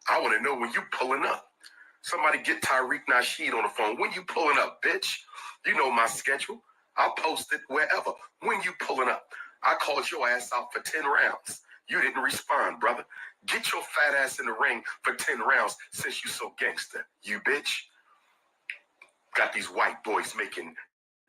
I want to know when you pulling up. Somebody get Tariq Nasheed on the phone. When you pulling up, bitch? You know my schedule. I'll post it wherever. When you pulling up? I called your ass out for 10 rounds. You didn't respond, brother. Get your fat ass in the ring for 10 rounds since you so gangster. You bitch. Got these white boys making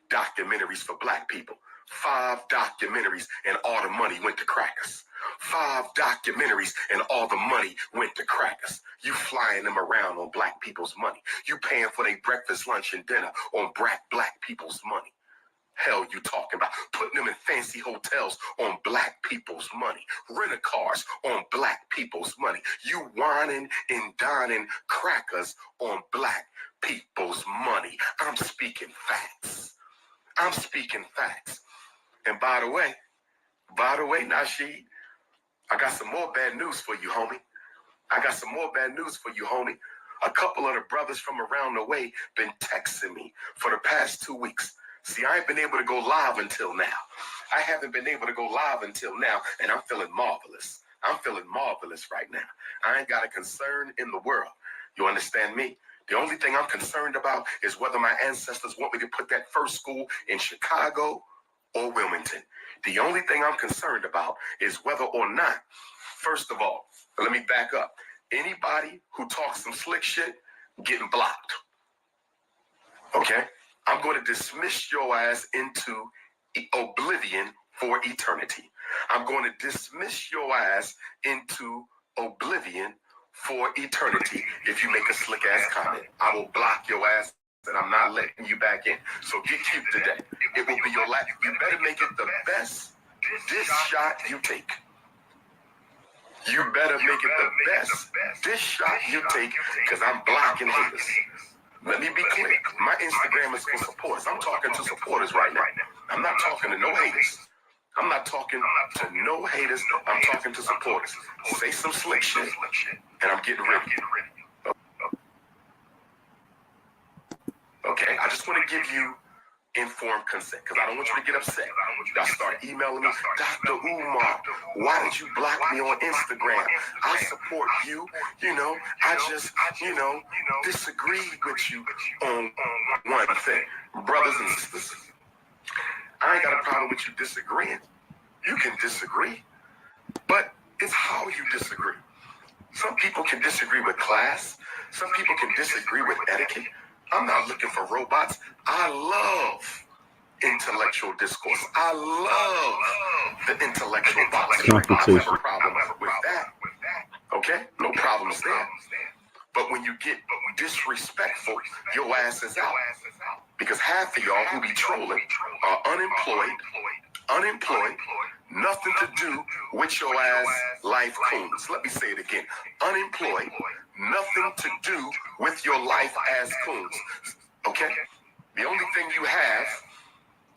documentaries for black people. 5 documentaries and all the money went to crackers. 5 documentaries and all the money went to crackers. You flying them around on black people's money. You paying for their breakfast, lunch, and dinner on black people's money. Hell you talking about? Putting them in fancy hotels on black people's money. Rent-a-cars on black people's money. You whining and dining crackers on black people's money. I'm speaking facts. I'm speaking facts. And by the way, Nasheed, I got some more bad news for you, homie. I got some more bad news for you, homie. A couple of the brothers from around the way been texting me for the past 2 weeks. See, I ain't been able to go live until now. I haven't been able to go live until now, and I'm feeling marvelous. I'm feeling marvelous right now. I ain't got a concern in the world. You understand me? The only thing I'm concerned about is whether my ancestors want me to put that first school in Chicago or Wilmington. The only thing I'm concerned about is whether or not, first of all, let me back up. Anybody who talks some slick shit, getting blocked. Okay? I'm going to dismiss your ass into oblivion for eternity. I'm going to dismiss your ass into oblivion for eternity if you make a slick ass comment. I will block your ass and I'm not letting you back in. So get cute today. It will be your life. You better make it the best diss shot you take. You better make it the best diss shot you take because I'm blocking haters. Let me be clear. My Instagram is for supporters. I'm talking to supporters right now. I'm not talking to no haters. I'm not talking to no haters. I'm talking to supporters. Say some slick shit, and I'm getting ready. Okay? I just want to give you informed consent because I don't want you to get upset. Y'all start emailing me, Dr. Umar, why did you block me on Instagram? I support you. You know, I just, disagreed with you on one thing. Brothers and sisters, I ain't got a problem with you disagreeing. You can disagree, but it's how you disagree. Some people can disagree with class. Some people can disagree with etiquette. I'm not looking for robots. I love intellectual discourse. I love the intellectual box. I have a problem with that. Okay? No problems there. But when you get disrespectful, your ass is out. Because half of y'all who be trolling are unemployed, nothing to do with your ass life coons. Let me say it again. Unemployed, nothing to do with your life as coons. Okay? The only thing you have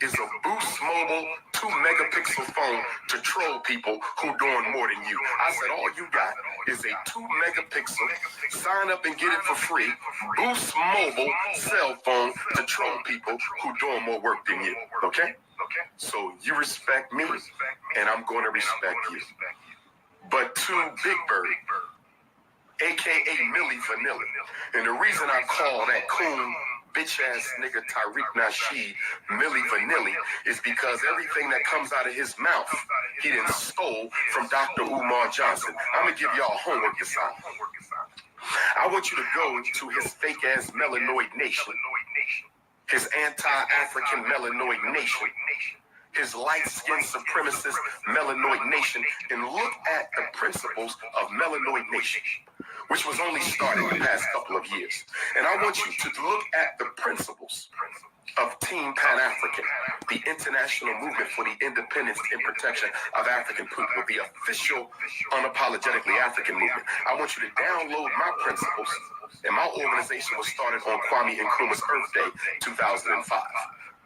is a Boost Mobile 2-megapixel phone to troll people who doing more than you. I said all you got is a 2-megapixel, sign up and get it for free, Boost Mobile cell phone to troll people who doing more work than you. Okay? So you respect me, and I'm going to respect you. But to Big Bird, a.k.a. Millie Vanilli, and the reason I call that coon bitch-ass nigga Tariq Nasheed Millie Vanilli is because everything that comes out of his mouth, he done stole from Dr. Umar Johnson. I'm going to give y'all homework assignment. I want you to go to his fake-ass Melanoid Nation, his anti-African Melanoid Nation, his light-skinned supremacist Melanoid Nation, and look at the principles of Melanoid Nation, which was only started in the past couple of years. And I want you to look at the principles of Team Pan-African, the international movement for the independence and protection of African people, the official, unapologetically African movement. I want you to download my principles, and my organization was started on Kwame Nkrumah's Earth Day, 2005.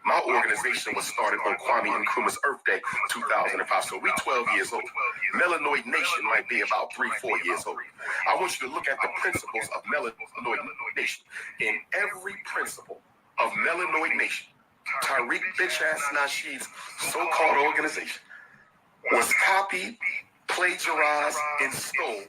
My organization was started on Kwame Nkrumah's Earth Day, 2005. So we 12 years old. Melanoid Nation might be about 3-4 years old. I want you to look at the principles of Melanoid Nation. In every principle of Melanoid Nation, Tariq bitch-ass Nasheed's so-called organization was copied, plagiarized, and stole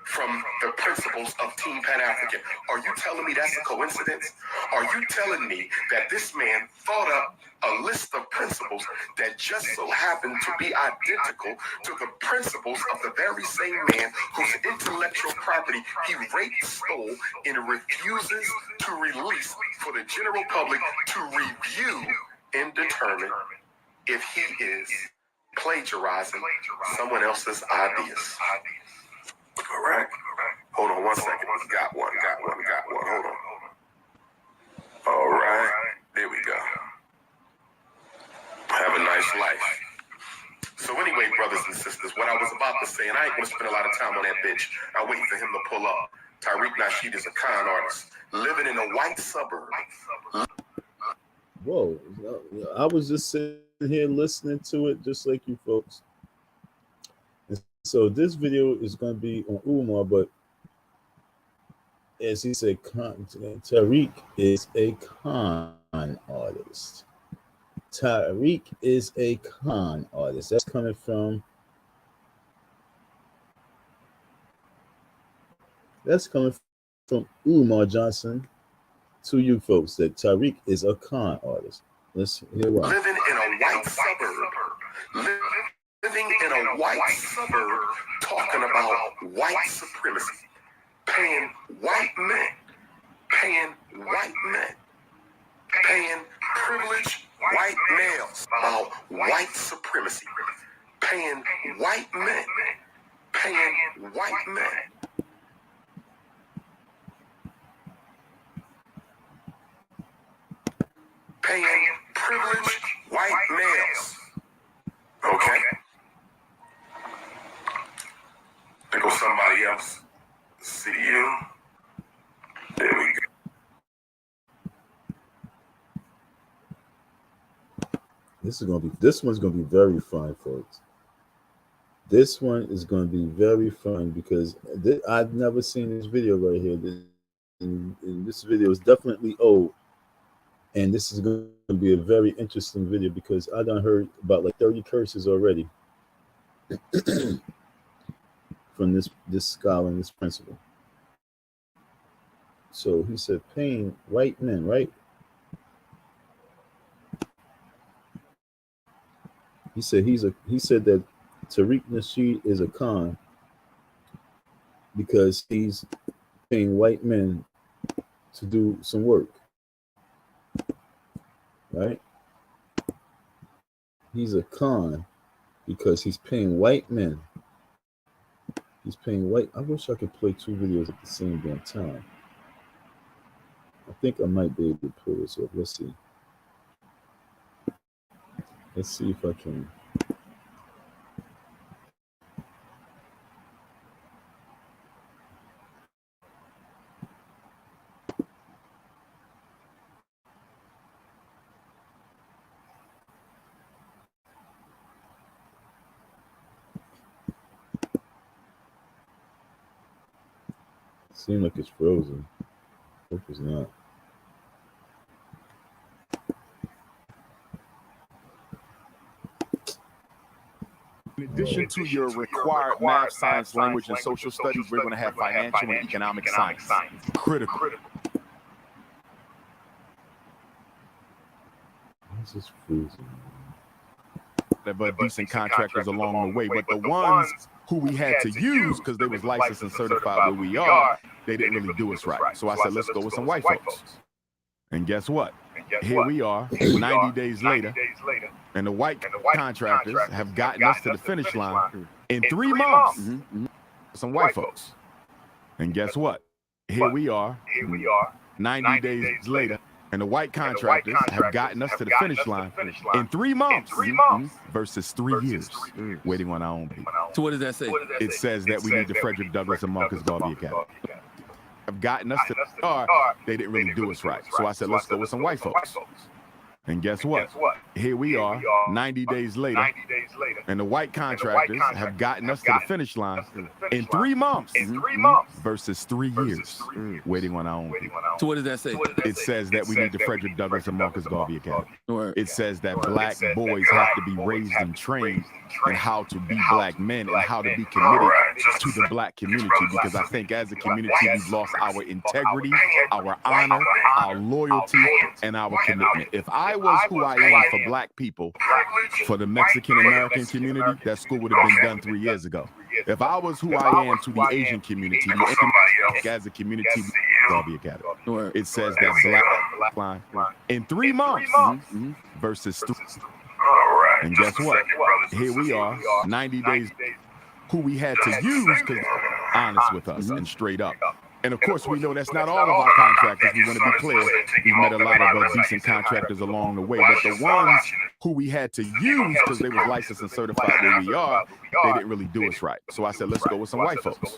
from the principles of Team Pan-African. Are you telling me that's a coincidence? Are you telling me that this man thought up a list of principles that just so happened to be identical to the principles of the very same man whose intellectual property he raped, stole, and refuses to release for the general public to review and determine if he is plagiarizing someone else's ideas? All right. Hold on one second. Got one. Hold on. All right. There we go. Have a nice life. So anyway, brothers and sisters, what I was about to say, and I ain't going to spend a lot of time on that bitch. I'm waiting for him to pull up. Tariq Nasheed is a con artist living in a white suburb. Whoa. I was just sitting here listening to it just like you folks. So this video is going to be on Umar, but as he said, Tariq is a con artist. Tariq is a con artist. That's coming from Umar Johnson to you folks, that Tariq is a con artist. Let's hear what. Living in a white suburb. Living in a white suburb, talking about white supremacy, paying white men, paying privileged white males about white supremacy, paying white men, paying privileged white males. Okay. There goes somebody else. See you. There we go. This one's gonna be very fun, folks. This one is gonna be very fun because I've never seen this video right here. And this video is definitely old, and this is gonna be a very interesting video because I done heard about like 30 curses already from this scholar and this principle. So he said, paying white men, right? He said that Tariq Nasheed is a con because he's paying white men to do some work, right? He's a con because he's paying white men. He's paying white. I wish I could play two videos at the same damn time. I think I might be able to pull this off. Let's see. Let's see if I can. Seems like it's frozen. Hope it's not. In addition to your required math, science, language, and social studies, we're going to have financial and economic science. Critical. This is freezing. But decent contractors along the way. But the ones who we had to use because they was licensed and certified where we are, they didn't really do us right. So I said, let's go with some white folks. And guess what? Here we are, 90 days later, and the white contractors have gotten us to the finish line in 3 months. Some white folks. And guess what? Here we are, 90 days later, and the white contractors have gotten us to the finish line in 3 months versus 3 years waiting on our own people. So what does that say? It says that we need the Frederick Douglass and Marcus Garvey Academy. Have gotten us to the start, they didn't really do us right. So I said, let's go with some white folks. And guess what? Here we are, 90 days later, and the white contractors have gotten us to the finish line in 3 months versus 3 years waiting on our own people. So what does that say? It says that we need the Frederick Douglass and Marcus Garvey Academy. It says that black boys have to be raised and trained in how to be black men and how to be committed to the black community, because I think as a community we've lost our integrity, our honor, our loyalty, and our commitment. If I was who I am for black people, for the Mexican American community, that school would have been done 3 years ago. If I was who I am to the Asian community, as a community, Garvey Academy. It says that black line in 3 months versus 3. And guess what? Here we are, 90 days, who we had to use because honest with us and straight up. And of course, we know that's not all of our contractors. We want to be clear. We've met a lot of decent contractors along the way, but the ones who we had to use because they was licensed and certified where we are, they didn't really do us right. So I said, let's go with some white folks.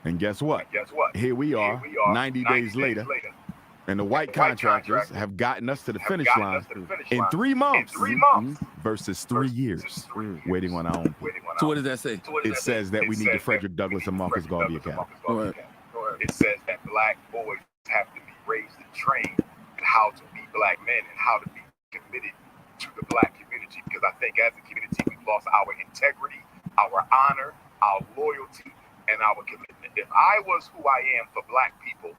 And guess what? Here we are, 90 days later, and the white contractors have gotten us to the finish line in 3 months versus 3 years waiting on our own people. So what does that say? It says that we need the Frederick Douglass and Marcus Garvey Academy. It says that black boys have to be raised and trained in how to be black men and how to be committed to the black community. Because I think as a community, we've lost our integrity, our honor, our loyalty, and our commitment. If I was who I am for black people,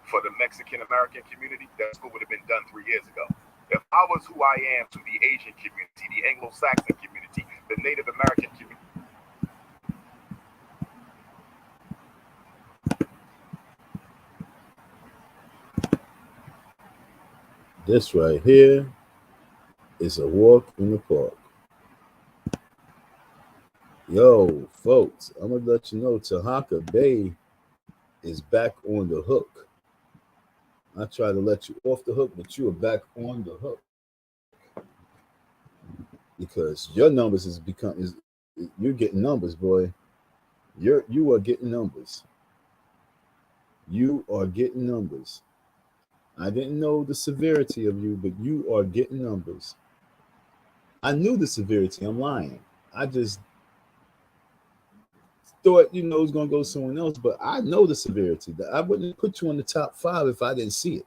for the Mexican American community, that school would have been done 3 years ago. If I was who I am to the Asian community, the Anglo-Saxon community, the Native American community, This right here is a walk in the park. Yo, folks, I'm going to let you know Tahaka Bay is back on the hook. I try to let you off the hook, but you are back on the hook. Because your numbers you're getting numbers, boy. You are getting numbers. You are getting numbers. I didn't know the severity of you, but you are getting numbers. I knew the severity. I'm lying. I just thought, it was going to go someone else, but I know the severity. I wouldn't put you on the top 5 if I didn't see it.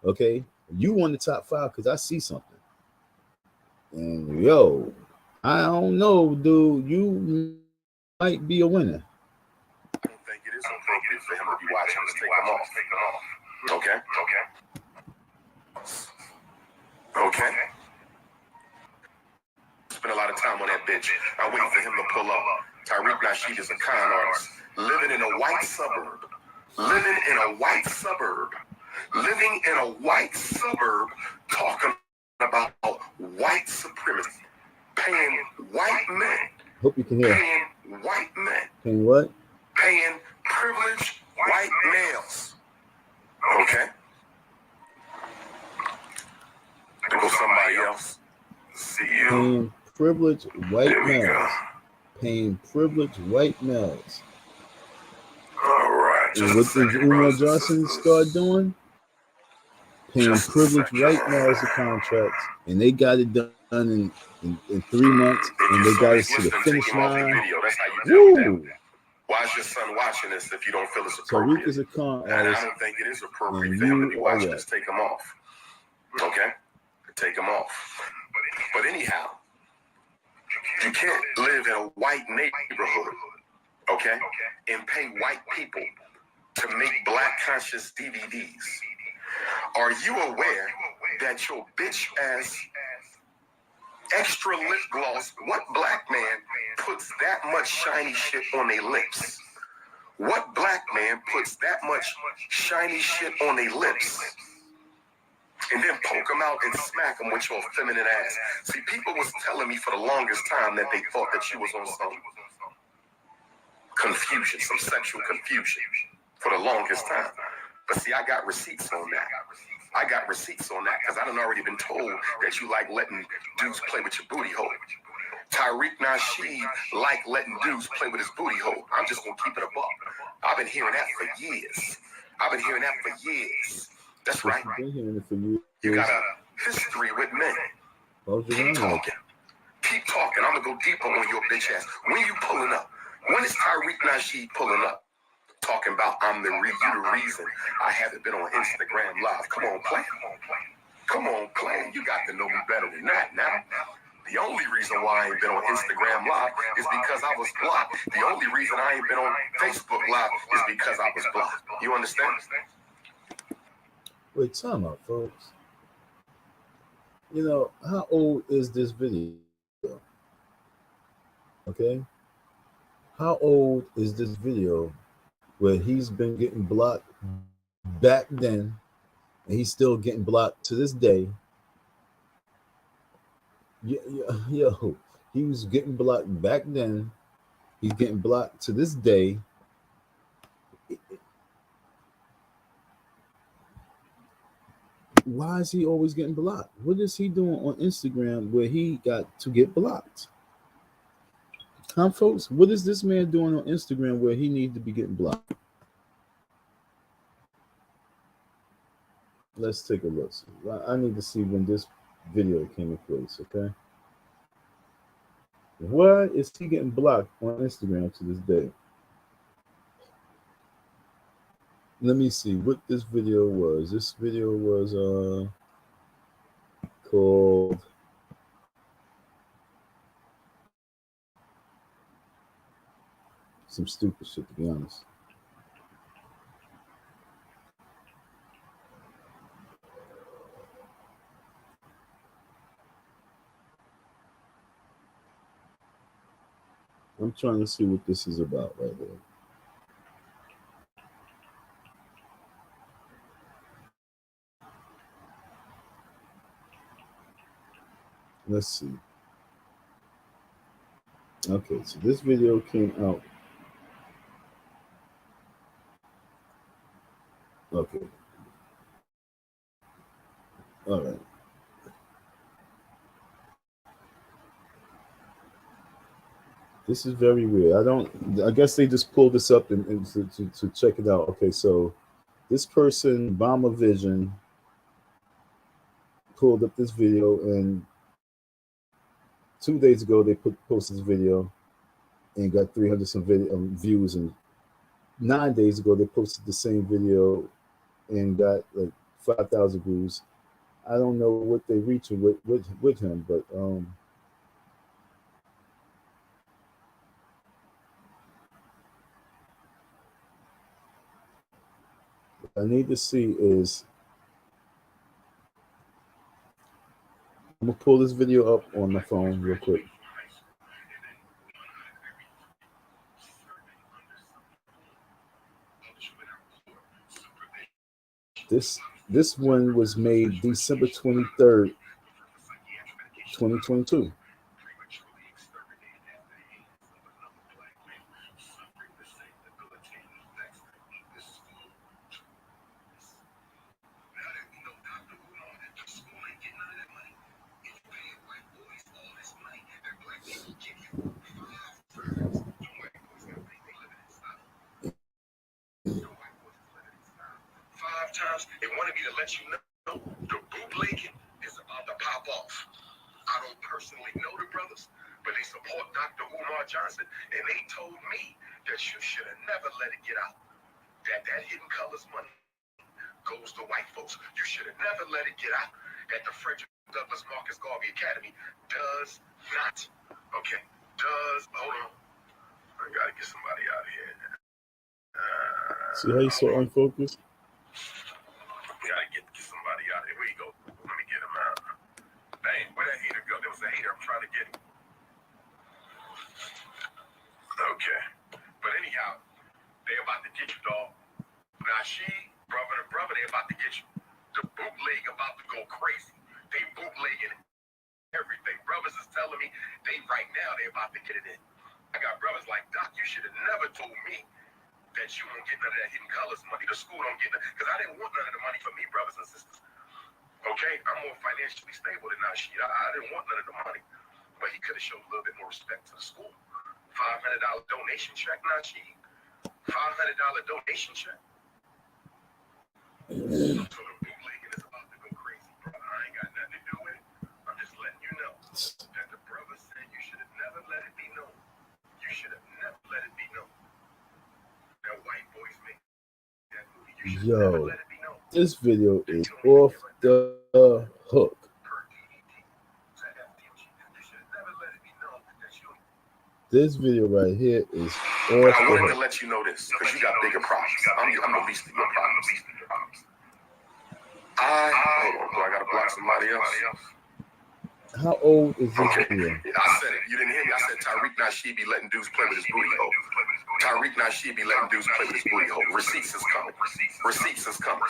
Okay? You on the top 5 because I see something. And yo, I don't know, dude. You might be a winner. I don't think it is appropriate for him to be watching us take him off. Okay? Spend a lot of time on that bitch. I'm waiting for him to pull up. Tariq Nasheed is a con artist, living in a white suburb, talking about white supremacy, paying white men. Hope you can hear. Paying white men. Paying what? Paying privileged white males. Okay? There goes somebody else. See you. Paying privileged white males. Paying privileged white males. All right. And what did Umar Johnson start doing? Paying privileged white males the contracts, and they got it done in 3 months, and they got us to the finish line. That's how you do that. Why is your son watching this if you don't feel it's appropriate? Tariq is a con and artist. I don't think it is appropriate for him to be watching this. Take him off. Okay? Take him off. But anyhow, you can't live in a white neighborhood, okay, and pay white people to make black conscious DVDs. Are you aware that your bitch ass extra lip gloss, what black man puts that much shiny shit on their lips? What black man puts that much shiny shit on their lips? And then poke them out and smack them with your feminine ass. See, people was telling me for the longest time that they thought that you was on some confusion, some sexual confusion for the longest time. But see, I got receipts on that. Because I done already been told that you like letting dudes play with your booty hole. Tariq Nasheed like letting dudes play with his booty hole. I'm just going to keep it a buck. I've been hearing that for years. That's right. You got a history with men. Keep talking. I'm going to go deeper on your bitch ass. When you pulling up? When is Tariq Nasheed pulling up? Talking about you the reason I haven't been on Instagram Live. Come on, play. You got to know me better than that now. The only reason why I ain't been on Instagram Live is because I was blocked. The only reason I ain't been on Facebook Live is because I was blocked. You understand? Wait, time out, folks. You know, how old is this video? Okay? How old is this video where he's been getting blocked back then and he's still getting blocked to this day? Yo, he was getting blocked back then. He's getting blocked to this day. Why is he always getting blocked? What is he doing on Instagram where he got to get blocked? Folks, what is this man doing on Instagram where he needs to be getting blocked? Let's take a look. I need to see when this video came in place, okay? Why is he getting blocked on Instagram to this day? Let me see what this video was. This video was called some stupid shit, to be honest. I'm trying to see what this is about right there. Let's see. Okay, so this video came out. Okay. All right. This is very weird. I guess they just pulled this up and to check it out. Okay, so this person, Bomber Vision, pulled up this video, and 2 days ago they posted this video and got 300 some views, and 9 days ago they posted the same video and got like 5,000 views. I don't know what they reaching with him, but what I need to see is, I'm gonna pull this video up on my phone real quick. This one was made December 23rd, 2022. Times they wanted me to let you know the bootlegging is about to pop off. I don't personally know the brothers, but they support Dr. Umar Johnson, and they told me that you should have never let it get out. That hidden colors money goes to white folks. You should have never let it get out. That the Frederick Douglass Marcus Garvey Academy does not. Okay, hold on. I gotta get somebody out of here. See how you so unfocused? Gotta get somebody out of here. Where you go? Let me get him out. Dang, where that hater go? There was a hater I'm trying to get him. Okay. But anyhow, they about to get you, dog. Now brother to brother, they about to get you. The bootleg about to go crazy. They bootlegging everything. Brothers is telling me right now they about to get it in. I got brothers like, Doc, you should have never told me that you won't get none of that hidden colors money. The school don't get none, because I didn't want none of the money for me, brothers and sisters. Okay, I'm more financially stable than Nasheed. I didn't want none of the money, but he could have showed a little bit more respect to the school. $500 donation check, Nasheed. $500 donation check. So the bootlegging is about to go crazy, brother. I ain't got nothing to do with it. I'm just letting you know that the brother said you should have never let it be known. You should have never let it be known. White boys make that movie. Yo, this video is off the hook. This video right here is But off I the wanted to hook. let you know this because you got bigger problems. I'm the least of your problems. Hold on, do I gotta block somebody else? How old is this Okay, video? I said it. You didn't hear me. I said Tariq Nasheed be letting dudes play with his booty hole. Tariq Nasheed be letting dudes play with his booty hole. Receipts is coming. Receipts is coming.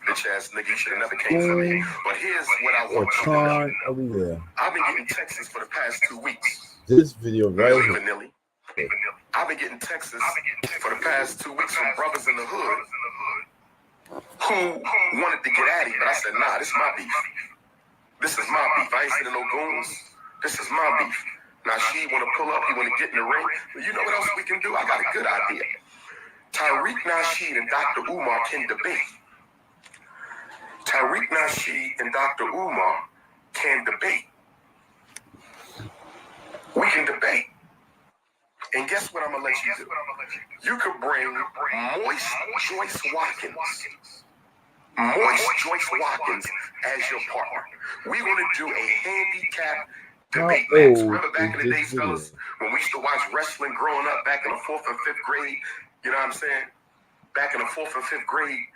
Bitch ass nigga, you should have never came for me. But here's what I Or want you to know. con over here. I've been getting texts for the past 2 weeks. This video right Milli here. Vanilli. I've been getting texts for the past 2 weeks from brothers in the hood who wanted to get at him, but I said, nah, this is my beef. This is my beef. I ain't sending no goons. This is my beef. Now she want to pull up, he want to get in the ring. But you know what else we can do? I got a good idea. Tariq Nasheed and Dr. Umar can debate. Tariq Nasheed and Dr. Umar can debate. We can debate. And guess what I'm going to let you do? You could bring Moist Joyce Watkins. Moist Joyce Watkins as your partner. We're going to do a handicap debate match. Remember back in the days, fellas, when we used to watch wrestling growing up back in the 4th and 5th grade? You know what I'm saying? Back in the 4th and 5th grade,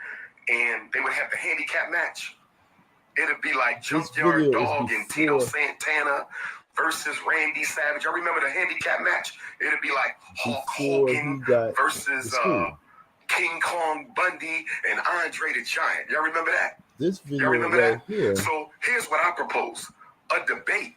and they would have the handicap match. It'd be like Junkyard Dog and Tito Santana versus Randy Savage. I remember the handicap match. It'd be like Hulk Hogan versus King Kong Bundy and Andre the Giant. Y'all remember that? This video Y'all remember right that? here. So here's what I propose. A debate.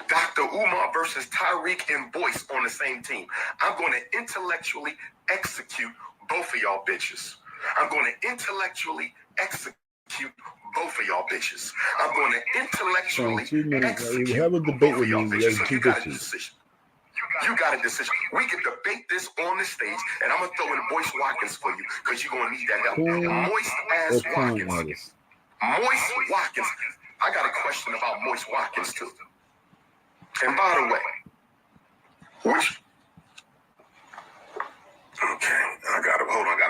Dr. Umar versus Tariq and Boyce on the same team. I'm going to intellectually execute both of y'all bitches. I'm going to intellectually execute both of y'all bitches. I'm going to intellectually execute have a debate with y'all me. bitches. So you got a decision. You got a decision. We can debate this on the stage, and I'm going to throw in Boyce Watkins for you because you're going to need that help. Moist ass Watkins. Moist Watkins. I got a question about Moist Watkins, too. And by the way, okay, I gotta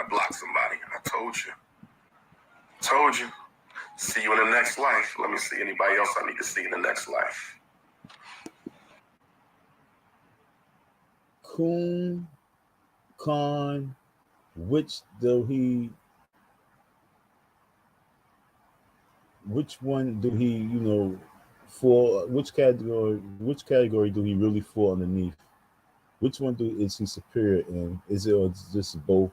block somebody. I told you. See you in the next life. Let me see anybody else I need to see in the next life. Coon, con, which one do he, for which category do he really fall underneath? Which one is he superior in? Is it or just both?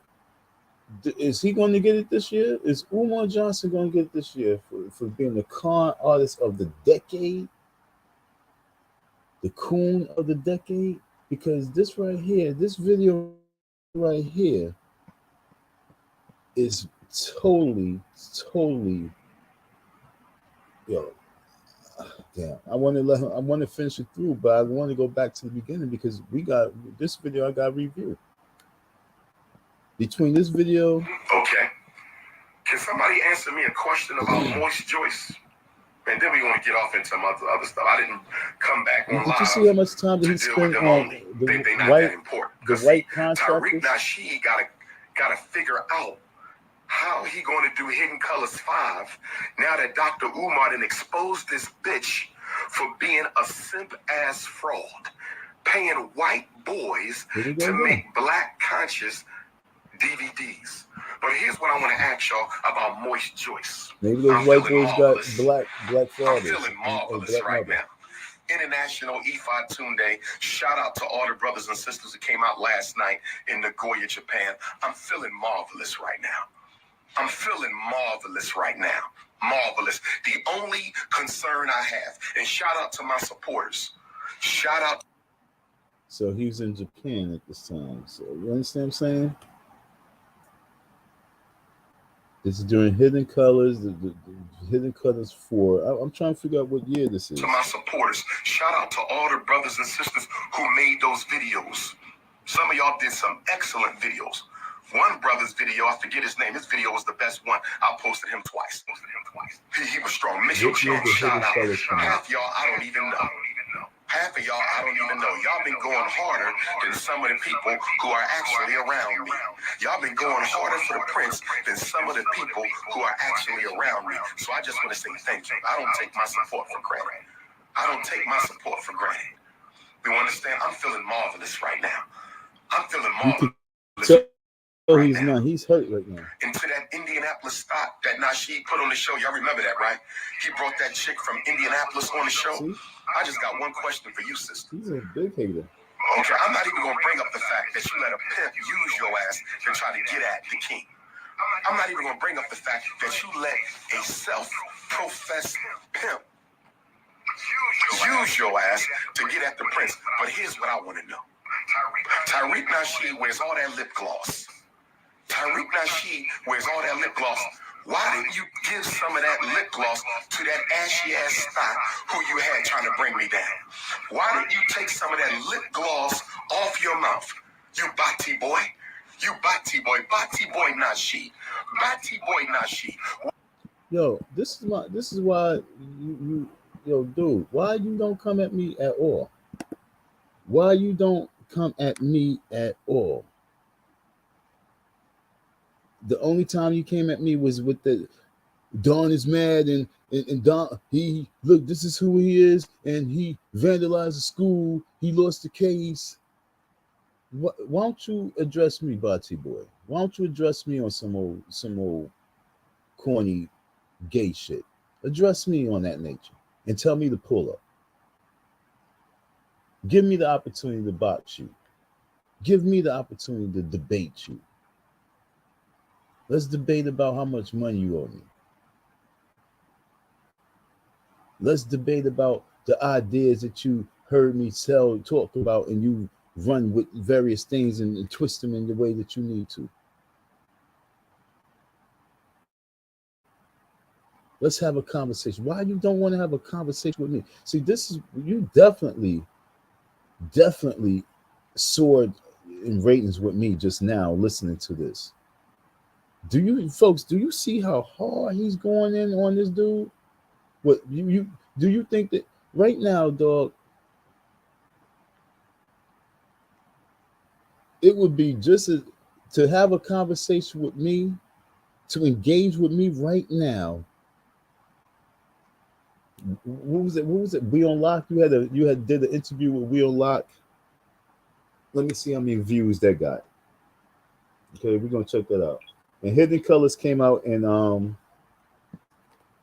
Is he going to get it this year? Is Umar Johnson going to get it this year for being the con artist of the decade? The coon of the decade? Because this right here, this video right here is totally, damn. I want to finish it through, but I want to go back to the beginning because we got this video I got reviewed. Between this video. Okay. Can somebody answer me a question about Moist Joyce? And then we're going to get off into some other stuff. I didn't come back on live. Did you see how much time did he spend on the white contractors? Tariq Nasheed got to figure out how he going to do Hidden Colors 5 now that Dr. Umar done exposed this bitch for being a simp-ass fraud, paying white boys to make black conscious DVDs. But here's what I want to ask y'all about Moist Joyce. Maybe those white boys got black fathers. I'm feeling marvelous right now. International Ifa Tunde. Shout out to all the brothers and sisters that came out last night in Nagoya, Japan. I'm feeling marvelous right now. Marvelous. The only concern I have, and shout out to my supporters. Shout out. So he was in Japan at this time. So you understand what I'm saying? This is during Hidden Colors, the Hidden Colors 4. I'm trying to figure out what year this is. To my supporters, shout out to all the brothers and sisters who made those videos. Some of y'all did some excellent videos. One brother's video, I forget his name. His video was the best one. I posted him twice. He was strong. Mission Chang, shout out. Half y'all, I don't even know. Half of y'all, I don't even know. Y'all been going harder than some of the people who are actually around me. Y'all been going harder for the prince than some of the people who are actually around me. So I just want to say thank you. I don't take my support for granted. You understand? I'm feeling marvelous right now. I'm feeling You could marvelous. tell right he's now. not. He's hurt right now. Into that Indianapolis stop that Nasheed put on the show. Y'all remember that, right? He brought that chick from Indianapolis on the show. See? I just got one question for you, sister. He's a big hater. Okay, I'm not even going to bring up the fact that you let a pimp use your ass to try to get at the king. I'm not even going to bring up the fact that you let a self-professed pimp use your ass to get at the prince. But here's what I want to know. Tariq Nasheed wears all that lip gloss. Tariq Nasheed wears all that lip gloss. Why didn't you give some of that lip gloss to that ashy ass thot who you had trying to bring me down? Why didn't you take some of that lip gloss off your mouth? You Bati boy. You Bati boy. Bati boy Nasheed. Bati boy Nasheed. Yo, this is why yo, dude, why you don't come at me at all? Why you don't come at me at all? The only time you came at me was with the Don is mad and Don, he look, this is who he is, and he vandalized the school, he lost the case. Why don't you address me, Bati boy? Why don't you address me on some old corny gay shit? Address me on that nature and tell me to pull up. Give me the opportunity to box you. Give me the opportunity to debate you. Let's debate about how much money you owe me. Let's debate about the ideas that you heard me talk about, and you run with various things and twist them in the way that you need to. Let's have a conversation. Why you don't want to have a conversation with me? See, this is, you definitely soared in ratings with me just now listening to this. Do you see how hard he's going in on this dude? What do you think that right now, dog, it would be just as, to have a conversation with me, to engage with me right now? What was it? We on Lock. You had did an interview with We on Lock. Let me see how many views that got. Okay, we're gonna check that out. And Hidden Colors came out, and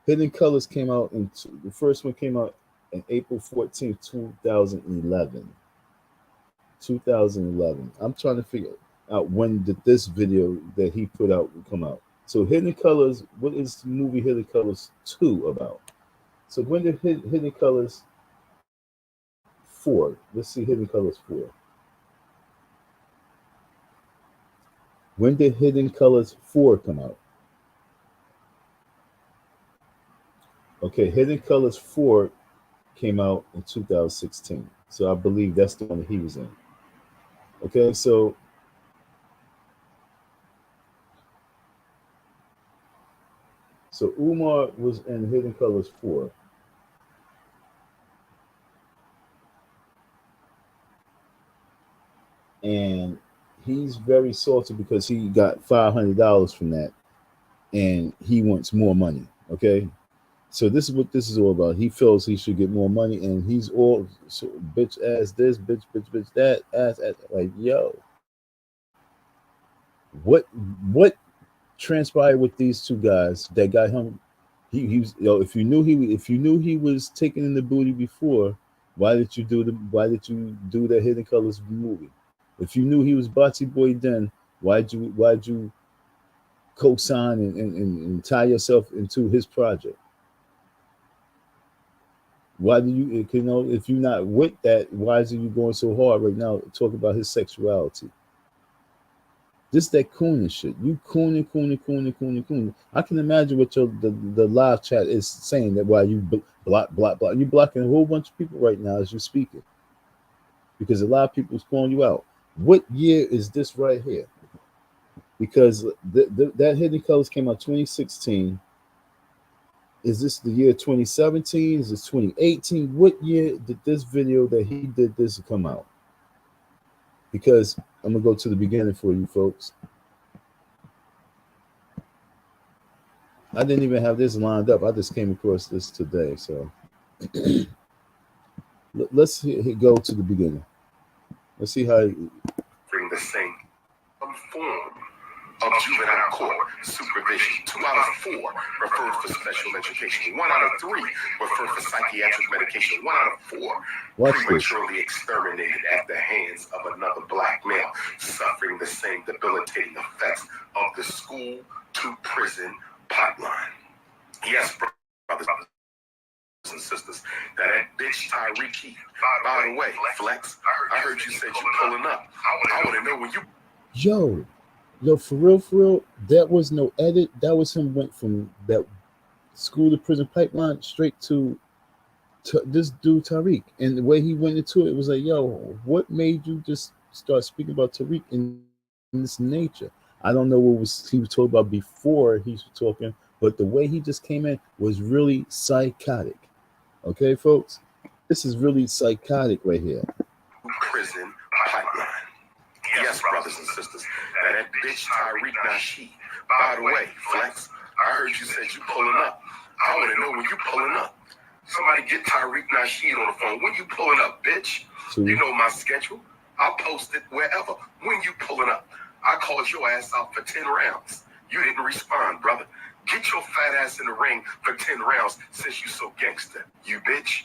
the first one came out in April 14th, 2011. 2011. I'm trying to figure out when did this video that he put out come out. So Hidden Colors, what is the movie Hidden Colors 2 about? So when did Hidden Colors 4? Let's see Hidden Colors 4. When did Hidden Colors 4 come out? Okay, Hidden Colors 4 came out in 2016. So I believe that's the one that he was in. Okay, so Umar was in Hidden Colors 4. And he's very salty because he got $500 from that, and he wants more money. Okay, so this is what this is all about. He feels he should get more money, and he's all so bitch ass this, bitch that, ass like, yo, what transpired with these two guys that got him? He was, if you knew he was taking in the booty before, why did you do the Hidden Colors movie? If you knew he was Bati boy then, why'd you co-sign and tie yourself into his project? Why do you if you're not with that, why is you going so hard right now to talk about his sexuality? Just that cooning shit. You cooning. I can imagine what the live chat is saying, that why you block. You blocking a whole bunch of people right now as you're speaking, because a lot of people is calling you out. What year is this right here? Because that Hidden Colors came out 2016. Is this the year 2017? Is this 2018? What year did this video that he did this come out? Because I'm gonna go to the beginning for you folks. I didn't even have this lined up. I just came across this today. So Let's go to the beginning. Let's see how. Bring the same form of juvenile court supervision. 2 out of 4 referred for special education. 1 out of 3 referred for psychiatric medication. 1 out of 4 prematurely exterminated at the hands of another black male, suffering the same debilitating effects of the school to prison pipeline. Yes, brothers and sisters, that bitch Tyreek Keith. By the way, Flex, I heard you said you pulling up. I want to know when you. Yo, for real, that was no edit. That was him went from that school to prison pipeline straight to this dude Tariq. And the way he went into it was like, yo, what made you just start speaking about Tariq in this nature? I don't know what he was talking about before he was talking, but the way he just came in was really psychotic. Okay, folks? This is really psychotic right here. Prison pipeline. Yes, brothers and sisters, that bitch Tyreek Nasheed. By the way, Flex, I heard you said you pulling up. I want to know when you pulling up. Somebody get Tyreek Nasheed on the phone. When you pulling up, bitch? You know my schedule. I'll post it wherever. When you pulling up? I called your ass out for 10 rounds. You didn't respond, brother. Get your fat ass in the ring for 10 rounds since you so gangster. You bitch.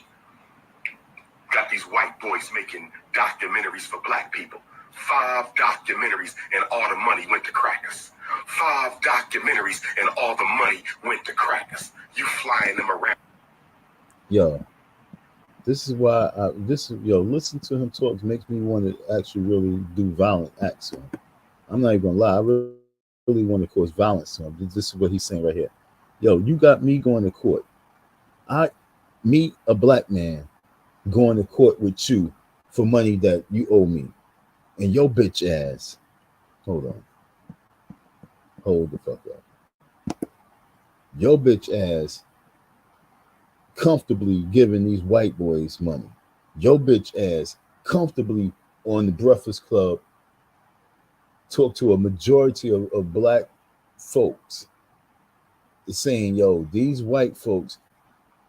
Got these white boys making documentaries for black people. 5 documentaries and all the money went to crackers. 5 documentaries and all the money went to crackers. You flying them around. Yo, this is why listen to him talk makes me want to actually really do violent acts to him. I'm not even gonna lie, I really want to cause violence to him. This is what he's saying right here. Yo, you got me going to court. Me, a black man, going to court with you for money that you owe me. And your bitch ass, hold the fuck up. Your bitch ass comfortably giving these white boys money. Your bitch ass comfortably on the Breakfast Club talk to a majority of black folks saying, yo, these white folks,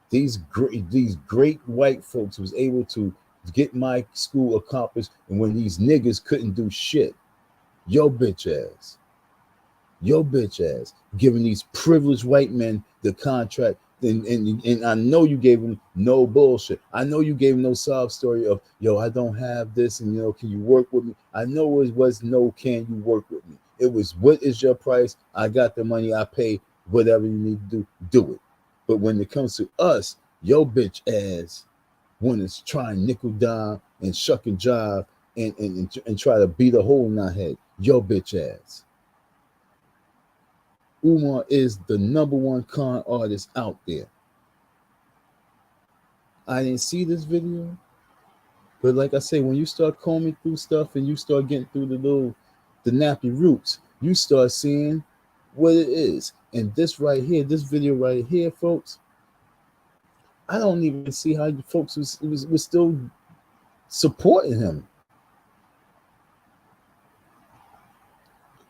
these great white folks was able to get my school accomplished, and when these niggas couldn't do shit, your bitch ass giving these privileged white men the contract, and I know you gave them no bullshit. I know you gave them no sob story of, yo, I don't have this, and can you work with me? I know it was no, can you work with me? It was, what is your price? I got the money, I pay whatever you need to do it. But when it comes to us, your bitch ass want to try and nickel down and shuck and jive and try to beat a hole in our head. Your bitch ass. Umar is the #1 con artist out there. I didn't see this video, but like I say, when you start combing through stuff and you start getting through the nappy roots, you start seeing what it is. And this right here, this video right here, folks, I don't even see how you folks was still supporting him.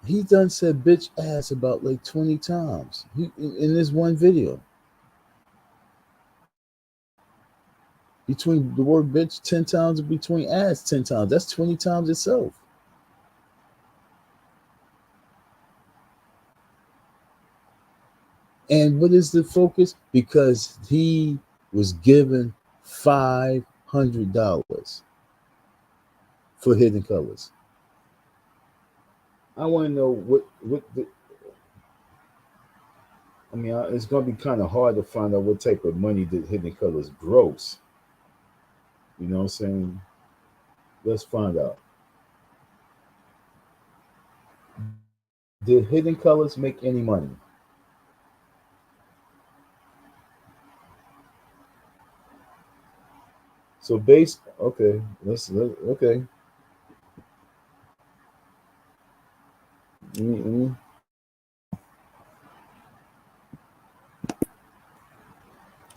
He done said bitch ass about like 20 times in this one video. Between the word bitch 10 times and between ass 10 times. That's 20 times itself. And what is the focus? Because he was given $500 for Hidden Colors. I want to know what it's going to be kind of hard to find out what type of money did Hidden Colors gross. You know what I'm saying? Let's find out. Did Hidden Colors make any money? So okay. Mm-hmm.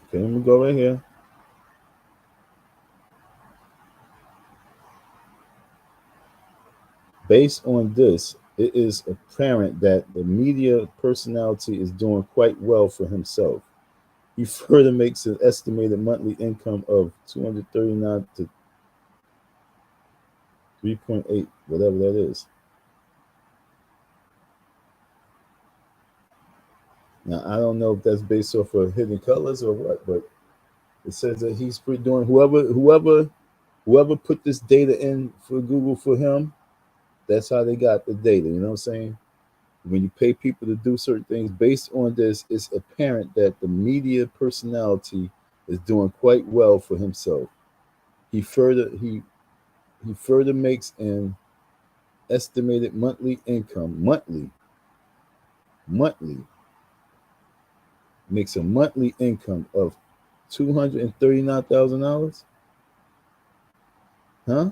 Okay, let me go right here. Based on this, it is apparent that the media personality is doing quite well for himself. He further makes an estimated monthly income of 239 to 3.8, whatever that is. Now, I don't know if that's based off of Hidden Colors or what, but it says that he's doing whoever put this data in for Google for him, that's how they got the data. You know what I'm saying? When you pay people to do certain things based on this, it's apparent that the media personality is doing quite well for himself. He further makes an estimated monthly income, monthly makes a monthly income of $239,000. Huh?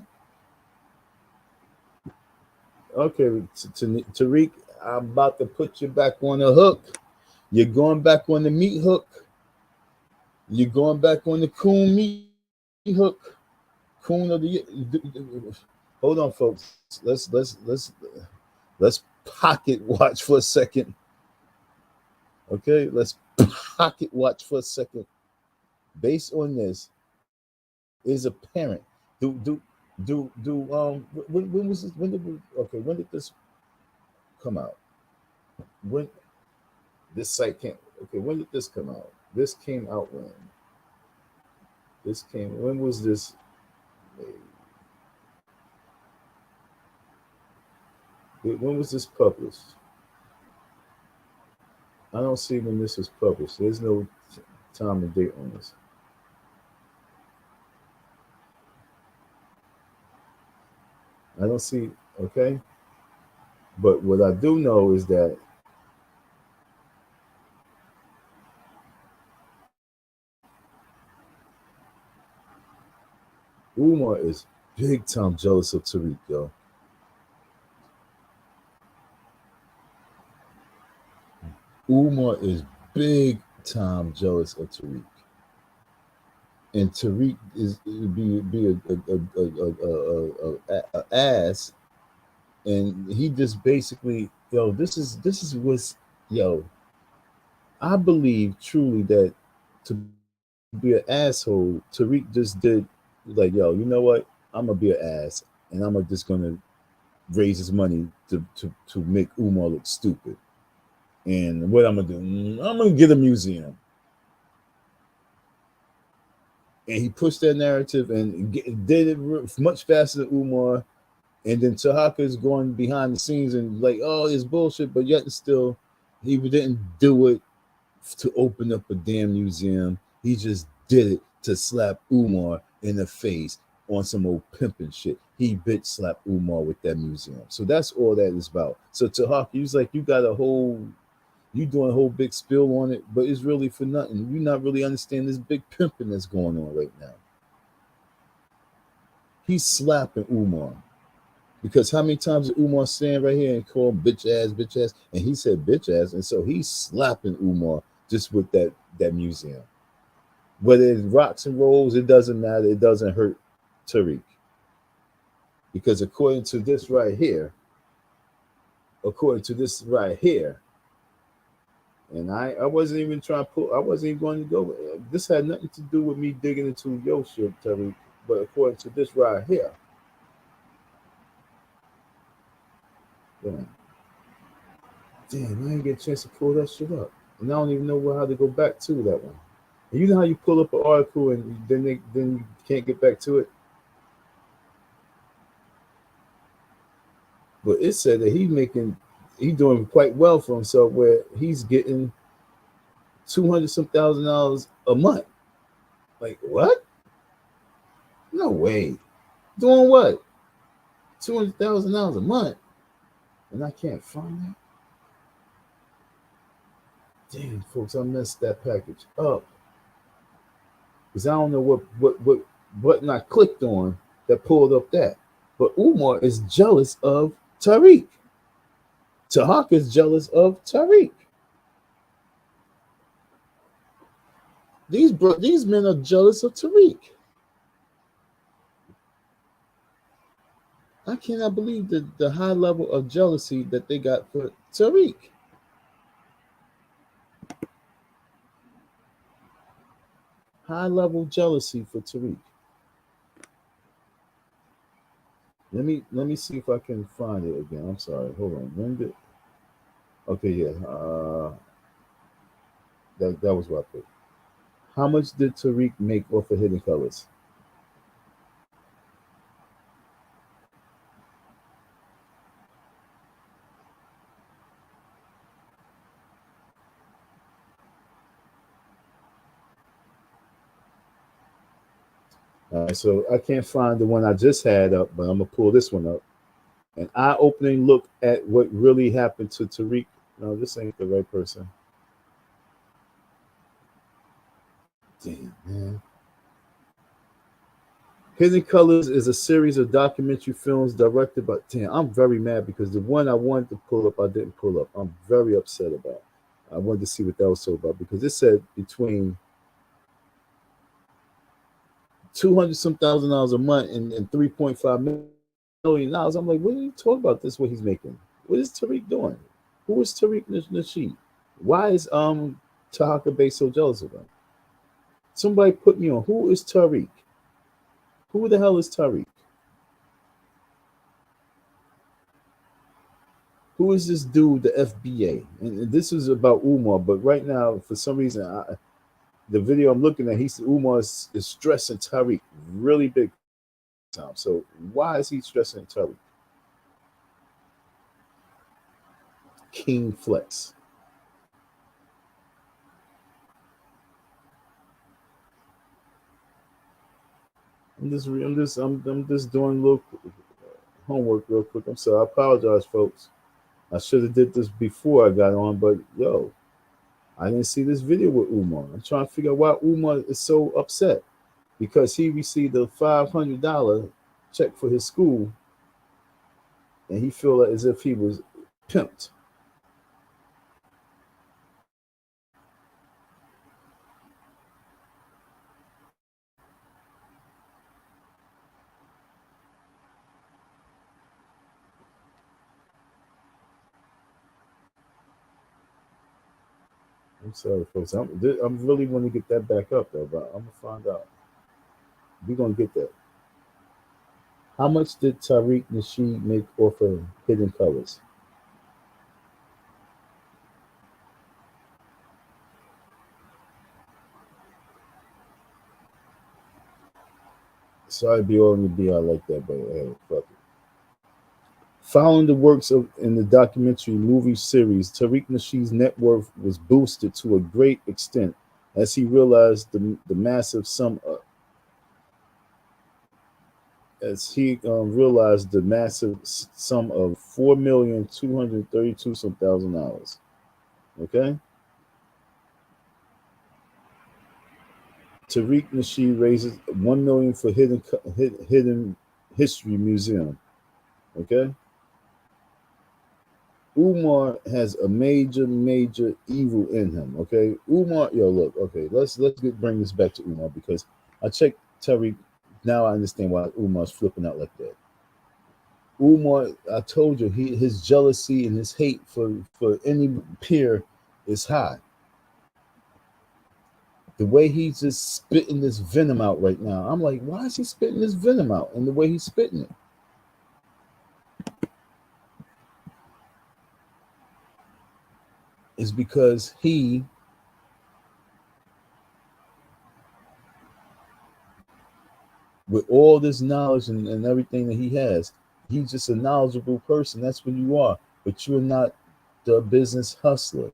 Okay, Tariq, I'm about to put you back on the hook. You're going back on the meat hook. You're going back on the coon meat hook. Coon of the year. Hold on, folks. Let's pocket watch for a second. Okay, let's pocket watch for a second. Based on this, is apparent. When was this? When did this come out? When this site came? Okay, when did this come out? This came out when? When was this? When was this published? I don't see when this was published. There's no time and date on this. I don't see, okay? But what I do know is that Umar is big time jealous of Tariq, yo. Umar is big time jealous of Tariq. And Tariq is be a ass, and he just basically, yo, this is what's, yo, I believe truly that to be an asshole, Tariq just did, like, yo, you know what? I'm gonna be an ass, and I'm just gonna raise his money to make Umar look stupid. And what I'm gonna do? I'm gonna get a museum. And he pushed that narrative and did it much faster than Umar. And then Tahaka is going behind the scenes and like, oh, it's bullshit, but yet still, he didn't do it to open up a damn museum. He just did it to slap Umar in the face on some old pimping shit. He bitch slapped Umar with that museum. So that's all that is about. So Tahaka, he was like, you doing a whole big spill on it, but it's really for nothing. You not really understand this big pimping that's going on right now. He's slapping Umar. Because how many times did Umar stand right here and call him bitch ass? And he said bitch ass. And so he's slapping Umar just with that museum. Whether it's rocks and rolls, it doesn't matter. It doesn't hurt Tariq. Because according to this right here, and I wasn't even trying to pull, I wasn't even going to go. This had nothing to do with me digging into your shit, Tariq. But according to this right here, damn, I didn't get a chance to pull that shit up. And I don't even know how to go back to that one. And you know how you pull up an article and then you can't get back to it? But it said that he's doing quite well for himself, where he's getting $200-some thousand a month. Like, what? No way. Doing what? $200,000 a month, and I can't find that. Damn, folks, I messed that package up because I don't know what button I clicked on that pulled up that. But Umar is jealous of Tariq. Tahaka is jealous of Tariq. These men are jealous of Tariq. I cannot believe the high level of jealousy that they got for Tariq. High level jealousy for Tariq. Let me see if I can find it again. I'm sorry. Hold on. When did? Okay, yeah. That was what I put. How much did Tariq make off of Hidden Colors? All right, so I can't find the one I just had up, but I'm gonna pull this one up. An eye-opening look at what really happened to Tariq. No, this ain't the right person. Damn, man. Hidden Colors is a series of documentary films directed by. Damn, I'm very mad because the one I wanted to pull up, I didn't pull up. I'm very upset about. I wanted to see what that was so about because it said between 200 some $1,000 a month and 3.5 million dollars. I'm like, what are you talking about? This what he's making? What is Tariq doing? Who is Tariq Nasheed? Why is Tahaka Bay so jealous of him? Somebody put me on. Who is Tariq? Who the hell is Tariq? Who is this dude, the FBA? And this is about Umar, but right now, for some reason, the video I'm looking at, Umar is stressing Tariq really big time. So why is he stressing Tariq? King Flex. I'm just doing a little homework real quick. I'm sorry. I apologize, folks. I should have did this before I got on, but yo, I didn't see this video with Umar. I'm trying to figure out why Umar is so upset because he received a $500 check for his school, and he feel like as if he was pimped. I'm sorry, folks. I'm really want to get that back up though, but I'm gonna find out. We're gonna get that. How much did Tariq Nasheed make off of Hidden Colors? Sorry, be all to be out like that, but hey, fuck it. Following the works of in the documentary movie series, Tariq Nasheed's net worth was boosted to a great extent as he realized the massive sum of $4,232,000 some $1,000. Okay. Tariq Nasheed raises $1 million for Hidden History Museum. Okay. Umar has a major evil in him. Okay, Umar, yo, look, okay, let's bring this back to Umar because I checked Tariq. Now I understand why Umar's flipping out like that. Umar, I told you, his jealousy and his hate for any peer is high. The way he's just spitting this venom out right now, I'm like, why is he spitting this venom out? And the way he's spitting it. Is because he with all this knowledge and everything that he has, he's just a knowledgeable person. That's what you are. But you're not the business hustler.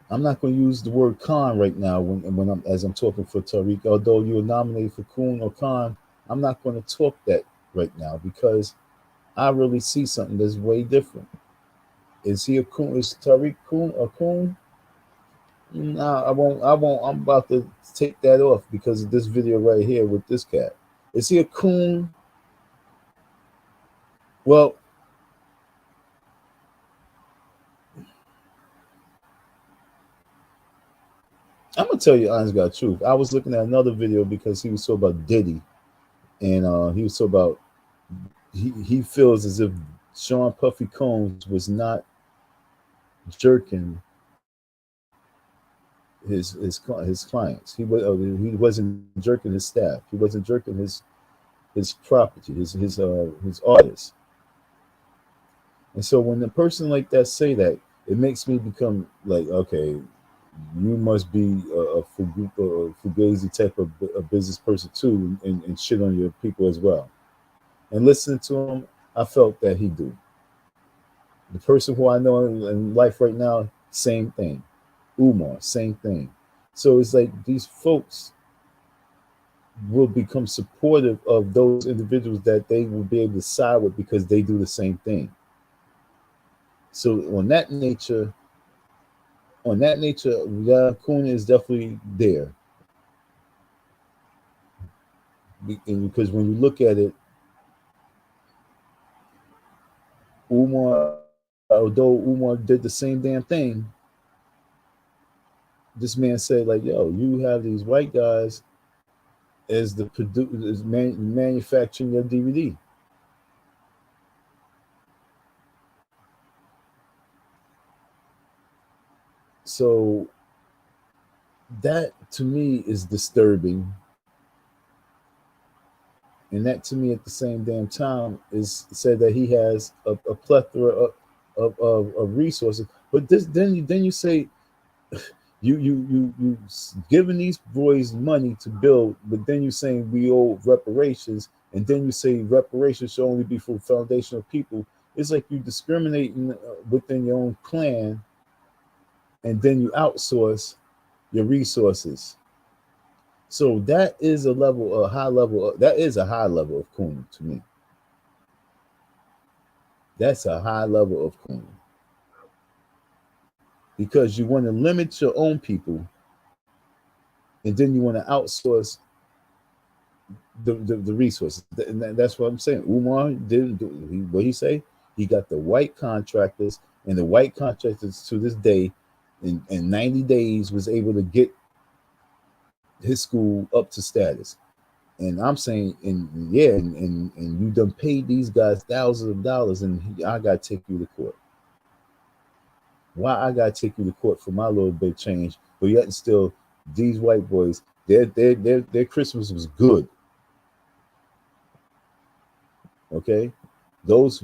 I'm not going to use the word con right now when I'm talking for Tariq. Although you're nominated for coon or con, I'm not going to talk that right now because I really see something that's way different. Is he a coon? Is Tariq coon a coon? No, I won't. I'm about to take that off because of this video right here with this cat. Is he a coon? Well, I'm gonna tell you honest God truth. I was looking at another video because he was so about Diddy, and he was so about he feels as if Sean Puffy Combs was not jerking his clients. He wasn't jerking his staff. He wasn't jerking his property, his artists. And so when a person like that say that, it makes me become like, okay, you must be a fugazi type of a business person too, and shit on your people as well. And listening to him, I felt that he do. The person who I know in life right now, same thing. Umar, same thing. So it's like these folks will become supportive of those individuals that they will be able to side with because they do the same thing. So on that nature, coon is definitely there. Because when you look at it, Umar, although Umar did the same damn thing, this man said, like, yo, you have these white guys as the manufacturing your DVD. So that to me is disturbing. And that to me at the same damn time is said that he has a plethora of resources. But then you say you giving these boys money to build, but then you saying we owe reparations, and then you say reparations should only be for foundational people. It's like you discriminating within your own clan, and then you outsource your resources. So that is a high level of coon to me. That's a high level of coon. Because you want to limit your own people, and then you want to outsource the resources. And that's what I'm saying. Umar did what he say. He got the white contractors, and the white contractors to this day, in 90 days, was able to get his school up to status. And I'm saying, and you done paid these guys thousands of dollars, and I gotta take you to court. Why I gotta take you to court for my little bit of change? But yet still, these white boys, their Christmas was good. Okay, those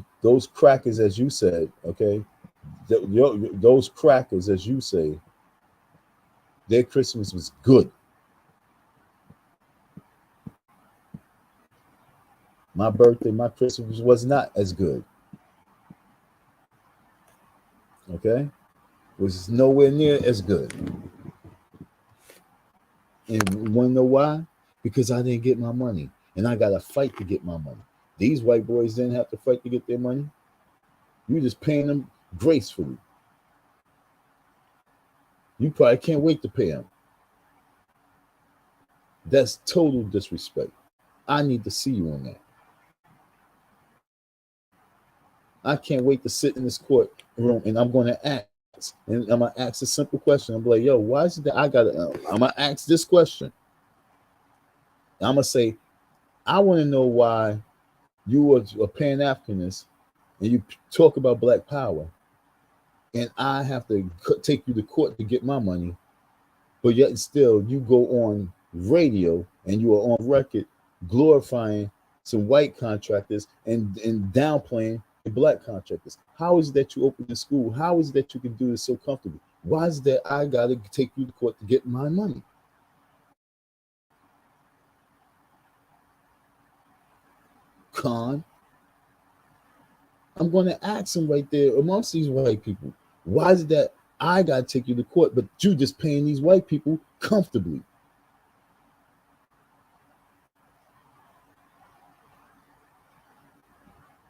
crackers, as you said, okay, those crackers, as you say, their Christmas was good. My birthday, my Christmas was not as good. Okay, was nowhere near as good. And you want to know why? Because I didn't get my money, and I got to fight to get my money. These white boys didn't have to fight to get their money. You just paying them gracefully. You probably can't wait to pay them. That's total disrespect. I need to see you on that. I can't wait to sit in this courtroom, and I'm going to ask, and I'm going to ask a simple question. I'm like, yo, why is it that I'm going to ask this question. I'm going to say, I want to know why you are a Pan-Africanist and you talk about black power, and I have to take you to court to get my money, but yet still you go on radio and you are on record glorifying some white contractors and downplaying the black contractors. How is it that you open the school? How is it that you can do this so comfortably? Why is it that I got to take you to court to get my money? Con, I'm going to ask him right there amongst these white people. Why is it that I got to take you to court, but you just paying these white people comfortably?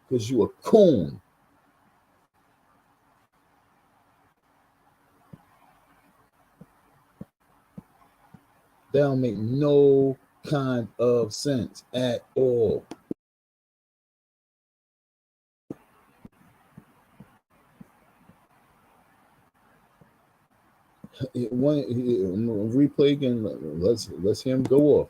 Because you a coon. That don't make no kind of sense at all. Replay again. Let's hear him go off.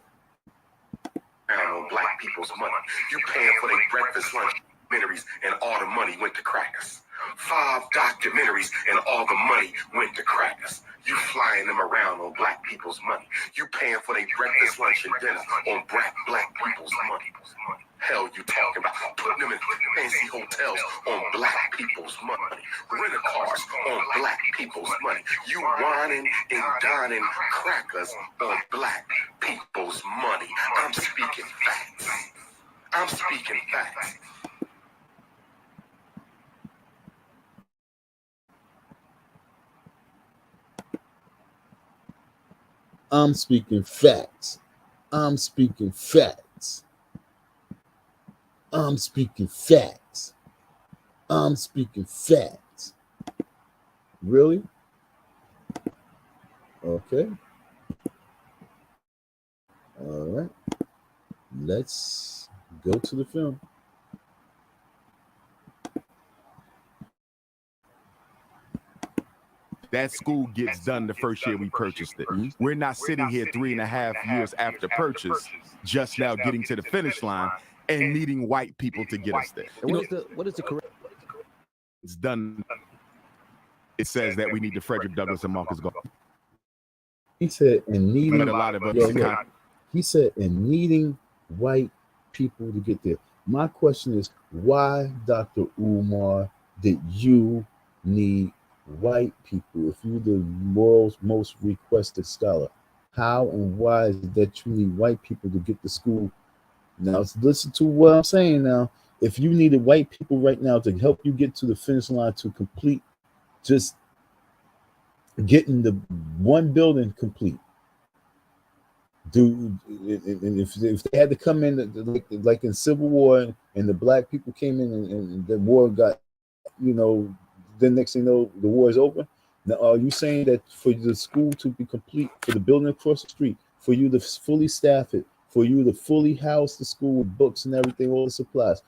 On black people's money. You paying for their breakfast, lunch, documentaries, and all the money went to crackers. 5 documentaries and all the money went to crackers. You flying them around on black people's money. You paying for their breakfast, lunch, and dinner on black people's money. Hell you talking about? Putting them in fancy hotels on black people's money. Rental cars on black people's money. You whining and dining crackers on black people's money. I'm speaking facts. I'm speaking facts. I'm speaking facts. I'm speaking facts. I'm speaking facts. I'm speaking facts. Really? Okay. All right. Let's go to the film. That school gets done the first year we purchased it. We're not sitting here 3.5 years after purchase, just now getting to the finish line and needing white people to get us there. What is the correct? It's done. It says that we need the Frederick Douglass and Marcus Garvey. He said, and needing But a lot of us. he said, and needing white people to get there. My question is, why, Dr. Umar, did you need white people? If you're the world's most requested scholar, how and why is it that you need white people to get to school? Now, listen to what I'm saying now. If you needed white people right now to help you get to the finish line to complete just getting the one building complete, and if they had to come in like in Civil War and the black people came in and the war got, then next thing you know, the war is over. Now, are you saying that for the school to be complete, for the building across the street, for you to fully staff it, for you to fully house the school with books and everything, all the supplies,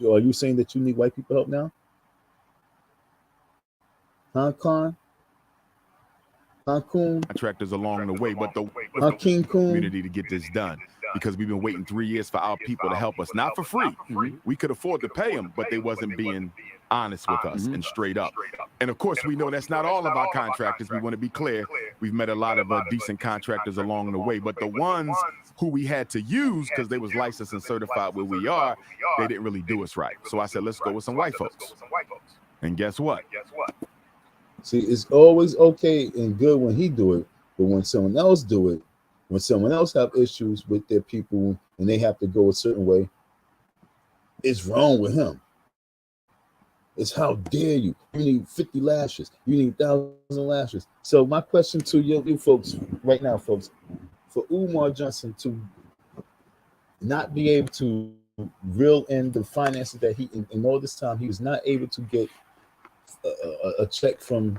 are you saying that you need white people help now? Huh, Con? Coon? Contractors along the way, but the King Coon? community to get this done, because we've been waiting 3 years for our people to help us, not for free. We could afford to pay them, but they wasn't being honest with us and straight up. And of course, we know that's not all of our contractors. We want to be clear. We've met a lot of decent contractors along the way, but the ones who we had to use because they was licensed and certified where we are, they didn't really do us right. So I said, let's go with some white folks. And guess what? See, it's always okay and good when he do it, but when someone else do it, when someone else have issues with their people and they have to go a certain way, it's wrong with him. It's how dare you? You need 50 lashes. You need 1,000 lashes. So my question to you folks right now, folks, for Umar Johnson to not be able to reel in the finances that he, in all this time, he was not able to get a check from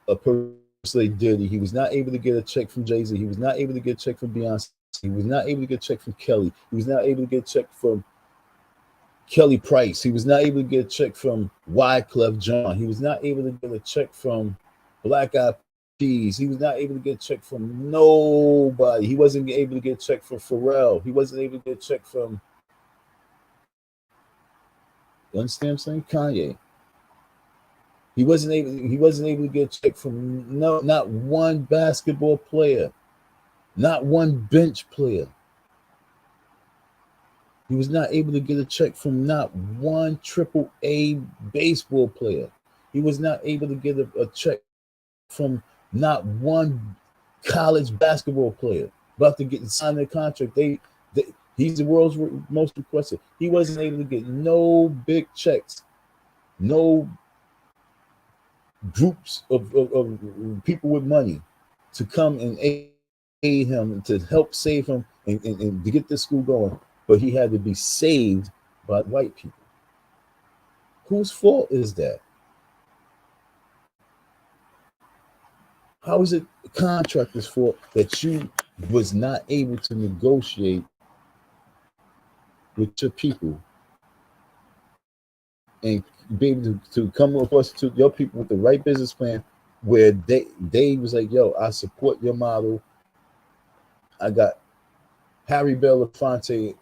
a person like Diddy. He was not able to get a check from Jay-Z. He was not able to get a check from Beyonce. He was not able to get a check from Kelly. He was not able to get a check from Kelly Price. He was not able to get a check from Wyclef Jean. He was not able to get a check from Black Eyed Peas. He was not able to get a check from nobody. He wasn't able to get a check from Pharrell. He wasn't able to get a check from, you understand what I'm saying? Kanye. He wasn't able to get a check from not one basketball player, not one bench player. He was not able to get a check from not one AAA baseball player. He was not able to get a check from not one college basketball player about to get signed their contract. He's the world's most requested. He wasn't able to get no big checks, no groups of people with money to come and aid him, to help save him and to get this school going. But he had to be saved by white people. Whose fault is that? How is it the contractor's fault that you was not able to negotiate with your people and be able to come across to your people with the right business plan where they was like, yo, I support your model. I got Harry Belafonte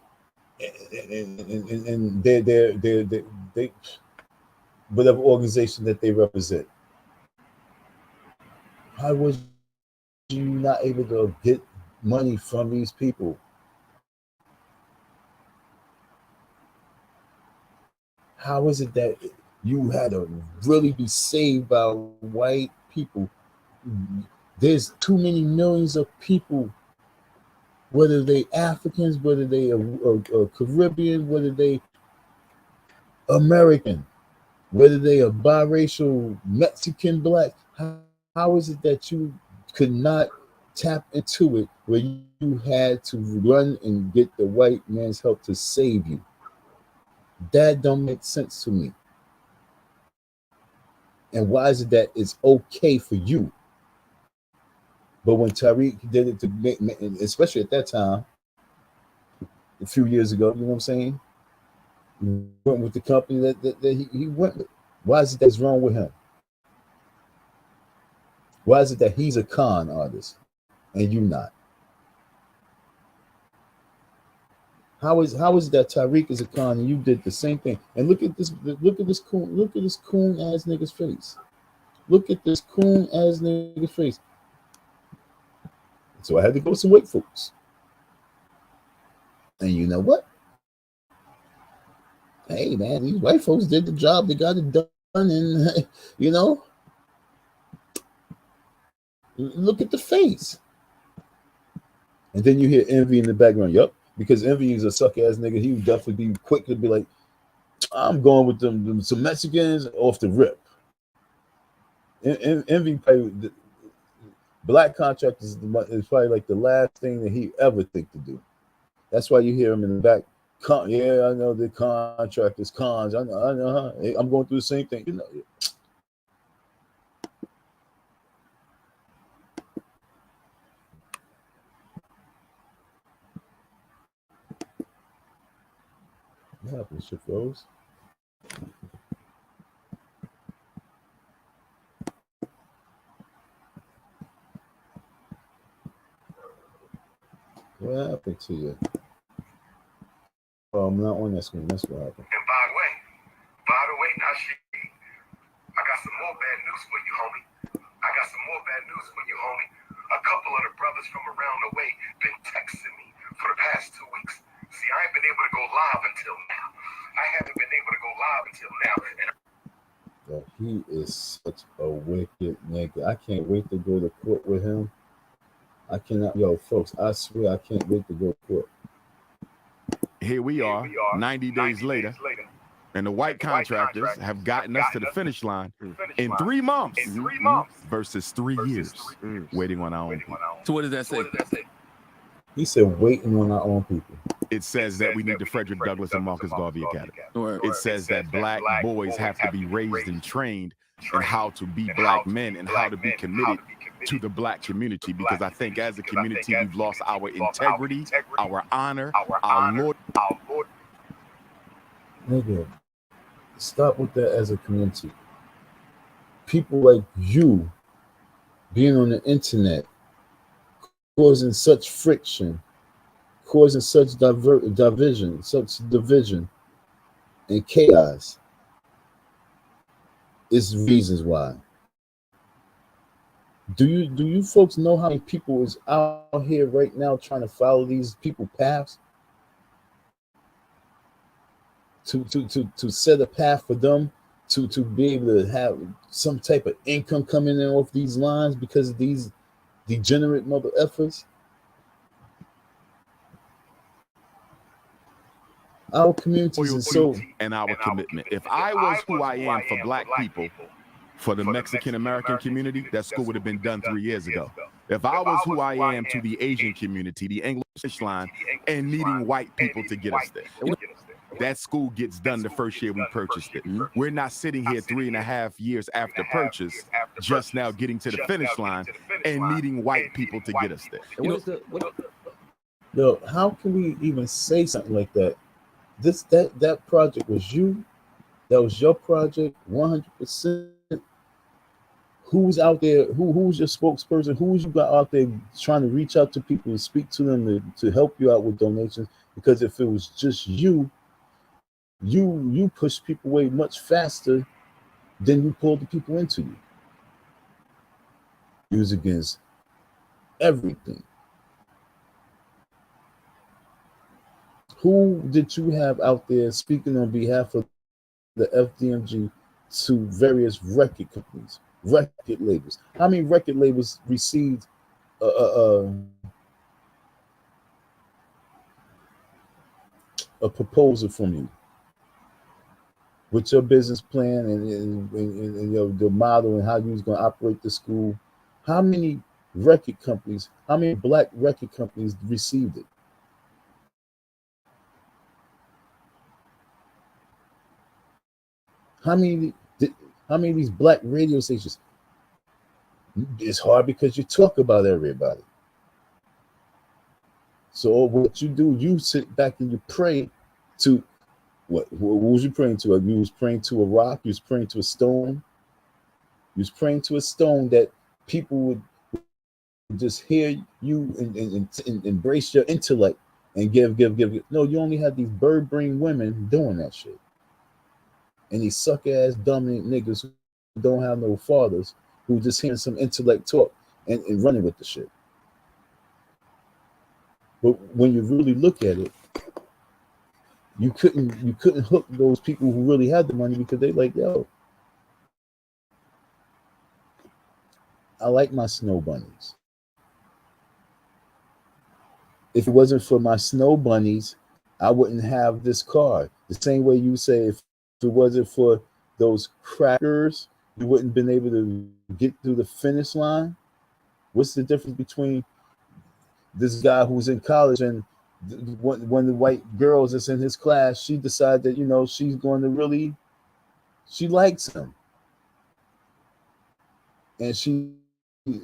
and they whatever organization that they represent. How was you not able to get money from these people? How is it that you had to really be saved by white people? There's too many millions of people, whether they Africans, whether they are Caribbean, whether they American, whether they are biracial, Mexican, black. How is it that you could not tap into it where you had to run and get the white man's help to save you? That don't make sense to me. And why is it that it's okay for you? But when Tariq did it to make, especially at that time, a few years ago, you know what I'm saying? He went with the company that he went with. Why is it that's wrong with him? Why is it that he's a con artist and you not? How is it that Tariq is a con and you did the same thing? And look at this coon ass nigga's face. Look at this coon ass nigga's face. So I had to go to some white folks. And you know what? Hey man, these white folks did the job, they got it done, and you know, look at the face. And then you hear Envy in the background. Yup. Because Envy is a suck ass nigga. He would definitely be quick to be like, I'm going with them some Mexicans off the rip. Envy probably, black contractors is probably like the last thing that he ever think to do. That's why you hear him in the back. Yeah, I know the contractors, cons. I know. I'm going through the same thing. You know. What happened? Shit froze. What happened to you? Oh, I'm not on that screen. That's what happened. And by the way, now I got some more bad news for you, homie. A couple of the brothers from around the way been texting me for the past 2 weeks. See, I ain't been able to go live until now. He is such a wicked nigga. I can't wait to go to court with him. I cannot, folks, I swear I can't wait to go to court. Here we are 90 days later, and the white contractors have gotten us to the finish line in 3 months versus 3 years waiting on our own people. So what does that say? He said waiting on our own people. It says that we need the Frederick Douglass and Marcus Garvey Academy. It says that black boys have to be raised and trained in how to be black men and how to be committed to the black community, because I think as a community we've lost our integrity, our honor, our loyalty. Nigga, stop with that as a community. People like you being on the internet causing such friction, causing such division and chaos is reasons why. Do you folks know how many people is out here right now trying to follow these people paths to set a path for them to be able to have some type of income coming in off these lines because of these degenerate mother effers? Our communities is so, and our commitment. If I was who I am for black people, for the Mexican American community, that school would have been done 3 years ago. If I was who I am to the Asian community, the English line, and needing white people to get us there, that school gets done the first year we purchased it. We're not sitting here 3.5 years after purchase, just now getting to the finish line and needing white people to get us there. Yo, how can we even say something like that? That project was you. That was your project, 100%. Who's out there? Who's your spokesperson? Who's you got out there trying to reach out to people and speak to them to help you out with donations? Because if it was just you push people away much faster then you pulled the people into you. You was against everything. Who did you have out there speaking on behalf of the FDMG to various record companies, record labels? How many record labels received a proposal from you with your business plan and the model and how you was going to operate the school? How many record companies, how many black record companies received it? How many of these black radio stations? It's hard because you talk about everybody. So what you do, you sit back and you pray to what was you praying to? You was praying to a rock, you was praying to a stone. You was praying to a stone that people would just hear you and embrace your intellect and give. No, you only had these bird brain women doing that shit. And these suck ass dominant niggas who don't have no fathers, who just hearing some intellect talk and running with the shit. But when you really look at it, you couldn't hook those people who really had the money because they like, yo, I like my snow bunnies. If it wasn't for my snow bunnies, I wouldn't have this car. The same way you say if it wasn't for those crackers, you wouldn't have been able to get through the finish line. What's the difference between this guy who's in college and one of the white girls that's in his class? She decided that, she's going to she likes him. And she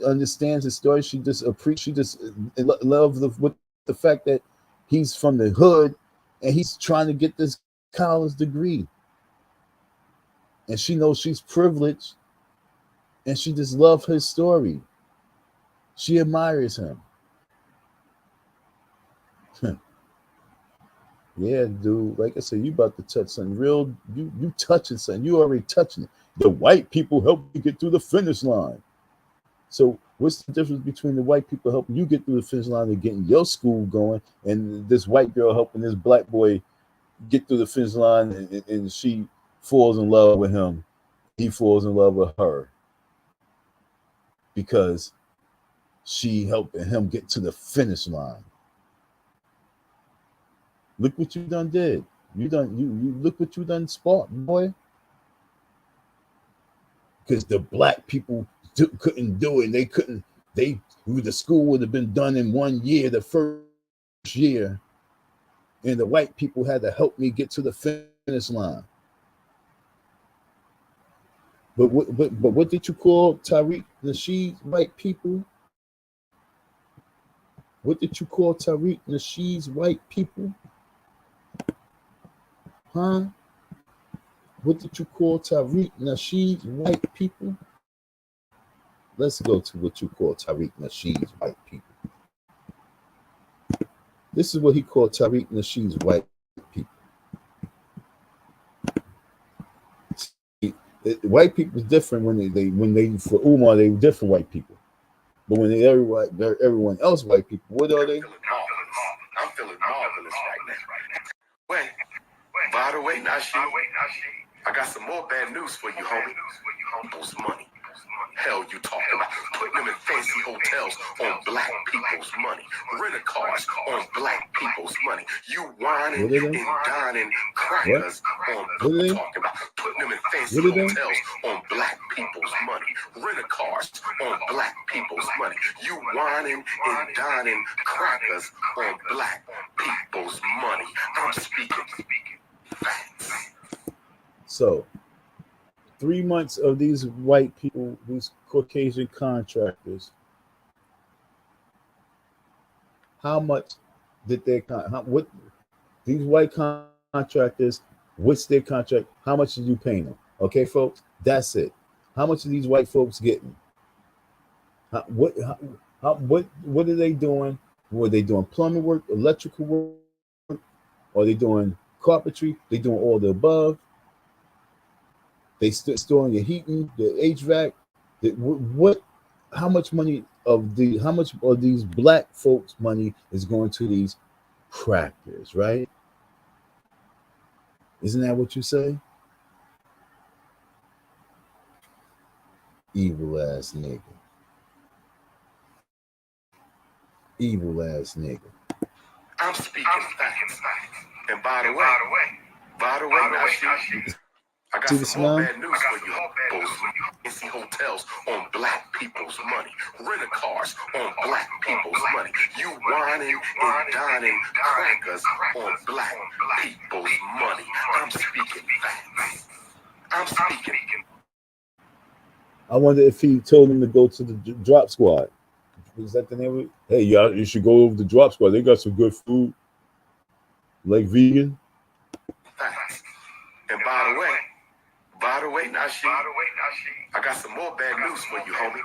understands his story. She just loves the fact that he's from the hood and he's trying to get this college degree. And she knows she's privileged and she just loves his story. She admires him. Yeah, dude. Like I said, you about to touch something real. You touching something. You already touching it. The white people help you get through the finish line. So what's the difference between the white people helping you get through the finish line and getting your school going, and this white girl helping this black boy get through the finish line, and she falls in love with him, he falls in love with her because she helping him get to the finish line? Look what you done did. You look what you done sparked, boy. Because the black people couldn't do it. They couldn't. The school would have been done in 1 year, the first year, and the white people had to help me get to the finish line. But what did you call Tariq Nasheed's white people? What did you call Tariq Nasheed's white people? Huh? What did you call Tariq Nasheed's white people? Let's go to what you call Tariq Nasheed's white people. This is what he called Tariq Nasheed's white people. See, white people is different when they for Umar, they were different white people. But when everyone else white people, what are they? I'm feeling marvelous right now. Wait, by the way, Nasheed, I got some more bad news for you, homie. People's money. Hell, you talking about putting them in fancy hotels on black people's money, rental cars on black people's money. You whining and dining crackers on talking about putting them in fancy hotels on black people's money, rental cars on black people's money. You whining and dining crackers on black people's money. I'm speaking facts. So 3 months of these white people, these Caucasian contractors, how much did what these white contractors, what's their contract? How much did you pay them? Okay, folks, that's it. How much are these white folks getting? What are they doing? Were they doing plumbing work, electrical work? Or are they doing carpentry? They doing all the above? They storing your heating, the HVAC. What? How much money how much of these black folks' money is going to these crackers, right? Isn't that what you say? Evil ass nigga. Evil ass nigga. I'm speaking facts. And by the way, Nashi, I got some more bad news for you, hoes. Fancy hotels on black people's money. Rental cars on black people's money. You whining and dining crackers on black people's money. I'm speaking facts. I'm speaking. I wonder if he told him to go to the drop squad. Is that the name of it? Hey, y'all, you should go over the drop squad. They got some good food, like vegan. Facts. And by the way, Nashi, I got some more bad news for you, homie.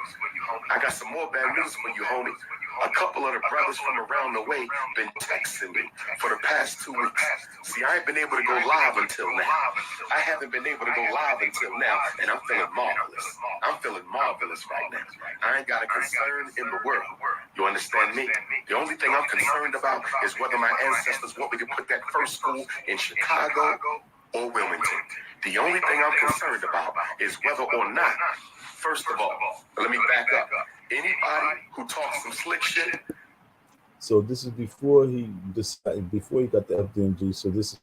A couple of the brothers from around the way been texting me for the past 2 weeks. See, I ain't been able to go live until now. I haven't been able to go live until now, and I'm feeling marvelous. I'm feeling marvelous right now. I ain't got a concern in the world. You understand me? The only thing I'm concerned about is whether my ancestors want me to put that first school in Chicago or Wilmington. The only thing I'm concerned about is whether or not, first of all, let me back up. Anybody who talks some slick shit. So this is before he decided, before he got the FDMG. So this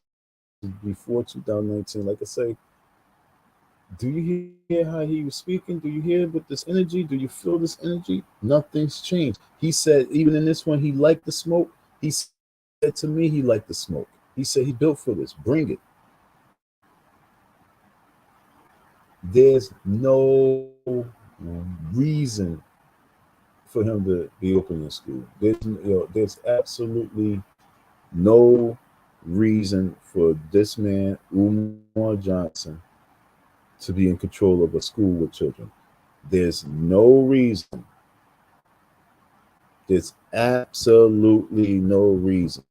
is before 2019. Like I say, do you hear how he was speaking? Do you hear with this energy? Do you feel this energy? Nothing's changed. He said, even in this one, he liked the smoke. He said to me, he liked the smoke. He said he built for this. Bring it. There's no reason for him to be opening school. There's absolutely no reason for this man, Umar Johnson, to be in control of a school with children. There's no reason. There's absolutely no reason.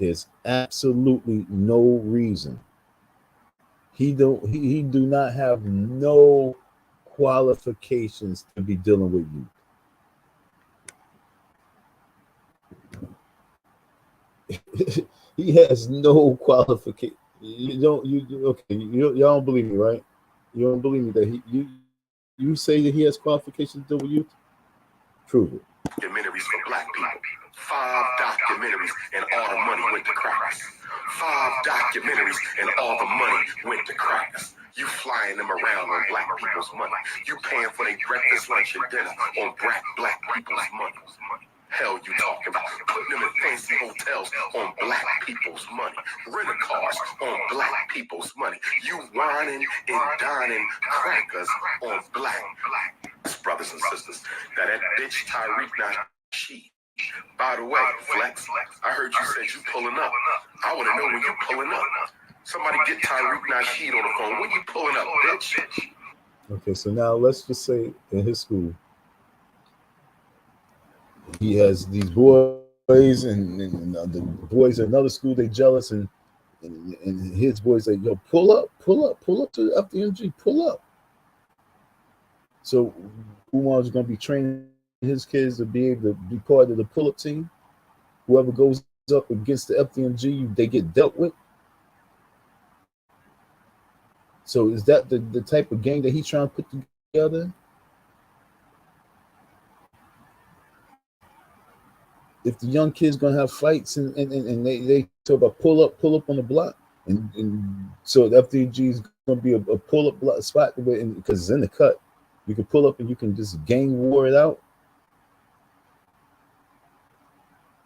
There's absolutely no reason. He do not have no qualifications to be dealing with you. He has no qualification. Y'all don't believe me, right? You don't believe me that you say that he has qualifications to deal with youth? Prove it. Documentaries for black people. 5 documentaries and all the money went to crackers. 5 documentaries and all the money went to crackers. You flying them around on black people's money. You paying for their breakfast, lunch, and dinner on black people's money. Hell you talking about? Putting them in fancy hotels on black people's money. Rental cars on black people's money. You whining and dining crackers on black brothers and sisters. Now that bitch Tyreek Nasheed. By the way, Flex, I heard you said you pulling up. I want to know when you pulling up. Somebody get Tyreek Nasheed on the phone. When you pulling up, bitch? Okay, so now let's just say in his school, he has these boys and the boys at another school, they jealous, and his boys like, yo, pull up to the FDMG, pull up. So Umar's going to be training his kids to be able to be part of the pull-up team. Whoever goes up against the FDMG, they get dealt with. So is that the type of gang that he's trying to put together? If the young kids gonna have fights and they talk about pull up on the block, and so the FDMG is gonna be a pull-up block spot because it's in the cut. You can pull up and you can just gang war it out.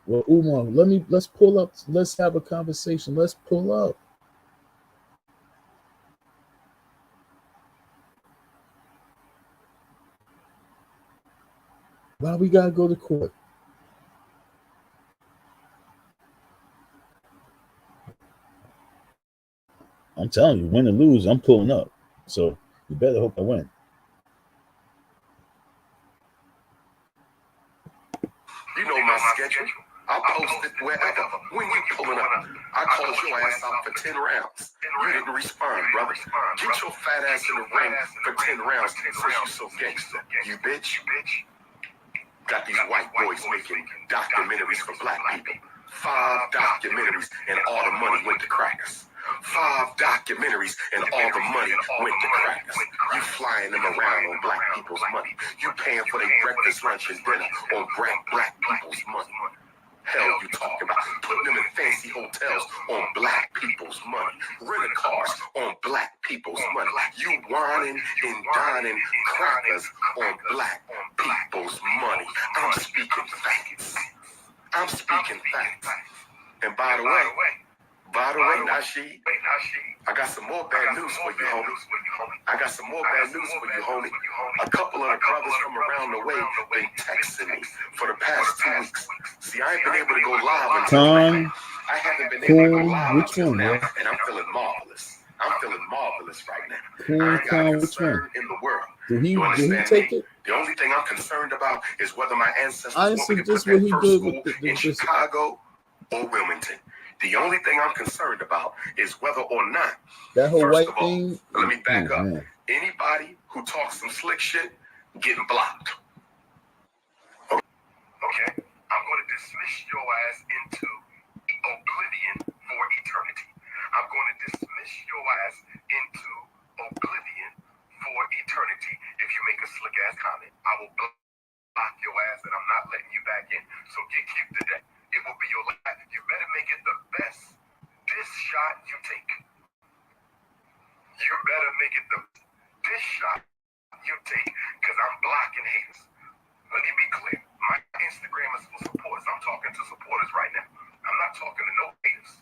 Well, Umar, let's pull up. Let's have a conversation. Let's pull up. Why we gotta go to court? I'm telling you, win or lose, I'm pulling up. So you better hope I win. You know wherever. When you pulling up, I called your ass out for 10 rounds. You didn't respond, brother. Get your fat ass in the ring for 10 rounds since you so gangster. You bitch. Got these white boys making documentaries for black people. 5 documentaries and all the money went to crackers. 5 documentaries and all the money went to crackers. You flying them around on black people's money. You paying for their breakfast, lunch, and dinner on black people's money. Hell you talking about? Putting them in fancy hotels on black people's money. Rental cars on black people's money. You whining and dining crackers on black people's money. I'm speaking facts. I'm speaking facts. And by the way, Nasheed, I got some more bad news for you, homie. I got some more bad news for you, homie. A couple of the brothers from around the way been texting me for the past 2 weeks. See, I ain't been able to go live until now. I haven't been able to go live until now, and I'm feeling marvelous. I'm feeling marvelous right now. I ain't got a concern in the world. Did he take it? The only thing I'm concerned about is whether my ancestors I want me to see just put what that he first did school with in Chicago or Wilmington. The only thing I'm concerned about is whether or not, that whole first white of all, thing. let me back up. Man. Anybody who talks some slick shit, getting blocked. Okay? I'm going to dismiss your ass into oblivion for eternity. I'm going to dismiss your ass into oblivion for eternity if you make a slick ass comment. I will block your ass and I'm not letting you back in. So get cute today. It will be your life. You better make it the best diss shot you take. You better make it the diss shot you take, because I'm blocking haters. Let me be clear. My Instagram is for supporters. I'm talking to supporters right now. I'm not talking to no haters.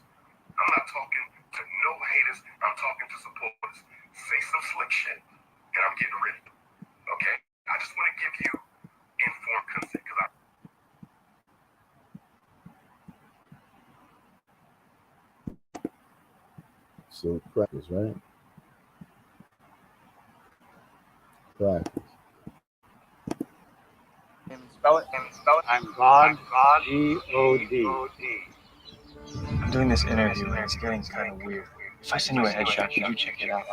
I'm not talking to no haters. I'm talking to supporters. Say some slick shit, and I'm getting rid of it. Okay? I just want to give you informed consent, because So crackers, right? Crackers. Spell it. I'm God, G-O-D. I'm doing this interview and it's getting kind of weird. If I send you a headshot, could you check it out?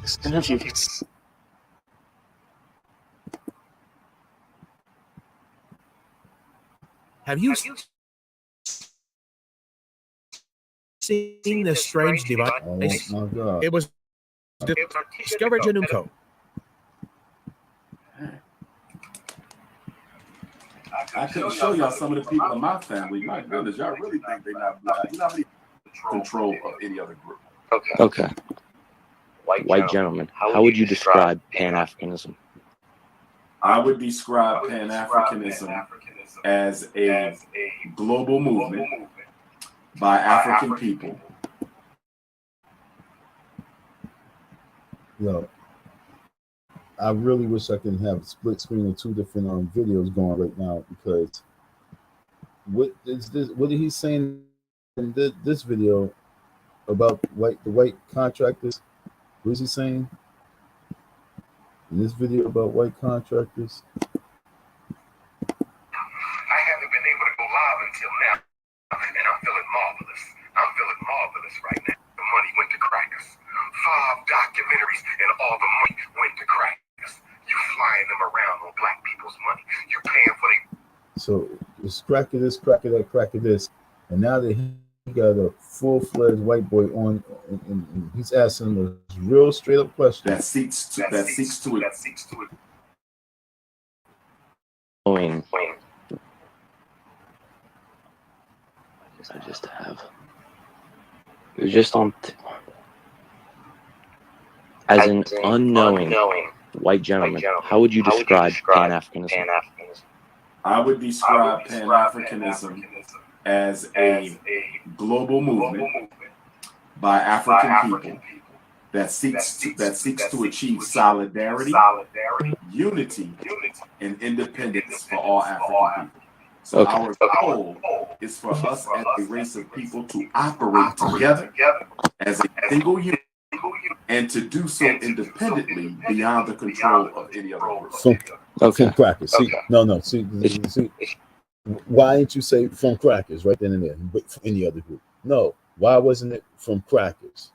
This interview gets... Have you seen this strange device? Oh my God. It was discovered in Umco. I couldn't show y'all some of the people in my family. My goodness, y'all really think they're not black. You know how many control of any other group. Okay. White gentleman, how would you describe Pan-Africanism? I would describe Pan-Africanism as a global movement by African people. Yo, I really wish I can have a split screen of 2 different videos going right now, because what is this? What is he saying in this video about the white contractors? What is he saying in this video about white contractors? I haven't been able to go live until now, and I'm feeling marvelous. I'm feeling marvelous right now. The money went to crackers. 5 documentaries and all the money went to crackers. You flying them around on black people's money. You paying for them. So it's cracker this, cracker that, cracker this, and now that he got a full-fledged white boy on, and he's asking him a real straight-up question that seeks to it. I just have. It was just on. As an unknowing white gentleman, how would you describe Pan-Africanism? I would describe Pan-Africanism as a global movement by African people that seeks to achieve solidarity, unity, and independence for all African people. So our goal is for us as a race of people to operate together as a single unit, and to do so independently beyond the control of any other group. So crackers. See, no. See, Why didn't you say from crackers right then and there, but from any other group? No. Why wasn't it from crackers?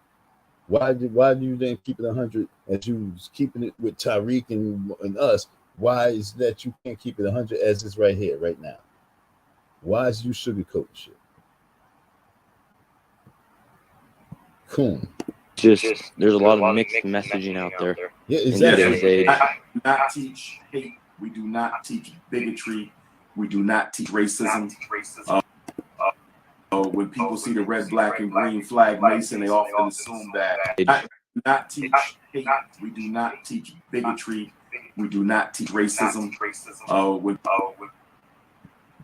Why do you then keep it 100 as you was keeping it with Tariq and us? Why is that you can't keep it 100 as it's right here, right now? Why is you sugarcoating shit? Coon. Just there's a lot of mixed messaging out there. Yeah, in exactly. today's age. We do not teach hate. We do not teach bigotry. We do not teach racism. When people see the red, black, and green flag Mason, they often assume that we do not teach hate. We do not teach bigotry. We do not teach racism.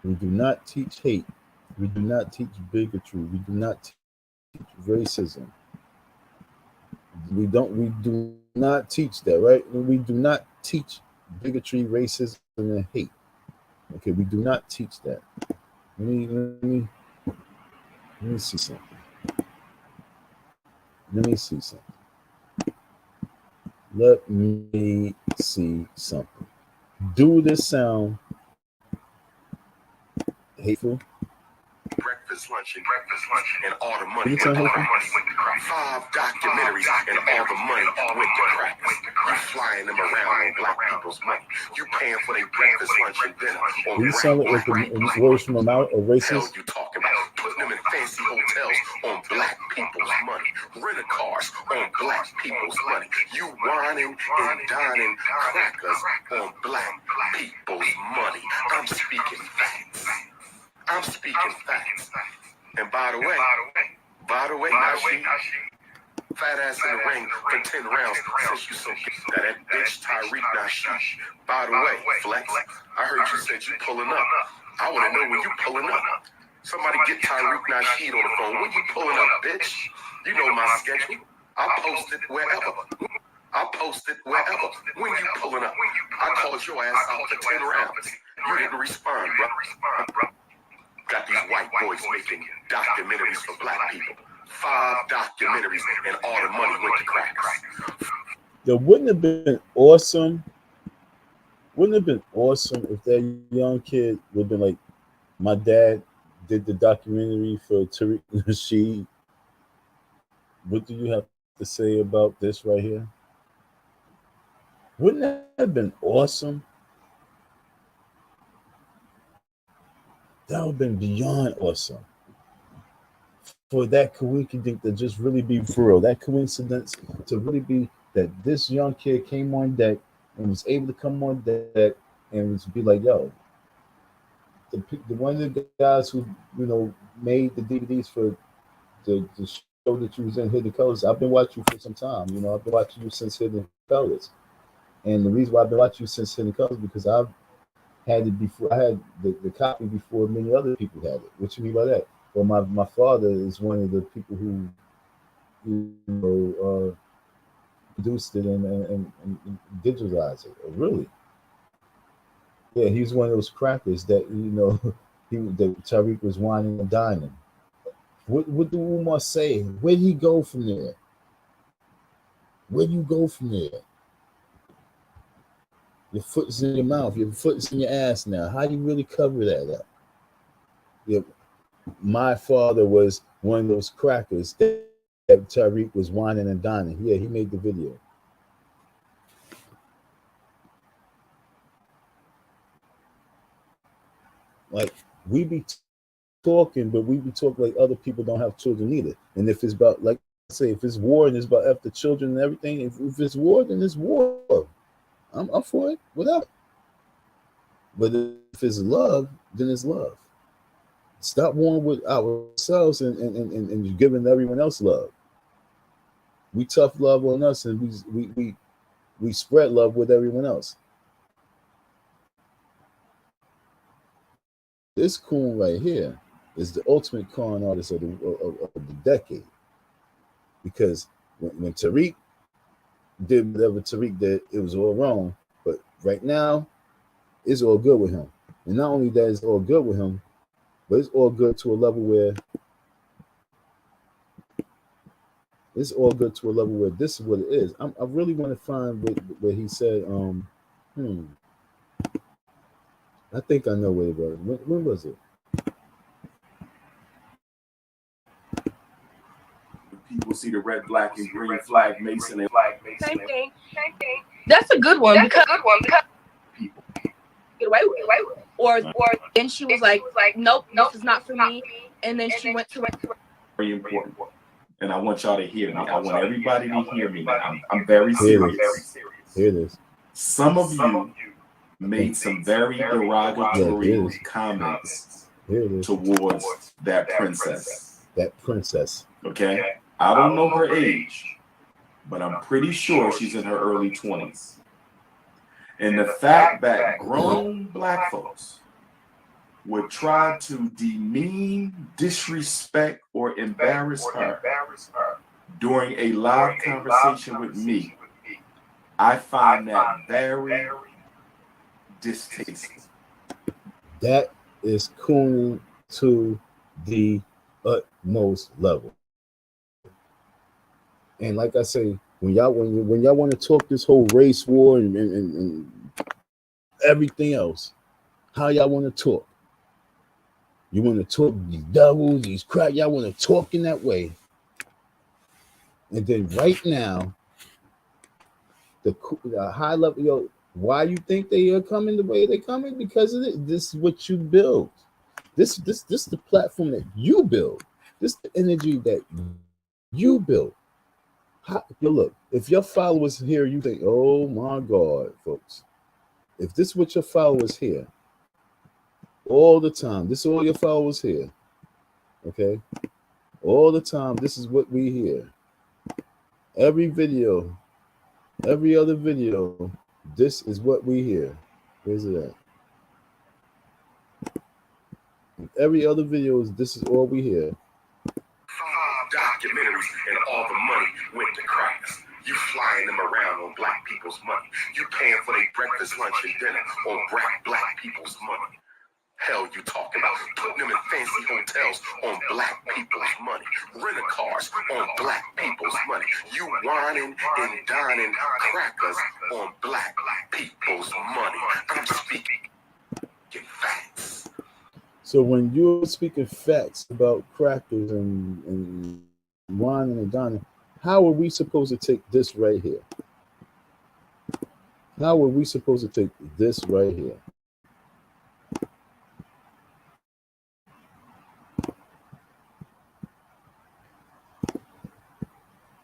We do not teach hate. We do not teach bigotry. We do not teach racism. We do not teach that, right? We do not teach bigotry, racism, and hate. Okay, we do not teach that. Let me see something. Let me see something. Let me see something. Do this sound hateful? Breakfast, lunch, and all the money went to crack. 5 documentaries and all the money went to crack. You flying them around on black people's money. You paying for their breakfast, lunch, and dinner. Do you sound like the words from a mouth of racist? Hell you talking about? Putting them in fancy hotels on black people's money. Rental cars on black people's money. You whining and dining crackers on black people's money. I'm speaking facts. I'm speaking facts. And by the way, Nashi, fat ass in the ring for 10 rounds since you so got that bitch Tariq Nashi. By the way, Flex, I heard you said you pulling up. I want to know when you pulling up. Somebody get Tariq Nasheed on the phone. When you pulling up, bitch? You know my schedule. I'll post it wherever. When you pulling up? I called your ass out for 10 rounds. You didn't respond, bro. Got these white boys making documentaries for black people. 5 documentaries and all the money went to crackers. It wouldn't have been awesome. Wouldn't have been awesome if that young kid would have been like, my dad did the documentary for Tariq Nasheed. What do you have to say about this right here? Wouldn't that have been awesome? That would have been beyond awesome. For that coincidence to just really be for real. That coincidence to really be that this young kid came on deck and was able to come on deck and was be like, yo, the one of the guys who, you know, made the DVDs for the show that you was in, Hidden Colors. I've been watching you for some time. You know, I've been watching you since Hidden Colors. And the reason why I've been watching you since Hidden Colors because I've had it before. I had the copy before many other people had it. What you mean by that? Well, my father is one of the people who you know, produced it and digitalized it. Really? Yeah, he was one of those crackers that, you know, that Tariq was whining and dining. What do Umar say? Where'd he go from there? Where'd you go from there? Your foot's in your mouth. Your foot's in your ass now. How do you really cover that up? Yeah, my father was one of those crackers that Tariq was whining and dining. Yeah, he made the video. Like, we be talking, but we be talking like other people don't have children either. And if it's about, like I say, if it's war and it's about after children and everything, if it's war, then it's war. I'm up for it, whatever. But if it's love, then it's love. Stop warring with ourselves and giving everyone else love. We tough love on us, and we spread love with everyone else. This coon right here is the ultimate con artist of the decade. Because when Tariq did whatever Tariq did, it was all wrong. But right now, it's all good with him. And not only that, it's all good with him, but it's all good to a level where this is what it is. I really want to find where he said, I think I know where it was. When was it? People see the red, black, and green flag, Mason, and Same thing. That's a good one because people. get away with it. Or then she was like, nope, this is not for me. And then she went to Very important. And I want y'all to hear me. I want everybody to hear me. I'm very serious. Here it is. Some of you made some very derogatory comments towards that princess. Okay? I don't know her age, but I'm pretty sure she's in her early 20s. And the fact that grown black folks would try to demean, disrespect, or embarrass her during a live conversation with me, I find that very distasteful. That is cool to the utmost level. And like I say, when y'all want to talk this whole race war and everything else, how y'all want to talk? You want to talk these devils, these crap, y'all want to talk in that way. And then right now, the high level, why you think they are coming the way they're coming? Because of it. This is what you build. This is the platform that you build. This is the energy that you build. Look, if your followers here, you think, oh my God, folks. If this is what your followers hear all the time, this is all your followers hear, okay? All the time, this is what we hear. Every video, every other video, this is what we hear. Where's it at? Every other video, this is all we hear. Documentaries and all the money went to crackers. You flying them around on black people's money. You paying for their breakfast, lunch, and dinner on black people's money. Hell you talking about? Putting them in fancy hotels on black people's money. Rental cars on black people's money. You whining and dining crackers on black people's money. I'm speaking facts. So when you're speaking facts about crackers and whining and dining, how are we supposed to take this right here? How are we supposed to take this right here?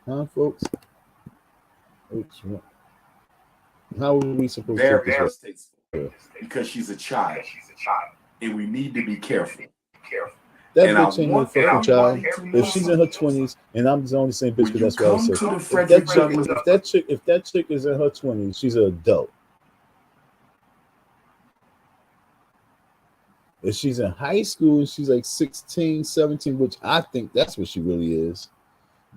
Huh, folks? How are we supposed to take this right here? Because she's a child. And we need to be careful. That bitch ain't no fucking child. If she's in her 20s, and I'm only saying bitch because that's what I said. If that chick is in her 20s, she's an adult. If she's in high school, she's like 16, 17, which I think that's what she really is.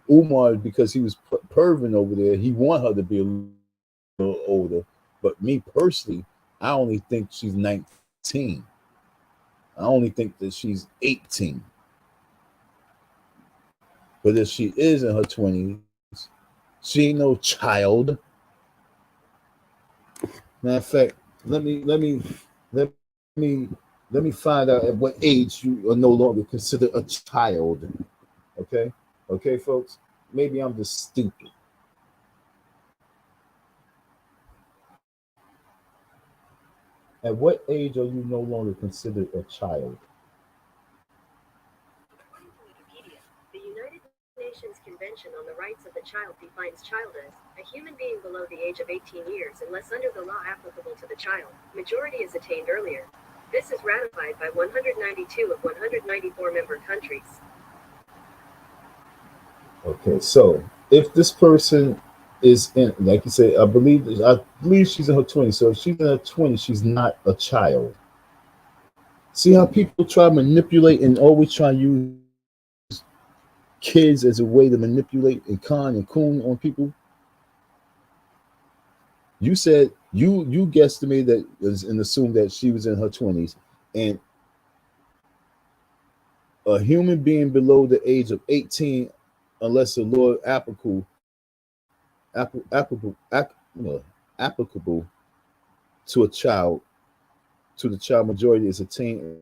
Umar, because he was perving over there, he want her to be a little older. But me personally, I only think she's 19. I only think that she's 18. But if she is in her 20s, she ain't no child. Matter of fact, let me find out at what age you are no longer considered a child. Okay, folks? Maybe I'm just stupid. At what age are you no longer considered a child? The United Nations Convention on the Rights of the Child defines child as a human being below the age of 18 years unless under the law applicable to the child. Majority is attained earlier. This is ratified by 192 of 194 member countries. Okay, so if this person is in, like you say, I believe she's in her 20s. So if she's in her 20s, she's not a child. See how people try to manipulate and always try to use kids as a way to manipulate and con and coon on people? You said you guesstimated that and assumed that she was in her 20s, and a human being below the age of 18, unless the law applicable to a child, to the child majority is attained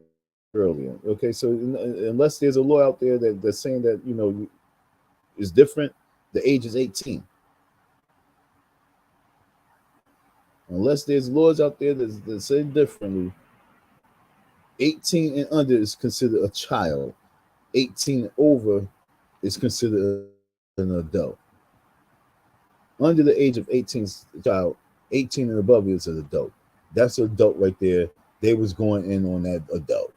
earlier. Okay, so unless there's a law out there that's saying that, you know, is different, the age is 18. Unless there's laws out there that say differently, 18 and under is considered a child. 18 and over is considered an adult. Under the age of 18 is a child. 18 and above is an adult. That's an adult right there. They was going in on that adult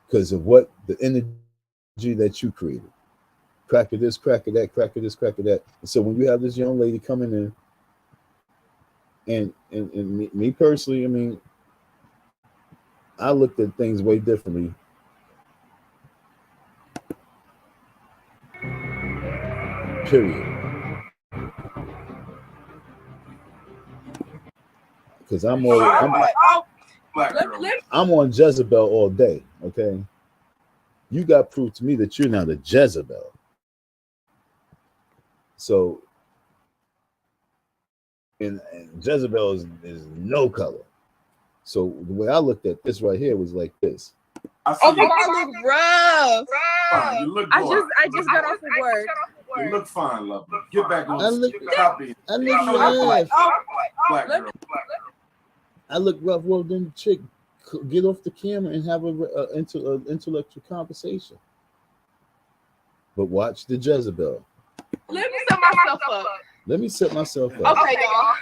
because of what the energy that you created. Crack of this, crack of that, crack of this, crack of that. And so when you have this young lady coming in, and me personally, I mean, I looked at things way differently. Period. Because I'm on Jezebel all day. Okay, you got proof to me that you're not a Jezebel. So, and Jezebel is no color. So the way I looked at this right here was like this. Oh my God, I look rough. Fine, you look I just got off of work. You look fine, lovely. Get back on. I look rough. I look rough. Well, then, chick, get off the camera and have an intellectual conversation. But watch the Jezebel. Let me set myself up. Let me set myself up. Okay, y'all.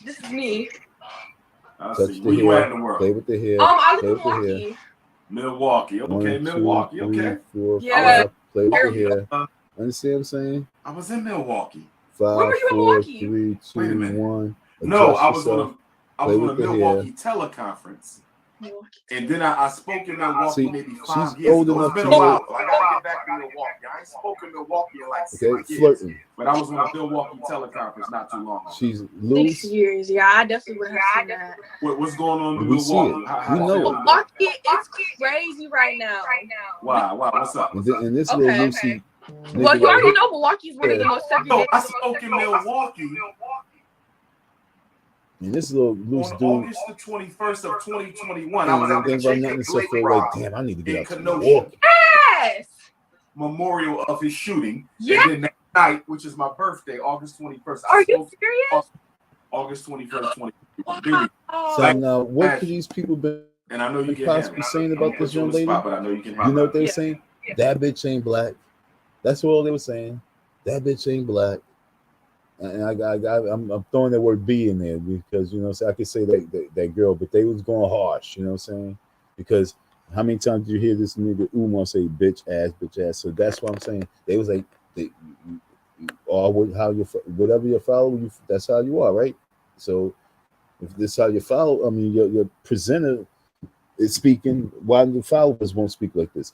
This is me. I'll Touch see. the Where you hair. at in the world? Play with the hair. I Play live with in the hair. Milwaukee. Okay, 1, 2, Milwaukee. 3, Okay. 4, Yeah. 5. Play with the hair. Understand what I'm saying? I was in Milwaukee. 5, Where were you in 4, Milwaukee? 3, 2, Wait a minute. 1. No, Adjust I was yourself. on Play a with the Milwaukee teleconference. And then I spoke in Milwaukee See, maybe she's 5 years old ago. enough It's been to a know. while. I gotta get back to Milwaukee. I ain't spoken Milwaukee in like 6 Okay, years. flirting. But I was on a Milwaukee teleconference not too long ago. She's 6 loose. years. Yeah, I definitely would have seen that. What's going on in We see Milwaukee? it. We know it. Milwaukee, it's crazy right now. Why? What's up? And this Okay. little Lucy. Well, you already know Milwaukee's one of the most No, segregated. I spoke in Milwaukee And this little loose on dude. August the 21st of 2021. I was I at the think about nothing Jacob except Blake for like, Rock damn, I need to in get out to Kenosha. Milwaukee. Yes. Memorial of his shooting. Yeah. And then that night, which is my birthday, August 21st. Are you serious? August 21st, 2021. So now, what could these people be And I know you can possibly saying about this young lady? But I know you can. You know what they were saying? That bitch ain't black. That's all they were saying. That bitch ain't black. And I'm throwing that word B in there because, you know, so I could say that girl, but they was going harsh, you know what I'm saying? Because how many times do you hear this nigga Umar say bitch ass? So that's what I'm saying. They was like, whatever you follow, that's how you are, right? So if this is how you follow, I mean, your presenter is speaking, why the followers won't speak like this?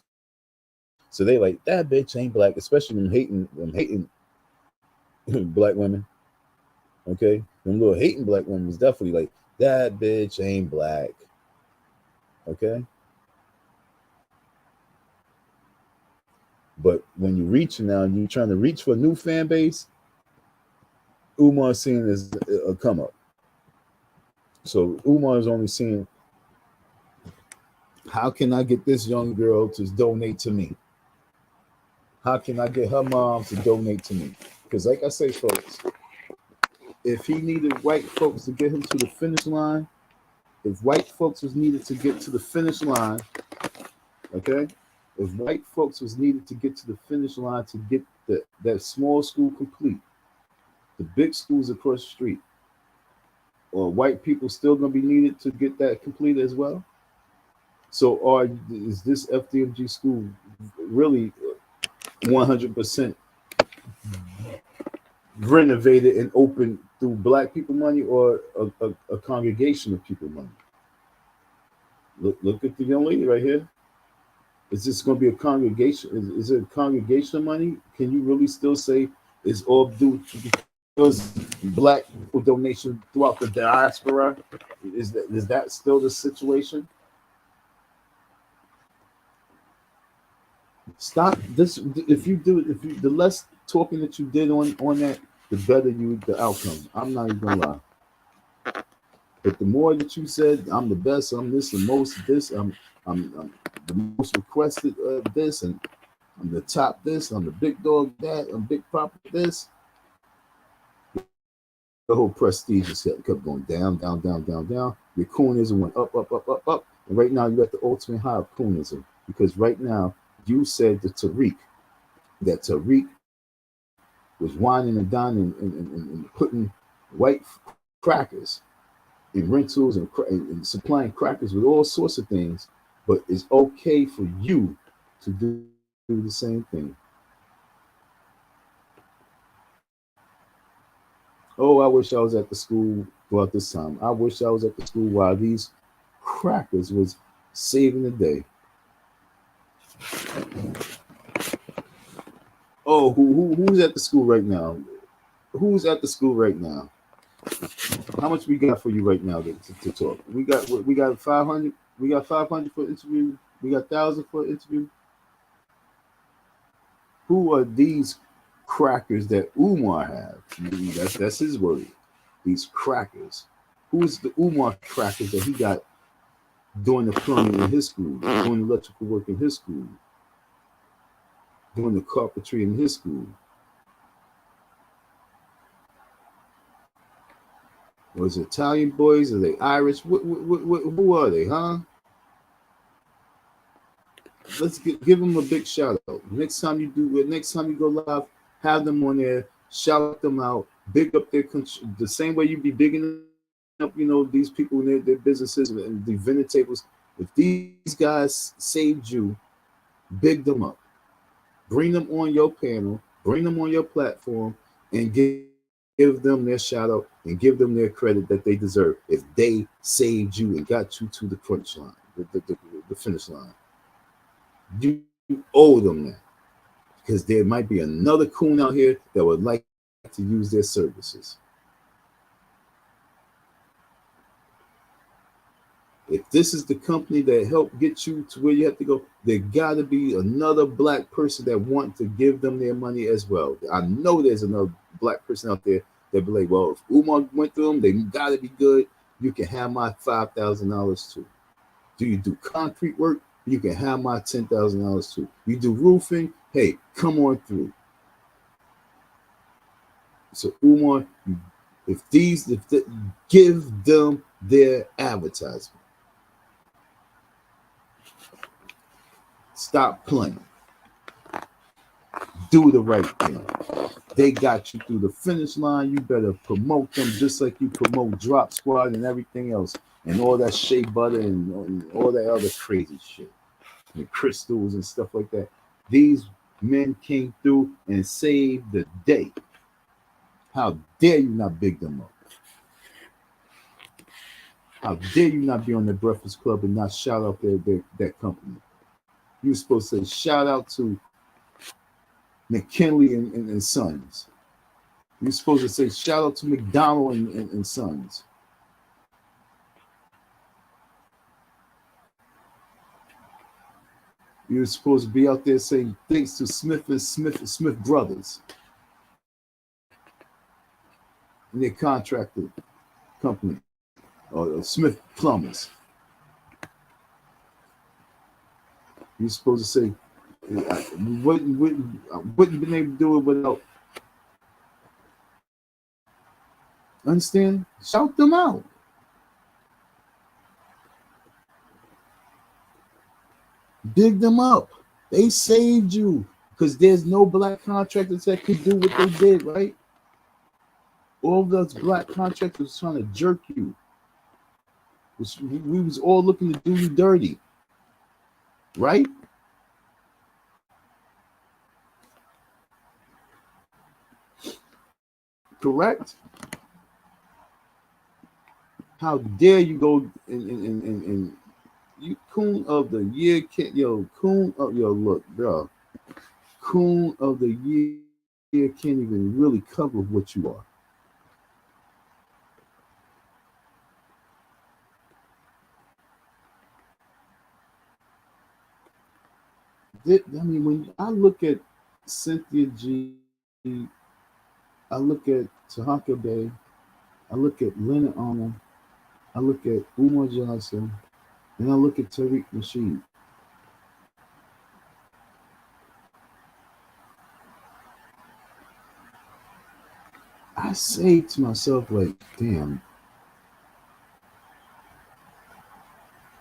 So they like, that bitch ain't black, especially them hating black women. Okay, them little hating black women is definitely like, that bitch ain't black. Okay, but when you're reaching now, you're trying to reach for a new fan base. Umar is seeing as a come up. So Umar is only seeing, how can I get this young girl to donate to me? How can I get her mom to donate to me? Because like I say, folks, if he needed white folks to get him to the finish line, if white folks was needed to get to the finish line, okay? If white folks was needed to get to the finish line to get that small school complete, the big schools across the street, or white people still going to be needed to get that complete as well? So is this FDMG school really 100% renovated and open through black people money or a congregation of people money? Look at the young lady right here. Is this going to be a congregation? Is it congregation money? Can you really still say it's all due because black people donation throughout the diaspora? Is that still the situation? Stop this. The less talking that you did on that, the better the outcome. I'm not even gonna lie. But the more that you said, I'm the best, I'm this, the most this, I'm the most requested this, and I'm the top this, I'm the big dog that, I'm big papa this. The whole prestige just kept going down, down, down, down, down. Your coonism went up, up, up, up, up. And right now you're at the ultimate high of coonism. Because right now you said to Tariq that Tariq was whining and dining and putting white crackers in rentals and supplying crackers with all sorts of things, but it's okay for you to do the same thing. Oh, I wish I was at the school throughout this time. I wish I was at the school while these crackers was saving the day. Oh, who's at the school right now? Who's at the school right now? How much we got for you right now to talk? We got 500. We got 500 for interview. We got 1,000 for interview. Who are these crackers that Umar have? That's his word. These crackers. Who's the Umar crackers that he got doing the plumbing in his school, doing electrical work in his school, doing the carpentry in his school? Was it Italian boys? Are they Irish? Who are they, huh? Let's give them a big shout out. Next time you go live, have them on there, shout them out, big up their country, the same way you be bigging up, these people in their businesses and the vendor tables. If these guys saved you, big them up. Bring them on your panel, bring them on your platform, and give them their shout out and give them their credit that they deserve if they saved you and got you to the crunch line, the finish line. You owe them that, because there might be another coon out here that would like to use their services. If this is the company that helped get you to where you have to go, there got to be another black person that wants to give them their money as well. I know there's another black person out there that be like, well, if Umar went through them, they got to be good. You can have my $5,000 too. Do you do concrete work? You can have my $10,000 too. You do roofing? Hey, come on through. So Umar, give them their advertisement. Stop playing. Do the right thing. They got you through the finish line. You better promote them just like you promote Drop Squad and everything else, and all that shea butter and all that other crazy shit, and crystals and stuff like that. These men came through and saved the day. How dare you not big them up? How dare you not be on the Breakfast Club and not shout out that company? You're supposed to say shout out to McKinley and Sons. You're supposed to say shout out to McDonald and Sons. You're supposed to be out there saying thanks to Smith Brothers and their contractor company, or Smith Plumbers. You're supposed to say, we wouldn't been able to do it without. Understand? Shout them out. Big them up. They saved you, because there's no black contractors that could do what they did, right? All of those black contractors trying to jerk you. We was all looking to do you dirty, right? Correct? How dare you go and you coon of the year, look, bro. Coon of the year can't even really cover what you are. I mean, when I look at Cynthia G, I look at Tahaka Bay, I look at Leonard Arnold, I look at Umar Johnson, and I look at Tariq Nasheed. I say to myself, like, damn,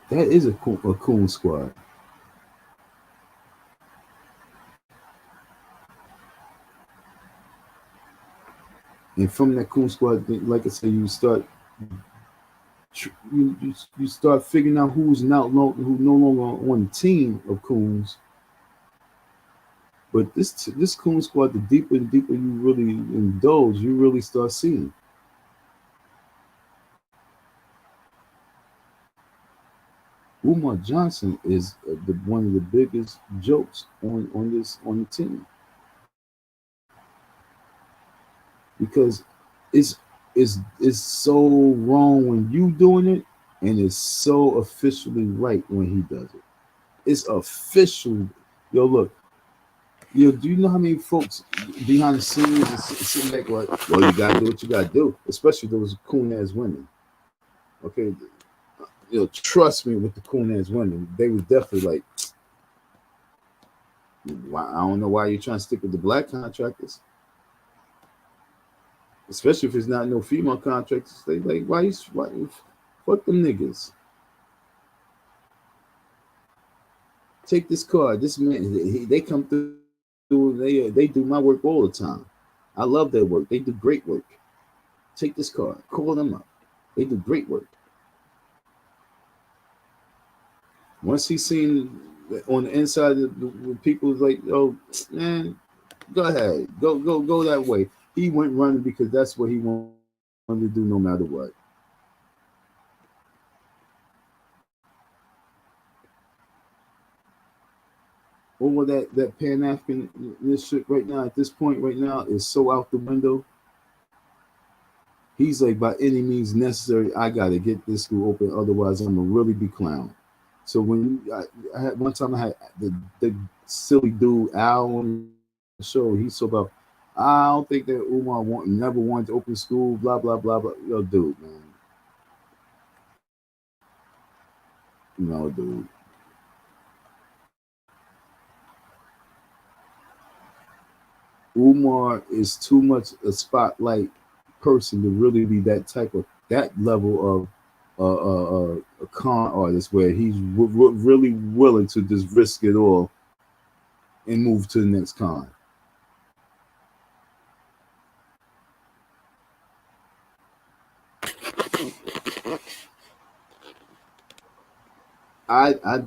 that is a coon squad. And from that coon squad, like I said, you start you start figuring out who's not who no longer on the team of coons. But this coon squad, the deeper and deeper you really indulge, you really start seeing. Umar Johnson is one of the biggest jokes on the team, because it's so wrong when you doing it, and it's so officially right when he does it. It's official. Yo, look. Yo, do you know how many folks behind the scenes is sitting back like, well, you gotta do what you gotta do, especially those coon ass women. Okay, trust me with the coon ass women, they was definitely like, I don't know why you're trying to stick with the black contractors, especially if it's not no female contractors. They like, why you fuck them niggas. Take this card. This man, they come through. They do my work all the time. I love their work. They do great work. Take this card. Call them up. They do great work. Once he's seen on the inside, the people like, oh man, go ahead, go that way. He went running because that's what he wanted to do, no matter what. Over that Pan-African, this shit right now, at this point right now, is so out the window. He's like, by any means necessary, I got to get this school open, otherwise I'm going to really be clowned. So when I had one time, I had the silly dude Al on the show. He spoke about, I don't think that Umar never wanted to open school, blah, blah, blah, blah. Yo, dude, man. No, dude. Umar is too much a spotlight person to really be that level of a con artist where he's really willing to just risk it all and move to the next con. I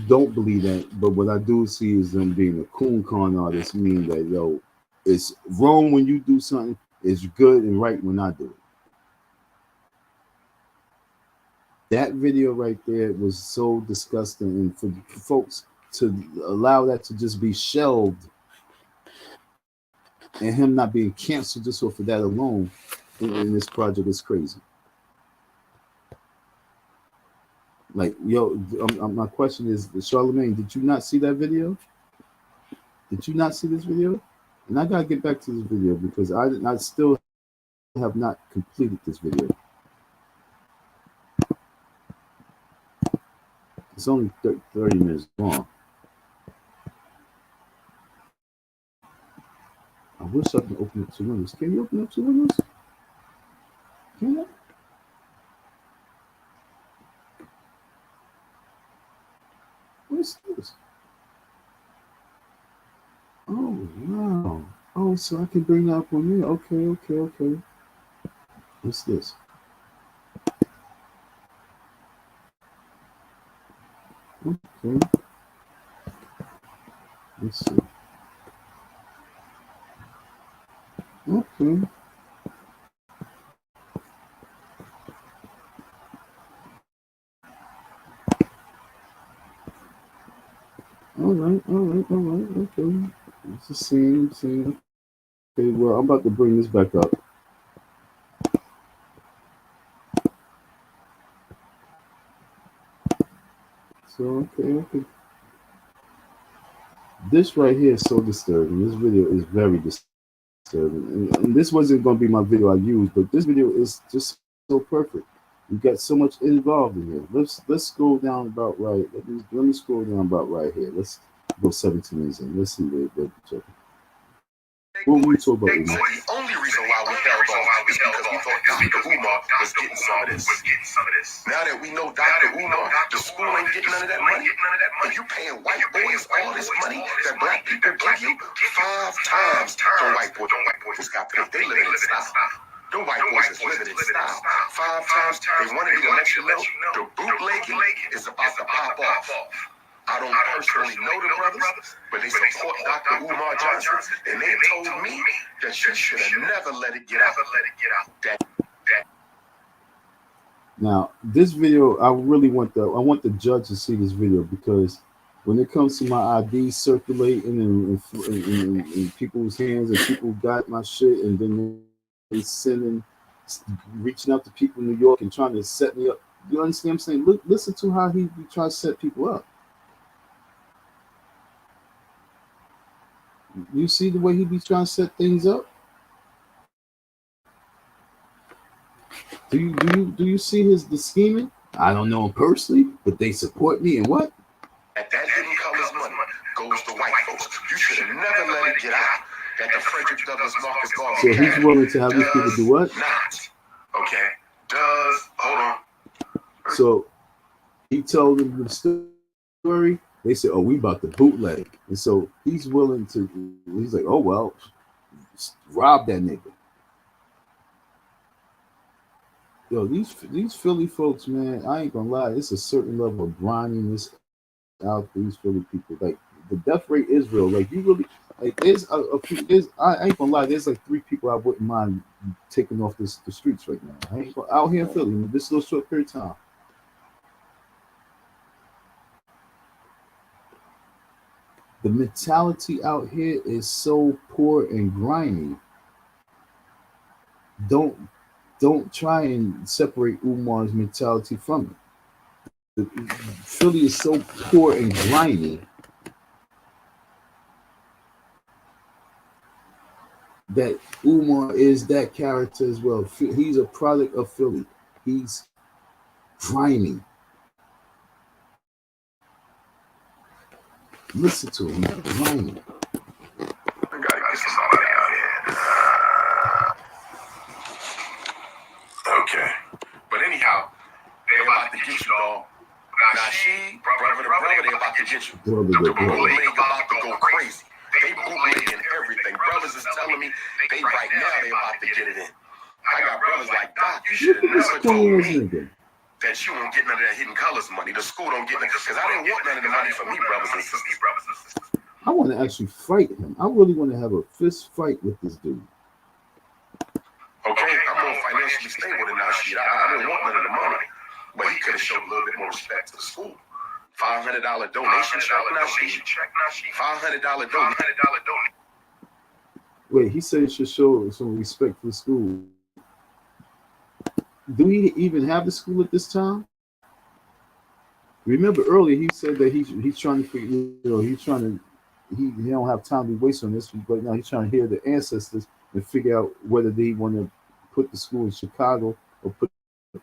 don't believe that, but what I do see is them being a coon con artist, meaning that, yo, it's wrong when you do something, it's good and right when I do it. That video right there was so disgusting, and for folks to allow that to just be shelved and him not being canceled just for that alone in this project is crazy. Like, yo, my question is, Charlemagne, did you not see that video? Did you not see this video? And I gotta get back to this video because I still have not completed this video. It's only 30 minutes long. I wish I could open up 2 windows. Can you open up 2 windows? Can I? What's this? Oh, wow. Oh, so I can bring that up on me. Okay. What's this? Okay. Let's see. Okay. All right. Okay. It's the same. Okay, well, I'm about to bring this back up. So, okay. This right here is so disturbing. This video is very disturbing. And this wasn't going to be my video I used, but this video is just so perfect. We got so much involved in here. Let's scroll down about right. Let me scroll down about right here. Let's go 17 minutes in. Let's see what we talk about. So the only reason why we held off is because we thought Dr. Umar was getting some of this. Now that we know Dr. Umar, the school ain't getting none of that money, and you paying white boys all this money that black people give you 5 times the white boys got paid. They living in style. The white boys is living in style. 5 times. They wanted me to let you know the bootlegging is about to pop off. I don't personally know the brothers, but they support Dr. Umar Johnson, and they told me that you should have never let it get out. Now, this video, I want the judge to see this video, because when it comes to my ID circulating in people's hands, and people got my shit, and then they reaching out to people in New York and trying to set me up. You understand what I'm saying? Look, listen to how he tries to set people up. You see the way he be trying to set things up? Do you see the scheming? I don't know him personally, but they support me, and what? That hidden colors money goes to white folks. You should have never let it get out that the Frederick Douglass Marcus Garvey. So he's willing to have these people do what? Not. Okay. Hold on. So he told them the story. They said, "Oh, we about to bootleg," and so he's willing to. He's like, "Oh well, rob that nigga." Yo, these Philly folks, man, I ain't gonna lie. It's a certain level of grindiness out these Philly people. Like the death rate is real. Like you really, like I ain't gonna lie. There's like 3 people I wouldn't mind taking off the streets right now. I ain't out here in Philly. This little short period of time. The mentality out here is so poor and grimy. Don't try and separate Umar's mentality from it. Philly is so poor and grimy that Umar is that character as well. He's a product of Philly. He's grimy. Listen to him. Grimy. I gotta get somebody out here. Okay. But anyhow, they about to get you, dog. Now she, brother to brother, they about to get you. The bootleg about to go crazy. They bootlegging everything. Brothers is telling me they right now they about to get it in. I got brothers like, Doc, you should have never told me that you won't get none of that hidden colors money. The school don't get none, because I didn't want none of the money from me, brothers and sisters. I want to actually fight him. I really want to have a fist fight with this dude. Okay, I'm more financially stable than now. Shit, I didn't want none of the money, but he could have showed a little bit more respect to the school. $500 donation check now. $500 donation. Wait, he said he should show some respect to the school. Do we even have the school at this time? Remember earlier he said that he's trying to figure, he don't have time to waste on this. Right now he's trying to hear the ancestors and figure out whether they want to put the school in Chicago or put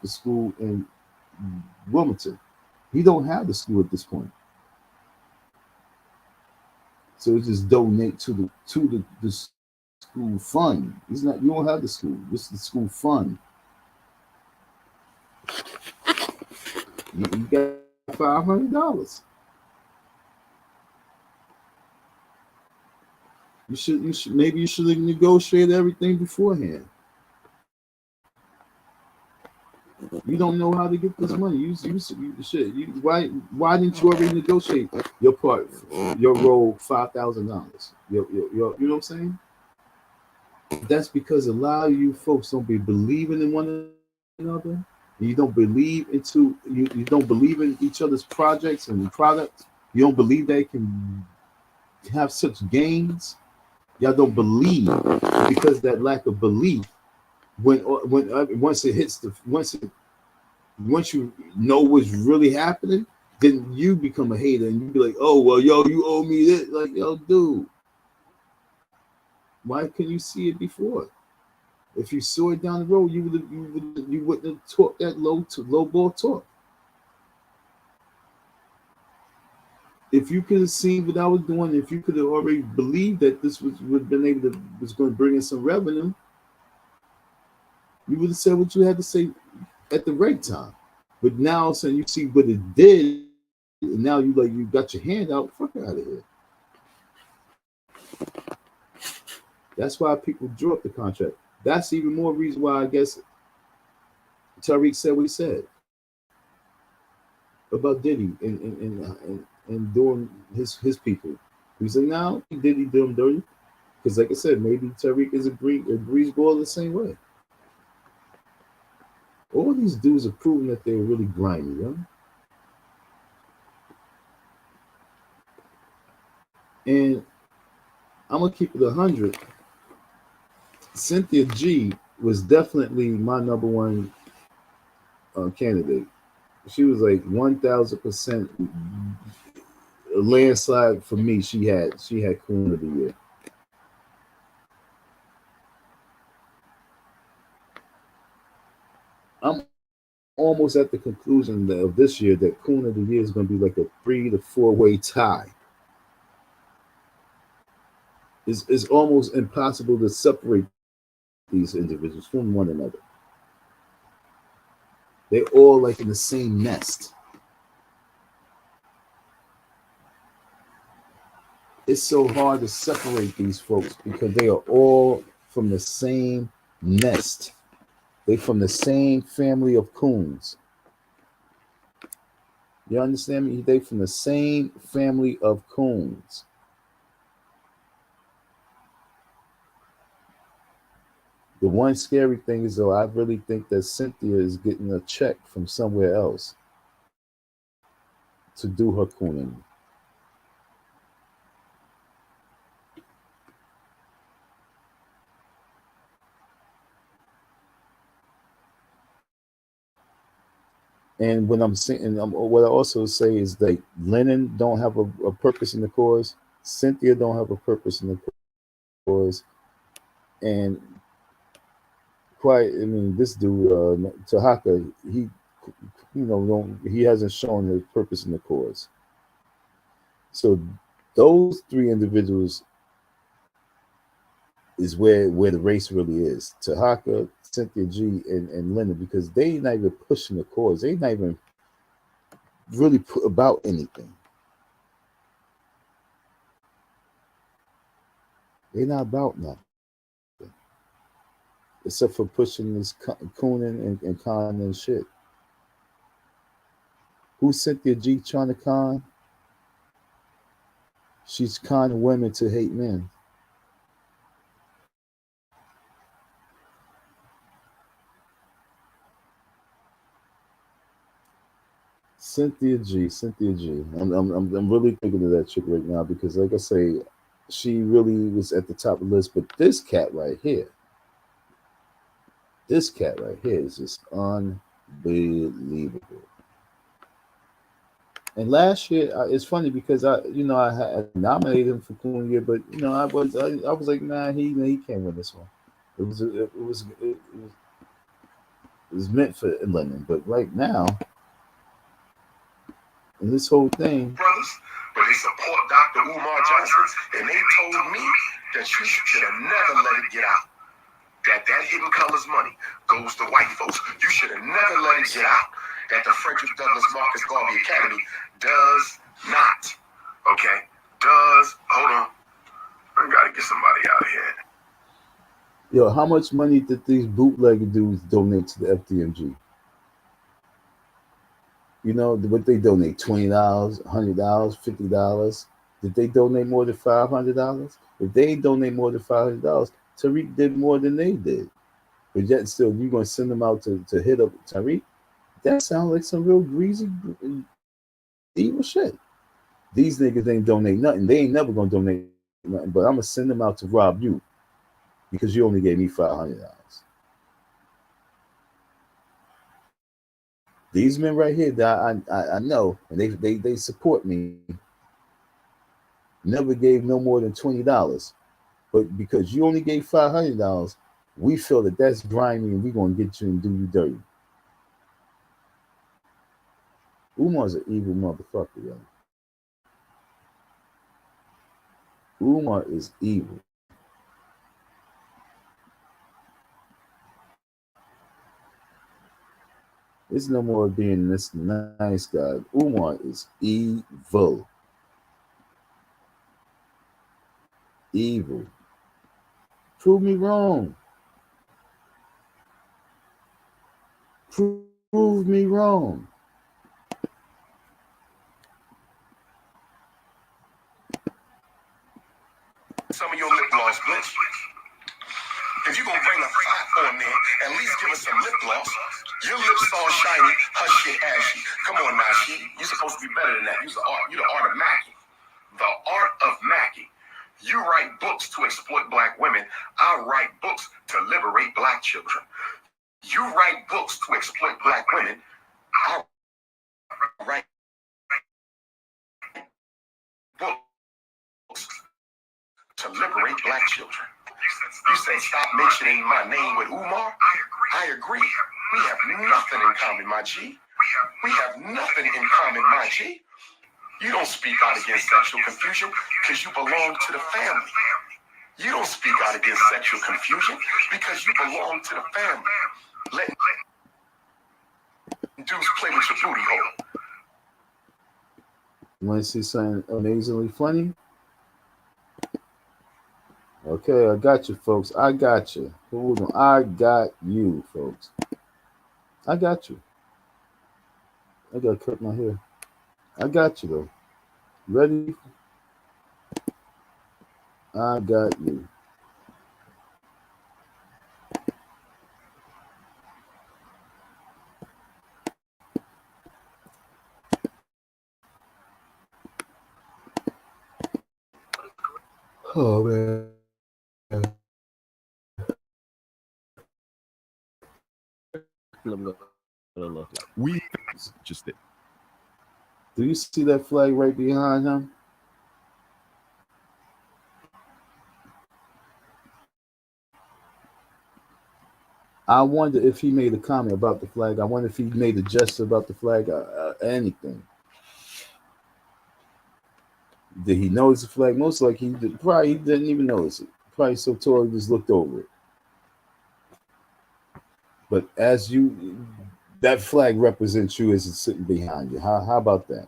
the school in Wilmington. He don't have the school at this point, so it's just donate to the school fund. It's not, you don't have the school. This is the school fund. You got $500. You should maybe you should have negotiated everything beforehand. You don't know how to get this money. You should. Why didn't you already negotiate your part, your role, $5,000? You know what I'm saying? That's because a lot of you folks don't be believing in one another. You don't believe you don't believe in each other's projects and products. You don't believe they can have such gains. Y'all don't believe, because that lack of belief, once you know what's really happening, then you become a hater and you be like, oh well, yo, you owe me this. Like, yo, dude, why couldn't you see it before? If you saw it down the road, you wouldn't have talked that low ball talk. If you could have seen what I was doing, if you could have already believed that this was going to bring in some revenue, you would have said what you had to say at the right time. But now, saying you see what it did, and now you got your hand out. Fuck out of here. That's why people drew up the contract. That's even more reason why I guess Tariq said what he said about Diddy and doing his people. He said now Diddy do him dirty because, like I said, maybe Tariq agrees go the same way. All these dudes are proving that they're really grimy, yo. And I'm gonna keep it 100. Cynthia G was definitely my number one candidate. She was like 1,000% a landslide for me. She had Queen of the Year. I'm almost at the conclusion of this year that Queen of the Year is going to be like a 3 to 4-way tie. It's almost impossible to separate these individuals from one another. They're all like in the same nest. It's so hard to separate these folks because they are all from the same nest. They from the same family of coons. You understand me? They from the same family of coons. The one scary thing is, though, I really think that Cynthia is getting a check from somewhere else to do her cooning. And when I'm saying, what I also say is that Lennon don't have a purpose in the cause. Cynthia don't have a purpose in the cause. And this dude, Tahaka, he hasn't shown his purpose in the cause. So those three individuals is where the race really is. Tahaka, Cynthia G, and Linda, because they not even pushing the cause. They not even really about anything. They're not about nothing. Except for pushing this cooning and con and shit. Who's Cynthia G trying to con? She's conning women to hate men. Cynthia G. I'm really thinking of that chick right now because, like I say, she really was at the top of the list. But this cat right here is just unbelievable. And last year, it's funny because I had nominated him for Coon Year, but I was like, nah, he can't win this one. It was meant for Lennon, but right now, in this whole thing, brothers, but they support Dr. Umar Johnson, and they told me that you should have never let it get out. That Hidden Colors money goes to white folks. You should have never let it get out. That the Frederick Douglass Marcus Garvey Academy does not. Okay? Hold on. I gotta get somebody out of here. Yo, how much money did these bootlegger dudes donate to the FDMG? What they donate? $20, $100, $50? Did they donate more than $500? If they donate more than $500, Tariq did more than they did. But yet still, you're going to send them out to hit up Tariq? That sounds like some real greasy, evil shit. These niggas ain't donate nothing. They ain't never going to donate nothing. But I'm going to send them out to rob you because you only gave me $500. These men right here that I know, and they support me, never gave no more than $20. But because you only gave $500, We feel that that's grimy and we're going to get you and do you dirty. Umar's an evil motherfucker, yo. Umar is evil. There's no more being this nice guy. Umar is evil. Evil. Prove me wrong. Prove me wrong. Some of your lip gloss, bitch. If you're gonna bring a fat on there, at least give us some lip gloss. Your lips all shiny, her shit ashy. Come on now, you're supposed to be better than that. You're the art of macking. The art of macking. You write books to exploit black women. I write books to liberate black children. You write books to exploit black women. I write books to liberate black children. You say stop mentioning my name with Umar? I agree. We have nothing in common, my G. We have nothing in common, my G. You don't speak out against sexual confusion because you belong to the family. You don't speak out against sexual confusion because you belong to the family. Let dudes play with your booty hole. You want to see something amazingly funny? Okay, I got you, folks. I got you. Hold on. I got you, folks. I got you. I gotta cut my hair. I got you, though. Ready? I got you. Oh, man. We just did. Do you see that flag right behind him? I wonder if he made a comment about the flag. I wonder if he made a gesture about the flag, anything. Did he notice the flag? Most likely he did. Probably he didn't even notice it. Probably so tall he just looked over it. But as you, that flag represents you as it's sitting behind you. How about that?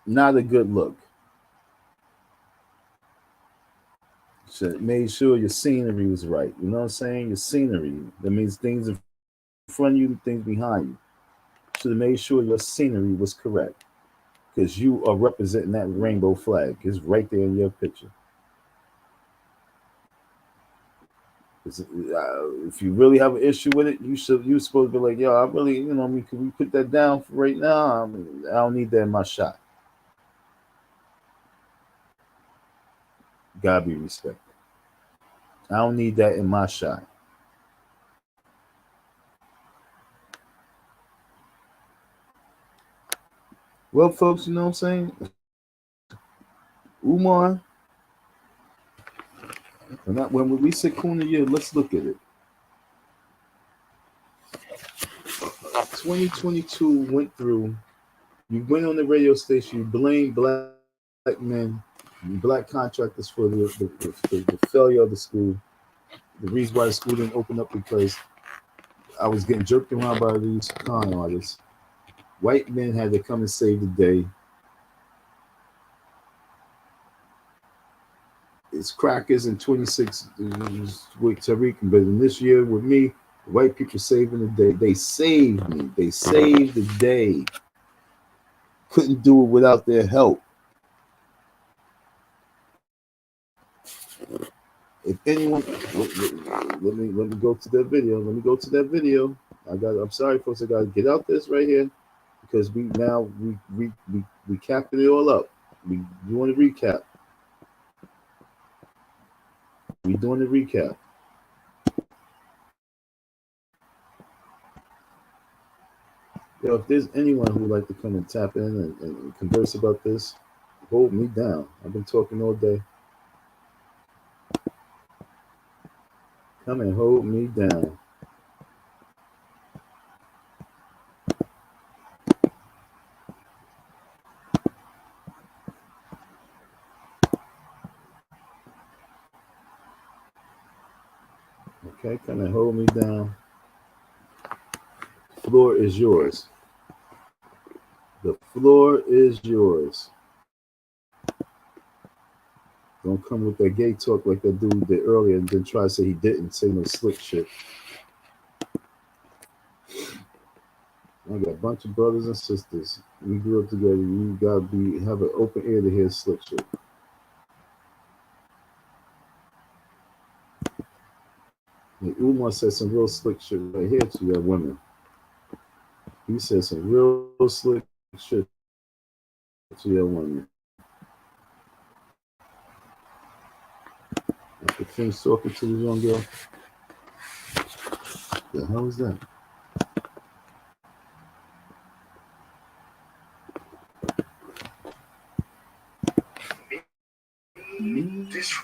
Not a good look. So made sure your scenery was right. You know what I'm saying? Your scenery. That means things in front of you and things behind you. Should have made sure your scenery was correct. Because you are representing that rainbow flag. It's right there in your picture. If you really have an issue with it, you're supposed to be like, yo, I really, can we put that down for right now? I don't need that in my shot. Gotta be respected. I don't need that in my shot. Well, folks, you know what I'm saying? Umar, when we say coon a year, let's look at it. 2022 went through. You went on the radio station, you blamed black men, black contractors for the failure of the school. The reason why the school didn't open up because I was getting jerked around by these con artists. White men had to come and save the day. It's crackers in 26 with Tariq, but in this year with me, white people saving the day. They saved me. They saved the day. Couldn't do it without their help. If anyone, let me go to that video. Let me go to that video. I'm sorry, folks. I got to get out this right here because we capping it all up. We want to recap. We doing the recap. Yo, if there's anyone who would like to come and tap in and converse about this, hold me down. I've been talking all day. Come and hold me down. Okay, come and hold me down. Floor is yours. The floor is yours. Don't come with that gay talk like that dude did earlier and then try to say he didn't say no slick shit. I got a bunch of brothers and sisters. We grew up together. You gotta have an open ear to hear slick shit. And Umar said some real slick shit right here to your women. He said some real slick shit to your women. After finish talking to the young girl, the hell is that?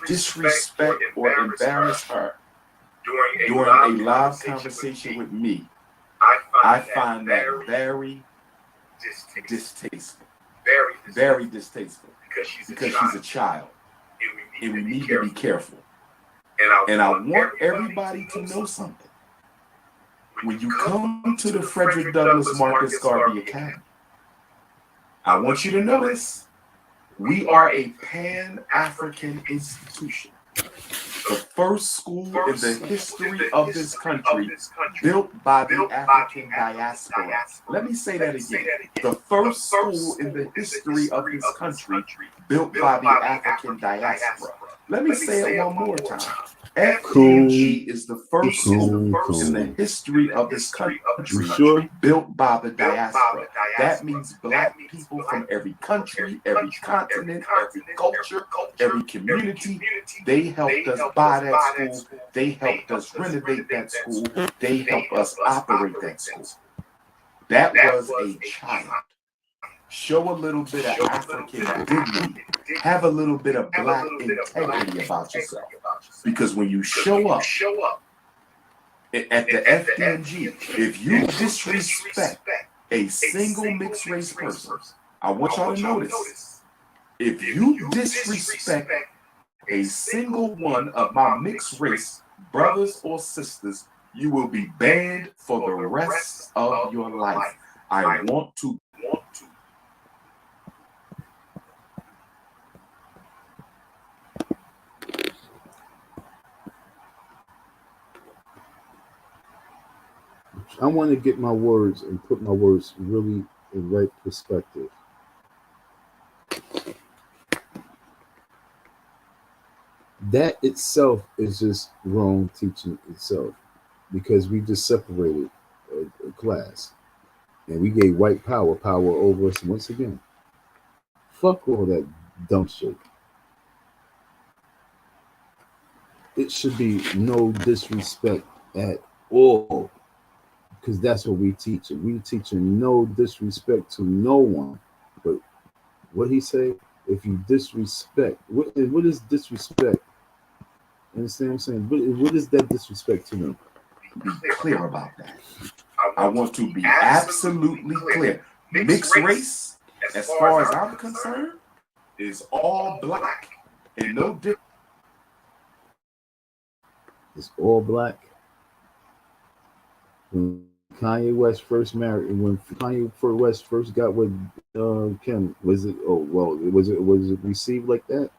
Disrespect or embarrass her during a live conversation with me, I find that very distasteful. Very distasteful. Because she's a child. And we need to be careful. And I want everybody to know something. When you come to the Frederick Douglass Marcus Garvey Academy, I want you to know this. We are a Pan-African institution. The first school in the history of this country built by the African diaspora. Let me say that again. The first school in the history of this country built by the African diaspora. Let me say it one more time. FDMG is the first school in the history of this country built by the diaspora. That means black people from every country, every continent, every culture, every community. They helped us buy that school. They helped us renovate that school. They helped us operate that school. That was a child. Show a little bit of African dignity. Have a little bit of black integrity about yourself. Because when you show up at the FDMG, if you disrespect a single mixed race person, I want y'all to know this. If you disrespect a single one of my mixed race brothers or sisters, you will be banned for the rest of your life. I want to. I want to get my words and put my words really in right perspective. That itself is just wrong teaching itself, because we just separated a class and we gave white power over us once again. Fuck all that dumb shit. It should be no disrespect at all. Because that's what we teach. We teaching no disrespect to no one. But what he say? If you disrespect, what is disrespect? You understand what I'm saying? What is that disrespect to them? Be clear about that. I want to be absolutely clear. Mixed race, as far as I'm concerned, is all black and no different. It's all black. When Kanye West first married, when Kanye West first got with Kim, was it? Oh well, was it received like that?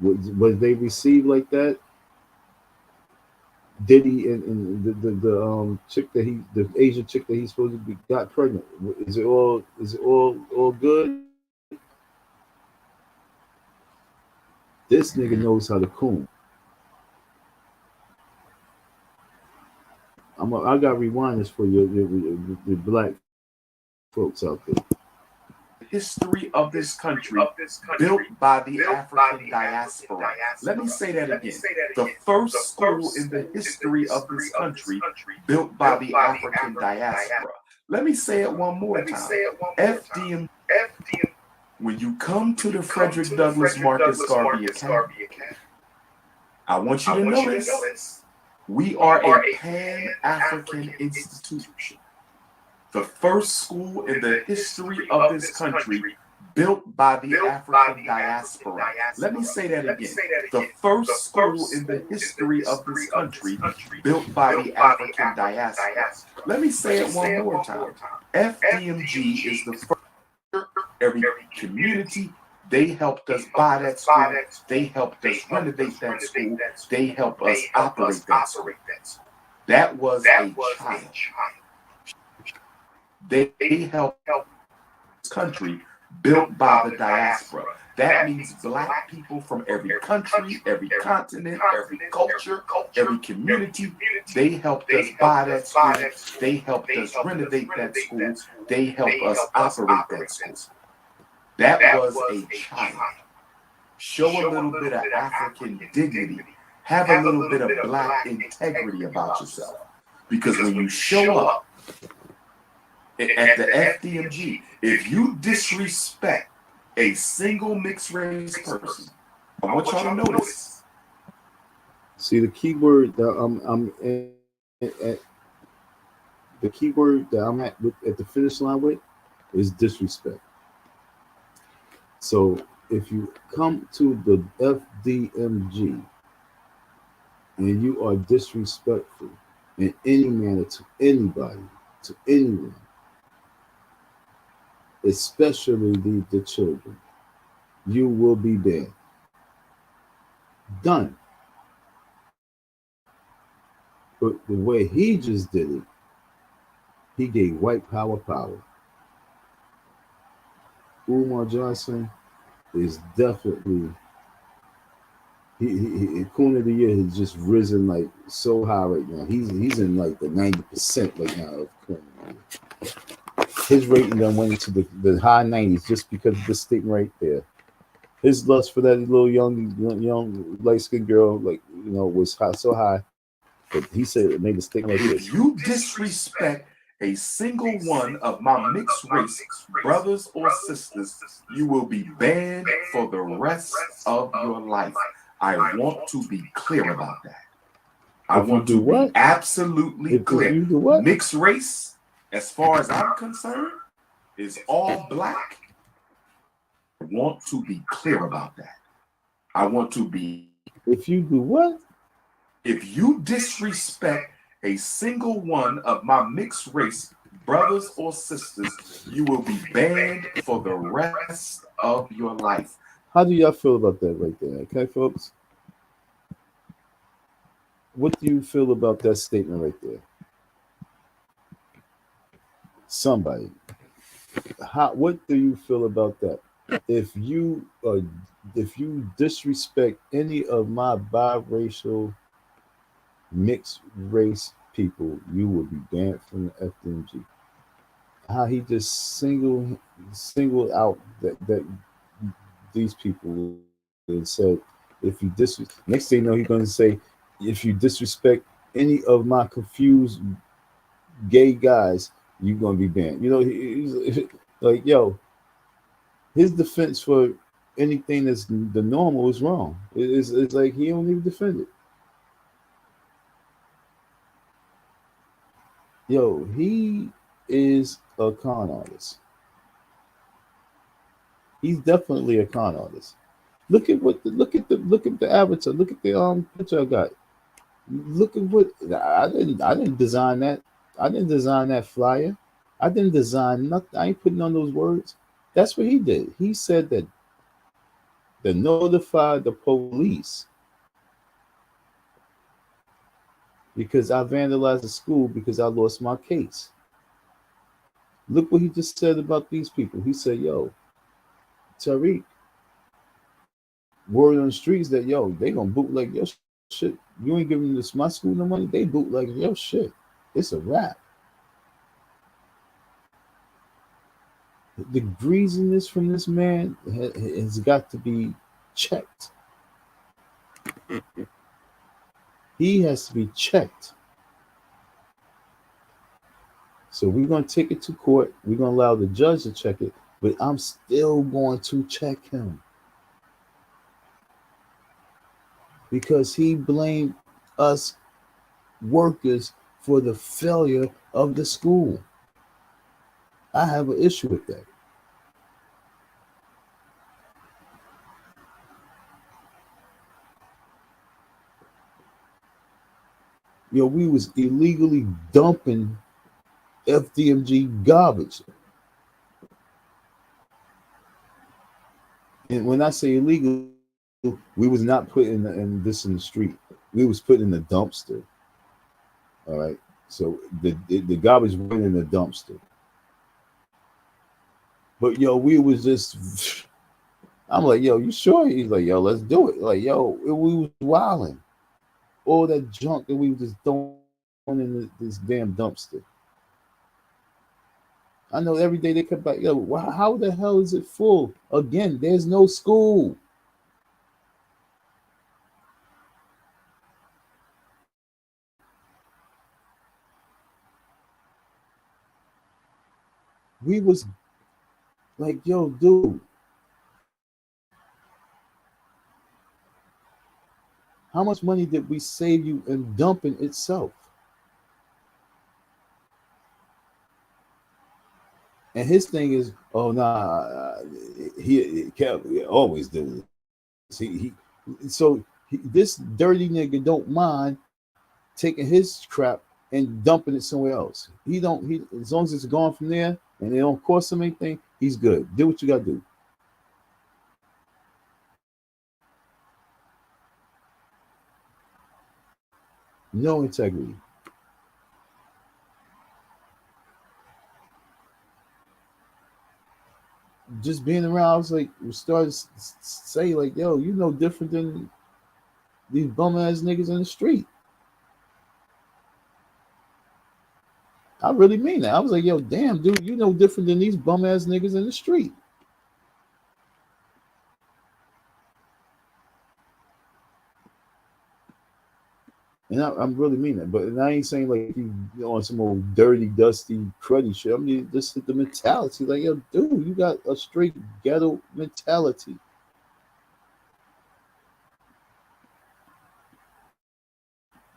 Was they received like that? Diddy and the chick that the Asian chick that he's supposed to be got pregnant. Is it all good? This nigga knows how to coon. I got rewinders for the black folks out there. History of this country built by the African diaspora. Let me say that again. The first school in the history of this country built by the African diaspora. Let me say it one more time. FDMG when you come to the Frederick Douglass Marcus Garvey Academy, I want you to notice we are a Pan-African institution. The first school in the history of this country built by the African diaspora. Let me say that again. The first school in the history of this country built by the African diaspora. Let me say it one more time. FDMG is the first. Every community, they helped us buy that school. They helped us renovate that school. They helped us operate that school. That was a child. They helped this country built by the diaspora. That means black people from every country, every continent, every culture, every community. They helped us buy that school. They helped us renovate that school. They helped us operate that school. That was a child. Show a little bit of African dignity. Have a little bit of black integrity about yourself. Because when you show up at the FDMG, if you disrespect a single mixed race person, I want y'all to notice. See, the key word that the key word that I'm at the finish line with is disrespect. So if you come to the FDMG and you are disrespectful in any manner to anybody, to anyone, especially the children, you will be banned. Done. But the way he just did it, he gave white power. Umar Johnson is definitely he coon of the year has just risen like so high right now. He's in like the 90% right now of coon of the year. His rating done went into the high 90s just because of this statement right there. His lust for that little young light-skinned girl, like, you know, was high, so high. But he said it made a statement like this. If you disrespect a single one of my mixed race brothers or sisters, you will be banned for the rest of your life. I want to be clear about that. I want to be absolutely clear. Mixed race, as far as I'm concerned, is all black. I want to be clear about that. I want to be. If you do what? If you disrespect a single one of my mixed race brothers or sisters, you will be banned for the rest of your life. How do y'all feel about that right there? Okay, folks? What do you feel about that statement right there? Somebody. What do you feel about that? If you disrespect any of my biracial mixed race people, you will be banned from the FDMG. How he just singled out that these people and said, if you next thing you know, he's going to say, if you disrespect any of my confused gay guys, you're going to be banned. You know, he's like, yo, his defense for anything that's the normal is wrong. It's like he don't even defend it. Yo, he is a con artist. He's definitely a con artist. Look at the avatar. Look at the picture I got. Look at what I didn't design that. I didn't design that flyer. I didn't design nothing. I ain't putting on those words. That's what he did. He said that to notify the police because I vandalized the school because I lost my case. Look what he just said about these people. He said, yo, Tariq, word on the streets that, yo, they gonna bootleg your shit. You ain't giving this my school no money, they bootleg your shit. It's a wrap. The greasiness from this man has got to be checked. He has to be checked. So we're going to take it to court. We're going to allow the judge to check it. but I'm still going to check him because he blamed us workers for the failure of the school. I have an issue with that. Yo, we was illegally dumping FDMG garbage. And when I say illegal, we was not putting this in the street. We was putting in the dumpster. All right. So the garbage went in the dumpster. But yo, we was just, I'm like, yo, you sure? He's like, yo, let's do it. Like, yo, we was wilding. All that junk that we was just throwing in this damn dumpster. I know every day they come back, yo, how the hell is it full? Again, there's no school. We was like, yo, dude, how much money did we save you in dumping itself? And his thing is, oh nah, he always do this. This dirty nigga don't mind taking his crap and dumping it somewhere else. He as long as it's gone from there and it don't cost him anything, he's good. Do what you gotta do. No integrity. Just being around, I was like, we started to say like, yo, you no different than these bum ass niggas in the street. I really mean that. I was like, yo, damn, dude, you no different than these bum ass niggas in the street. And I really mean that. But I ain't saying like you on some old dirty, dusty, cruddy shit. I mean, this is the mentality. Like, yo, dude, you got a straight ghetto mentality.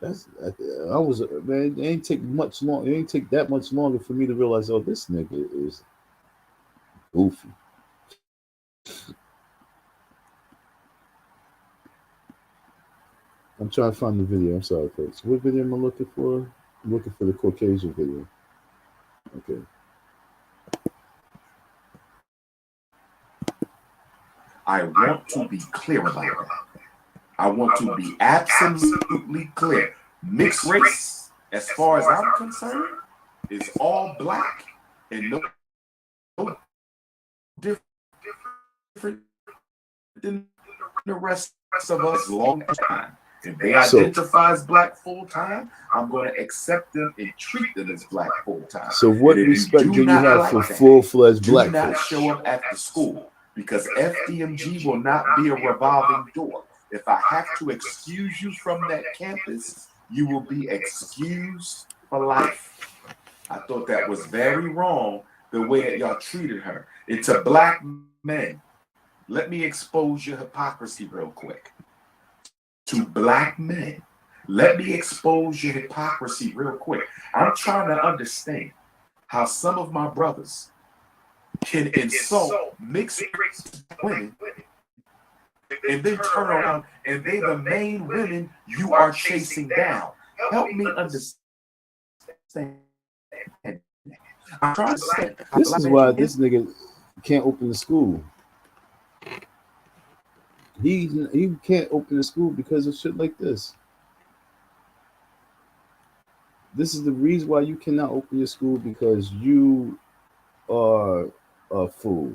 Man, it ain't take much long. It ain't take that much longer for me to realize, oh, this nigga is goofy. I'm trying to find the video. I'm sorry, folks. What video am I looking for? I'm looking for the Caucasian video. Okay. I want to be clear about that. I want to be absolutely clear. Mixed race, as far as I'm concerned, is all black and no different than the rest of us long time. If they identify as black full time, I'm going to accept them and treat them as black full time. So what respect do you have for full-fledged black folks? Do not show up at the school, because FDMG will not be a revolving door. If I have to excuse you from that campus, you will be excused for life. I thought that was very wrong, the way that y'all treated her. It's a black man. Let me expose your hypocrisy real quick. To black men, let me expose your hypocrisy real quick. I'm trying to understand how some of my brothers can insult mixed women and then turn around and they're the main women you are chasing down. Help me understand. I'm trying to say, this is why this nigga can't open the school. He can't open the school because of shit like this. This is the reason why you cannot open your school, because you are a fool.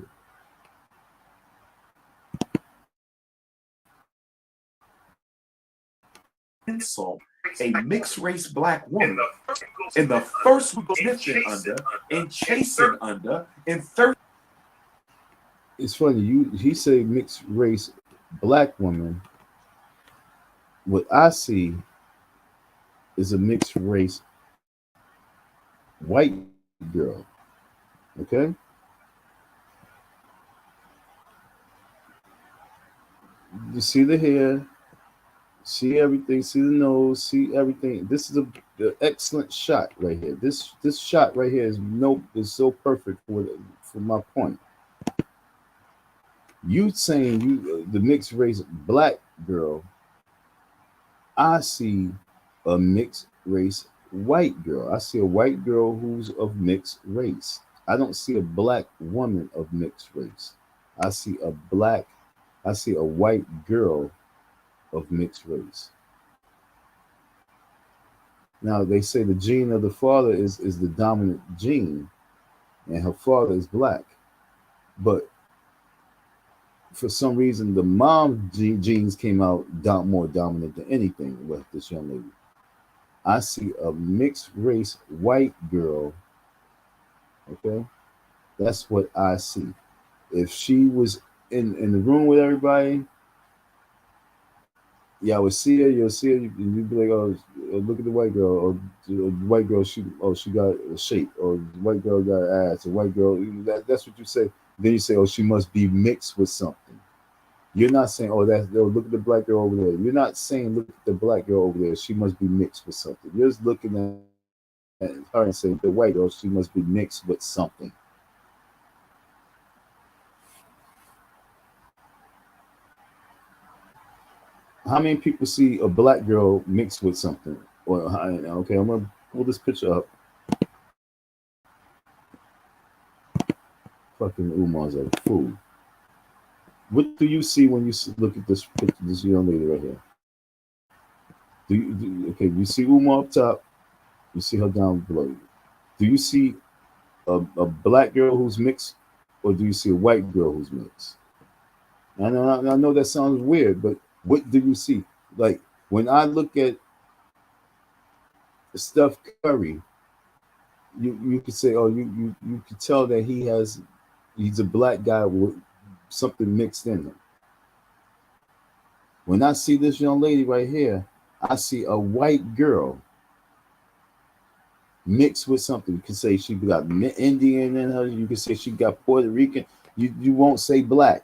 Insult a mixed race black woman in the first sniffing under and chasing under in third. It's funny, he say mixed race black woman. What I see is a mixed race white girl. Okay? You see the hair, see everything, see the nose, see everything. This is a excellent shot right here. This shot right here is so perfect for my point. You saying the mixed race black girl, I see a mixed race white girl. I see a white girl who's of mixed race. I don't see a black woman of mixed race. I see a white girl of mixed race. Now they say the gene of the father is the dominant gene, and her father is black. But for some reason, the mom genes came out more dominant than anything with this young lady. I see a mixed race white girl. Okay, that's what I see. If she was in the room with everybody, y'all would see her. You'll see her, and you'd be like, "Oh, look at the white girl." Or the white girl, she got a shape. Or the white girl got an ass. A white girl, that's what you say. Then you say, "Oh, she must be mixed with something." You're not saying, "Oh, look at the black girl over there." You're not saying, "Look at the black girl over there. She must be mixed with something." You're just looking at her and saying, "The white girl, she must be mixed with something." How many people see a black girl mixed with something? Okay, I'm gonna pull this picture up. Fucking Umar's a fool. What do you see when you look at this picture, this young lady right here? You see Umar up top? You see her down below. Do you see a black girl who's mixed, or do you see a white girl who's mixed? I know that sounds weird, but what do you see? Like when I look at Steph Curry, you could say, oh, you could tell that he's a black guy with something mixed in him. When I see this young lady right here, I see a white girl mixed with something. You can say she got Indian in her. You can say she got Puerto Rican. You won't say black.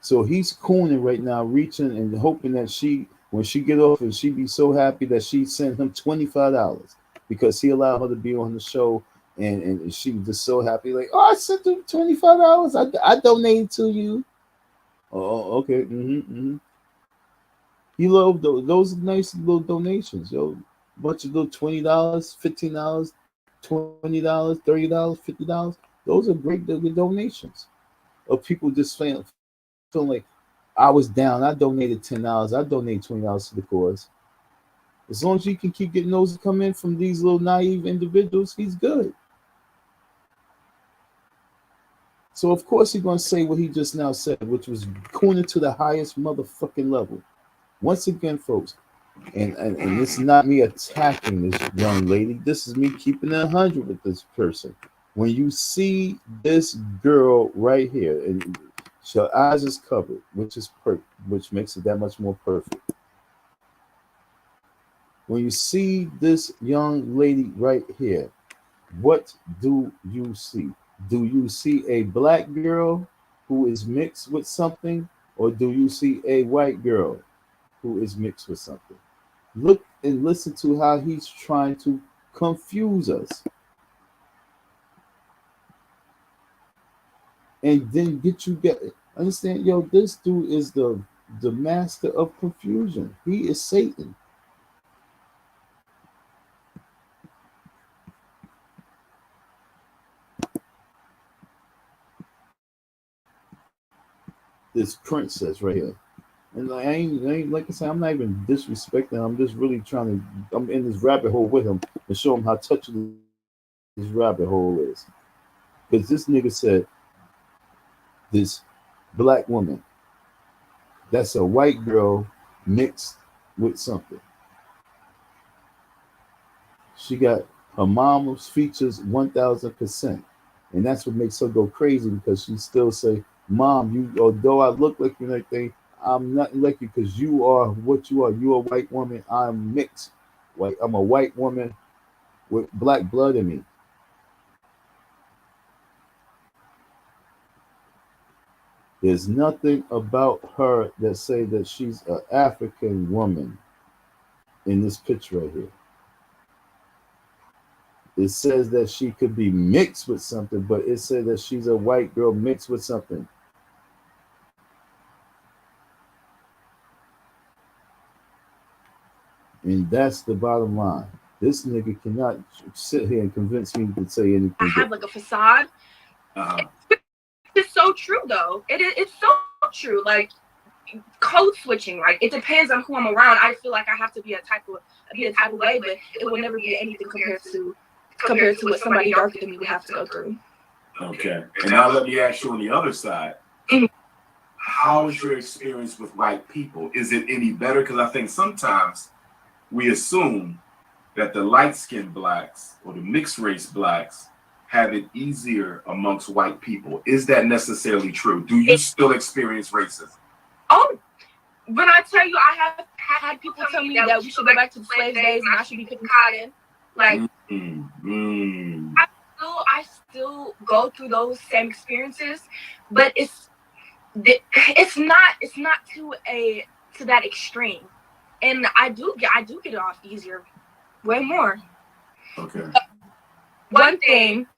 So he's cooning right now, reaching and hoping that when she get off, and she be so happy that she sent him $25 because he allowed her to be on the show, and she was just so happy, like, oh, I sent him $25. I donated to you. Oh, okay. He loved those nice little donations, yo. Bunch of little $20, $15, $20, $30, $50. Those are great donations of people just feeling like, I was down. I donated $10. I donated $20 to the cause. As long as you can keep getting those to come in from these little naive individuals, he's good. So of course he's gonna say what he just now said, which was cooning to the highest motherfucking level. Once again, folks, and this is not me attacking this young lady. This is me keeping it 100 with this person. When you see this girl right here, and her eyes is covered, which makes it that much more perfect. When you see this young lady right here, what do you see? Do you see a black girl who is mixed with something, or do you see a white girl who is mixed with something? Look and listen to how he's trying to confuse us. And then understand, yo, this dude is the master of confusion. He is Satan. This princess right here. And I ain't like I said, I'm not even disrespecting. I'm just really I'm in this rabbit hole with him to show him how touchy this rabbit hole is. Because this nigga said, this black woman, that's a white girl mixed with something. She got her mom's features 1000%. And that's what makes her go crazy, because she still say, Mom, although I look like you and everything, I'm not like you, because you are what you are. You're a white woman. I'm mixed. I'm a white woman with black blood in me. There's nothing about her that say that she's an African woman in this picture right here. It says that she could be mixed with something, but it says that she's a white girl mixed with something. And that's the bottom line. This nigga cannot sit here and convince me to say anything. I have like a facade. It's so true though. It's so true. Like code switching. Like it depends on who I'm around. I feel like I have to be a type of way, but it will never be anything compared to what somebody darker than me would have to go through. Okay. And now let me ask you on the other side. How is your experience with white people? Is it any better? Because I think sometimes we assume that the light-skinned blacks or the mixed race blacks have it easier amongst white people. Is that necessarily true? Do you still experience racism? Oh, when I tell you, I have had people tell me that we should go back to the slave days and I should be picking cotton. Like, I still go through those same experiences, but it's not to that extreme, and I do get it off easier, way more. Okay. One thing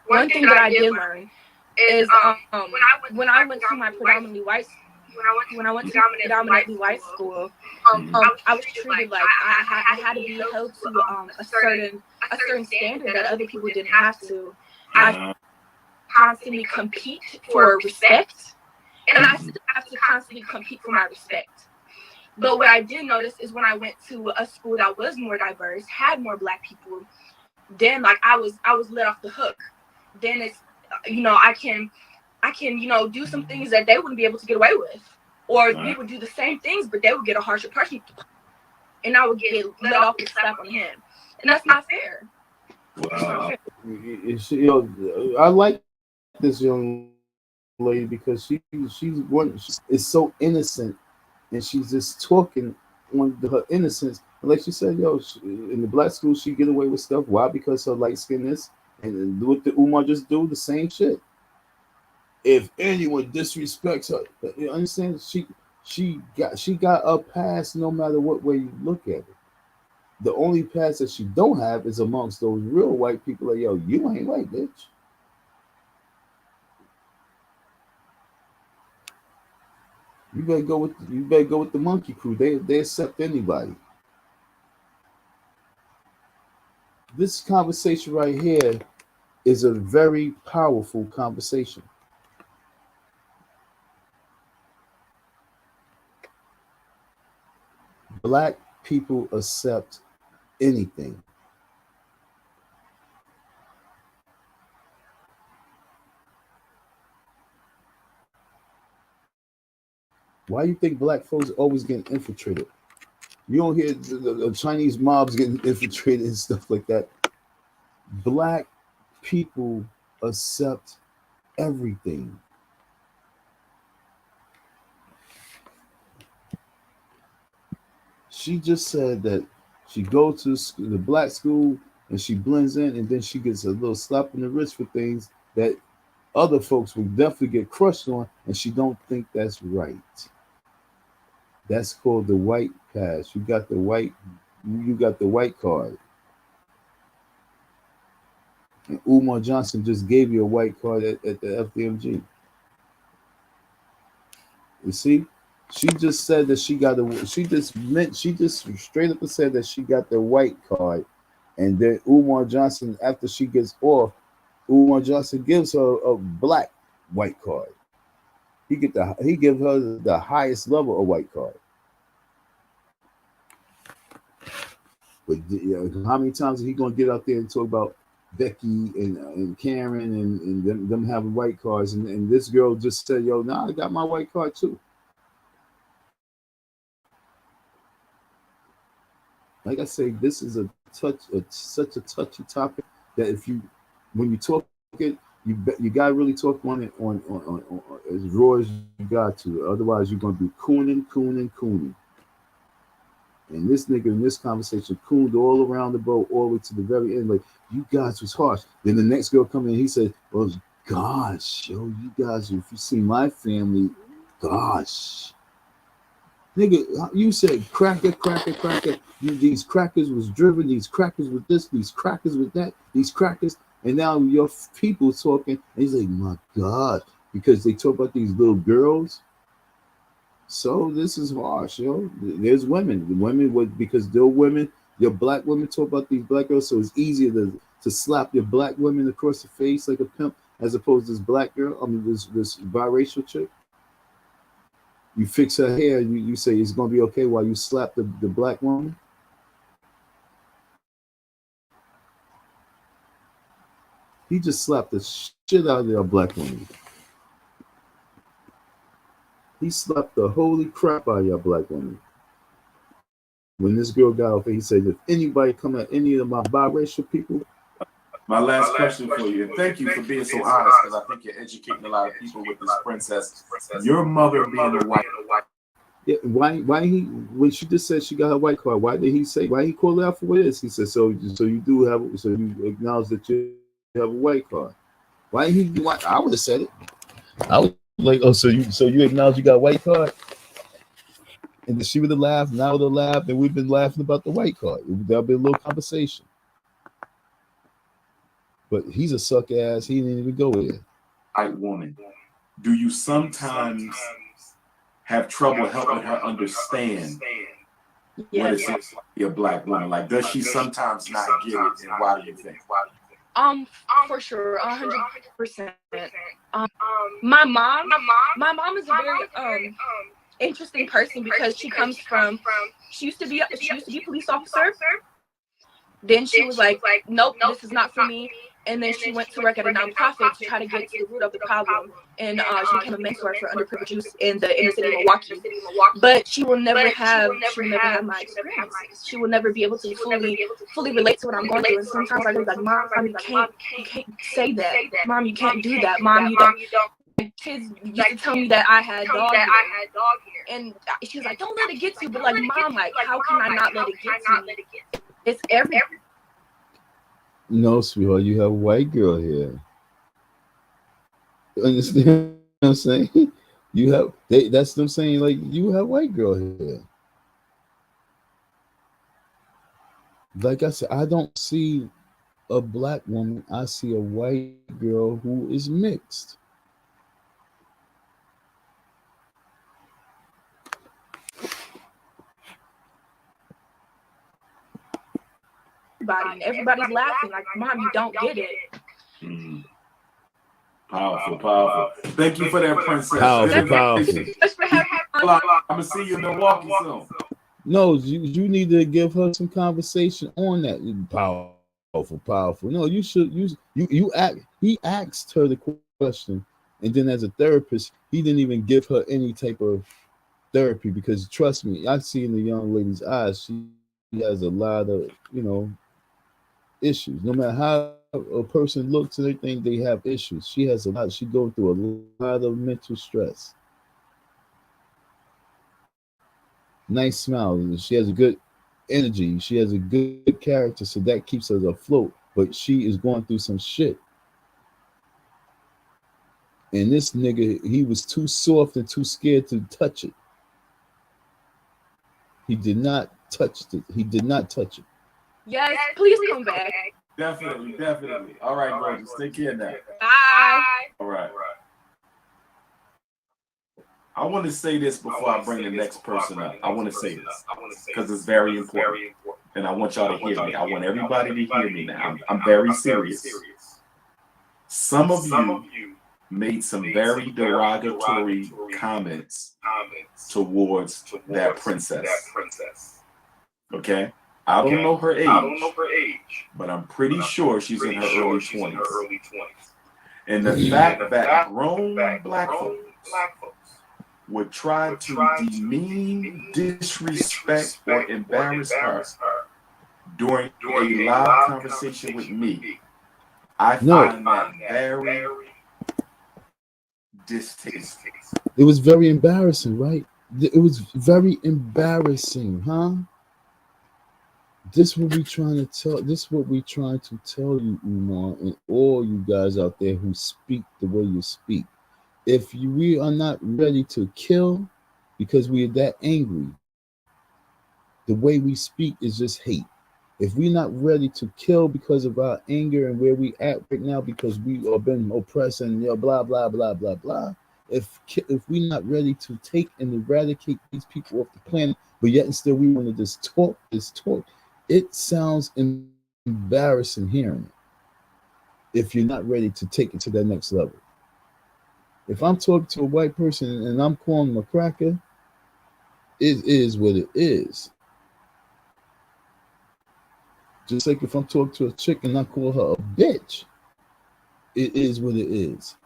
that I did learn is when I went to my predominantly white school, I was treated like I had to be held to a certain standard that other people didn't have to. I constantly compete for respect, and I still have to constantly compete for my respect. But what I did notice is when I went to a school that was more diverse, had more black people, then like I was let off the hook. Then it's I can do some things that they wouldn't be able to get away with, or we would do the same things, but they would get a harsher punishment, and I would get let off with a slap on the hand, and that's not fair. Wow. I like this young lady because she's so innocent, and she's just talking on her innocence. And like she said, in the black school she get away with stuff. Why? Because her light skinness. And what the Umar just do, the same shit. If anyone disrespects her, you understand? She got a pass no matter what way you look at it. The only pass that she don't have is amongst those real white people. Like, you ain't white, bitch. You better go with the monkey crew. They accept anybody. This conversation right here is a very powerful conversation. Black people accept anything. Why do you think black folks always getting infiltrated? You don't hear the Chinese mobs getting infiltrated and stuff like that. Black people accept everything. She just said that she goes to the black school and she blends in, and then she gets a little slap in the wrist for things that other folks will definitely get crushed on, and she don't think that's right. That's called the white pass. You got the white card. And Umar Johnson just gave you a white card at the FDMG. You see? She just said that she just straight up said that she got the white card. And then Umar Johnson, after she gets off, Umar Johnson gives her a black white card. He gives her the highest level of white card. But how many times is he gonna get out there and talk about Becky and Karen and them having white cards, and this girl just said, I got my white card too. Like I say, this is such a touchy topic that when you talk it, you gotta really talk on it on as raw as you got to. Otherwise, you're gonna be cooning. And this nigga in this conversation cooned all around the boat, all the way to the very end. Like, you guys was harsh. Then the next girl come in, he said, well, gosh, yo, you guys, if you see my family, gosh. Nigga, you said cracker. These crackers was driven, these crackers with this, these crackers with that, these crackers. And now your people talking, and he's like, my God, because they talk about these little girls. So this is harsh, yo. There's women. The women would, because they're women, your black women talk about these black girls, so it's easier to slap your black women across the face like a pimp, as opposed to this black girl, this biracial chick. You fix her hair, you say it's gonna be okay while you slap the black woman. He just slapped the shit out of that black woman. He slapped the holy crap out of your black woman. When this girl got off, he said, if anybody come at any of my biracial people. My last question for you, and thank you for being so honest, because I think you're educating a lot of people with this princess. Your mother being a white. Yeah, why he, when she just said she got her white card, why did he say, why he called her out for what it is? He said, so you do have, so you acknowledge that you have a white card. Why I would have said it. I was like, oh, so you acknowledge you got a white card? And then she would have laughed, and I would have laughed, and we've been laughing about the white card. There'll be a little conversation. But he's a suck ass. He didn't even go there. White woman, do you sometimes have trouble helping her understand what it's like to be a black woman? Like, does she sometimes not get it, and why do you think? For sure, 100%. My mom is a very interesting person, because she comes from, she used to be a police officer. Then she was like, nope, this is not for me. And then she went to work at a nonprofit to try to get to the root of the problem. And she became a mentor for underprivileged youth in the inner city of Milwaukee. But she will never have my experiences. She will never be able to fully relate to what I'm going through. And sometimes I go like, Mom, you can't say that. Mom, you can't do that. Mom, you don't. Kids used to tell me that I had dog hair. And she was like, don't let it get to you. But like, Mom, like, how can I not let it get to me? It's every. No, sweetheart, you have a white girl here. You understand what I'm saying? You have that's what I'm saying. Like, you have a white girl here. Like I said, I don't see a black woman. I see a white girl who is mixed. Everybody's laughing like, Mom, you don't get it. Powerful. Thank you for that, princess. Powerful. I'm gonna see you in Milwaukee soon. No, you need to give her some conversation on that. Powerful. No, you should he asked her the question, and then as a therapist, he didn't even give her any type of therapy, because trust me, I see in the young lady's eyes, she has a lot of, issues. No matter how a person looks and everything, they have issues. She has a lot. She goes through a lot of mental stress. Nice smile. She has a good energy. She has a good character, so that keeps her afloat. But she is going through some shit. And this nigga, he was too soft and too scared to touch it. He did not touch it. Yes, please come back. Definitely. All right, gorgeous. Take care now. Bye. All right. I want to say this before I bring the next person up. I want to say this because it's very important, and I want y'all to hear me. I want everybody to hear me now. I'm very serious. Some of you made some very derogatory comments towards that princess. Okay? I don't know her age, but I'm pretty sure she's in her early 20s. And the fact that grown black folks would try to demean, disrespect, or embarrass her during a live conversation with me, I find that very distasteful. It was very embarrassing, right? It was very embarrassing, huh? This what we trying to tell. This is what we trying to tell you, Umar, and all you guys out there who speak the way you speak. If we are not ready to kill because we are that angry, the way we speak is just hate. If we're not ready to kill because of our anger and where we at right now because we are being oppressed and blah blah blah blah blah. If we're not ready to take and eradicate these people off the planet, but yet and still we want to just talk this talk, it sounds embarrassing hearing it. If you're not ready to take it to that next level. If I'm talking to a white person and I'm calling them a cracker, it is what it is. Just like if I'm talking to a chick and I call her a bitch, it is what it is.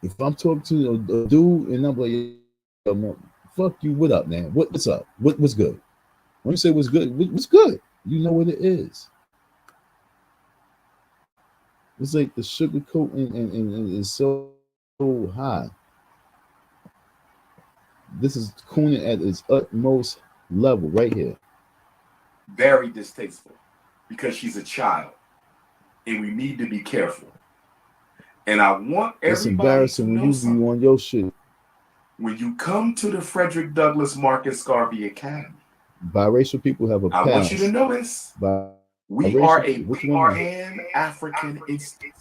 If I'm talking to a dude and I'm like, fuck you, what up, man? What's up? What's good? When you say what's good, what's good? You know what it is. It's like the sugar coat and is so high. This is cooning at its utmost level right here. Very distasteful because she's a child and we need to be careful. And I want everybody it's embarrassing to know when you something. on your shit. When you come to the Frederick Douglass Marcus Garvey Academy, Biracial people have a I past. want you to know this. We are a Pan-African institute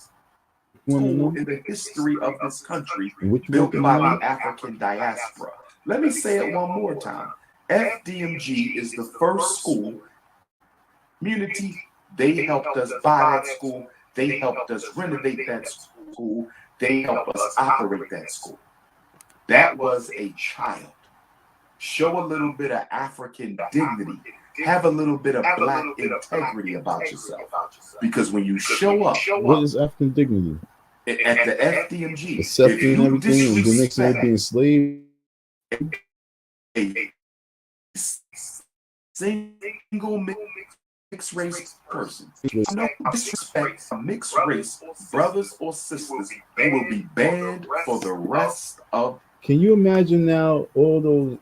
school in the history of this country built by the African diaspora. Let me say it one more time. FDMG is the first school community. They helped us buy that school. They helped us renovate that school. They helped us operate that school. That was a child. Show a little bit of African dignity. Have a little bit of Black integrity about yourself. Because when you show up, what is African dignity? At the FDMG, accepting everything and the next day being slave. A single mixed race person, no disrespect a mixed race brothers or sisters, they will be banned for the rest of. Can you imagine now all those,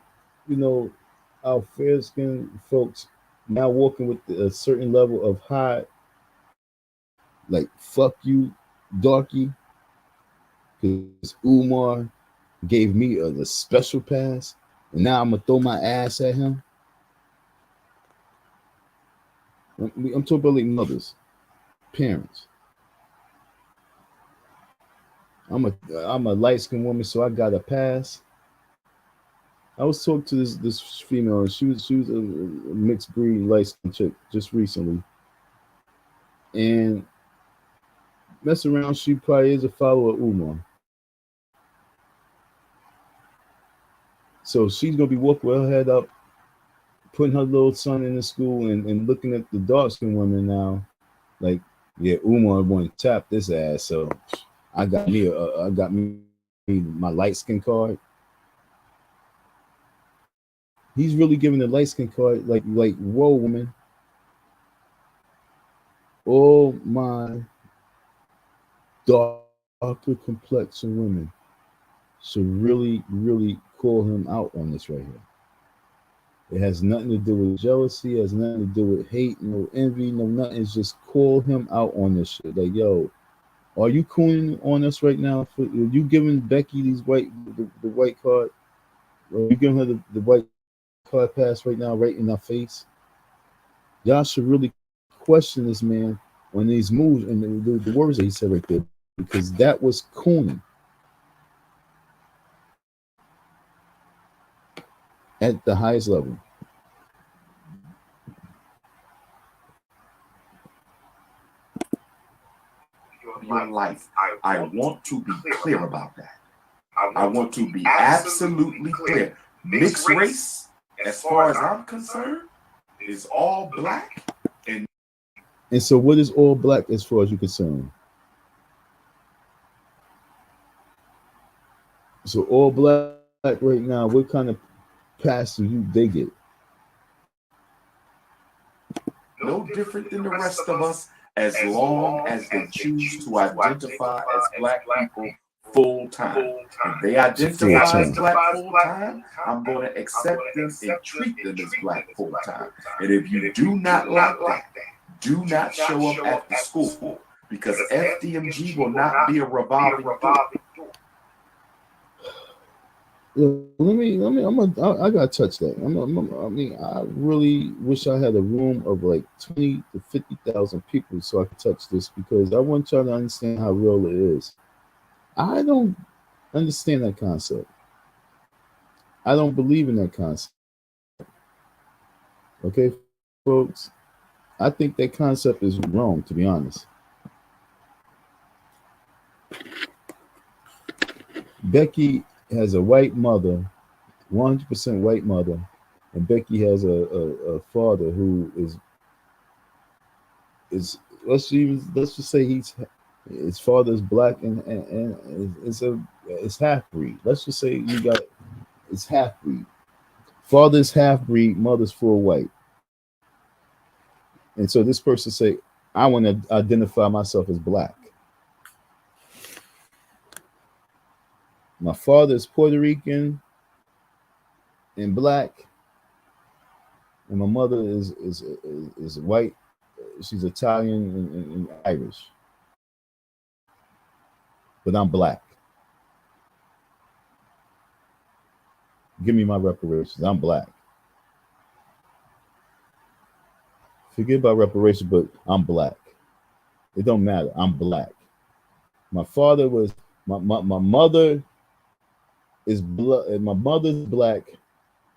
our fair-skinned folks now walking with a certain level of high, like fuck you, darky, because Umar gave me a special pass, and now I'm gonna throw my ass at him. I'm talking about like mothers, parents. I'm a light-skinned woman, so I got a pass. I was talking to this female, and she was a mixed breed light-skinned chick just recently, and mess around, she probably is a follower of Umar. So she's gonna be walking with her head up, putting her little son in the school and looking at the dark-skinned women now, like, yeah, Umar want to tap this ass, so I got me my light-skinned card. He's really giving the light-skinned card like whoa, woman. All my darker complexion women should really, really call him out on this right here. It has nothing to do with jealousy, it has nothing to do with hate, no envy, no nothing. It's just call him out on this shit. Like, yo, are you cooning on us right now? Are you giving Becky the white card? Are you giving her the white card pass right now, right in our face? Y'all should really question this man on these moves and the words that he said right there, because that was cooning at the highest level. Your life. I want to be clear about that. I want to be absolutely clear. Mixed race, as far as I'm concerned, is all Black. And so what is all Black as far as you're concerned? So all Black right now, what kind of pass do they get? No different than the rest of us, as long as they choose to identify as Black people full time. If they identify as black full time, I'm going to accept them and treat them as black full time. And if you do not like that, do not show up at the school, because FDMG will not be a revolving door. I gotta touch that. I really wish I had a room of like 20 to 50,000 people so I could touch this, because I want y'all to understand how real it is. I don't understand that concept. I don't believe in that concept. Okay, folks? I think that concept is wrong, to be honest. Becky has a white mother, 100% white mother, and Becky has a father who is let's just say his father's black and it's half breed. Let's just say it's half breed. Father's half breed, mother's full white. And so this person say, I want to identify myself as black. My father is Puerto Rican and black, and my mother is white. She's Italian and Irish, but I'm black. Give me my reparations. I'm black. Forget about reparations, but I'm black. It don't matter. I'm black. My father was my mother is blood. My mother's black.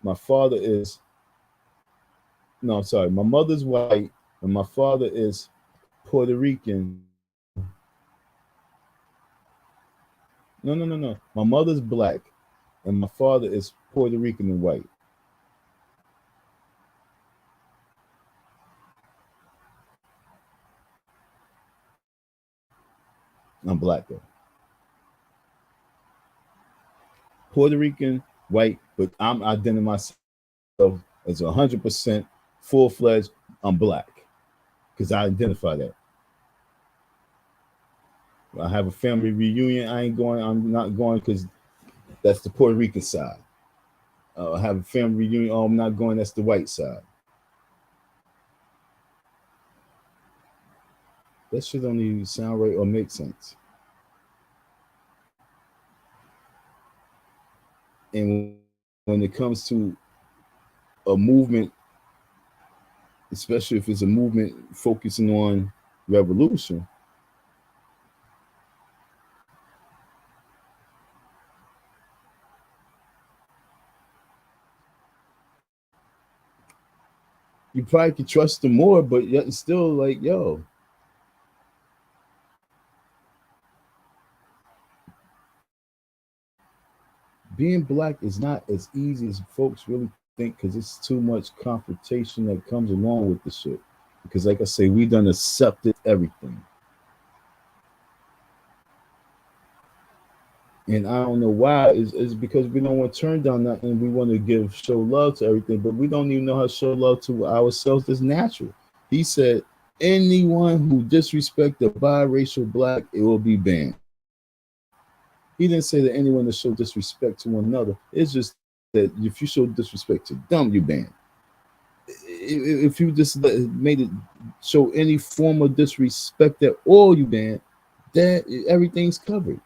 My father is my mother's white and my father is Puerto Rican. No. My mother's black and my father is Puerto Rican and white. I'm black though. Puerto Rican, white, but I'm identifying myself as 100% full-fledged. I'm black because I identify that. I have a family reunion. I'm not going because that's the Puerto Rican side. I have a family reunion. I'm not going. That's the white side. That shit don't even sound right or make sense. And when it comes to a movement, especially if it's a movement focusing on revolution, you probably could trust them more, but yet it's still like, yo. Being black is not as easy as folks really think, because it's too much confrontation that comes along with the shit. Because like I say, we done accepted everything. And I don't know why. It's because we don't want to turn down nothing. We want to show love to everything, but we don't even know how to show love to ourselves as natural. He said, anyone who disrespects a biracial black, it will be banned. He didn't say that anyone that show disrespect to one another. It's just that if you show disrespect to them, you banned. If you just made it show any form of disrespect at all, you banned. That everything's covered.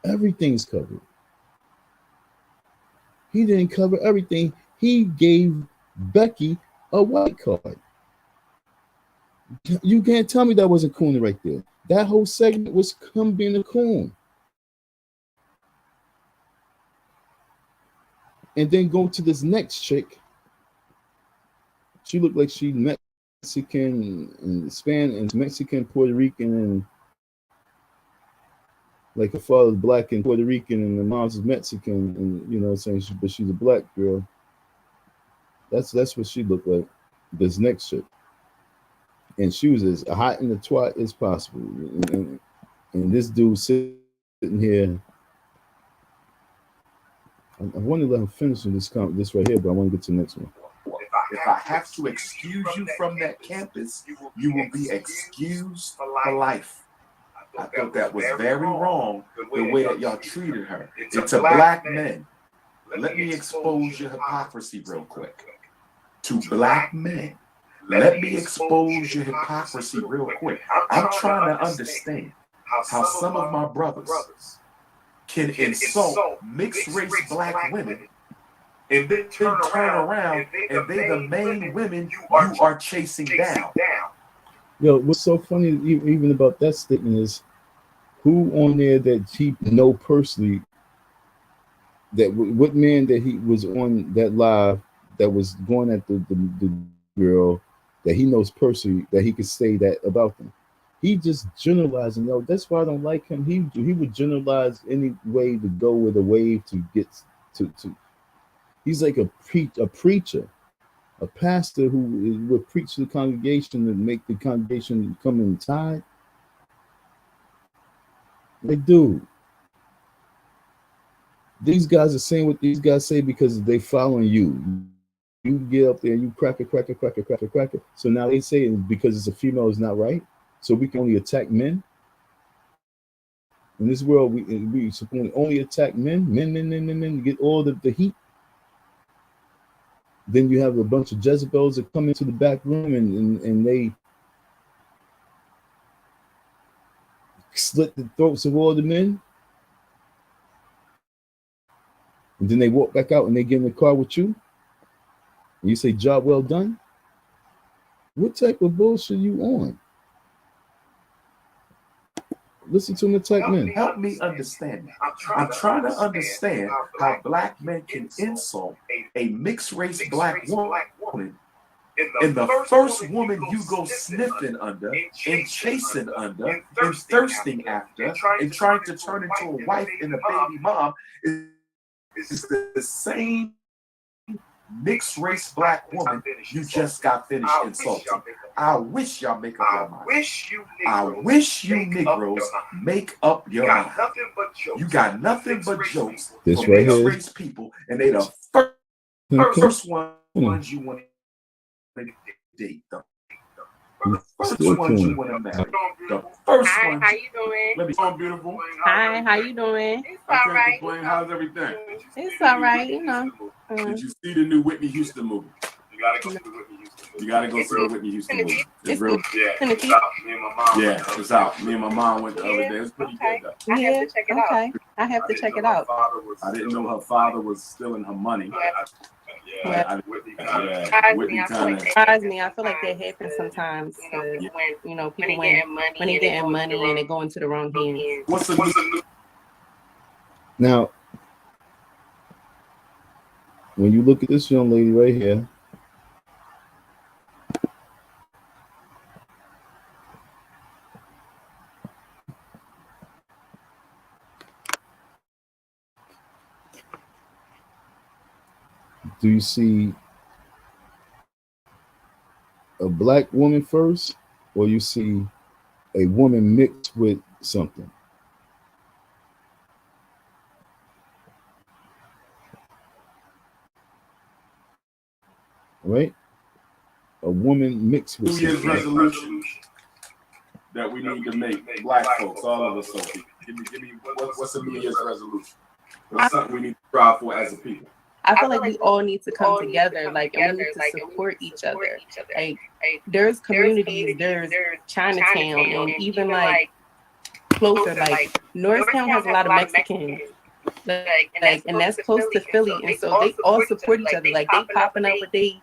Everything's covered. He didn't cover everything. He gave Becky a white card. You can't tell me that wasn't coon right there. That whole segment was him being a coon. And then go to this next chick. She looked like she Mexican and Spanish, Mexican, Puerto Rican, and like her father's black and Puerto Rican, and the mom's is Mexican, and you know what I'm saying, but she's a black girl. That's what she looked like. This next chick. And she was as hot in the twat as possible. And this dude sitting here, I want to let him finish this right here, but I want to get to the next one. If I have to excuse you from that campus, you will be excused for life. I thought that was very wrong, the way that y'all treated her. It's a black men. Let me expose your hypocrisy real quick. To black men, let me expose your hypocrisy real quick. I'm trying to understand how some of my brothers can insult mixed-race black women and then turn around and they the main women you are chasing down. Yo, what's so funny even about that statement is who on there that he know personally, that what man that he was on that live that was going at the girl that he knows personally that he could say that about them. He just generalizing. Yo, that's why I don't like him. He would generalize any way to go with a wave to get to. He's like a preacher, a pastor who would preach to the congregation and make the congregation come in tide. Like, dude, these guys are saying what these guys say because they following you. You get up there, you crack it. So now they say because it's a female is not right. So we can only attack men. In this world, we supposed to only attack men, get all the heat. Then you have a bunch of Jezebels that come into the back room and they slit the throats of all the men. And then they walk back out and they get in the car with you. And you say, job well done. What type of bullshit you on? Listen to the type men. Help me understand that. I'm trying to understand how black men can insult a mixed race black woman. And the first woman you go sniffing under and chasing under and thirsting after and trying to turn into a wife and a baby mom is the same mixed race black woman you just got finished insulting. I wish y'all make up your mind. I wish you Negroes make up your mind. You got nothing but jokes this for right mixed here. race people, and they the first ones you want to date. The first ones you want to marry. The first ones. How you doing? Let me come, beautiful. Hi, how you doing? It's all right. How's everything? It's all right, you know. Did you see the new Whitney Houston movie? You gotta go see the Whitney Houston movie. You gotta go see the Whitney Houston movie. It's real. Yeah, it's out. Me and my mom. Yeah, it's out. Me and my mom went the other day. It's pretty good though. I have to check it out. I have to check it out. I didn't know her father was stealing her money. Surprise me. I feel like that happens sometimes. When you know people when they getting money and they go into the wrong hands. What's the Now, when you look at this young lady right here, do you see a black woman first, or you see a woman mixed with something? Right? A woman mixed with New Year's something. resolution that we need to make, black folks, all of us. So give me what's a New Year's resolution? What's something we need to strive for as a people? I feel like we all need to come together, like, and we need to support each other. Like, there's communities, there's Chinatown, and even like closer, like Norristown has a lot of Mexicans. Like, and that's close to Philly, and so they all support each other. Like, they popping up with they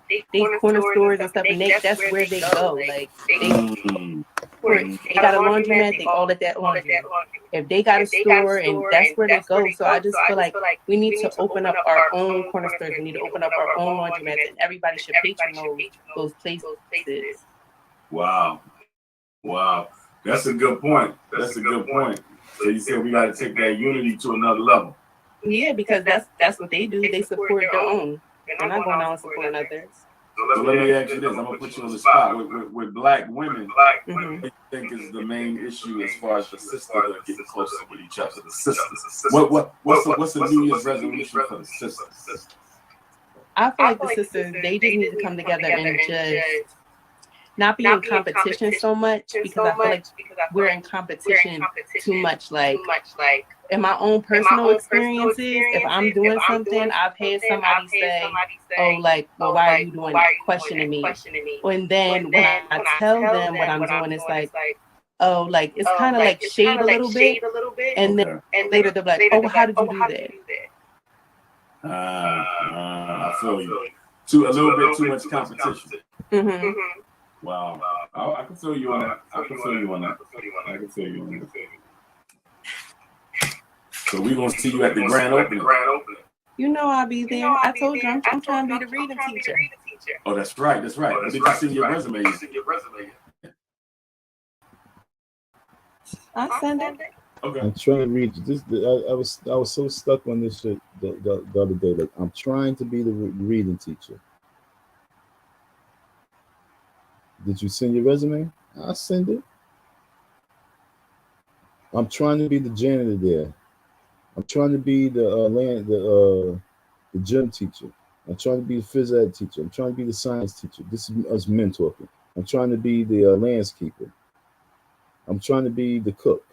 corner stores and stuff, and that's where they go. Like, they got a laundromat, they all at that laundry. If they got a store, and that's where they go. So I just feel like we need to open up our own corner stores. We need to open up our own laundromats, and everybody should patronize those places. Wow, that's a good point. So you said we got to take that unity to another level. Yeah, because that's what they do. They support their own. They're not going out and supporting others. So let me ask you this. I'm going to put you on the spot. With black women, what do you think is the main issue as far as the sisters getting closer with each other? The sisters. What's the New Year's resolution for the sisters? I feel like the sisters, they just need to come together and just not be in competition so much, because I feel like we're in competition too much. Like in my own personal experiences, if I'm doing something, I've had somebody say, "Oh, like, well, why are you doing that?" Questioning me. And then when I tell them what I'm doing, it's like, oh, like it's kind of like shade a little bit, and then later they're like, "Oh, how did you do that?" I feel you. A little bit too much competition. Mm-hmm. Wow. I can feel you on that. I can feel you on that. So we're gonna see you at the grand opening. You know I'll be there. I told you I'm trying to be the reading teacher. Oh, that's right. That's right. Did you send your resume? I send it. Okay. I'm trying to read this. I was so stuck on this shit the other day. Like, I'm trying to be the reading teacher. Did you send your resume? I'll send it. I'm trying to be the janitor there. I'm trying to be the gym teacher. I'm trying to be the phys ed teacher. I'm trying to be the science teacher. This is us men talking. I'm trying to be the landscaper. I'm trying to be the cook.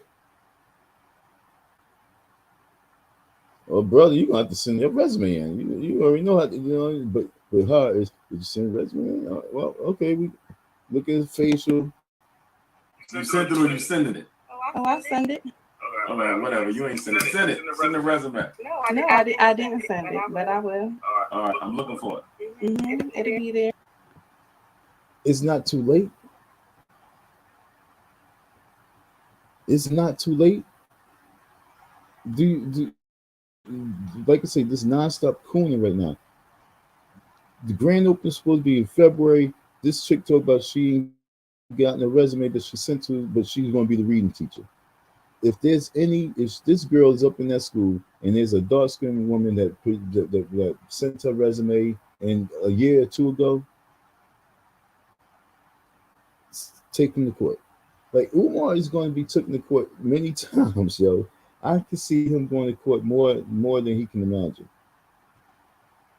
Well, brother, you're gonna have to send your resume in. You already know how to, but with her is, did you send your resume in? Well, okay, we look at his facial. You sent it or you sending it? Oh, I'll send it. All right, whatever. You ain't send it. Send it. Send the resume. No, I didn't send it, but I will. All right, I'm looking for it. Mm-hmm. It'll be there. It's not too late. It's not too late. Like I say, this nonstop cooning right now. The grand opening is supposed to be in February. This chick talked about she ain't gotten a resume that she sent to, but she's going to be the reading teacher. If this girl is up in that school and there's a dark-skinned woman that sent her resume in a year or two ago, take him to court. Like, Umar is going to be taken to court many times, yo. I can see him going to court more than he can imagine.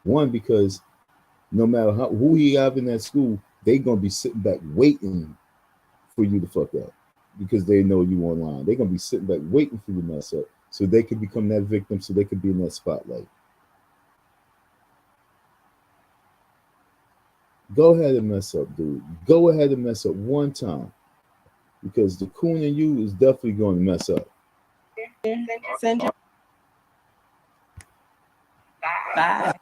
One, because no matter who he have in that school, they gonna be sitting back waiting for you to fuck up, because they know you online. They're gonna be sitting back waiting for you to mess up, so they could become that victim, so they could be in that spotlight. Go ahead and mess up, dude. Go ahead and mess up one time, because the coon in you is definitely going to mess up. Send you. Bye.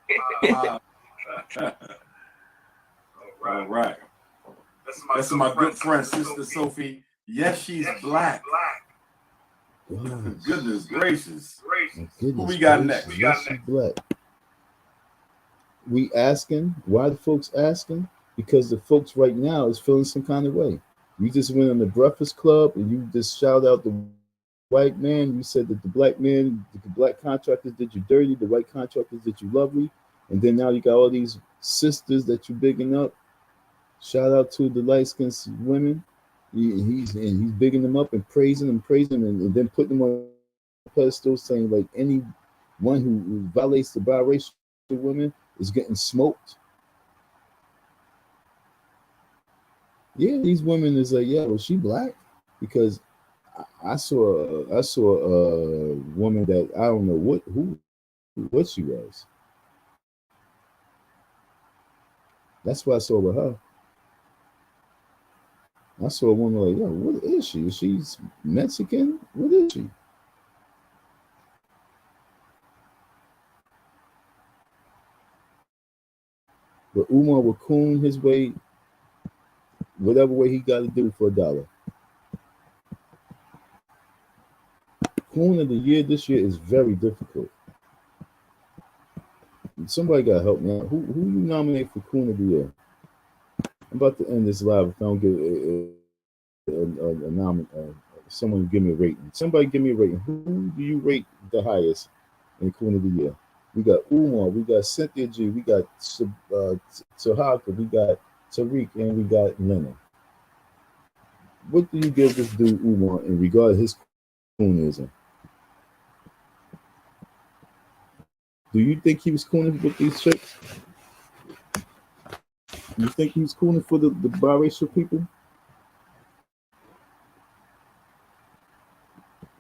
All right. That's my good friend, Sister Sophie. Yes, she's black. Goodness gracious. Who we got next? Yes, she's black. We asking, why the folks asking? Because the folks right now is feeling some kind of way. You just went on the Breakfast Club and you just shout out the white man. You said that the black contractors did you dirty, the white contractors did you lovely, and then now you got all these sisters that you bigging up. Shout out to the light-skinned women. He's bigging them up and praising them, and then putting them on a pedestal, saying like anyone who violates the biracial women is getting smoked. Yeah, these women is like, yeah, well, she black, because I saw a woman that I don't know what she was. That's what I saw with her. I saw a woman like, yo, what is she? She's Mexican? What is she? But Umar will coon his way, whatever way he got to do for $1. Coon of the year this year is very difficult. Somebody got to help me out. Who you nominate for Coon of the year? I'm about to end this live if I don't get someone give me a rating. Somebody give me a rating. Who do you rate the highest in Coon of the year? We got Umar, we got Cynthia G, we got Tahaka, we got Tariq, and we got Lena. What do you give this dude Umar in regard to his coonism? Do you think he was cooning with these chicks? You think he's cooning for the biracial people?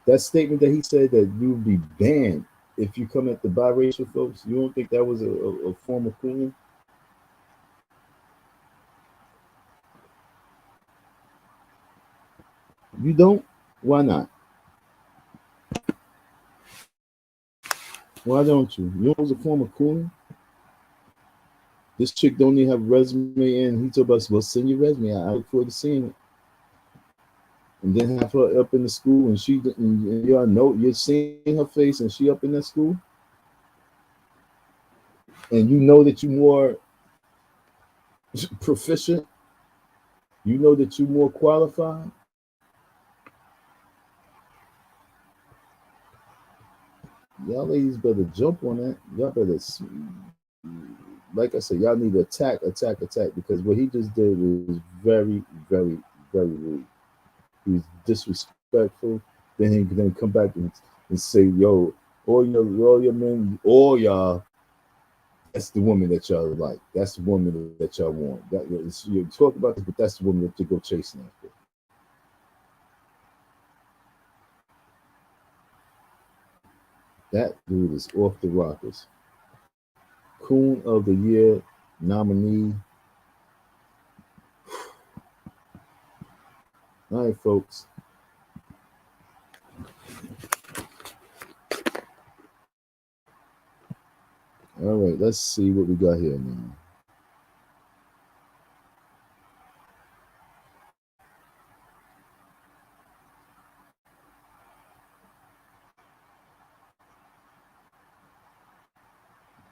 That statement that he said that you would be banned if you come at the biracial folks, you don't think that was a form of cooning? You don't? Why not? Why don't you? You know it was a form of cooning? This chick don't even have a resume in. He told us, well, send your resume. I look forward to seeing it. And then have her up in the school, and she and y'all know you're seeing her face, and she up in that school, and you know that you're more proficient. You know that you're more qualified. Y'all ladies better jump on that. Y'all better, like I said, y'all need to attack, because what he just did was very, very, very rude. He was disrespectful. Then he can come back and say, yo, all your men, all y'all, that's the woman that y'all like. That's the woman that y'all want. That you talk about this, but that's the woman that you go chasing after. That dude is off the rockers. Coon of the Year nominee. All right, folks. All right, let's see what we got here now.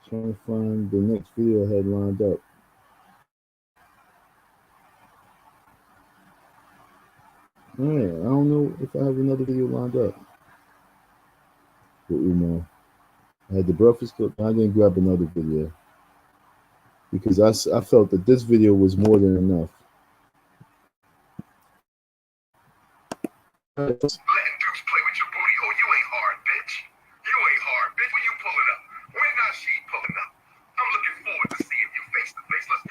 Trying to find the next video I had lined up. All right, I don't know if I have another video lined up with Umar. I had the breakfast club. I didn't grab another video because I felt that this video was more than enough. Letting dudes play with your booty. Oh, you ain't hard, bitch. You ain't hard, bitch. When you pulling up? When not she pulling up? I'm looking forward to seeing you face to face. Let's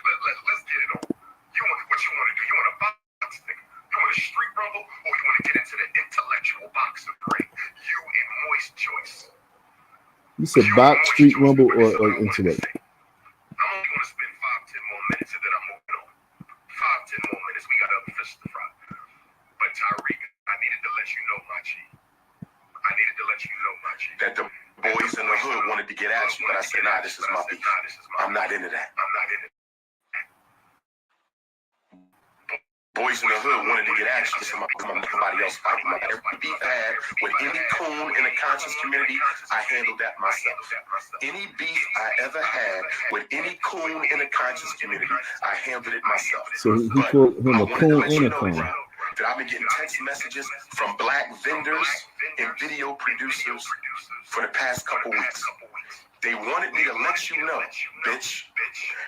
get it on. You want what you want to do? You want a box nigga? You want a street rumble, or you want to get into the intellectual boxing ring? You and Moist Choice. You said box, street rumble, or intellect? I'm only going to spend 5-10 more minutes and then I'm moving on. 5-10 more minutes. We got other fish to fry. But Tyreek, I needed to let you know, my G. That the boys in the hood wanted to get at you, but I said, nah, this is my beef. I'm not into that. Boys in the hood wanted to get at you. This is nobody else fighting. Every beef I had with any coon in the conscious community, I handled that myself. Any beef I ever had with any coon in the conscious community, I handled it myself. So he called him a coon and a coon. That I've been getting text messages from black vendors and video producers for the past couple weeks. They wanted me to let you know, bitch.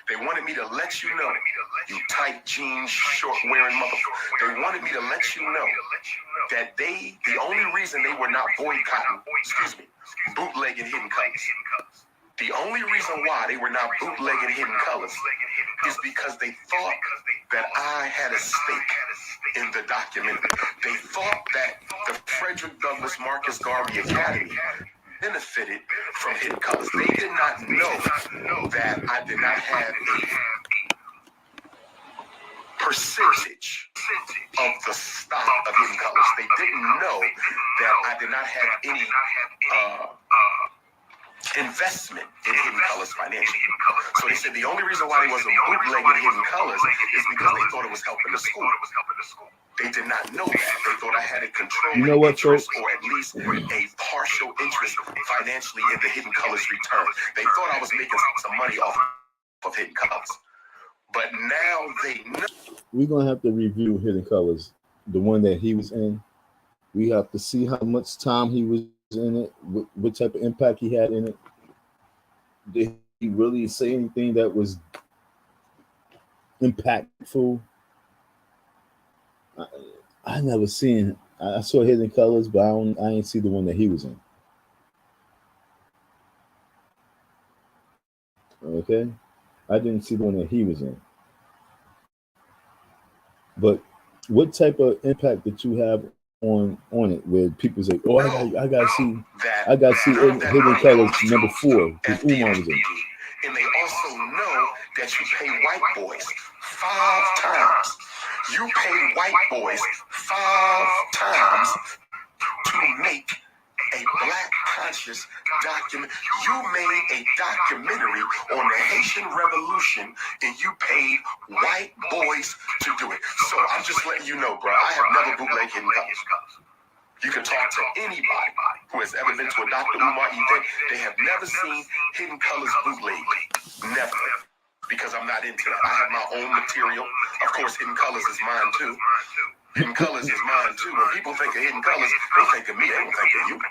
They wanted me to let you know, you tight jeans, short wearing motherfucker. They wanted me to let you know that the only reason they were not boycotting, bootlegging Hidden Colors. The only reason why they were not bootlegging Hidden Colors is because they thought that I had a stake in the documentary. They thought that the Frederick Douglass Marcus Garvey Academy benefited from Hidden Colors. They did not know that I did not have a percentage of the stock of Hidden Colors. They didn't know that I did not have any investment in Hidden Colors financially. So they said the only reason why they wasn't bootlegging Hidden Colors is because they thought it was helping the school. They did not know that. They thought I had a controlling interest, or at least a partial interest financially in the Hidden Colors return. They thought I was making some money off of Hidden Colors. But now they know. We're going to have to review Hidden Colors, the one that he was in. We have to see how much time he was in it, what type of impact he had in it. Did he really say anything that was impactful? I never seen. I saw Hidden Colors, but I ain't see the one that he was in. Okay, I didn't see the one that he was in. But what type of impact did you have on it, where people say, "Oh, I got to see Hidden Colors #4 because Umar was in it." And they also know that you pay white boys 5 times. You pay white boys 5 times to make a black conscious document. You made a documentary on the Haitian Revolution and you paid white boys to do it. So I'm just letting you know, bro, I have never bootlegged Hidden Colors. You can talk to anybody who has ever been to a Dr. Umar event. They have never seen Hidden Colors bootleg. Never. Because I'm not into that. I have my own material. Of course, Hidden Colors is mine too. Hidden Colors is mine too. When people think of Hidden Colors, they think of me. They don't think of you.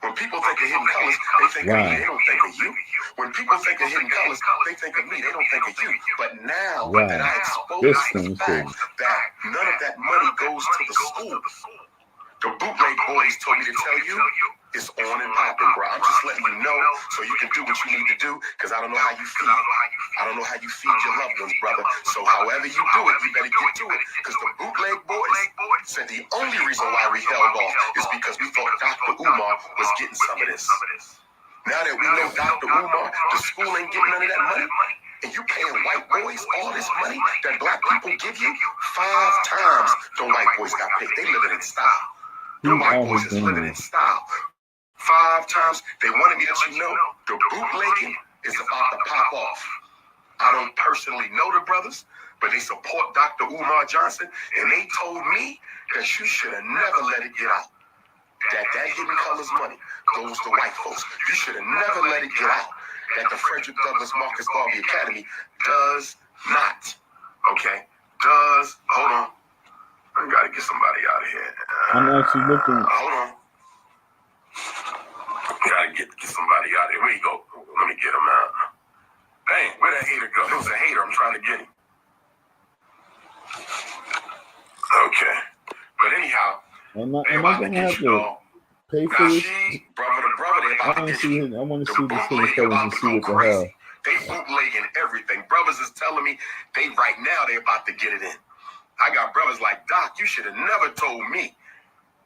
When people think of Hidden Colors, they think of me. They don't think of you. When people think of Hidden Colors, they think of me. They don't think of you. But now that I expose the fact that none of that money goes to the school, the bootleg boys told me to tell you it's on and popping, bro. I'm just letting you know so you can do what you need to do, because I don't know how you feed. I don't know how you feed your loved ones, brother. So however you do it, you better get to it, because the bootleg boys said the only reason why we held off is because we thought Dr. Umar was getting some of this. Now that we know Dr. Umar, the school ain't getting none of that money, and you paying white boys all this money that black people give you 5 times the white boys got paid. They living in style. The white boys is living in style. 5 times. They wanted me to let you know the bootlegging is about to pop off. I don't personally know the brothers, but they support Dr. Umar Johnson, and they told me that you should have never let it get out. That Hidden Colors money goes to white folks. You should have never let it get out. That the Frederick Douglass Marcus Garvey Academy does not. Okay? Hold on. I gotta get somebody out of here. I'm actually looking. Hold on. Gotta get somebody out of here. Where you go? Let me get him out. Dang, where that hater go? There was a hater. I'm trying to get him. Okay. But anyhow, am I gonna have to pay for this? Brother to brother, they about to get you. I want to see this Hidden Colors and see what the hell. They bootlegging everything. Brothers is telling me they right now they about to get it in. I got brothers like, Doc, you should have never told me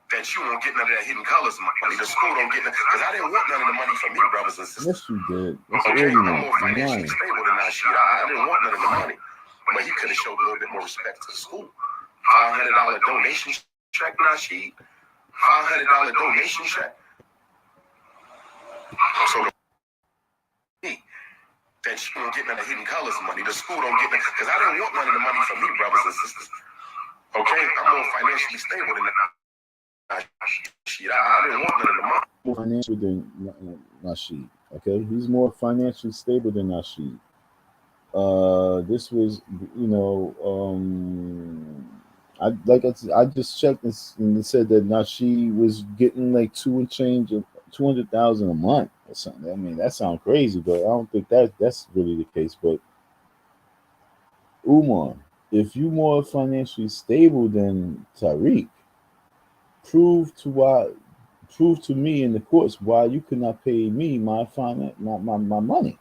that you won't get none of that Hidden Colors money. The school don't get none, because I didn't want none of the money from you, brothers and sisters. Yes, you did. That's okay, I'm more financially stable than that shit. I didn't want none of the money. But he could have showed a little bit more respect to the school. $500 donation check, Nasheed. $500 donation check. So that you don't get none of Hidden Colors money. The school don't get none, because I didn't want none of the money from you, brothers and sisters. Okay, I'm more financially stable than that. Shit, I didn't want none of the money. More financial than Nasheed. Okay, he's more financially stable than Nasheed. This was, I just checked and it said that Nasheed was getting like 200,000 a month or something. I mean, that sounds crazy, but I don't think that's really the case. But Umar, if you're more financially stable than Tariq, prove to me in the courts why you could not pay me my money.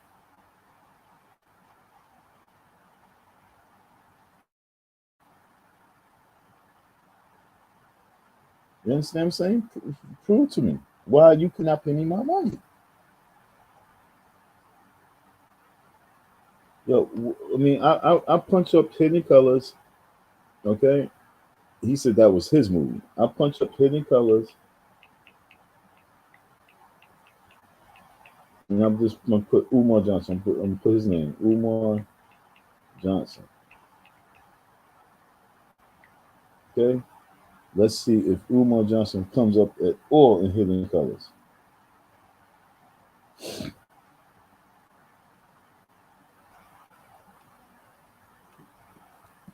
You understand what I'm saying? Prove to me why you could not pay me my money. Yo, I mean, I punch up Hidden Colors. Okay, he said that was his movie. I punch up Hidden Colors, and I'm just gonna put Umar Johnson. I'm gonna put his name, Umar Johnson. Okay, let's see if Umar Johnson comes up at all in Hidden Colors.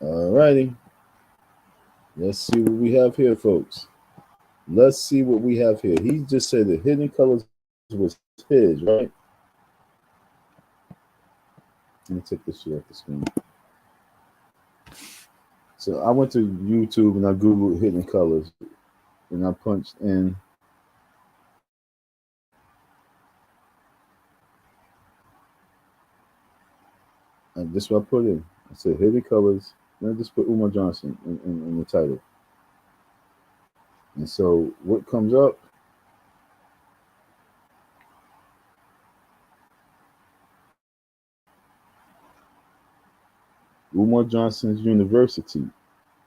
All righty. Let's see what we have here, folks. Let's see what we have here. He just said that Hidden Colors was his, right? Let me take this shit off the screen. So I went to YouTube and I Googled Hidden Colors and I punched in and this is what I put in. I said Hidden Colors Let's just put Umar Johnson in the title. And so what comes up? Umar Johnson's University,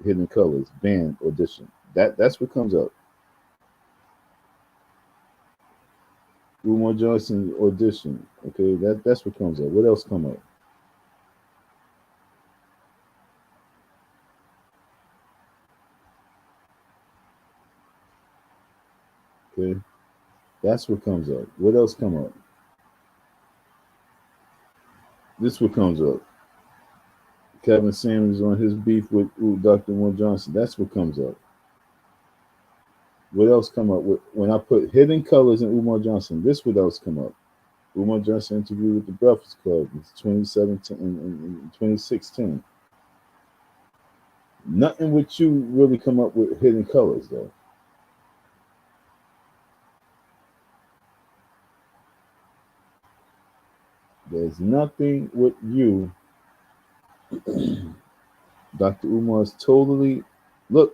Hidden Colors, band audition. That's what comes up. Umar Johnson's audition. Okay, that's what comes up. What else come up? Okay, that's what comes up. What else come up? This what comes up. Kevin Samuels on his beef with Dr. Umar Johnson. That's what comes up. What else come up? When I put Hidden Colors in Umar Johnson, this what else come up? Umar Johnson interview with the Breakfast Club in 2017 and 2016. Nothing with you really come up with Hidden Colors though. There's nothing with you. Dr. Umar is totally look.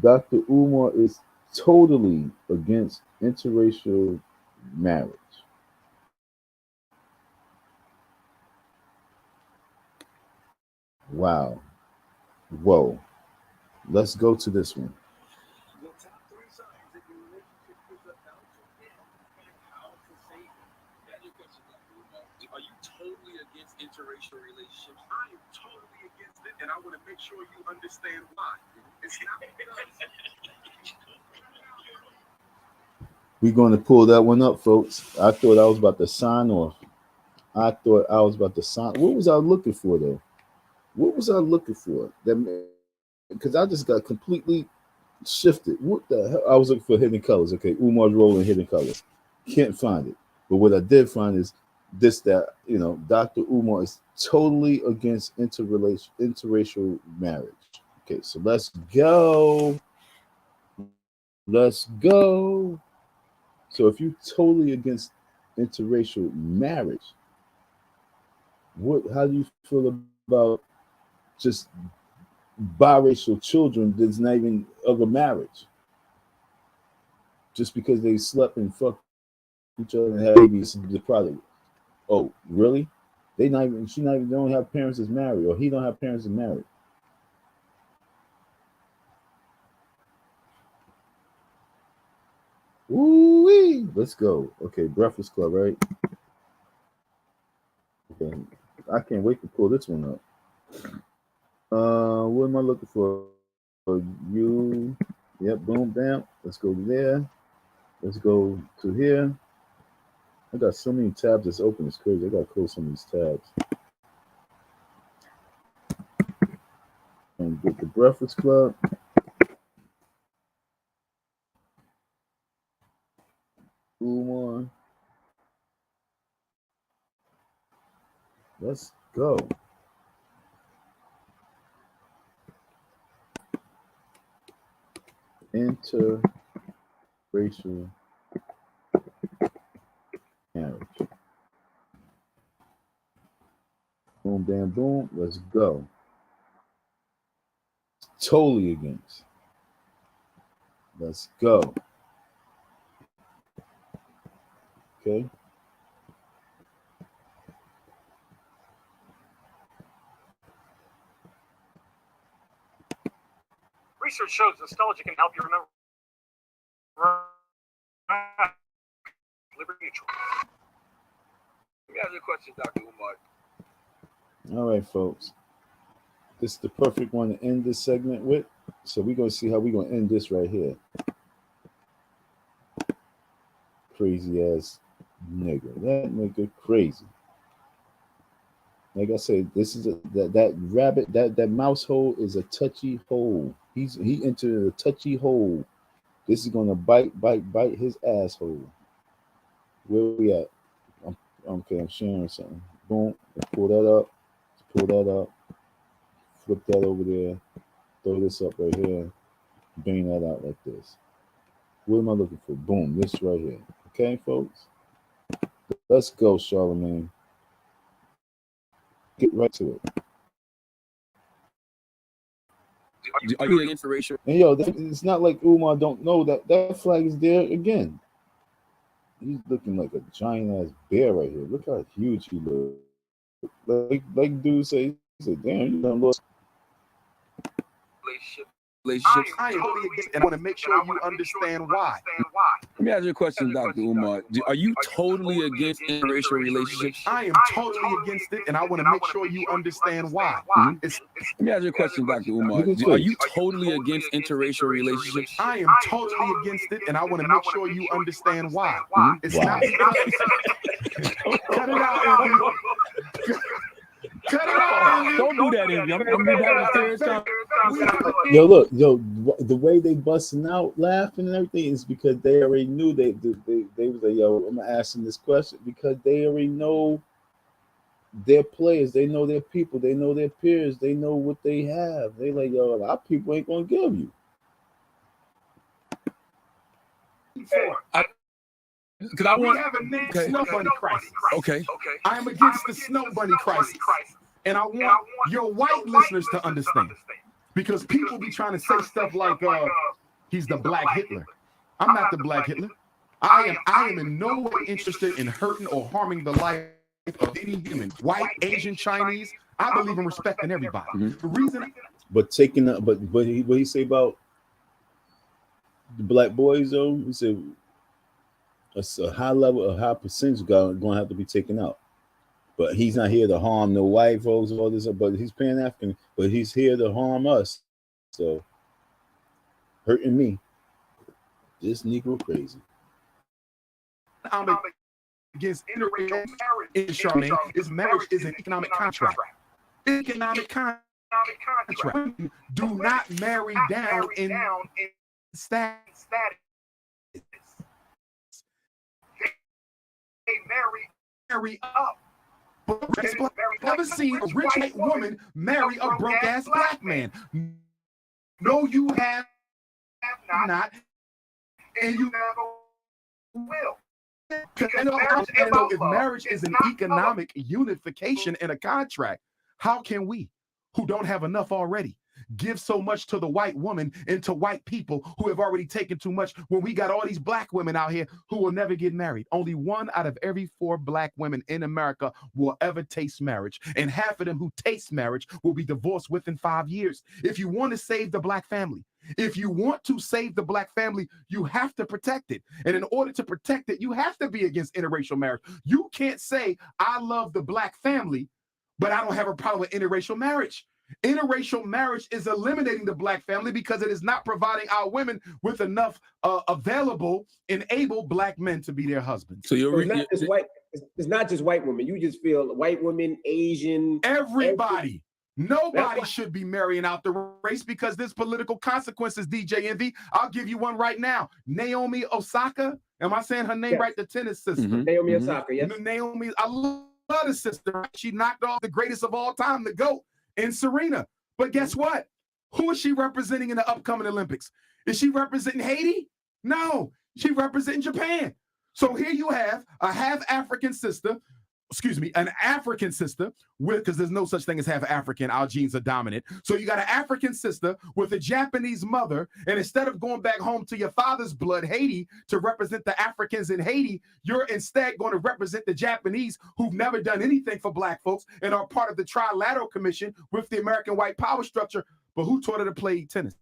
Dr. Umar is totally against interracial marriage. Wow. Whoa. Let's go to this one. Are you totally against interracial relationships? I am totally against it, and I want to make sure you understand why. It's not because we're going to pull that one up, folks. I thought I was about to sign off. What was I looking for, though? What was I looking for? Because I just got completely shifted. What the hell? I was looking for Hidden Colors. Okay, Umar's role in Hidden Colors. Can't find it. But what I did find is that Dr. Umar is totally against interracial marriage. Okay, so let's go. So if you're totally against interracial marriage, how do you feel about just biracial children that's not even of a marriage? Just because they slept and fucked each other and had babies, the product. Oh, really? They don't have parents that's married, or he don't have parents that's married. Ooh-wee. Let's go. Okay, Breakfast Club, right? Okay. I can't wait to pull this one up. What am I looking for? You. Yep, boom, bam. Let's go there. Let's go to here. I got so many tabs that's open. It's crazy. I got to close some of these tabs. And get the Breakfast Club. Umar. Let's go. Interracial marriage. Boom, bam, boom. Let's go. Totally against. Let's go. Okay. Research shows nostalgia can help you remember. Liberty neutral. Let me ask you a question, Dr. Umar. All right, folks. This is the perfect one to end this segment with. So we're going to see how we're going to end this right here. Crazy ass nigga. That nigga crazy. Like I said, this is that rabbit, that mouse hole is a touchy hole. He entered a touchy hole. This is gonna bite his asshole. Where we at? I'm sharing something. Boom. Let's pull that up. Flip that over there. Throw this up right here. Bang that out like this. What am I looking for? Boom. This right here. Okay, folks. Let's go, Charlemagne. Get right to it. Are you against racial? And yo, it's not like Umar don't know that flag is there again. He's looking like a giant ass bear right here. Look how huge he looks. Like dude say, he said, damn, you done lost. Relationships. I am totally against it, and I want to make sure you understand why. Let me ask you a question, Dr. Umar. Are you totally against interracial relationships? I am totally against it, and I want to make sure you understand why. Let me ask you a question, Dr. Umar. Are you totally against interracial relationships? I am totally against it, and I want to make sure you understand why. It's not. Cut it out, Andy. Cut it out. Don't do that, Andy. I'm gonna be having a serious conversation. Yo, look, the way they busting out, laughing and everything is because they already knew they was like, yo, I'm asking this question because they already know their players, they know their people, they know their peers, they know what they have. They like, yo, our people ain't gonna give you. Because I want we have a named snow bunny crisis. Okay. I am against the snow bunny crisis, and I want your white listeners to understand, because people be trying to say stuff like, "He's the Black Hitler." I'm not the Black Hitler. I am in no way interested in hurting or harming the life of any human, white, Asian, Chinese. I believe in respecting everybody. The reason, but taking up, but what he say about the black boys though? He said a high percentage going to have to be taken out. But he's not here to harm no white folks or all this, but he's Pan-African, but he's here to harm us. So hurting me. This Negro crazy. I'm against interracial marriage, Charlene. Marriage is an economic contract. Economic contract. Do not marry down in status. They marry up. But never seen a rich white woman marry a broke ass black man. No, you have not, and you never will. If marriage is an economic unification and a contract, how can we, who don't have enough already, give so much to the white woman and to white people who have already taken too much when we got all these black women out here who will never get married? Only 1 out of every 4 black women in America will ever taste marriage, and half of them who taste marriage will be divorced within 5 years. If you want to save the black family, you have to protect it. And in order to protect it, you have to be against interracial marriage. You can't say, I love the black family, but I don't have a problem with interracial marriage. Interracial marriage is eliminating the black family because it is not providing our women with enough available and able black men to be their husbands. So it's not just white. It's not just white women. You just feel white women, Asian, everybody. Nobody should be marrying out the race because there's political consequences, DJ Envy. I'll give you one right now. Naomi Osaka. Am I saying her name right? The tennis sister. Naomi Osaka, yes. Naomi, I love the sister. She knocked off the greatest of all time, the GOAT, in Serena. But guess what? Who is she representing in the upcoming Olympics? Is she representing Haiti? No, she's representing Japan. So here you have a half African sister, an African sister because there's no such thing as half African. Our genes are dominant. So you got an African sister with a Japanese mother, and instead of going back home to your father's blood, Haiti, to represent the Africans in Haiti, you're instead going to represent the Japanese who've never done anything for black folks and are part of the Trilateral Commission with the American white power structure. But who taught her to play tennis?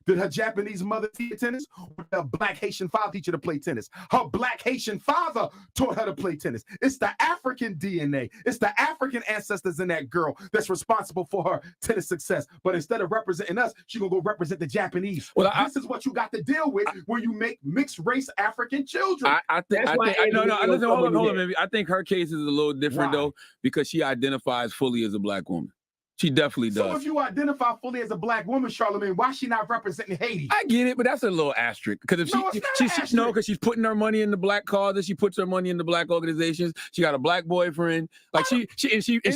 Did her Japanese mother teach tennis? Or did her black Haitian father teach her to play tennis? Her black Haitian father taught her to play tennis. It's the African DNA. It's the African ancestors in that girl that's responsible for her tennis success. But instead of representing us, she's going to go represent the Japanese. Well, this is what you got to deal with when you make mixed race African children. Listen, hold on, baby. I think her case is a little different, though, because she identifies fully as a black woman. She definitely does. So if you identify fully as a black woman, Charlamagne, why is she not representing Haiti? I get it, but that's a little asterisk. Because if because she's putting her money in the black causes, she puts her money in the black organizations. She got a black boyfriend. Like she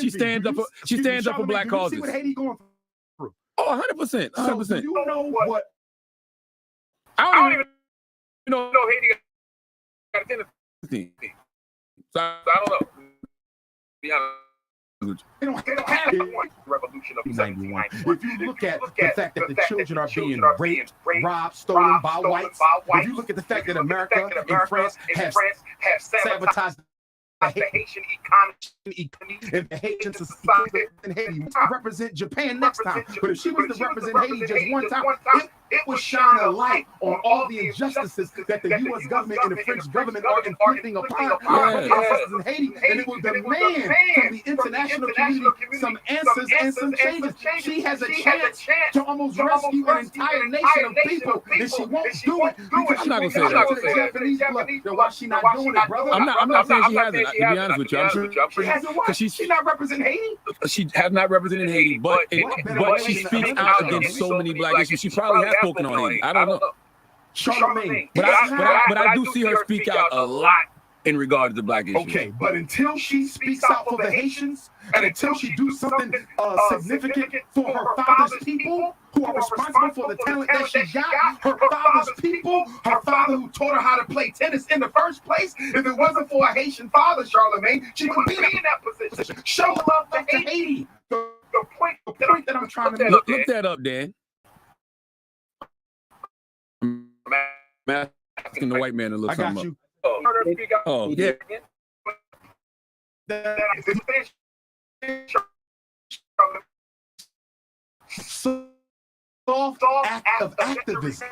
stands up for black causes. See what Haiti going through? Oh, 100%. 100%. So do you know what? I don't even know Haiti got a tennis team. So I don't know. They don't have revolution of 91. If you look at the fact that the children are being raped, robbed, stolen by whites, if you look at the fact that America and France have sabotaged the Haitian economy and the Haitian society in Haiti, represent Japan next time. But if she was to represent Haiti just one time, it would shine a light on all the injustices that the U.S. government and the French government are inflicting upon our citizens in Haiti, and it will demand from the international community some answers and some changes. She has a chance to almost rescue an entire nation of people, and she won't do it because I'm not gonna say to the that. Japanese blood. Then why she not doing it, brother? I'm not saying she hasn't. To be honest with you, I'm sure she hasn't. What? She's not representing Haiti. She has not represented Haiti, but she speaks out against so many black issues. She probably has spoken on Haiti. I don't know. Charlemagne. But I do see her speak out a lot in regard to the black issues. Okay, but until she speaks out for the Haitians, and until she do something significant for her father's people, who are responsible for the talent that she got, her father's people, her father who taught her how to play tennis in the first place. If it wasn't for a Haitian father, Charlemagne, she would be in that position. Show love to Haiti. The point that I'm trying to make. Look that up, Dan. I'm asking the white man to look something up. Oh, yeah. Soft act of activism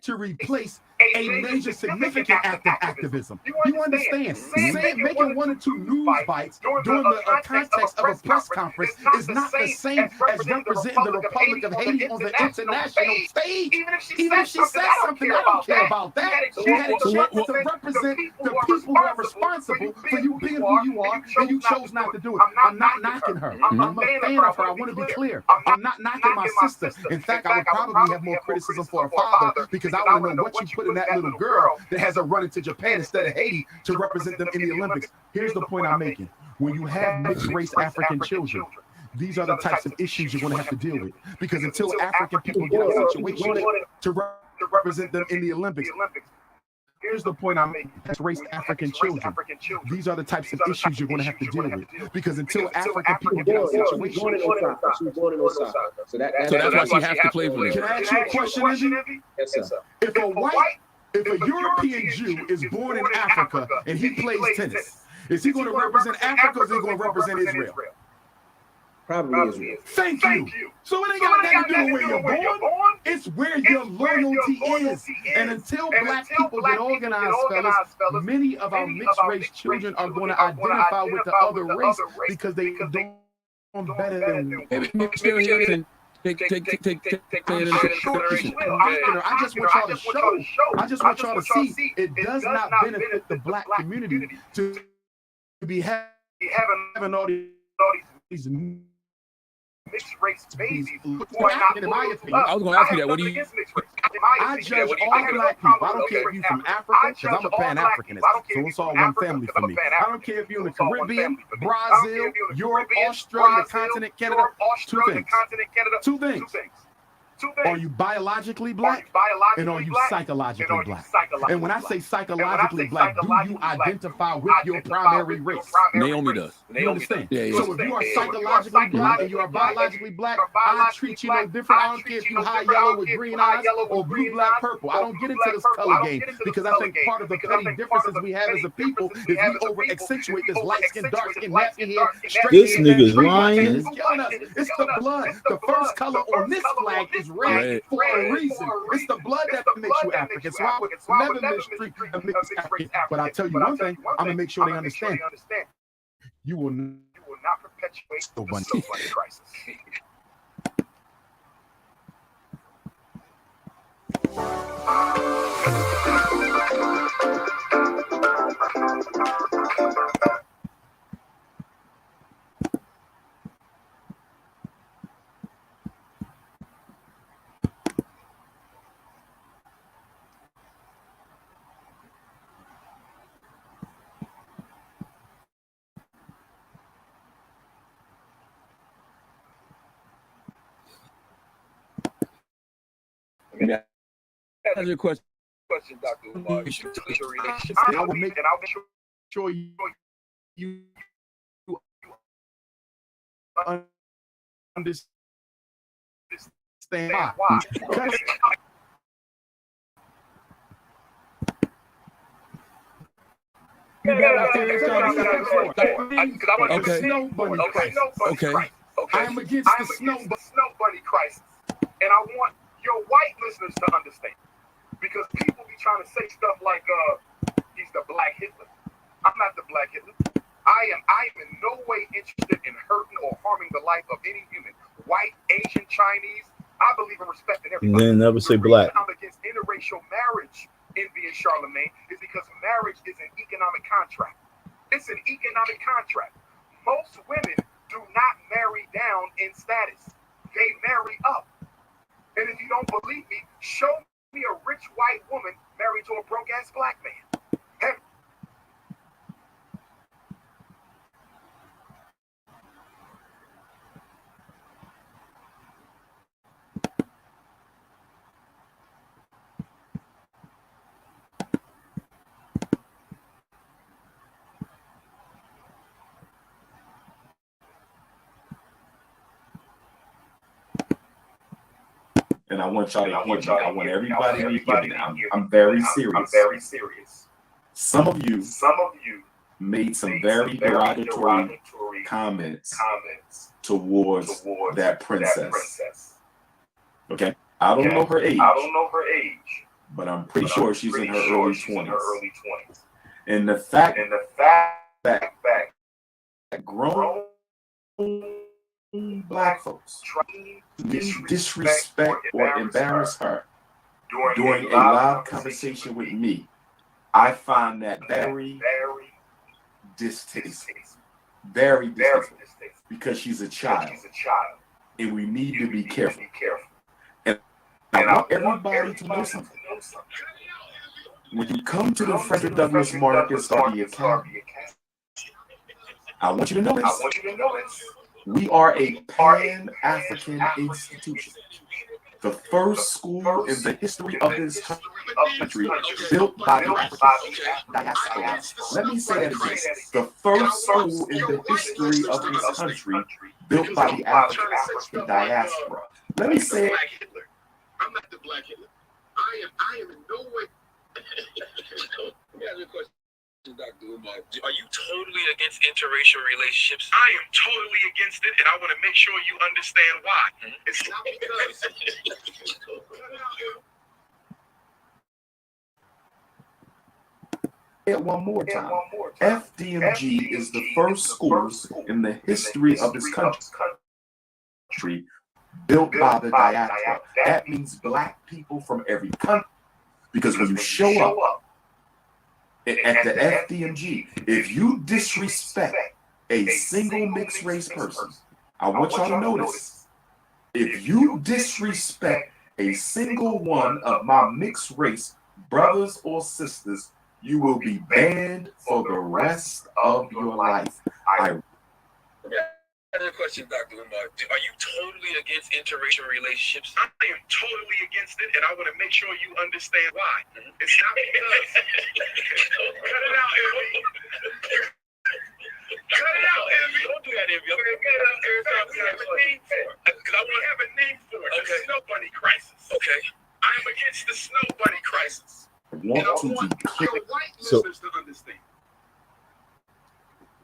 to replace a major significant act of activism. You understand? Making one or two news bites during the context of a press conference is not the same as representing the Republic of Haiti on the international stage. Even if she said something, I don't care about that. She had a chance to represent the people who are responsible for you being who you are, and you chose not to do it. I'm not knocking her. I'm a fan of her. I want to be clear. I'm not knocking my sister. In fact, I would probably have more criticism for her father because I want to know what you put in that little girl that has her running to Japan instead of Haiti to represent them in the Olympics. Here's the point I'm making. When you have mixed race African children, these are the types of issues you're going to have to deal with. Because until African people get a situation to represent them in the Olympics, here's the point I'm making. Mixed race African children, these are the types of issues you're going to have to deal with. Because until African people get a situation. So that's why she has to play for it. Can I ask you a question, Izzy? Yes, sir. If a European Jew is born in Africa and he plays tennis, is he going to represent Africa or is he going to represent Israel? Probably Israel. Thank you. So it ain't got nothing to do with where you're born. It's where your loyalty is. And until black people get organized, fellas, many of our mixed race children are going to identify with the other race because they don't better than Take I just want y'all to show. I just want y'all to see it does not benefit the black community to be having all these mixed race babies who are not, in my opinion. I was going to ask you that. What do you? I judge all black people. I don't care if you're from Africa, because I'm a Pan-Africanist, so it's all one family for me. I don't care if you're in the Caribbean, Brazil, Europe, Australia, the continent, Canada. Two things. Are you biologically black and are you psychologically black? And when I say psychologically black, do you identify with your primary race? Naomi does. You understand? Yeah. So if you are psychologically black and you are biologically black, I treat you no different. I don't care if you high yellow with green eyes or blue, black, purple. I don't get into this color game because I think part of the petty differences we have as a people is we over accentuate this light skin, dark skin, nappy hair, straight This hair. nigga's lying. It's killing us. It's the blood. The first color on this flag is red for a reason. It's the blood that makes you African. So I would never mistreat a mixed African. But I'll tell you one thing, I'm gonna make sure they understand. You will not perpetuate the one crisis. That's your question. Dr. Umar. I will make sure you understand why. Because I'm against the snow bunny crisis. And I want your white listeners to understand. Because people be trying to say stuff like, he's the Black Hitler. I'm not the Black Hitler. I am in no way interested in hurting or harming the life of any human. White, Asian, Chinese. I believe in respecting everybody. And then never say black. I'm against interracial marriage, Envy and Charlemagne, is because marriage is an economic contract. It's an economic contract. Most women do not marry down in status. They marry up. And if you don't believe me, show me a rich white woman married to a broke-ass black man. Hey. And I want y'all to I want everybody to get it. I'm very serious. Some of you made some very derogatory comments towards that princess. Okay? I don't know her age. But I'm pretty sure she's in her early 20s. And the fact that grown black folks disrespect or embarrass her during a live conversation with me, I find that very distasteful. Very distasteful. Because she's a child. And we need to be careful. And I want everybody to know something. When you come to the Frederick Douglass Marcus Study Academy, I want you to know this. We are a Pan-African institution. The first school in the history of this country built by the African diaspora. Let me say that again. The first school in the history of this country built by the African diaspora. Let me say it. I'm not the Black Hitler. I am in no way. Dr. Umar, are you totally against interracial relationships? I am totally against it, and I want to make sure you understand why. It's not because. One more time. FDMG is the first school in the history of this country built by the diaspora. That means black people from every country. Because when you show up at the FDMG, if you disrespect a single mixed race person, I want y'all to know this. If you disrespect a single one of my mixed race brothers or sisters, you will be banned for the rest of your life. Another question, Dr. Umar. Are you totally against interracial relationships? I am totally against it, and I want to make sure you understand why. It's not because. Cut it out, Envy. Cut it out, Envy. Don't do that, Envy. Because I want to have a name for it. Okay. The snow bunny crisis. Okay. I am against the snow bunny crisis. And I want your white listeners to understand.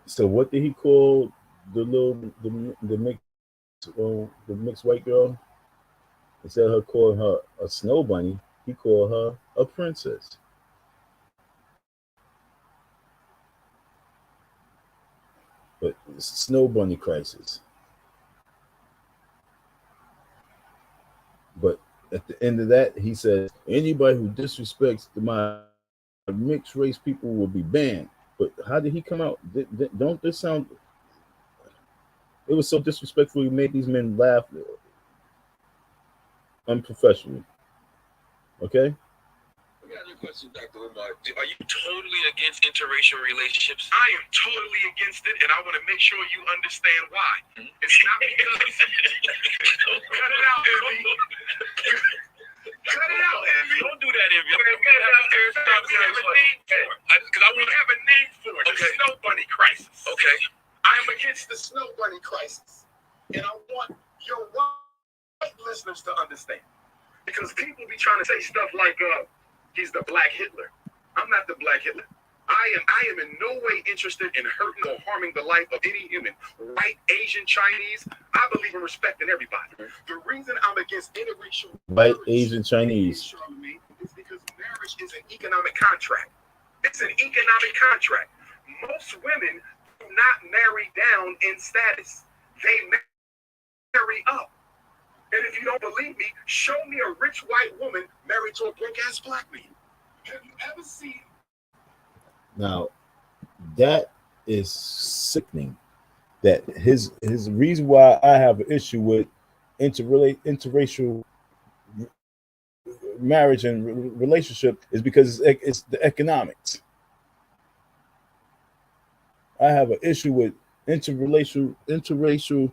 So what did he call the mixed white girl? Instead of calling her a snow bunny, he called her a princess. But snow bunny crisis. But at the end of that, he said, anybody who disrespects my mixed race people will be banned. But how did he come out? Don't this sound... It was so disrespectful. He made these men laugh unprofessionally. Okay? Another question, Dr. Umar. Are you totally against interracial relationships? I am totally against it, and I want to make sure you understand why. It's not because. Cut it out, Envy. Cut it out, Envy. Don't do that, Envy. Because I want to have a name for it. Okay. The snow bunny crisis. Okay. I am against the snow bunny crisis. And I want your white listeners to understand. Because people be trying to say stuff like, he's the black Hitler. I'm not the black Hitler. I am in no way interested in hurting or harming the life of any human. White, Asian, Chinese. I believe in respecting everybody. The reason I'm against interracial White, Asian, Chinese. is because marriage is an economic contract. It's an economic contract. Most women do not marry down in status. They marry up. And if you don't believe me, show me a rich white woman married to a broke-ass black man. Have you ever seen? Now, that is sickening. That his reason why I have an issue with interracial marriage and relationship is because it's the economics. I have an issue with interracial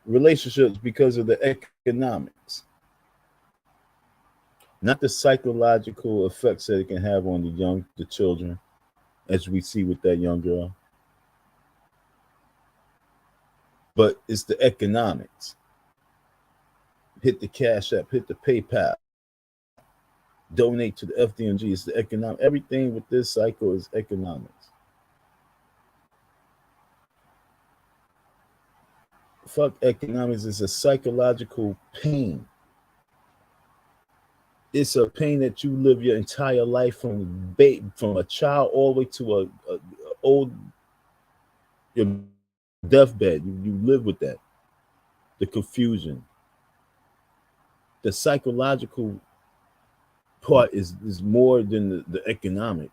relationships because of the economics, not the psychological effects that it can have on the children, as we see with that young girl. But it's the economics. Hit the Cash App, hit the PayPal, donate to the FDMG. It's the economic. Everything with this cycle is economics. Fuck economics. It's a psychological pain. It's a pain that you live your entire life from a child all the way to a old your deathbed. You live with that. The confusion. The psychological part is more than the economic.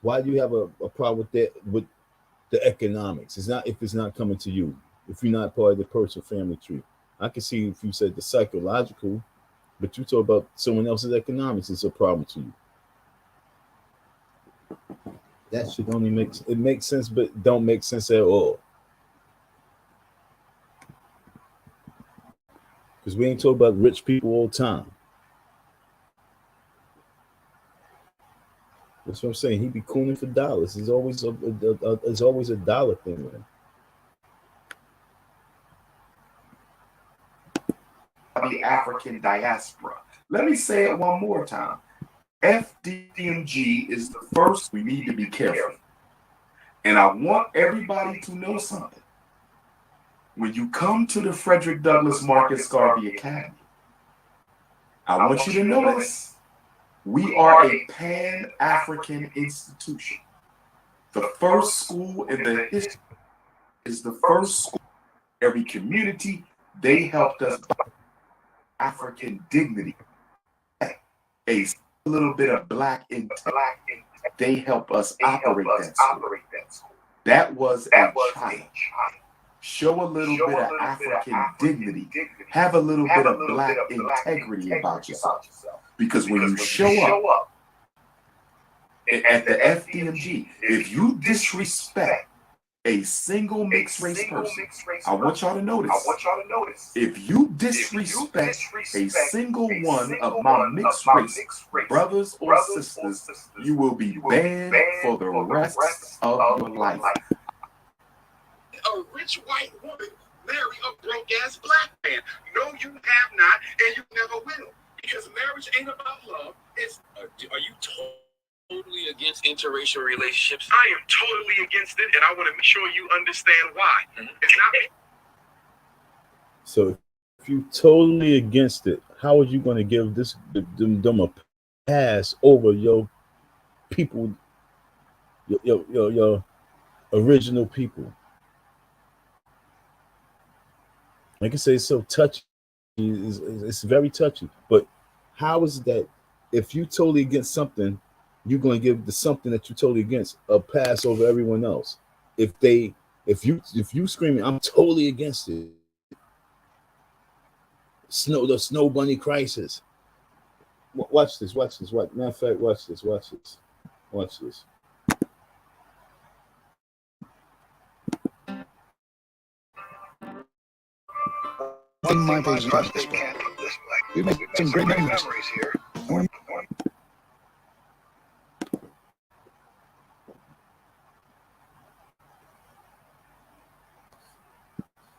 Why do you have a problem with that? With the economics? It's not if it's not coming to you. If you're not part of the personal family tree, I can see if you said the psychological, but you talk about someone else's economics, it's a problem to you. That should only make sense, but don't make sense at all. Because we ain't talking about rich people all the time. That's what I'm saying. He be cooning for dollars. There's always a dollar thing with him. The African diaspora. Let me say it one more time. FDMG is the first. We need to be careful. And I want everybody to know something. When you come to the Frederick Douglass Marcus Garvey Academy, I want you to know this. We are a Pan-African institution. The first school in the history is the first school. Every community, they helped us buy African dignity. A little bit of black intellect. They help us operate that school. That was a child. Show a little bit of African dignity. Have a little bit of black integrity about yourself. Because when you show up at the FDMG, if you disrespect a single mixed race person, I want y'all to notice. If you disrespect a single one of my mixed race brothers or sisters, you will be banned for the rest of your life. A rich white woman marry a broke ass black man. No, you have not, and you never will. Because marriage ain't about love. It's are you totally against interracial relationships? I am totally against it, and I want to make sure you understand why. It's not. So if you totally against it, how are you going to give them a pass over your people, your original people? Like I say, it's so touchy. It's very touchy. But how is that if you totally against something, you're going to give the something that you're totally against a pass over everyone else? If you screaming, I'm totally against it. The snow bunny crisis. Watch this. Matter of fact, watch this. On my page, we made some great memories here.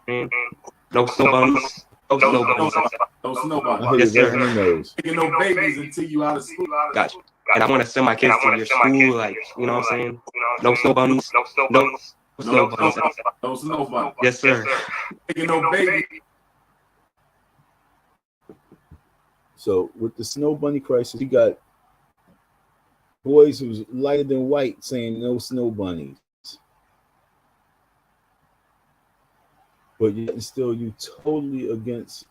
No snow bunnies. No snow bunnies. No snow bunnies. I hit Yes, it right sir. in the nose. Taking no babies until you out of school. Gotcha. And I want to send my kids to your school, like, you know what I'm saying? No snow bunnies. No snow bunnies. No snow bunnies. Yes, sir. Taking no baby. So with the snow bunny crisis, you got boys who's lighter than white saying no snow bunnies. But yet still you totally against.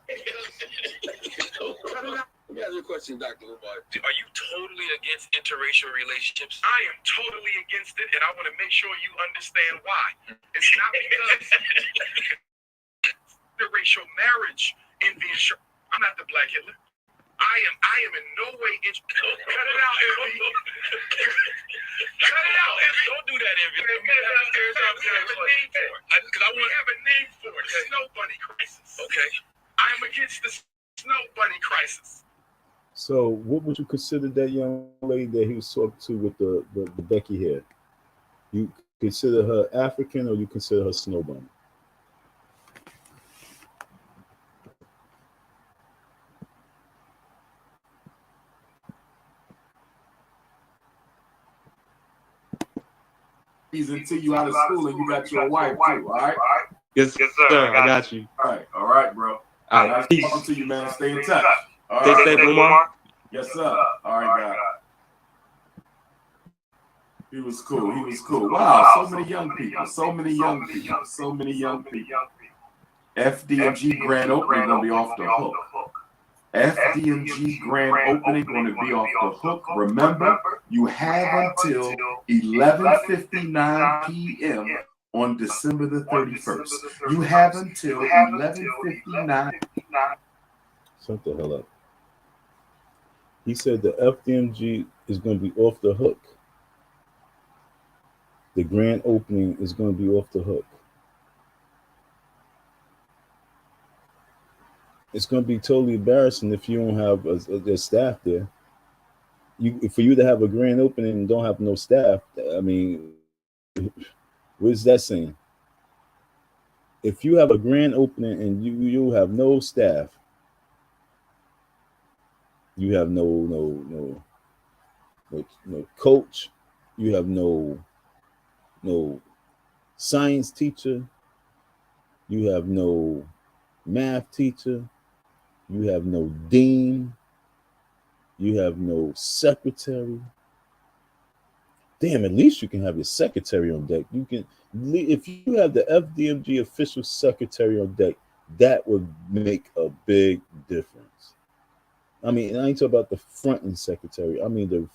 Let me ask you a question, Dr. Umar. Are you totally against interracial relationships? I am totally against it, and I want to make sure you understand why. It's not because interracial marriage in the I'm not the Black Hitler. I am in no way interested. Cut it out, Envy. Cut it out, Envy. Don't do that, Envy. We have a name for it. Snow bunny crisis. Okay. I am against the snow bunny crisis. So what would you consider that young lady that he was talking to with the Becky hair? You consider her African or you consider her snow bunny? Until you out of school and you got your wife too, all right? Yes, sir. I got you. All right, bro. All right. Nice Peace. talking to you, man. Stay in touch. All Stay right. safe, Umar. Yes, sir. All right, God. He was cool. He was cool. Wow, so many young people. So many young people. So many young people. FDMG grand opening gonna be off the hook. FDMG grand opening going to be off the hook. Remember, you have until 11:59 p.m. on December the 31st. You have until 11:59. Shut the hell up. He said the FDMG is going to be off the hook. The grand opening is going to be off the hook. It's going to be totally embarrassing if you don't have a staff there. For you to have a grand opening and don't have no staff, I mean, what is that saying? If you have a grand opening and you have no staff, you have no coach, you have no science teacher, you have no math teacher, you have no dean, you have no secretary. Damn, at least you can have your secretary on deck. You can, if you have the FDMG official secretary on deck, that would make a big difference. I mean, I ain't talking about the front end secretary. I mean the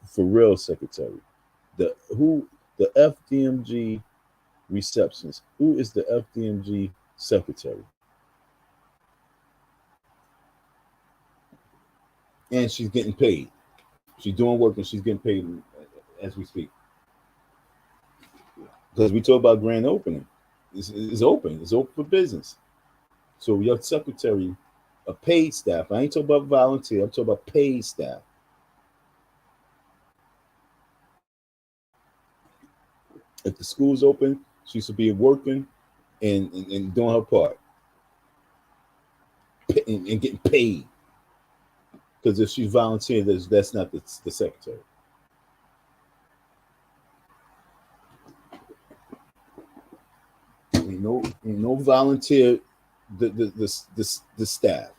for real secretary. The FDMG receptionist. Who is the FDMG secretary? And she's getting paid. She's doing work and she's getting paid as we speak. Because we talk about grand opening. It's open. It's open for business. So your secretary, a paid staff. I ain't talking about volunteer. I'm talking about paid staff. If the school's open, she should be working and doing her part. And getting paid. Because if she's volunteering, that's not the secretary. Ain't no volunteer the staff.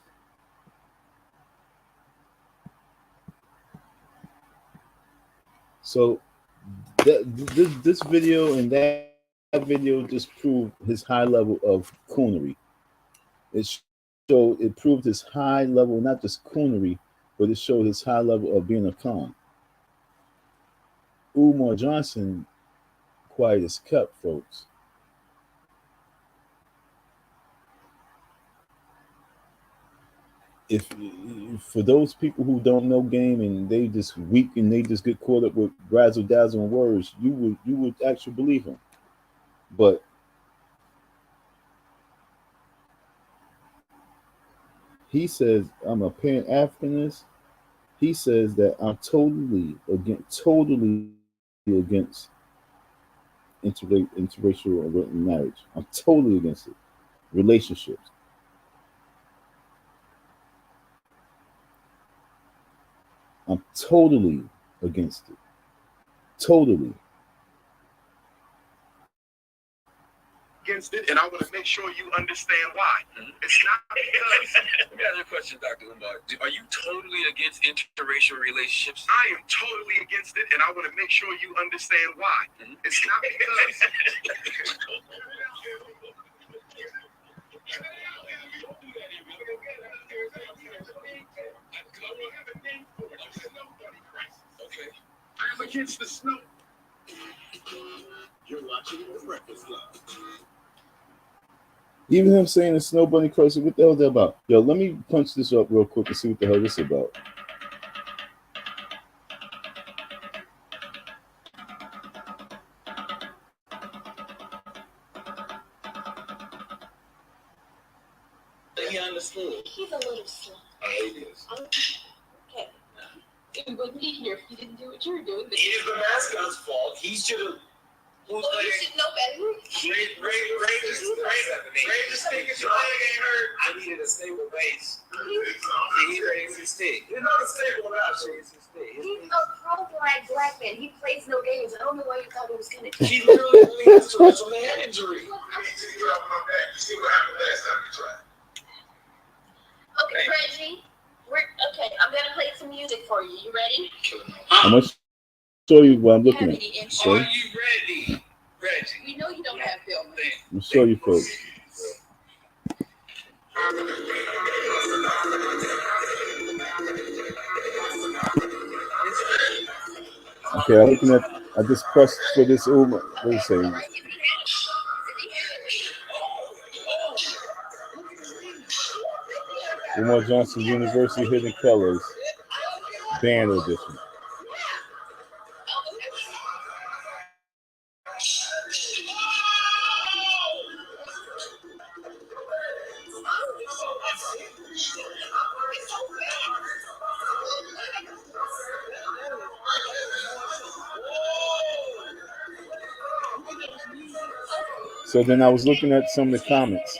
So this video and that video just proved his high level of coonery. It proved his high level, not just coonery, but it showed his high level of being a con. Umar Johnson, quiet as kept, folks. If for those people who don't know game and they just weak and they just get caught up with razzle dazzle and words, you would actually believe him. But he says I'm a Pan-Africanist. He says that I'm totally against interracial marriage. I'm totally against it. Relationships. I'm totally against it. Totally. Against it, and I want to make sure you understand why. It's not because. Let me ask you a question, Dr. Umar. Are you totally against interracial relationships? I am totally against it, and I want to make sure you understand why. It's not because. Okay. I'm against the snow. You're watching The Breakfast Club. Even him saying the snow bunny crisis, what the hell is that about? Yo, let me punch this up real quick and see what the hell this is about. He understood. He's a little slow. He is. Okay. It wouldn't be here if you didn't do what you were doing. It is the mascot's fault. He should have. You should know better. Ray just thinking your leg ain't hurt. I needed a stable base. He raised his stick. You're not a stable without raising his stick. He's a pro-black black man. He plays no games. I don't know why you thought he was going to. He literally only has to wrestle the head injury. I need you to get off my back. You see what happened last time you tried. Okay, Reggie. Okay, I'm gonna play some music for you. You ready? I'm going to show you what I'm looking at. Are you ready, Reggie? You know you don't have film. I'm going to show you folks. Okay, I'm looking at, I just pressed for this Umar. What do you say? Umar Johnson University Hidden Colors Band Edition. So then I was looking at some of the comments.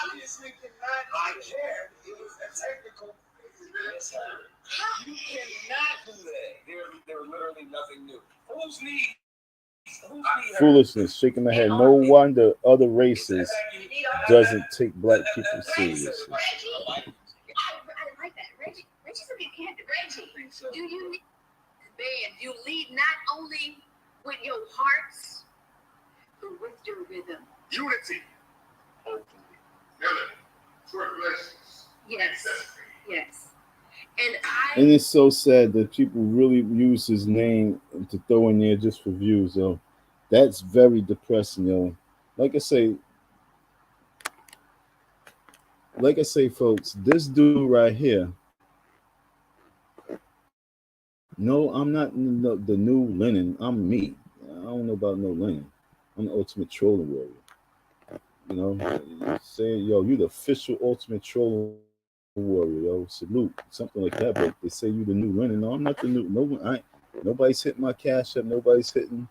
Obviously cannot. I care. It was a technical. You cannot do that. There was literally nothing new. Who's need? Foolishness, shaking my head. No wonder other races doesn't take black people seriously. I like that. Reggie's a big cat. Reggie, do you need, man, you lead not only with your hearts, but with your rhythm. Unity. Hopefully. Relations. Yes. Yes. And it's so sad that people really use his name to throw in there just for views, though. That's very depressing, yo. Like I say, folks, this dude right here. No, I'm not the new Lenin. I'm me. I don't know about no Lenin. I'm the ultimate trolling warrior. You know, saying, yo, you the official ultimate trolling warrior, yo. Salute, something like that. But they say you the new Lenin. No, I'm not the new. No, nobody's hitting my cash up. Nobody's hitting.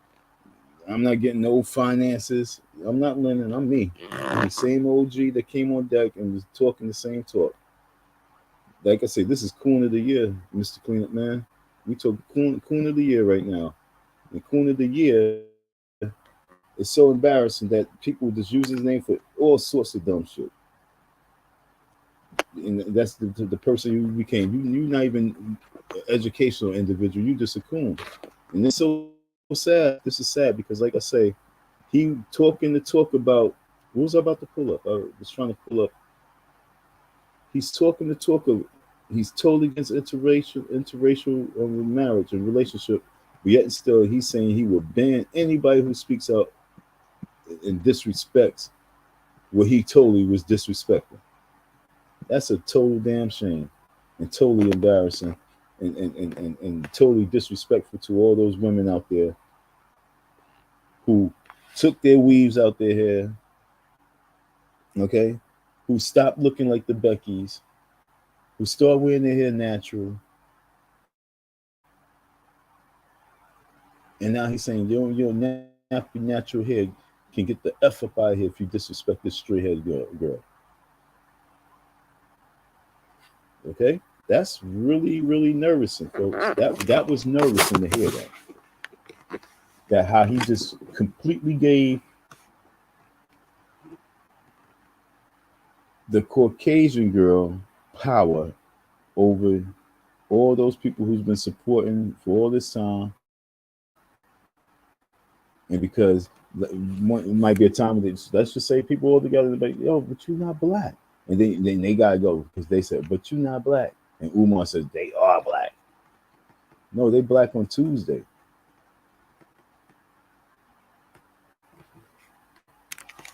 I'm not getting no finances. I'm not Lenin. I'm me. I'm the same OG that came on deck and was talking the same talk. Like I say, this is Coon of the Year, Mr. Cleanup Man. We talk Coon of the Year right now. And Coon of the Year is so embarrassing that people just use his name for all sorts of dumb shit. And that's the person you became. You're not even an educational individual. You're just a coon. And it's so sad. This is sad because, like I say, he talking the talk about, what was I about to pull up? I was trying to pull up. He's talking the talk of, he's totally against interracial marriage and relationship, but yet still he's saying he will ban anybody who speaks out and disrespects what he totally was disrespecting. That's a total damn shame and totally embarrassing and totally disrespectful to all those women out there who took their weaves out their hair, okay, who stopped looking like the Beckys, who started wearing their hair natural, and now he's saying your nappy natural hair can get the F up out of here if you disrespect this straight-haired girl. Okay? That's really, really nervousing, folks. That was nervousing to hear that. That how he just completely gave the Caucasian girl power over all those people who's been supporting for all this time. And because it might be a time that, let's just say people all together, like, yo, but you're not black. And then they gotta go because they said, but you're not black. And Umar says they are black. No, they black on Tuesday.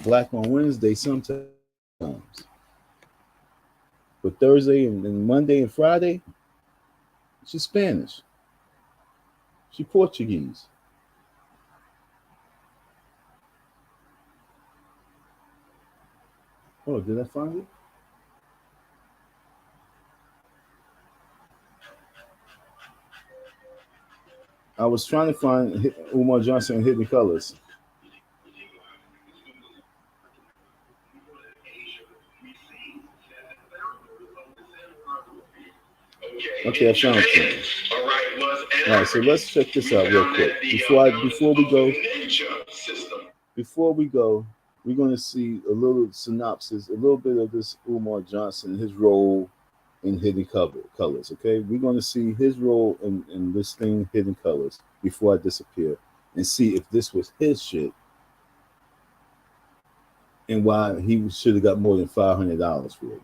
Black on Wednesday sometimes. But Thursday and Monday and Friday, she's Spanish. She's Portuguese. Oh, did I find it? I was trying to find Umar Johnson in Hidden Colors. Okay, I found it. All right, so let's check this out real quick. Before we go, we're going to see a little synopsis, a little bit of this Umar Johnson, his role in Hidden Colors. Okay, we're going to see his role in this thing, Hidden Colors, before I disappear, and see if this was his shit and why he should have got more than $500 for it.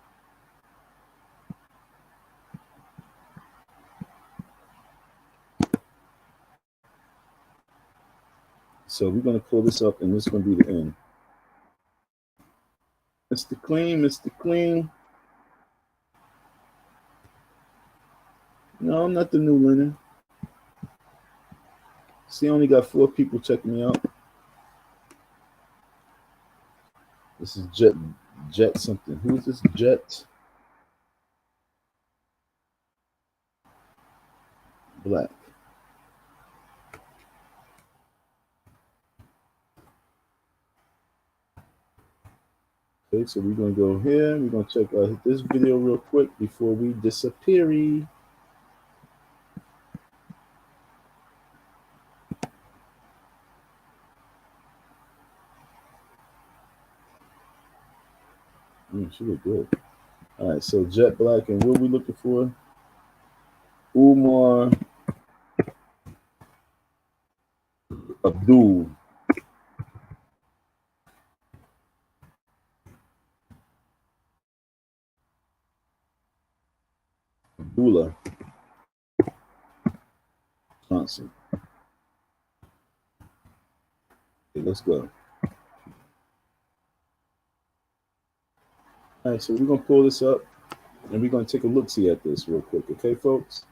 So we're going to pull this up, and this is going to be the end. Mr. Clean, Mr. Clean. No, I'm not the new Leonard. See, I only got 4 people checking me out. This is Jet something. Who is this? Jet Black. Okay, so we're going to go here. We're going to check out this video real quick before we disappear. She look good. All right, so Jet Black, and what are we looking for? Umar Abdullah Johnson. Okay, let's go. All right, so we're going to pull this up, and we're going to take a look-see at this real quick. Okay, folks?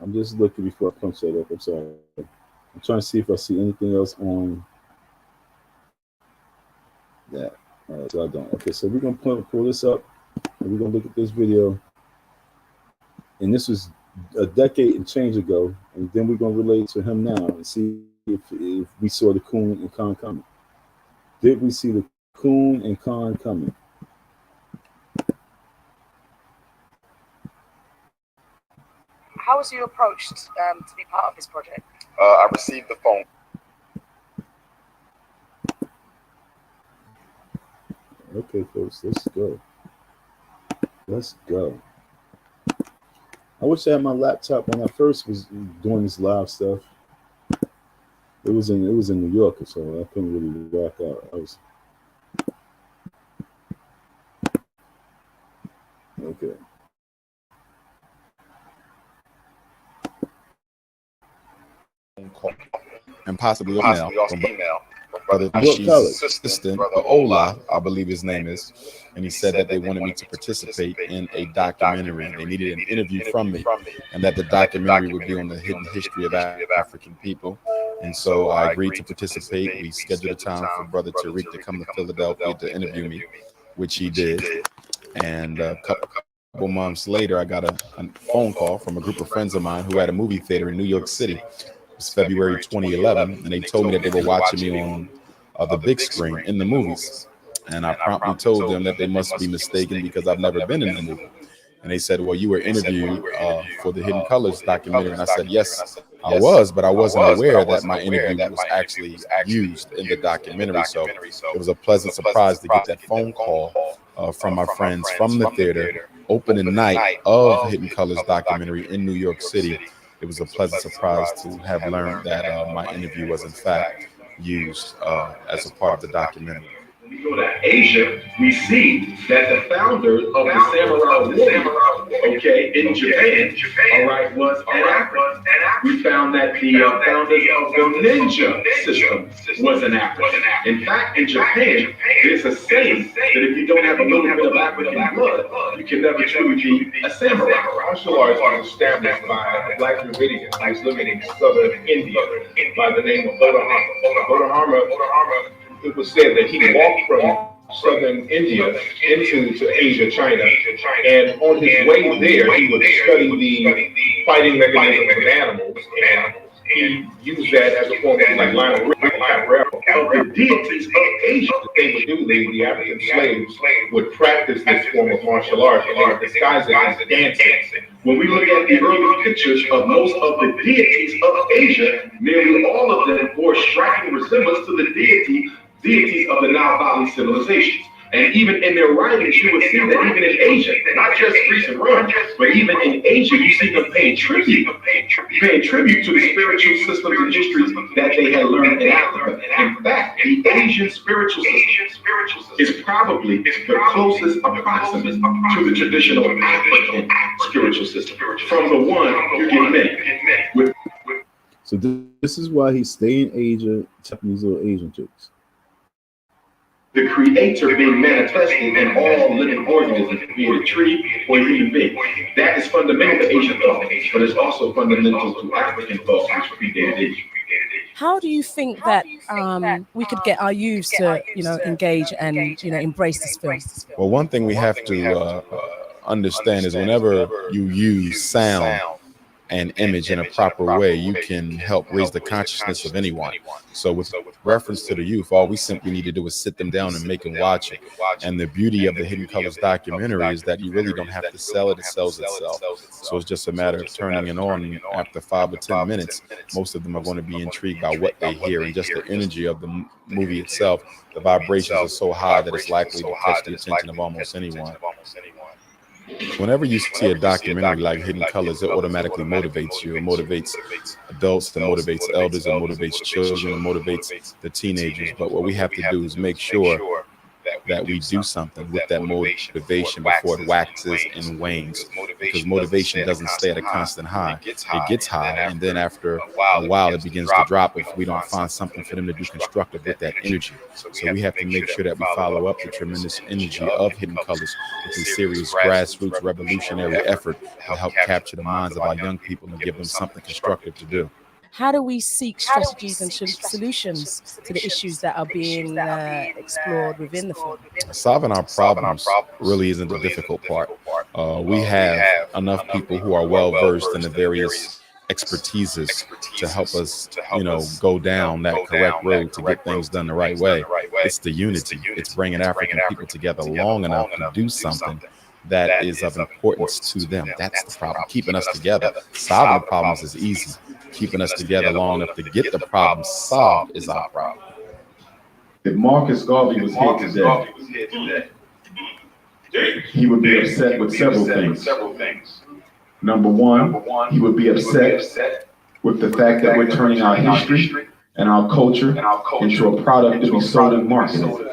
I'm just looking before I punch that up. I'm sorry. I'm trying to see if I see anything else on that. All right, so I don't. Okay, so we're going to pull this up, and we're going to look at this video. And this was a decade and change ago, and then we're going to relate to him now and see if we saw the coon and Khan coming. Did we see the coon and Khan coming? How was you approached to be part of this project? I received the phone. Okay, folks, let's go. Let's go. I wish I had my laptop when I first was doing this live stuff. It was in New York, so I couldn't really rock out. phone call and possibly email from Brother What She's color? assistant, Ola, I believe his name is, and he said that they wanted me to participate in a documentary. They needed an interview from me, and that the documentary would be on the hidden history of African people. And so I agreed to participate. We scheduled a time for Brother Tariq to come to Philadelphia to interview me, which he did. And a couple months later, I got a phone call from a group of friends of mine who had a movie theater in New York City. It was February 2011, and they told me that they were watching me on the big screen in the movies. And I promptly told them that they must be mistaken because I've never been in the movie. And they said, well, you were interviewed for the Hidden Colors documentary. And I said, yes, I was, but I wasn't aware that my interview was actually used in the documentary. So it was a pleasant surprise to get that phone call from my friends from the theater, opening night of Hidden Colors documentary in New York City. It was a pleasant surprise to have learned that my interview was in fact used as a part of the documentary. We go to Asia, we see that the founder of the samurai war, okay, in Japan, all right, was an African. We found that the founders of the ninja system was an African. In fact, in Japan, there's a saying that if you don't have a little bit of African blood, you can never truly be a samurai. Martial arts was established by a black Dravidian who was living in southern India by the name of Bodhidharma. It was said that he walked from southern India into Asia, China, and on his way there, he would study the fighting mechanisms of animals, and he used that as a form of like Lionel the deities of Asia. They would do, the African slaves would practice this form of martial art, and they would disguise it as dancing. When we look at the early pictures of most of the deities of Asia, nearly all of them bore striking resemblance to the deities of the Nile Valley civilizations. And even in their writings, you would see that even in Asia, not just Greece and Rome, but even in Asia, you see them paying tribute to the spiritual systems and histories that they had learned in Africa. In fact, the Asian spiritual system is probably the closest approximate to the traditional African spiritual system, from the one you get met. So this is why he stay in Asia, tapping these little Asian chicks. The creator being manifested in all living organisms, be it a tree or a human being. That is fundamental to Asian thought, but it's also fundamental to African thought, which predated Asia. How do you think that we could get our youths to, engage and, embrace this film? Well, one thing we have to understand is whenever you use sound and image in a proper way, you can help raise the consciousness of anyone. So with reference to the youth, all we simply need to do is sit them down and make them watch it. And the beauty of the Hidden Colors documentary is that you really don't have to sell it, it sells itself. So it's just a matter of turning it on. After 5 or 10 minutes, most of them are going to be intrigued by what they hear, and just the energy of the movie itself. The vibrations are so high that it's likely to catch the attention of almost anyone. Whenever you see a documentary like Hidden Colors, it automatically motivates you. It motivates adults, it motivates elders, it motivates children, it motivates the teenagers. But what we have to do is make sure that we do something with that motivation before it waxes and wanes, because motivation doesn't stay at a constant high. It gets high, and then after a while it begins to drop if we don't find something for them to do constructive with that energy. So we have to make sure that we follow up the tremendous energy of Hidden Colors with a serious grassroots revolutionary effort to help capture the minds of our young people and give them something constructive to do. How do we seek strategies and solutions to the issues that are being explored within the film? Solving our problems really isn't the difficult part. We have enough people who are well versed in the various expertises to help us, go down that correct road to get things done the right way. It's the unity. It's bringing African people together long enough to do something that is of importance to them. That's the problem. Keeping us together. Solving the problems is easy. Keeping us together long enough to get the problem solved is our problem. If Marcus Garvey was here today, he would be upset with several things. Number one, he would be upset with the fact that we're turning our history and our culture into a product to be sold and marketed.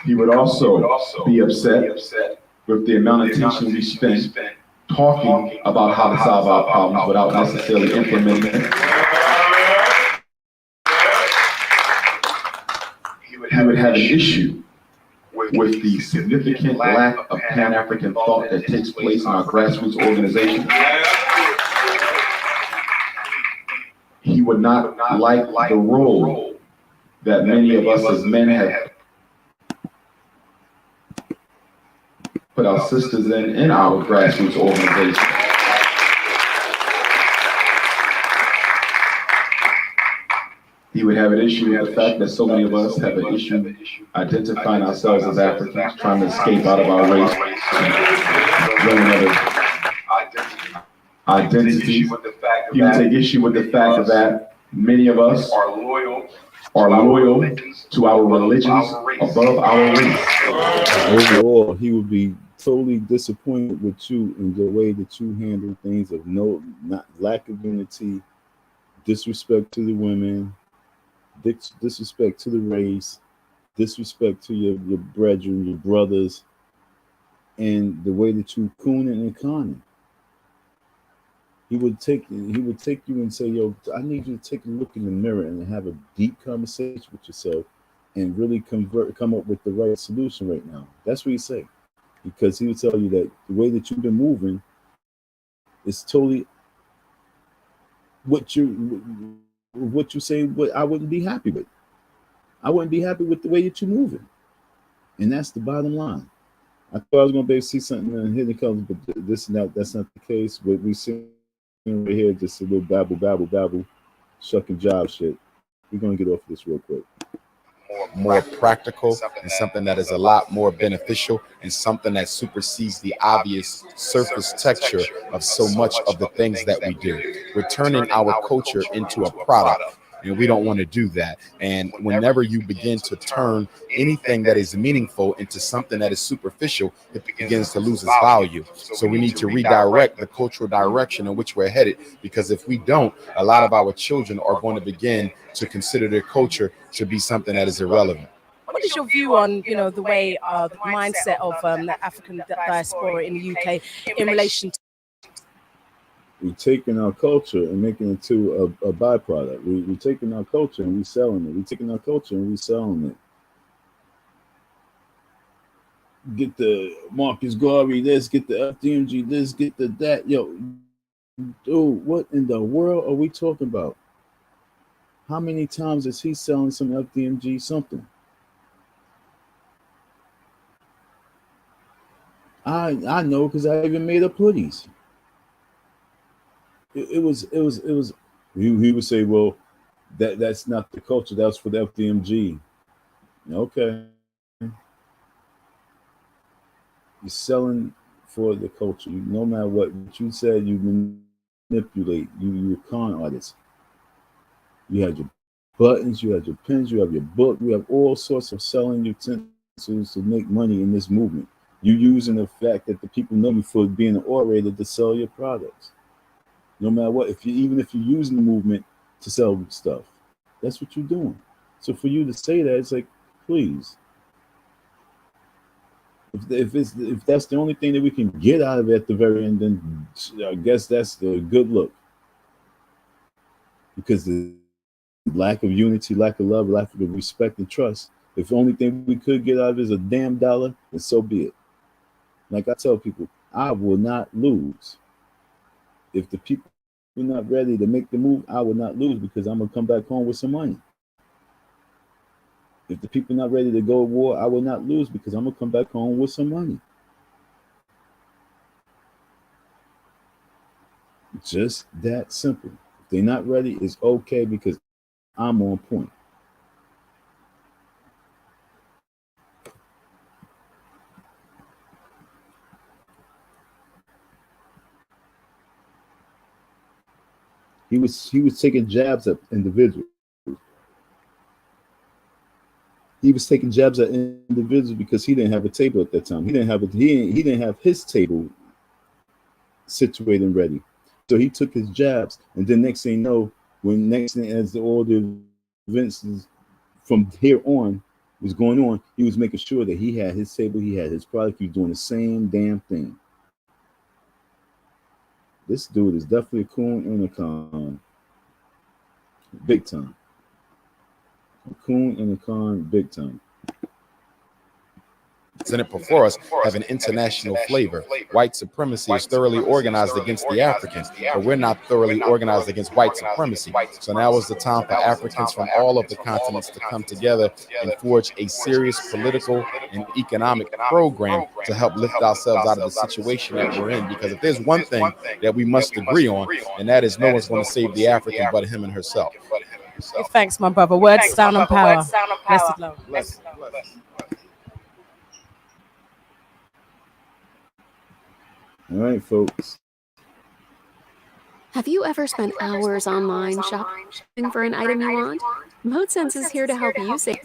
He would also be upset with the amount of attention we spent talking about how to solve our problems without necessarily implementing it. He would have an issue with the significant lack of Pan-African thought that takes place in our grassroots organizations. He would not like the role that many of us as men have put our sisters in our grassroots organization. He would have an issue with the fact that so many of us have an issue identifying ourselves as Africans, trying to escape out of our race, identities. He would take issue with the fact that many of us are loyal to our religions above our race. Overall, he would be totally disappointed with you in the way that you handle things of not lack of unity, disrespect to the women, disrespect to the race, disrespect to your brethren, your brothers, and the way that you cooning and conning. He would take you and say, yo, I need you to take a look in the mirror and have a deep conversation with yourself and really come up with the right solution right now. That's what he say. Because he would tell you that the way that you've been moving is totally what you say what I wouldn't be happy with. I wouldn't be happy with the way that you're moving. And that's the bottom line. I thought I was gonna be able to see something in hidden colors, but that's not the case. But we see right here just a little babble, shucking job shit. We're gonna get off this real quick. More practical and something that is a lot more beneficial and something that supersedes the obvious surface texture of so much of the things that we do. We're turning our culture into a product, and we don't want to do that. And whenever you begin to turn anything that is meaningful into something that is superficial, it begins to lose its value. So we need to redirect the cultural direction in which we're headed, because if we don't, a lot of our children are going to begin to consider their culture to be something that is irrelevant. What is your view on, the way the mindset of the African diaspora in the UK in relation to We're taking our culture and making it to a byproduct. We're taking our culture and we're selling it. We're taking our culture and we're selling it. Get the Marcus Garvey this, get the FDMG this, get the that. Yo, dude, what in the world are we talking about? How many times is he selling some FDMG something? I know because I even made up hoodies. It was. He would say, well, that's not the culture. That's for the FDMG. Okay. You're selling for the culture. No matter what you said, you manipulate. You're a con artist. You had your buttons, you had your pens, you have your book, you have all sorts of selling utensils to make money in this movement. You're using the fact that the people know you for being an orator to sell your products. No matter what, even if you're using the movement to sell stuff, that's what you're doing. So for you to say that, it's like, please. If that's the only thing that we can get out of it at the very end, then I guess that's the good look. Because the lack of unity, lack of love, lack of respect and trust, if the only thing we could get out of it is a damn dollar, then so be it. Like I tell people, I will not lose. If the people are not ready to make the move, I will not lose, because I'm going to come back home with some money. If the people are not ready to go to war, I will not lose, because I'm going to come back home with some money. Just that simple. If they're not ready, it's okay, because I'm on point. He was taking jabs at individuals. He was taking jabs at individuals because he didn't have a table at that time. He didn't have his table situated and ready. So he took his jabs, and then next thing you know, as all the events from here on was going on, he was making sure that he had his table, he had his product, he was doing the same damn thing. This dude is definitely a coon and a con. Big time. A coon and a con, big time. Presented before us have an international flavor. White supremacy is thoroughly organized against the Africans, but we're not thoroughly organized against white supremacy. So now is the time for Africans from all of the continents to come together and forge a serious political and economic program to help lift ourselves out of the situation that we're in. Because if there's one thing that we must agree on, and that is no one's going to save the African but him and herself. Thanks, my brother. Words, sound, and power. Blessed love. All right, folks. Have you ever spent hours online shopping for an item you want? ModeSense is here to help you save.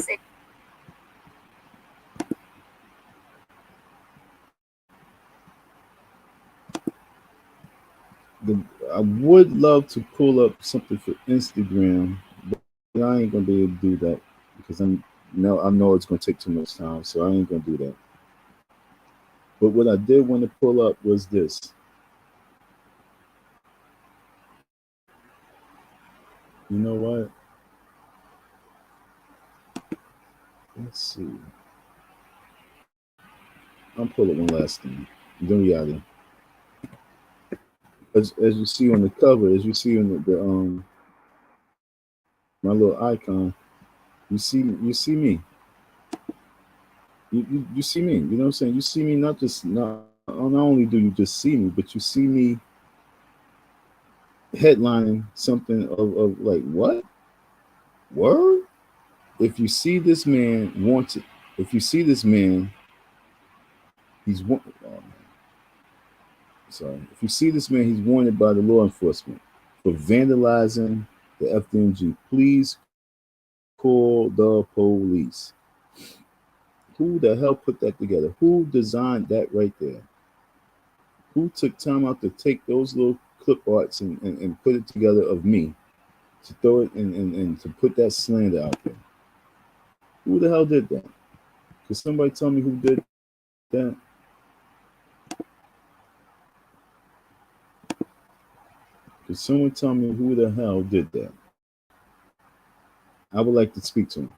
I would love to pull up something for Instagram, but I ain't gonna be able to do that because I know it's gonna take too much time, so I ain't gonna do that. But what I did want to pull up was this. You know what? Let's see. I'll pull it one last thing. Then we out here. As you see on the cover, as you see on the my little icon, you see me. You see me. You know what I'm saying? You see me not only do you just see me, but you see me headlining something of like what? Word? If you see this man wanted, if you see this man, he's wanted. Sorry. If you see this man, he's wanted by the law enforcement for vandalizing the FDMG. Please call the police. Who the hell put that together? Who designed that right there? Who took time out to take those little clip arts and put it together of me to throw it and to put that slander out there? Who the hell did that? Could somebody tell me who did that? Could someone tell me who the hell did that? I would like to speak to him.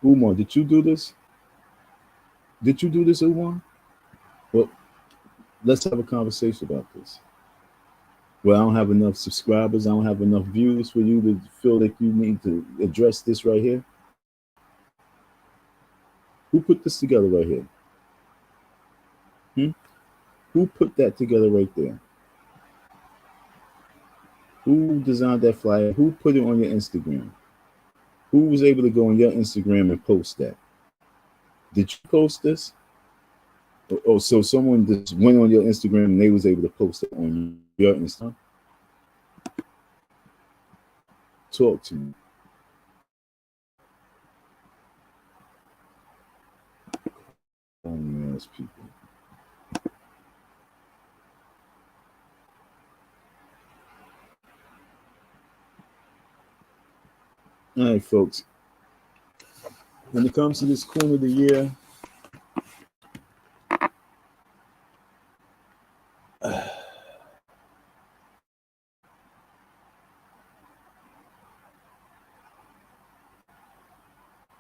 Umar, did you do this? Did you do this, Umar? Well, let's have a conversation about this. Well, I don't have enough subscribers. I don't have enough views for you to feel like you need to address this right here. Who put this together right here? Who put that together right there? Who designed that flyer? Who put it on your Instagram? Who was able to go on your Instagram and post that? Did you post this? Oh, so someone just went on your Instagram and they was able to post it on your Instagram? Talk to me. Ass people. All right, folks. When it comes to this coon of the year,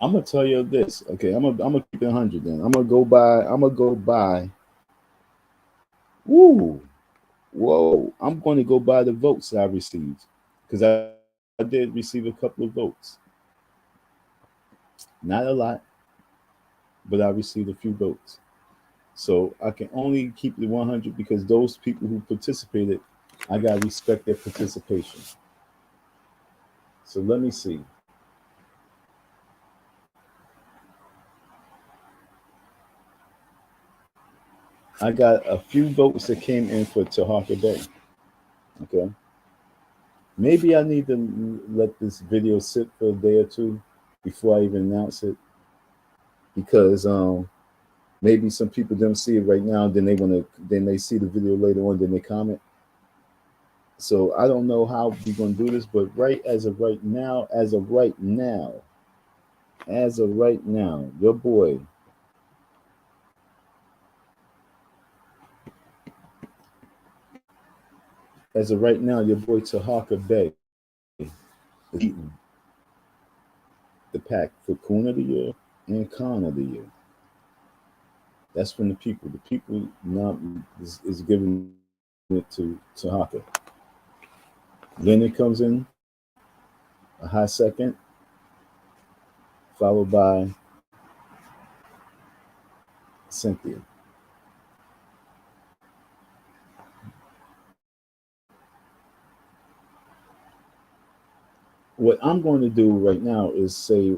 I'm gonna tell you this. Okay, I'm gonna keep it 100 then. I'm gonna go by. Woo! Whoa! I'm going to go by the votes I received because I did receive a couple of votes. Not a lot, but I received a few votes. So I can only keep it 100 because those people who participated, I gotta respect their participation. So let me see. I got a few votes that came in for Tahaka Bay. Okay. Maybe I need to let this video sit for a day or two before I even announce it. Because maybe some people don't see it right now, then they see the video later on, then they comment. So I don't know how we're gonna do this, but as of right now, your boy as of right now, your boy Tahaka Bay is eating the pack for Coon of the Year and Con of the Year. That's from the people. The people now is giving it to Tahaka. Then it comes in a high second, followed by Cynthia. What I'm going to do right now is say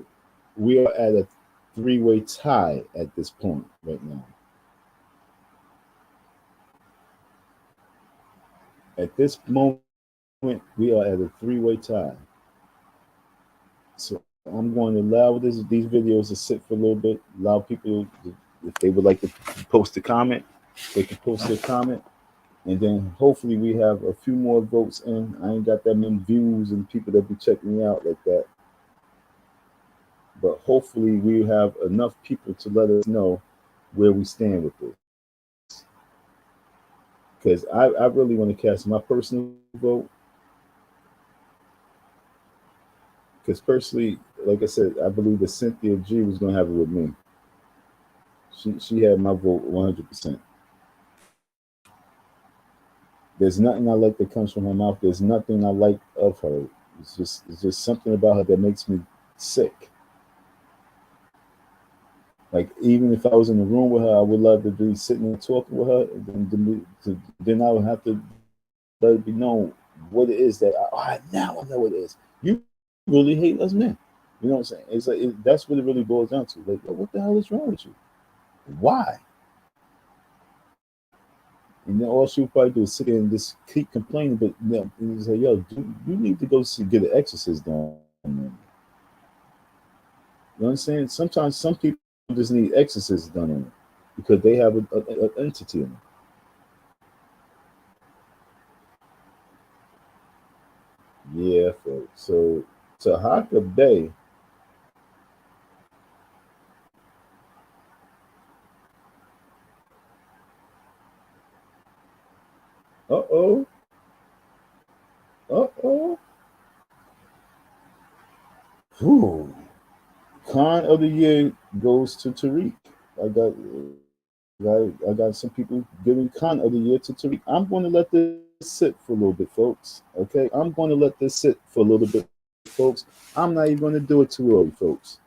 we are at a three-way tie at this point right now. At this moment, we are at a three-way tie. So I'm going to allow these videos to sit for a little bit, allow people, if they would like to post a comment, they can post their comment. And then hopefully we have a few more votes in. I ain't got that many views and people that be checking me out like that. But hopefully we have enough people to let us know where we stand with this. Because I really want to cast my personal vote. Because personally, like I said, I believe that Cynthia G was going to have it with me. She had my vote 100%. There's nothing I like that comes from her mouth. There's nothing I like of her. It's just something about her that makes me sick. Like, even if I was in the room with her, I would love to be sitting and talking with her. Then I would have to let it be known what it is that now I know what it is. You really hate us men. You know what I'm saying? It's like that's what it really boils down to. Like, what the hell is wrong with you? Why? And then all she'll probably do is sit there and just keep complaining. But you know, say, yo, you need to go get an exorcist done. You know what I'm saying? Sometimes some people just need exorcists done on it because they have an entity in them. Yeah, folks. So Tahaka Bay. Uh-oh. Whew. Con of the Year goes to Tariq. I got some people giving Con of the Year to Tariq. I'm going to let this sit for a little bit, folks. Okay? I'm going to let this sit for a little bit, folks. I'm not even going to do it too early, folks.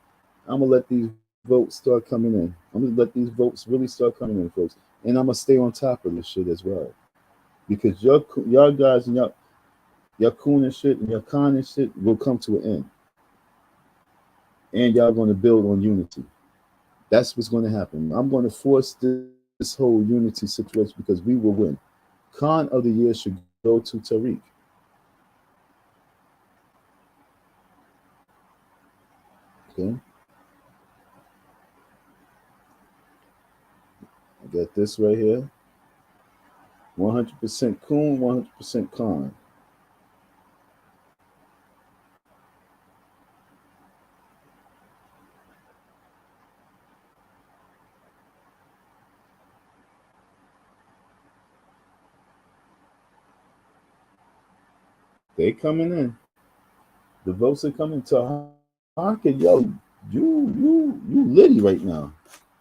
I'm going to let these votes start coming in. I'm going to let these votes really start coming in, folks. And I'm going to stay on top of this shit as well. Because y'all guys and y'all coon and shit and your con and shit will come to an end. And y'all going to build on unity. That's what's going to happen. I'm going to force this whole unity situation because we will win. Con of the Year should go to Tariq. Okay. I got this right here. 100% coon, 100% con. They coming in. The votes are coming to Harkin. Yo, you litty right now.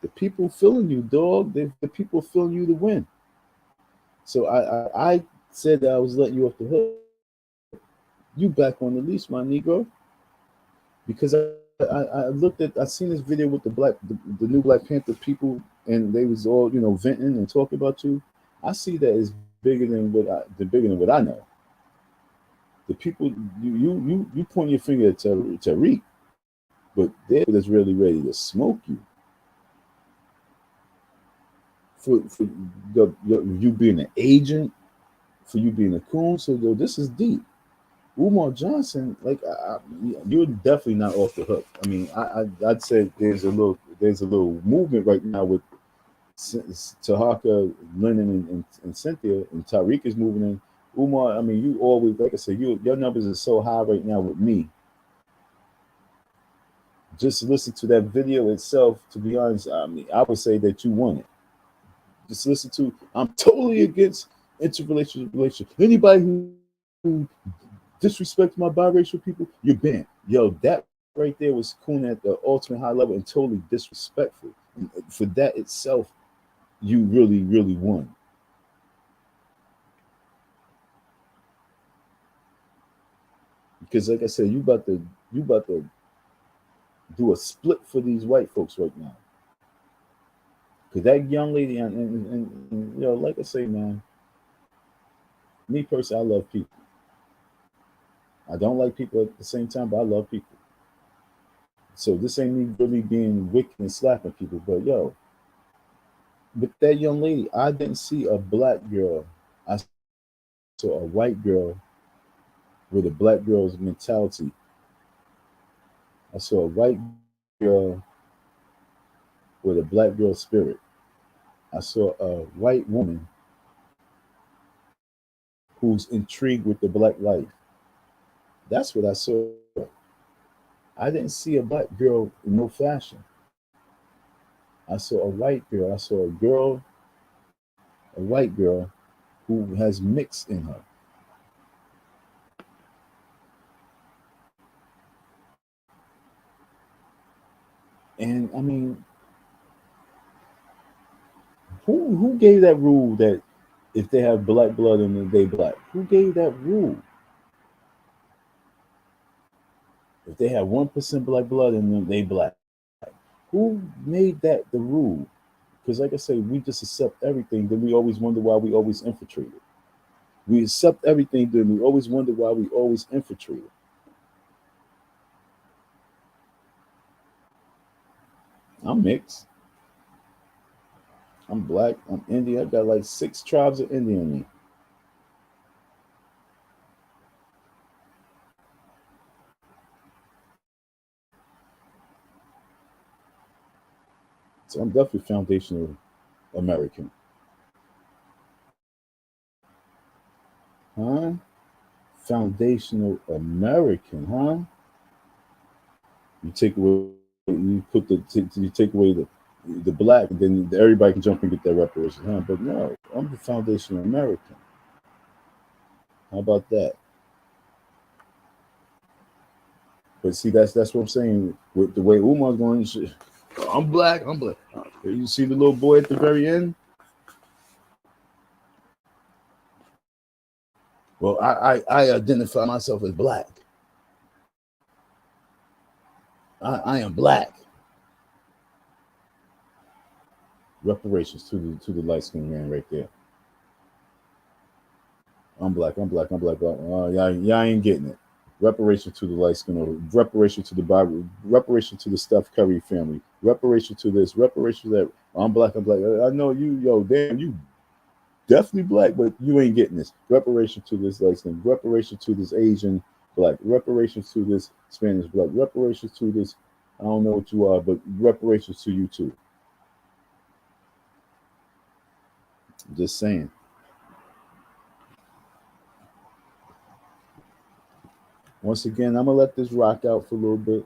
The people feeling you, dog. The people feeling you to win. So I said that I was letting you off the hook. You back on the leash, my Negro. Because I seen this video with the new Black Panther people, and they was all venting and talking about you. I see that as bigger than what I know. The people you point your finger at Tariq, but they're just really ready to smoke you for you being an agent, for you being a coon. So this is deep. Umar Johnson, like you're definitely not off the hook. I mean, I'd say there's a little movement right now with Tahaka, Lennon, and Cynthia, and Tariq is moving in. Umar, I mean, you always, like I said, your numbers are so high right now with me. Just listen to that video itself. To be honest, I mean, I would say that you won it. Just listen to. I'm totally against interracial relationship. Anybody who disrespects my biracial people, you're banned. Yo, that right there was coon at the ultimate high level and totally disrespectful. And for that itself, you really, really won. Because like I said, you about to do a split for these white folks right now. Because that young lady, and you know, like I say, man, me personally, I love people. I don't like people at the same time, but I love people. So this ain't me really being wicked and slapping people, but yo, with that young lady, I didn't see a black girl. I saw a white girl with a black girl's mentality. I saw a white girl with a black girl spirit. I saw a white woman who's intrigued with the black life. That's what I saw. I didn't see a black girl in no fashion. I saw a white girl. I saw a white girl who has mix in her. And I mean, who gave that rule that if they have black blood in them, they black? Who gave that rule? If they have 1% black blood in them, they black. Who made that the rule? Because like I say, we just accept everything. Then we always wonder why we always infiltrated. We accept everything, then we always wonder why we always infiltrated. I'm mixed. I'm black. I'm Indian. I got like 6 tribes of Indian in me. So I'm definitely foundational American. Huh? Foundational American, huh? You take away, you take away the black, and then everybody can jump and get their reparations, huh? But no, I'm the foundational American. How about that? But see, that's what I'm saying. With the way Umar's going, I'm black. I'm black. You see the little boy at the very end? Well, I identify myself as black. I am black. Reparations to the light skinned man right there. I'm black. Y'all ain't getting it. Reparation to the light skin, or reparation to the Bible, reparation to the Steph Curry family, reparation to this, reparation to that. I'm black. I know you, yo, damn, you definitely black, but you ain't getting this. Reparation to this light skin, reparation to this Asian black, reparations to this Spanish black, reparations to this, I don't know what you are, but reparations to you too. Just saying. Once again, I'm gonna let this rock out for a little bit.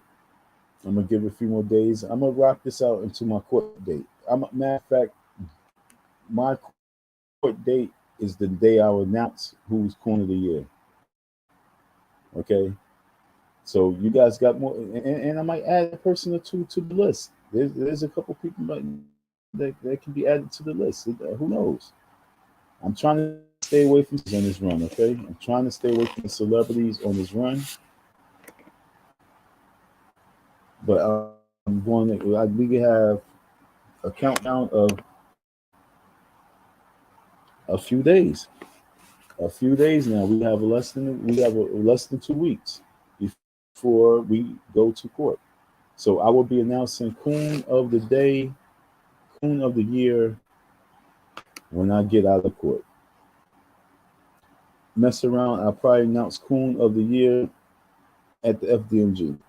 I'm gonna give it a few more days. I'm gonna rock this out into my court date. Matter of fact, my court date is the day I will announce who's Coon of the Year. Okay, so you guys got more, and I might add a person or two to the list. There's a couple people that can be added to the list. Who knows? I'm trying to stay away from on this run. Okay, I'm trying to stay away from the celebrities on this run. But I'm going to, we have a countdown of a few days. A few days now. We have less than 2 weeks before we go to court. So I will be announcing Coon of the Day, Coon of the Year when I get out of court. Mess around, I'll probably announce Coon of the Year at the FDMG.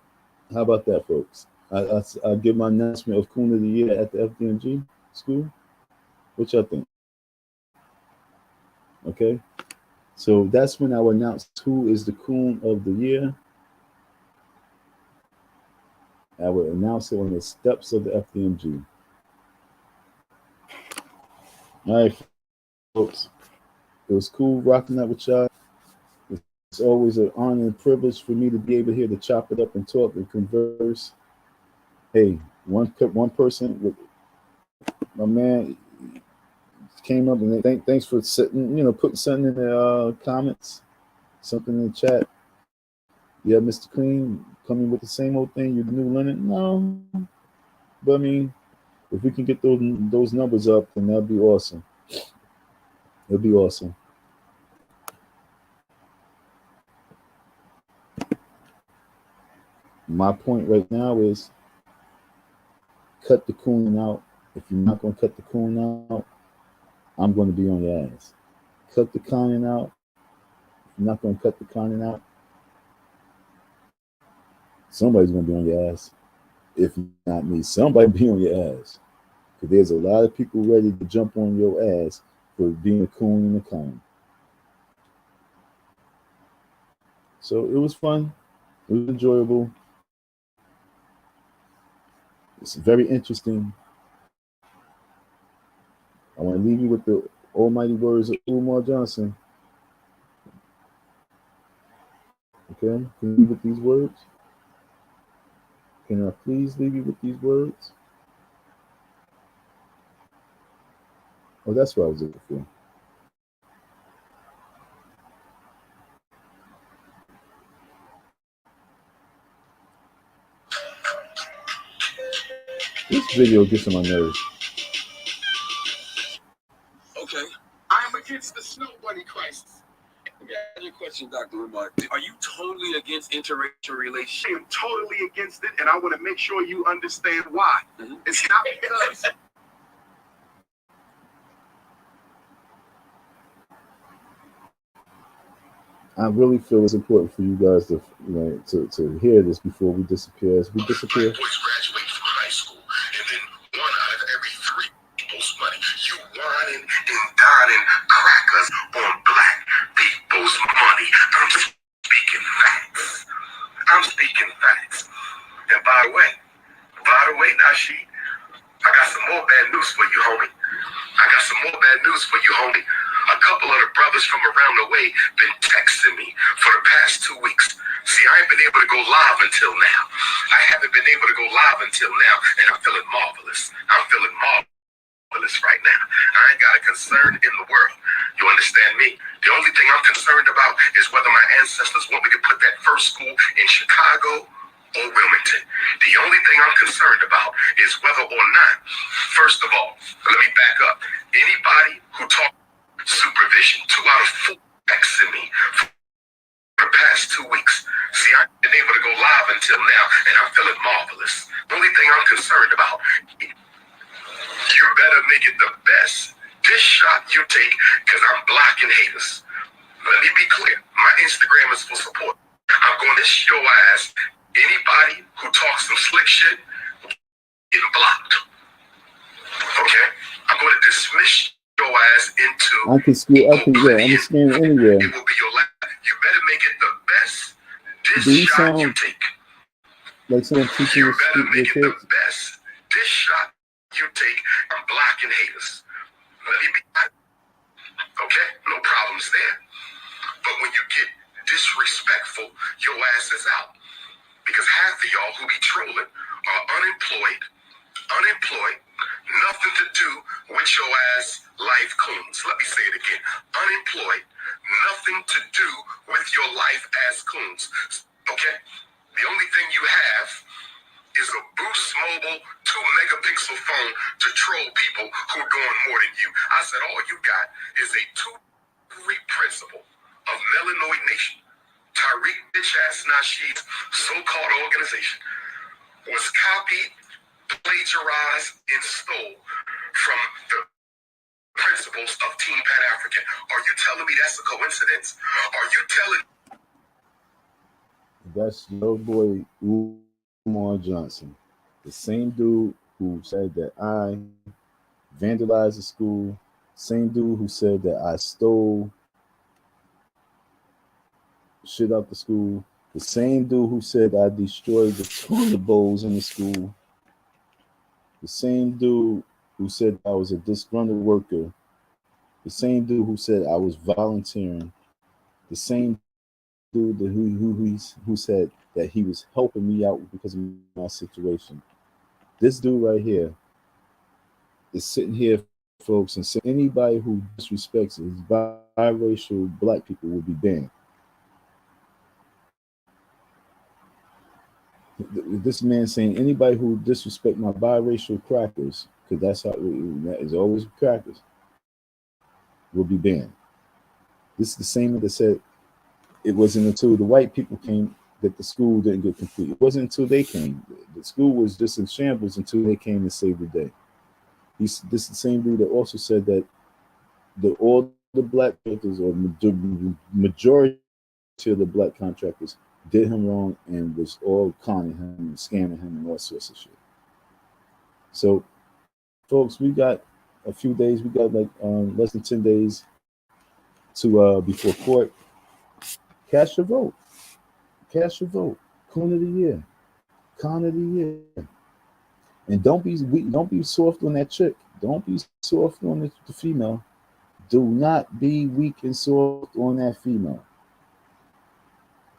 How about that, folks? I'll give my announcement of Coon of the Year at the FDMG school. What y'all think? Okay. So that's when I will announce who is the Coon of the Year. I will announce it on the steps of the FDMG. All right, folks. It was cool rocking out with y'all. It's always an honor and privilege for me to be able here to chop it up and talk and converse. Hey, one person with my man came up and thanks for sitting, putting something in the comments, something in the chat. Yeah, Mr. Clean coming with the same old thing. You're the new Leonard. No, but I mean, if we can get those numbers up, then that'd be awesome. It'd be awesome. My point right now is cut the coon out. If you're not going to cut the coon out, I'm going to be on your ass. Cut the conning out. If you're not going to cut the conning out, somebody's going to be on your ass. If not me, somebody be on your ass. Because there's a lot of people ready to jump on your ass for being a coon and a con. So it was fun. It was enjoyable. It's very interesting. I want to leave you with the almighty words of Umar Johnson. Okay? Can you leave with these words? Can I please leave you with these words? Oh, that's what I was looking for. This video gets on my nerves. Okay. I am against the snow bunny crisis. Let me ask you a question, Dr. Umar. Are you totally against interracial relationships? I am totally against it, and I want to make sure you understand why. It's not because... I really feel it's important for you guys to, to hear this before we disappear. As we disappear. Boys graduate from high school, and then 1 out of every 3 people's money. You whining and dining crackers on black people's money. I'm just speaking facts. I'm speaking facts. And by the way, Nasheed, I got some more bad news for you, homie. A couple of the brothers from around the way been texting me for the past 2 weeks. See, I ain't been able to go live until now. And I'm feeling marvelous. Right now. I ain't got a concern in the world. You understand me? The only thing I'm concerned about is whether my ancestors want me to put that first school in Chicago or Wilmington. The only thing I'm concerned about is whether or not, first of all, let me back up. Anybody who talks supervision, 2 out of 4 texting me for the past 2 weeks. See, I ain't been able to go live until now, and I'm feeling marvelous. The only thing I'm concerned about, you better make it the best dish shot you take, because I'm blocking haters. Let me be clear. My Instagram is for support. I'm going to show ass. Anybody who talks some slick shit, getting blocked. Okay? I'm going to dismiss your ass into... I'm scared anywhere. It will be your last. You better make it the best Do you dish shot sound you take. like someone teaching You better your make it kids? the best dish shot you take. I'm blocking haters. Let me be okay? No problems there. But when you get disrespectful, your ass is out. Because half of y'all who be trolling are unemployed, nothing to do with your ass life coons. Let me say it again. Unemployed, nothing to do with your life as coons. Okay? The only thing you have is a Boost Mobile 2-megapixel phone to troll people who are doing more than you. I said all you got is a 2-week principle of Melanoid Nation. Tariq bitch-ass Nasheed's so-called organization was copied, plagiarized, and stole from the principles of Team Pan-African. Are you telling me that's a coincidence? Are you telling... That's your boy Umar Johnson, the same dude who said that I vandalized the school, same dude who said that I stole shit out the school, the same dude who said I destroyed the toilet bowls in the school, the same dude who said I was a disgruntled worker The same dude who said I was volunteering, the same dude who said that he was helping me out because of my situation. This dude right here is sitting here, folks, and saying anybody who disrespects his biracial black people will be banned. This man saying anybody who disrespect my biracial crackers, because that's how that is always crackers, will be banned. This is the same that said it wasn't until the white people came that the school didn't get complete. It wasn't until they came. The school was just in shambles until they came and saved the day. This is the same dude that also said that all the black contractors, or majority of the black contractors, did him wrong and was all conning him and scamming him and all sorts of shit. So, folks, we got a few days. We got like less than 10 days to before court. Cast your vote. Cast your vote. Coon of the year. Con of the year. And don't be weak. Don't be soft on that chick. Don't be soft on the female. Do not be weak and soft on that female.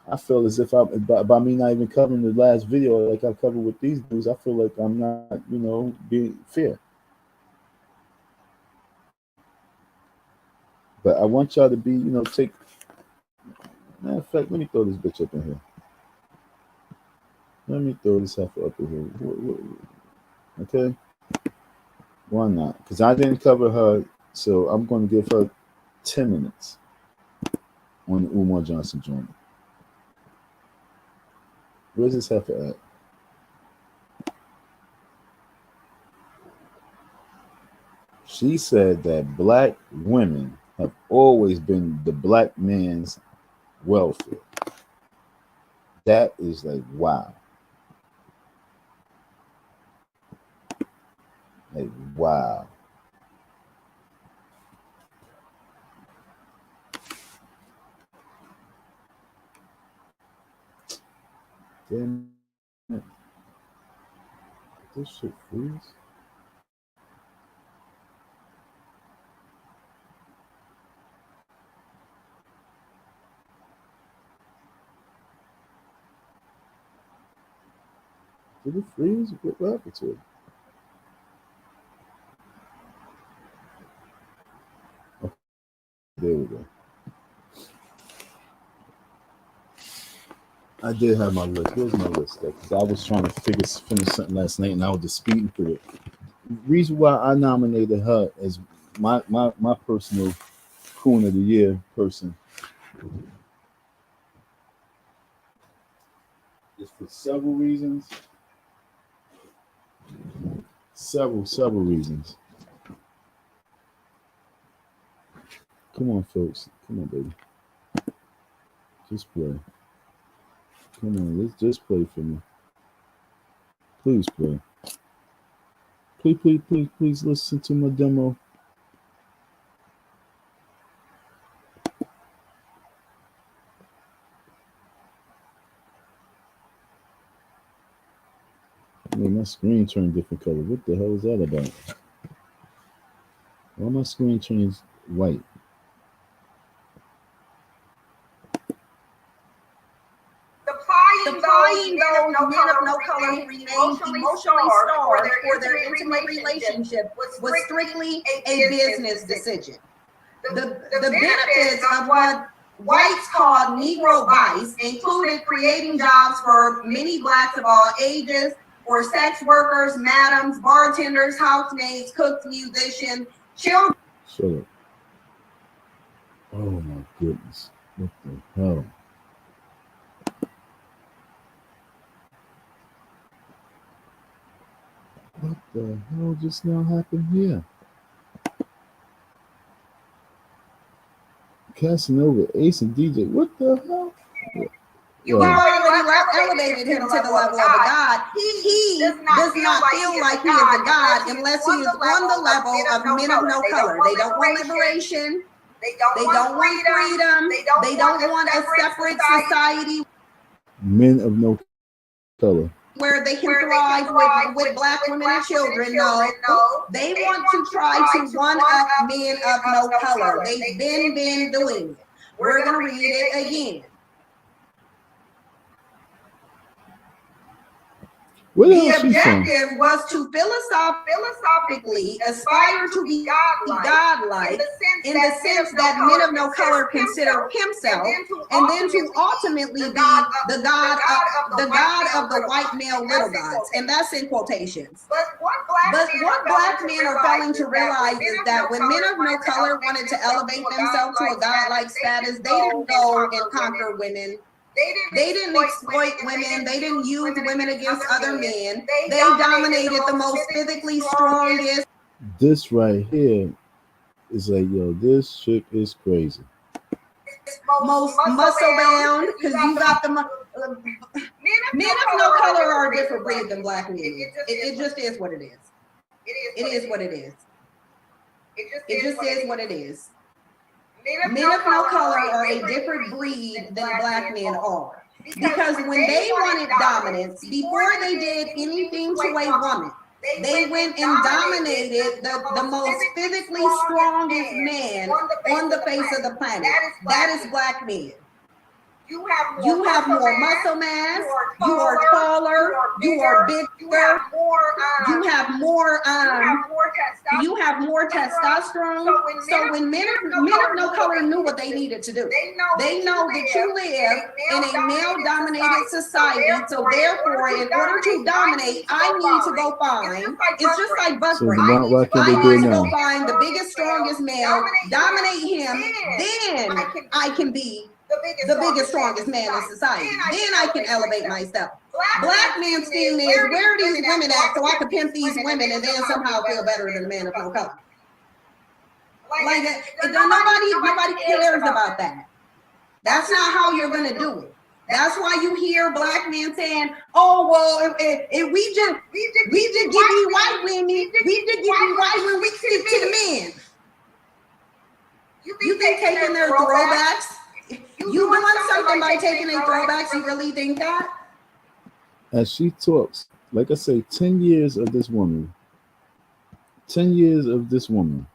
I feel as if by me not even covering the last video like I covered with these dudes, I feel like I'm not, being fair. But I want y'all to be, take. Matter of fact, let me throw this bitch up in here. Let me throw this heifer up in here. Okay? Why not? Because I didn't cover her, so I'm going to give her 10 minutes on the Umar Johnson joint. Where's this heifer at? She said that black women have always been the black man's welfare. That is like, wow. Like, wow. Damn it. This shit freeze. Did it freeze? What happened to it? Okay, there we go. I did have my list. Where's my list? Because I was trying to finish something last night, and I was just speeding through it. The reason why I nominated her as my personal Coon of the Year person is for several reasons. Several reasons. Come on, folks. Come on, baby. Just play. Come on, let's just play for me. Please play. Please listen to my demo. My screen turned different color. What the hell is that about? Why my screen turns white? Supplying those men of no color who remain emotionally starved for their intimate relationship was strictly a business decision. The benefits of what whites called Negro vice included creating jobs for many blacks of all ages, for sex workers, madams, bartenders, housemaids, cooks, musicians, children. Shut up. Oh my goodness. What the hell? What the hell just now happened here? Casanova, Ace, and DJ. What the hell? You already elevated him to the level of a god. He does not feel like he is a god unless he is on the level of men of no color. They don't want liberation. They don't want freedom. They don't want a separate society. Men of no color. where they can thrive with black women and children. No, they want to try to one up men of no color. They've been doing it. We're going to read it again. The objective was to philosophically aspire to be godlike in the sense that men of no color consider himself, and then to ultimately be the god of the white male little gods, and that's in quotations. But what black men are failing to realize is that when men of no color wanted to elevate themselves to a godlike status, they didn't go and conquer women. They didn't exploit women. They didn't use women against other men. They dominated the most physically strongest. This right here is like, yo, this shit is crazy. Most muscle bound, because you got the men of no color are a different breed than black men. It just is what it is. It is what it is. It just is what it is. Men of no color are a different breed than black men are. Because when they wanted dominance, before they did anything to a woman, they went and dominated the most physically strongest man on the face of the planet. That is black men. You have more muscle mass, you are taller, you are bigger, you have more testosterone. So when men of no color knew what they needed to do, they know that you live in a male-dominated society. So therefore, in order to dominate, I need to go find. It's just like buck break. I need to go find the biggest, strongest male, dominate him, then I can be the biggest, strongest man in society. Then I can elevate myself. Black men's thing is, where are these women at so I can pimp these women and then somehow feel better than a man of no color? Like nobody cares about that. That's not how you're gonna do it. That's why you hear black men saying, "Oh well, if we just give you white women, we stick to the men." You think taking their throwbacks? You doing something by taking their throwbacks? You really think that? As she talks, like I say, 10 years of this woman. 10 years of this woman.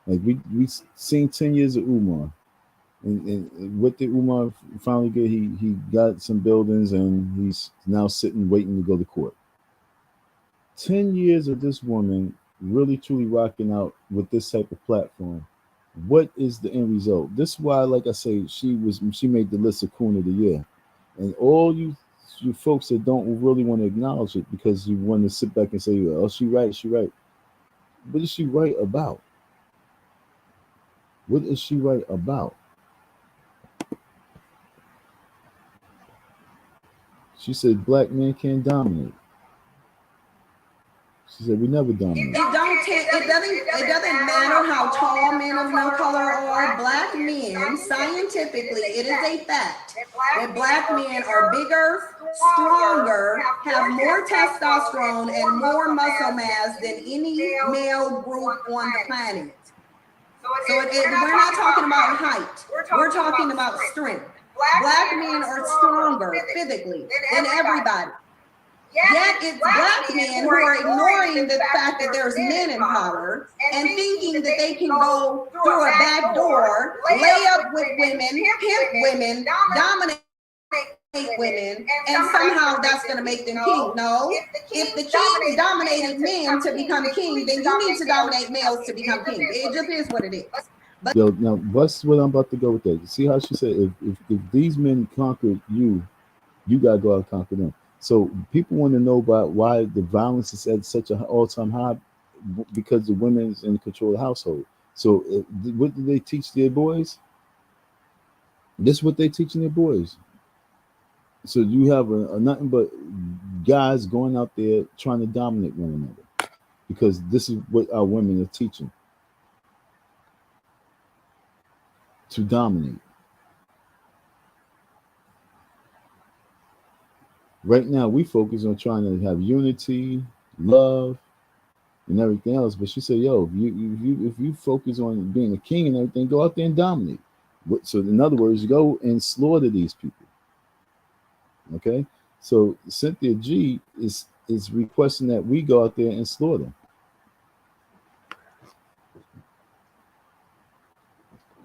Like we seen 10 years of Umar. And what did Umar finally get? He got some buildings and he's now sitting waiting to go to court. 10 years of this woman really truly rocking out with this type of platform. What is the end result? This is why, like I say, she made the list of Coon of the Year. And all you folks that don't really want to acknowledge it because you want to sit back and say, oh, she right. What is she right about? What is she right about? She said black men can't dominate. She said we never dominate. It doesn't matter how tall men of no color are. Black men, scientifically, it is a fact that black men are bigger, stronger, have more testosterone and more muscle mass than any male group on the planet. So we're not talking about height. We're talking about strength. Black men are stronger physically than everybody. Yet it's black men who are ignoring the fact that there's men in power and thinking that they can go through a back door, lay up with women, pimp women, dominate women, and somehow that's going to make them king. No, if the king dominated men to become king, then you need to dominate males to become king. It just is what it is. But yo, now what's what I'm about to go with that? See how she said if these men conquered you, you gotta go out and conquer them. So people want to know about why the violence is at such an all-time high, because the women's in control of the household. So what do they teach their boys? This is what they teaching their boys. So you have a nothing but guys going out there trying to dominate one another, because this is what our women are teaching. To dominate. Right now, we focus on trying to have unity, love, and everything else. But she said, "Yo, if you focus on being a king and everything, go out there and dominate." So, in other words, go and slaughter these people. Okay. So Cynthia G is requesting that we go out there and slaughter.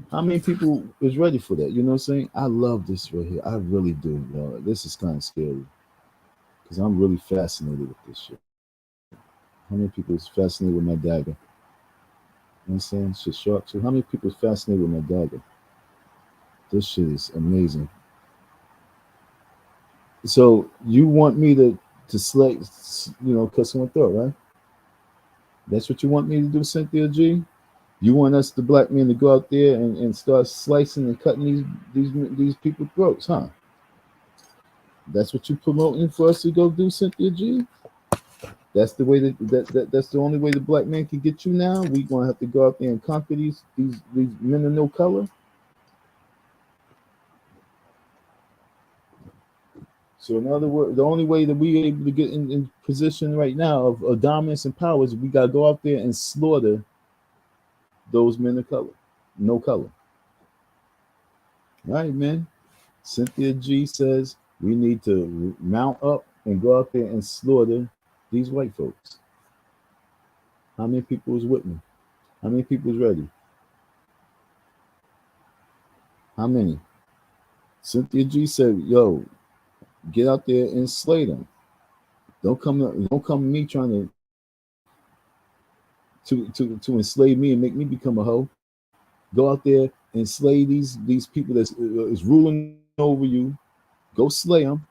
How many people is ready for that? You know what I'm saying? I love this right here. I really do. This is kind of scary because I'm really fascinated with this shit. How many people is fascinated with my dagger? You know what I'm saying? Shit sharp too. How many people is fascinated with my dagger? This shit is amazing. So you want me to select, cut someone's throat, right? That's what you want me to do, Cynthia G? You want us, the black men, to go out there and start slicing and cutting these people's throats, huh? That's what you're promoting for us to go do, Cynthia G? That's the way that's the only way the black man can get you now? We gonna have to go out there and conquer these men of no color? So in other words, the only way that we able to get in position right now of dominance and power is we gotta go out there and slaughter those men of color, no color. All right, man. Cynthia G says we need to mount up and go out there and slaughter these white folks. How many people is with me? How many people is ready? How many? Cynthia G said, yo, get out there and slay them. Don't come to me trying to enslave me and make me become a hoe. Go out there and slay these people that is ruling over you. Go slay them,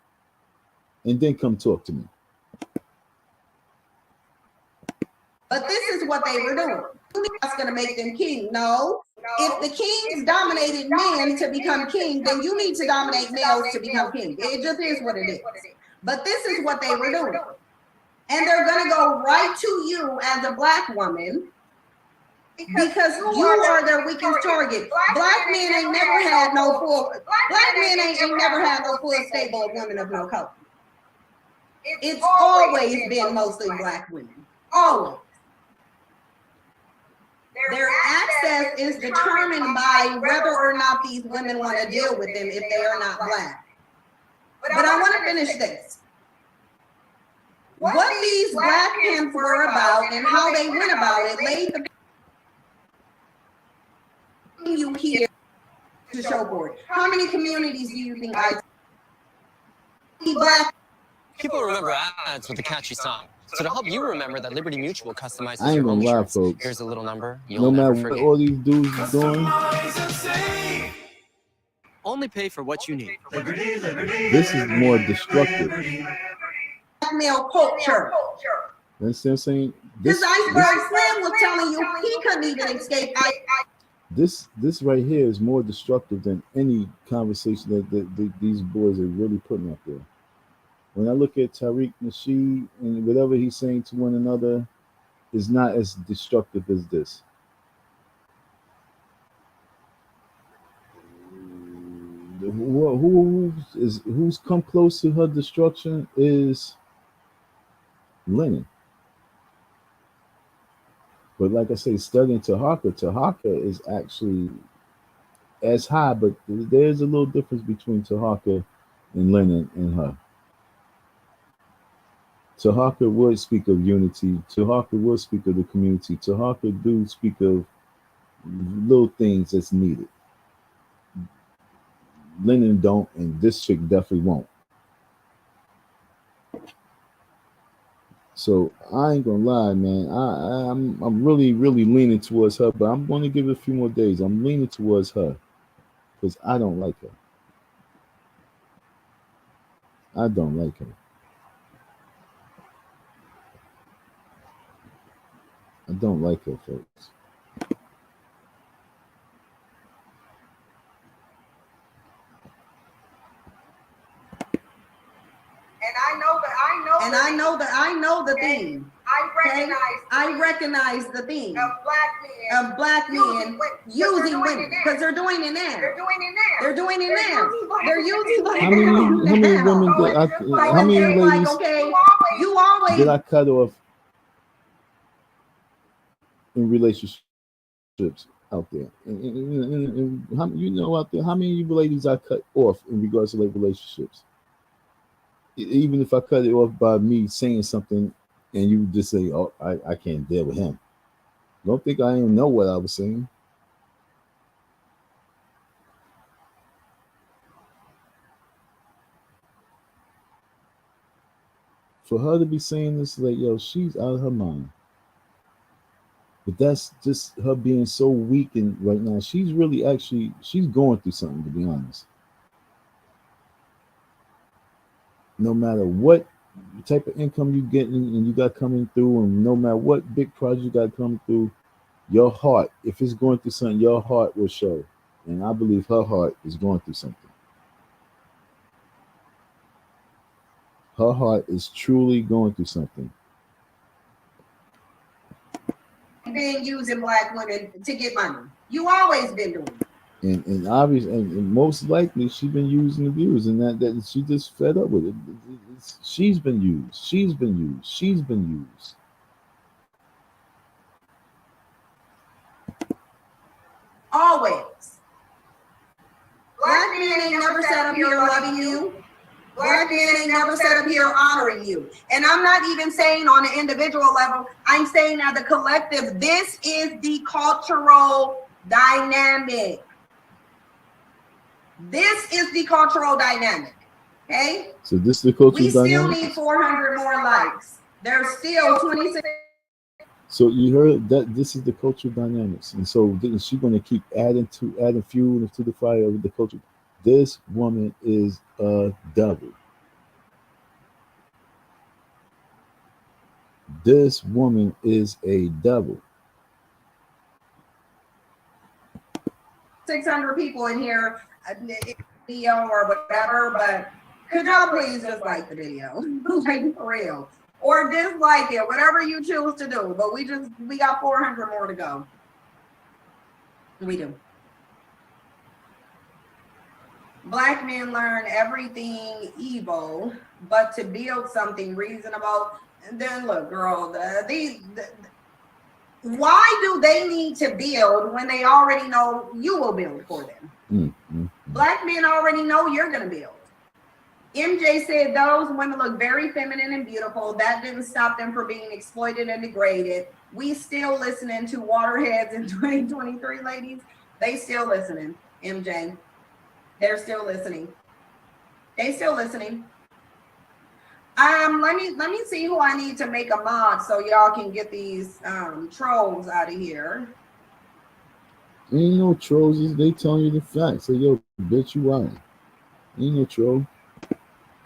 and then come talk to me. But this is what they were doing. That's going to make them king. No. If the kings dominated men to become king, then you need to dominate males to become king. It just is what it is. But this is what they were doing. And they're going to go right to you as a black woman because you are their weakest target. Black men ain't never had no full. Black men ain't never had no full stable of women of no color. It's always been mostly black women. Always. Their access is determined by whether or not these women want to deal with them if they are not black. But I want to finish this. What these black pimps were about and how they went about it laid the you here to show for it. How many communities do you think I see black? People remember ads with a catchy song. So to help you remember that Liberty Mutual customizes I ain't your gonna home lie, insurance, folks. here's a little number No you'll matter never what forget. all these dudes is doing, Only pay for what you need. this is more destructive. Male culture. You understand what I'm saying? This iceberg Slim was telling you he couldn't even escape. This right here is more destructive than any conversation that these boys are really putting up there. When I look at Tariq Nasheed and whatever he's saying to one another is not as destructive as this. Who's come close to her destruction is Lenin. But like I say, studying Tahaka is actually as high, but there's a little difference between Tahaka and Lenin and her. Tahaka would speak of unity. Tahaka would speak of the community. Tahaka do speak of little things that's needed. Lenin don't, and this chick definitely won't. So I ain't gonna lie, man. I'm really leaning towards her, but I'm gonna give it a few more days. I'm leaning towards her because I don't like her. I don't like her. I don't like her, folks. And I know the theme. I recognize the theme of black men using women because they're doing it now. They're doing it now. They're using women. How many women did I? How many ladies you always did I cut off in relationships out there? And how, out there, how many ladies I cut off in regards to like relationships? even if I cut it off by me saying something and you just say, oh, I can't deal with him. Don't think I didn't know what I was saying. For her to be saying this, like, yo, she's out of her mind. But that's just her being so weak, and right now she's really she's going through something, to be honest. No matter what type of income you getting and you got coming through, and no matter what big project you got coming through, your heart, if it's going through something, your heart will show. And I believe her heart is going through something. Her heart is truly going through something. Been using black women to get money. You always been doing it. And obviously, and most likely, she's been used and abused, and that she just fed up with it. She's been used. She's been used. She's been used. Always. Black men ain't never sat up here loving you. Black men ain't never sat up here honoring you. And I'm not even saying on an individual level, I'm saying as a collective, this is the cultural dynamic. This is the cultural dynamic. Okay? So this is the cultural we dynamic? We still need 400 more likes. There's still 26. So you heard that this is the cultural dynamics. And so is she going to keep adding fuel to the fire of the culture? This woman is a devil. This woman is a devil. 600 people in here, video or whatever, but could y'all please just like the video? Like, for real. Or dislike it, whatever you choose to do. But we got 400 more to go. We do. Black men learn everything evil, but to build something reasonable. And then look, girl, why do they need to build when they already know you will build for them? Black men already know you're going to build. MJ said those women look very feminine and beautiful. That didn't stop them from being exploited and degraded. We still listening to waterheads in 2023, ladies. They still listening, MJ. They're still listening. They still listening. Let me see who I need to make a mod so y'all can get these trolls out of here. Ain't no trolls. They telling you the facts. Say, yo, bitch, you right. Ain't no troll.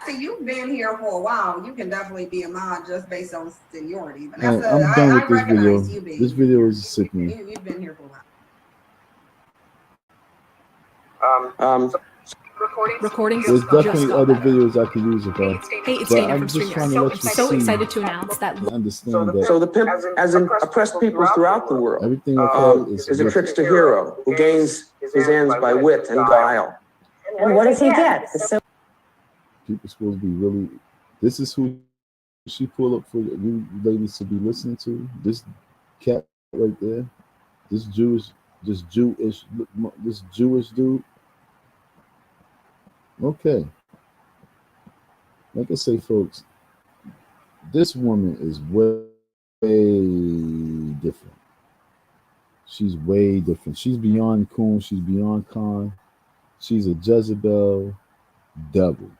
See, you've been here for a while. You can definitely be a mod just based on seniority. But I'm done with this video. This video is sickening. You've been here for a while. Recordings. There's definitely other videos I could use about. Hey, it's but Dana I'm from just StreamYard. trying to let you So see excited to announce that. and understand that. So the pimp, as in oppressed peoples throughout the world, everything I've heard is a trickster hero who gains his ends by wit and guile. And what does he get? People supposed to be really. This is who she pulled up for you ladies to be listening to. This cat right there. This Jewish dude. Okay. Like I say, folks, this woman is way different. She's way different. She's beyond coon. She's beyond con. She's a Jezebel devil.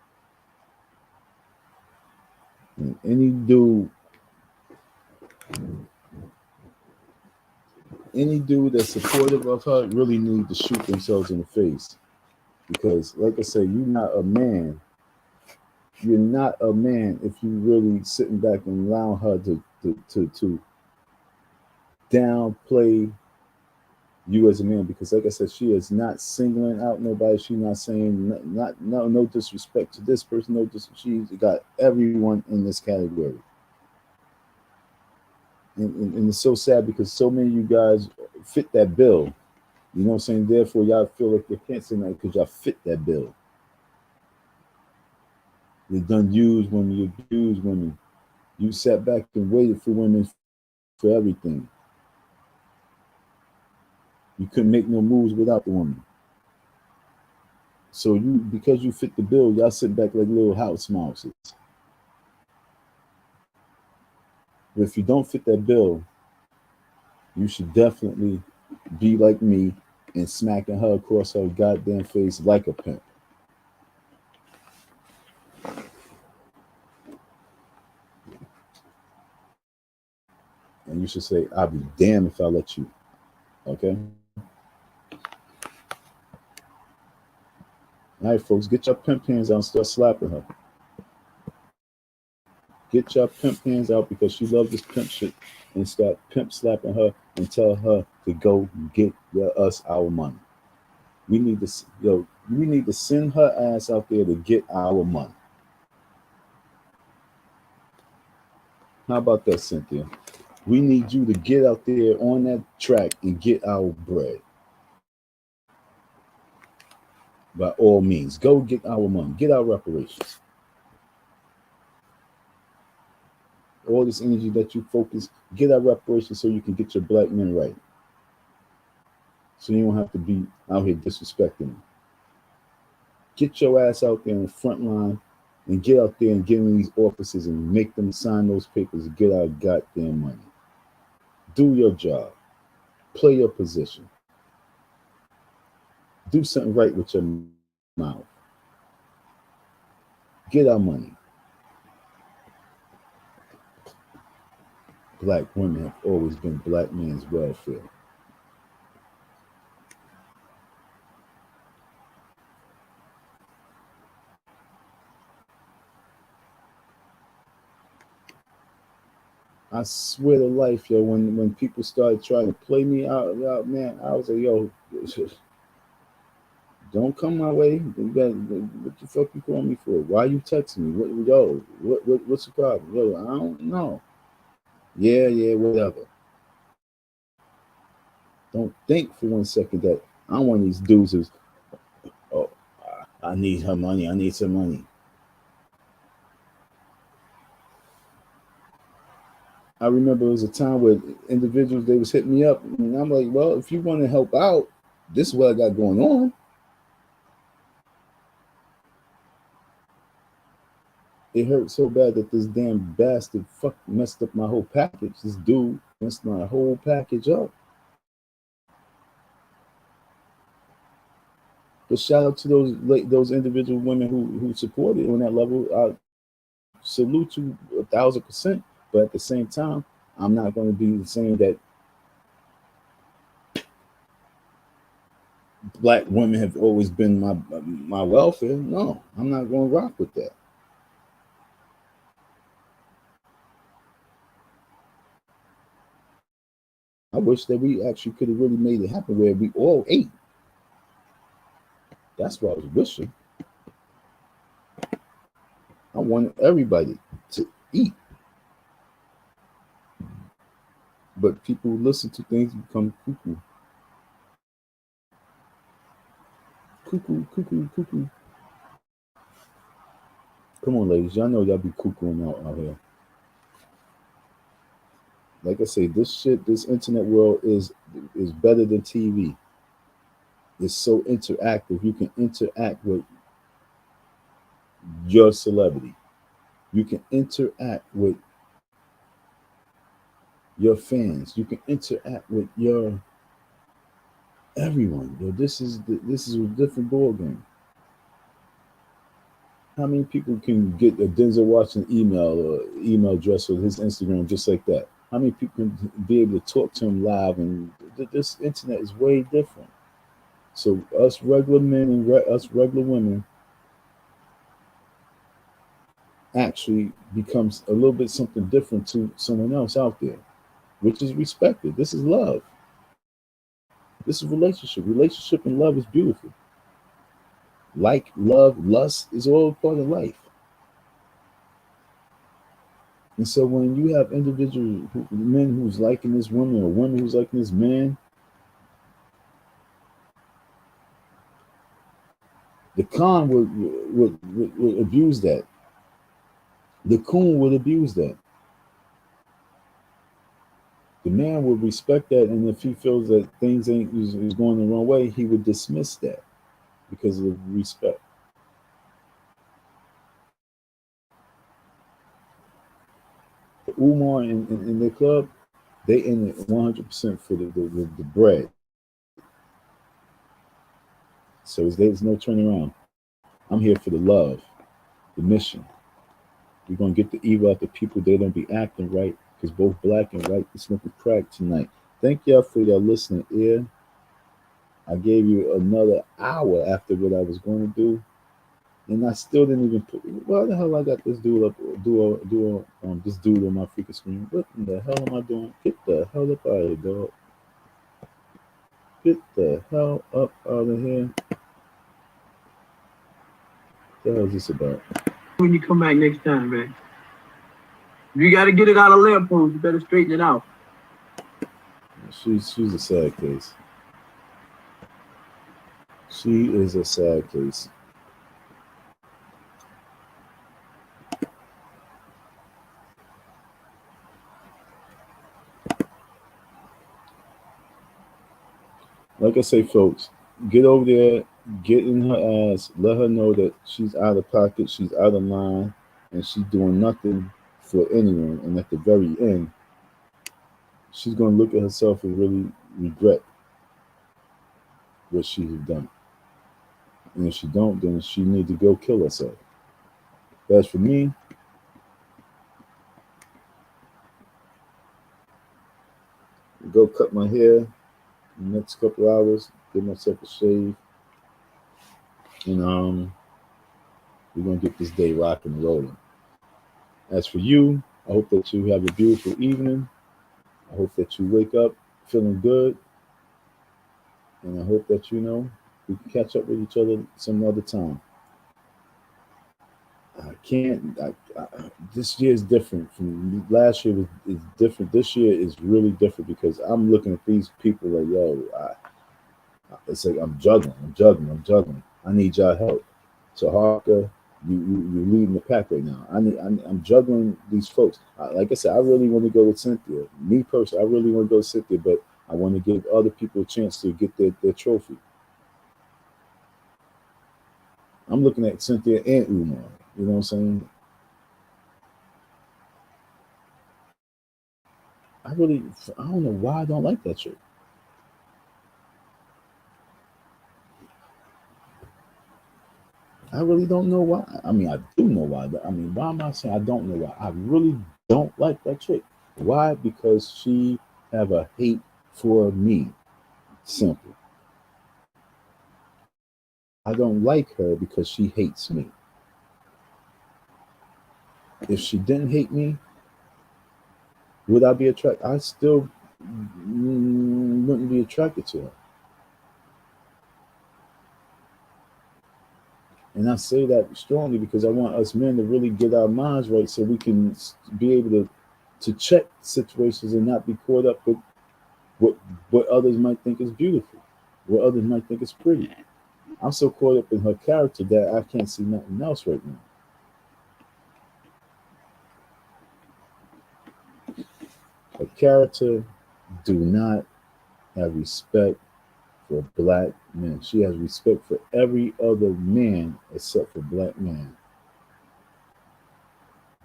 And any dude that's supportive of her really need to shoot themselves in the face. Because, like I say, you're not a man. You're not a man if you really sitting back and allow her to downplay you as a man. Because, like I said, she is not singling out nobody. She's not saying no disrespect to this person. No disrespect. She's got everyone in this category. And it's so sad because so many of you guys fit that bill. You know what I'm saying? Therefore, y'all feel like they can't say nothing because y'all fit that bill. You done used women, you abused women. You sat back and waited for women for everything. You couldn't make no moves without the woman. So because you fit the bill, y'all sit back like little house mouses. But if you don't fit that bill, you should definitely be like me and smacking her across her goddamn face like a pimp. And you should say, I'll be damned if I let you. Okay? All right, folks, get your pimp hands out and start slapping her. Get your pimp hands out because she loves this pimp shit, and start pimp slapping her and tell her to go get us our money. We need to send her ass out there to get our money. How about that, Cynthia? We need you to get out there on that track and get our bread. By all means, go get our money, get our reparations. All this energy that you focus, get our reparations so you can get your black men right. So you don't have to be out here disrespecting them. Get your ass out there in the front line and get out there and get in these offices and make them sign those papers and get our goddamn money. Do your job. Play your position. Do something right with your mouth. Get our money. Black women have always been black men's welfare. I swear to life, yo, when people started trying to play me out, man, I was like, yo, don't come my way. What the fuck you calling me for? Why you texting me? What's the problem? Yo, I don't know. Yeah, whatever. Don't think for 1 second that I'm one of these dudes who's, oh, I need her money. I need some money. I remember there was a time where individuals, they was hitting me up, and I'm like, well, if you want to help out, this is what I got going on. It hurt so bad that this damn bastard messed up my whole package. This dude messed my whole package up. But shout out to those individual women who supported on that level. I salute you 1,000%. But at the same time, I'm not going to be saying that black women have always been my welfare. No, I'm not going to rock with that. I wish that we actually could have really made it happen where we all ate. That's what I was wishing. I wanted everybody to eat. But people who listen to things become cuckoo. Cuckoo. Come on, ladies. Y'all know y'all be cuckooing out here. Like I say, this internet world is better than TV. It's so interactive. You can interact with your celebrity. You can interact with your fans. You can interact with your everyone. Yo, this is a different ball game. How many people can get a Denzel Washington email address or his Instagram just like that? How many people can be able to talk to him live? And this internet is way different. So us regular men and us regular women actually becomes a little bit something different to someone else out there, which is respected. This is love. This is relationship. Relationship and love is beautiful. Like, love, lust is all part of life. And so when you have individual men who's liking this woman or women who's liking this man, the con would abuse that. The coon would abuse that. The man would respect that, and if he feels that things is going the wrong way, he would dismiss that because of respect. Umar in their club, they in it 100% for the bread. So there's no turning around. I'm here for the love, the mission. We're gonna get the evil out the people. They don't be acting right, because both black and white is smoking crack tonight. Thank y'all for your listening ear. I gave you another hour after what I was going to do, and I still didn't even put. Why the hell I got this dude up? This dude on my freaking screen. What in the hell am I doing? Get the hell up out of here, dog. Get the hell up out of here. What the hell is this about? When you come back next time, man. If you got to get it out of Leopold, you better straighten it out. She's a sad case. She is a sad case. Like I say, folks, get over there, get in her ass, let her know that she's out of pocket, she's out of line, and she's doing nothing for anyone. And at the very end, she's going to look at herself and really regret what she has done. And if she don't, then she need to go kill herself. As for me, go cut my hair in the next couple hours, give myself a shave, and we're gonna get this day rocking and rolling. As for you, I hope that you have a beautiful evening. I hope that you wake up feeling good, and I hope that we can catch up with each other some other time. This year is different from last year. Is different. This year is really different because I'm looking at these people like, yo, it's like I'm juggling. I need y'all help. So Harker, you're leading the pack right now. I'm juggling these folks. Like I said, I really want to go with Cynthia. Me personally, I really want to go with Cynthia, but I want to give other people a chance to get their trophy. I'm looking at Cynthia and Umar. You know what I'm saying? I don't know why I don't like that chick. I really don't know why. I mean, I do know why. But I mean, why am I saying I don't know why? I really don't like that chick. Why? Because she have a hate for me. Simple. I don't like her because she hates me. If she didn't hate me, would I be attracted? I still wouldn't be attracted to her. And I say that strongly because I want us men to really get our minds right so we can be able to check situations and not be caught up with what others might think is beautiful, what others might think is pretty. I'm so caught up in her character that I can't see nothing else right now. Her character do not have respect for black men. She has respect for every other man except for black men.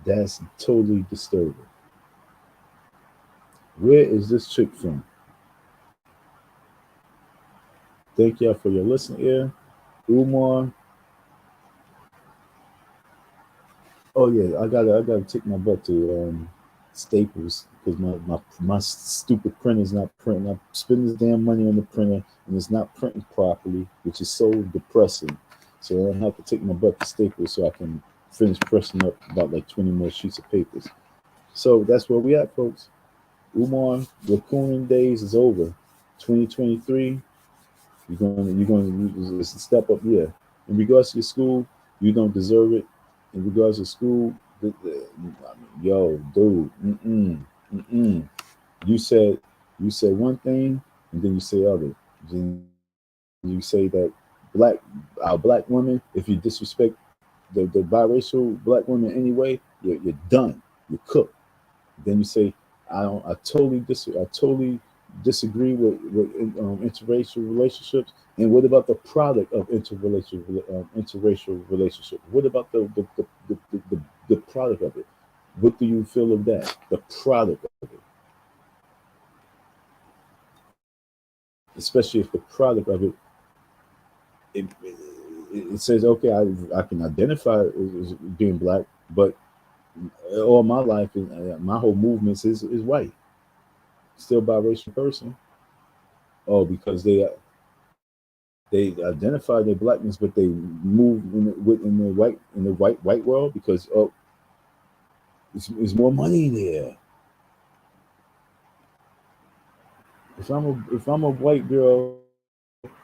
That's totally disturbing. Where is this chick from? Thank y'all for your listening here. Umar. Oh yeah, I gotta take my butt to Staples because my stupid printer's not printing. I spend this damn money on the printer and it's not printing properly, which is so depressing. So I have to take my butt to Staples so I can finish pressing up about like 20 more sheets of papers. So that's where we at, folks. Umar, your cooning days is over. 2023. You're going to step up. Yeah. In regards to your school, you don't deserve it. In regards to school, yo, dude, You said one thing, and then you say other. Then you say that our black women, if you disrespect the biracial black women anyway, you're done. You're cooked. Then you say, I totally disagree with interracial relationships. And what about the product of interracial relationship? What about the product of it? What do you feel of that? The product of it. Especially if the product of it says, okay, I can identify as being black, but all my life, my whole movement is white. Still biracial person. Oh, because they identify their blackness, but they move in the white world because there's more money there. If I'm a white girl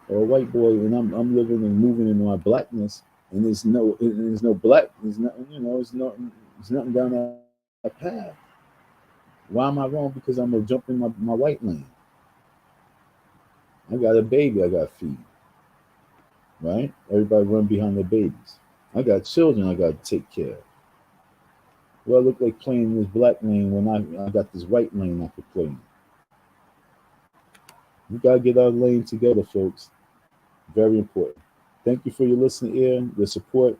or a white boy and I'm living and moving in my blackness, and there's no black, there's nothing down that path. Why am I wrong? Because I'm gonna jump in my white lane. I got a baby I got to feed. Right? Everybody run behind their babies. I got children I got to take care of. Well, I look like playing in this black lane when I got this white lane I could play in. We got to get our lane together, folks. Very important. Thank you for your listening ear, your support.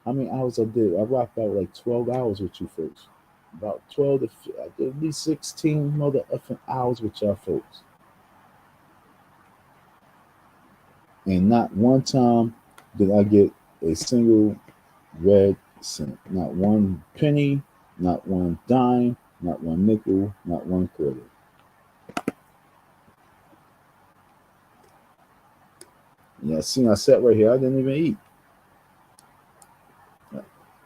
How many hours I did? I rocked out like 12 hours with you folks. About 12 to I did at least 16 mother effing hours with y'all folks. And not one time did I get a single red cent. Not one penny, not one dime, not one nickel, not one quarter. Yeah, see, I sat right here. I didn't even eat.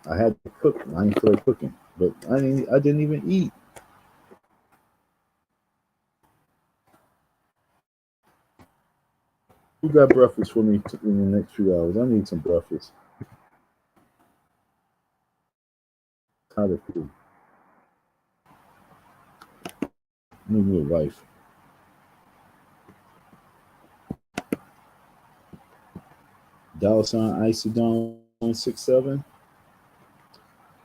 I had to cook. I didn't feel like cooking, but I didn't even eat. Who got breakfast for me in the next few hours? I need some breakfast. How to cook? Need me a wife. $ Icy Dawn 167.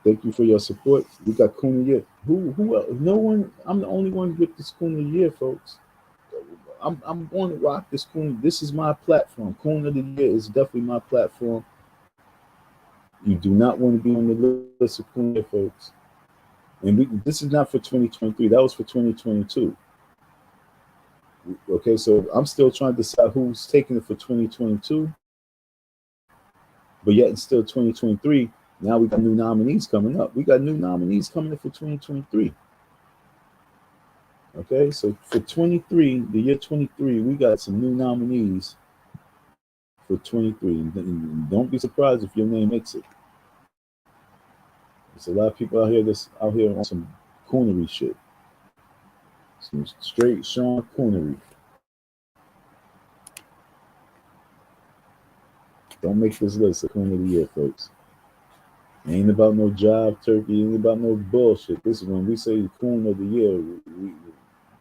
Thank you for your support. We got Coon of the Year. Who else? No one. I'm the only one with this Coon of the Year, folks. I'm going to rock this Coon. This is my platform. Coon of the Year is definitely my platform. You do not want to be on the list of Coon of the Year, folks. And this is not for 2023. That was for 2022. Okay, so I'm still trying to decide who's taking it for 2022. But yet it's still 2023. Now we got new nominees coming up. We got new nominees coming up for 2023. Okay, so for 23, the year 23, we got some new nominees for 23. And don't be surprised if your name makes it. There's a lot of people out here on some coonery shit. Some straight Sean coonery. Don't make this list of Coon of the Year, folks. It ain't about no job turkey. It ain't about no bullshit. This is when we say Coon of the Year,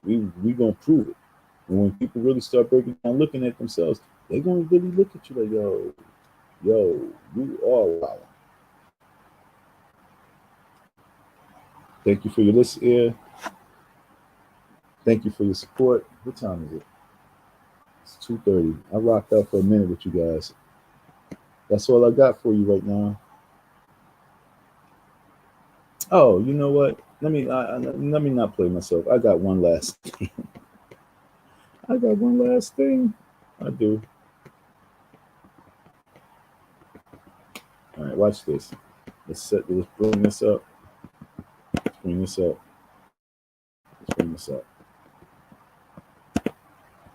we gonna prove it. And when people really start breaking down, looking at themselves, they're gonna really look at you like, yo, you are wild. Thank you for your listen here. Thank you for your support. What time is it? It's 2:30. I rocked out for a minute with you guys. That's all I got for you right now. Oh, you know what? Let me not play myself. I got one last thing. I do. All right, watch this. Let's bring this up. Let's bring this up.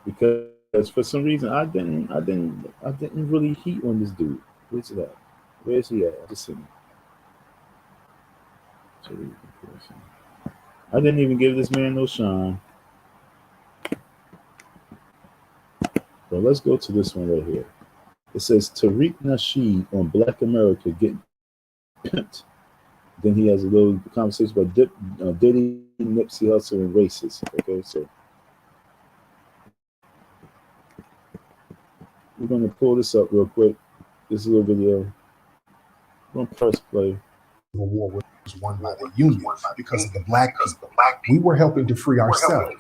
Because for some reason I didn't really heat on this dude. Where's he at? Where's he at? Just see me. I didn't even give this man no shine. Well, let's go to this one right here. It says Tariq Nasheed on Black America getting pimped. Then he has a little conversation about Diddy, Nipsey Hussle, and racist. Okay, so we're going to pull this up real quick. This is a little video. I'm going to press play. The war was won by the Union because of the black people. We were helping to free ourselves.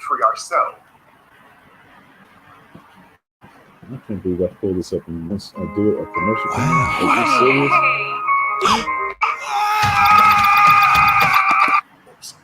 I can't believe I pulled this up and once I do it a commercial. Are you serious?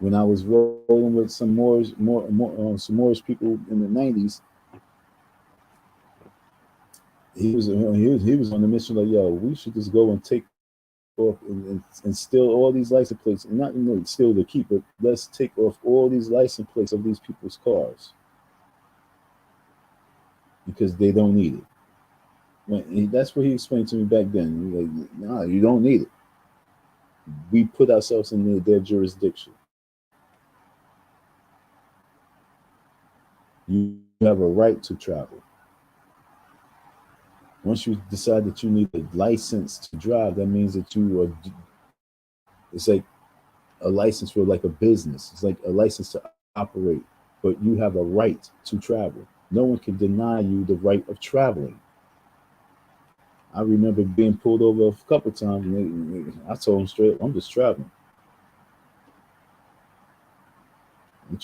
When I was rolling with some Moorish people in the 90s, he was on the mission like, yo, we should just go and take off and steal all these license plates, and not steal to keep it. Let's take off all these license plates of these people's cars because they don't need it. That's what he explained to me back then. He like, nah, you don't need it. We put ourselves in their jurisdiction. You have a right to travel. Once you decide that you need a license to drive, that means that you are. It's like a license for like a business. It's like a license to operate, but you have a right to travel. No one can deny you the right of traveling. I remember being pulled over a couple of times, and I told them straight, I'm just traveling. I'm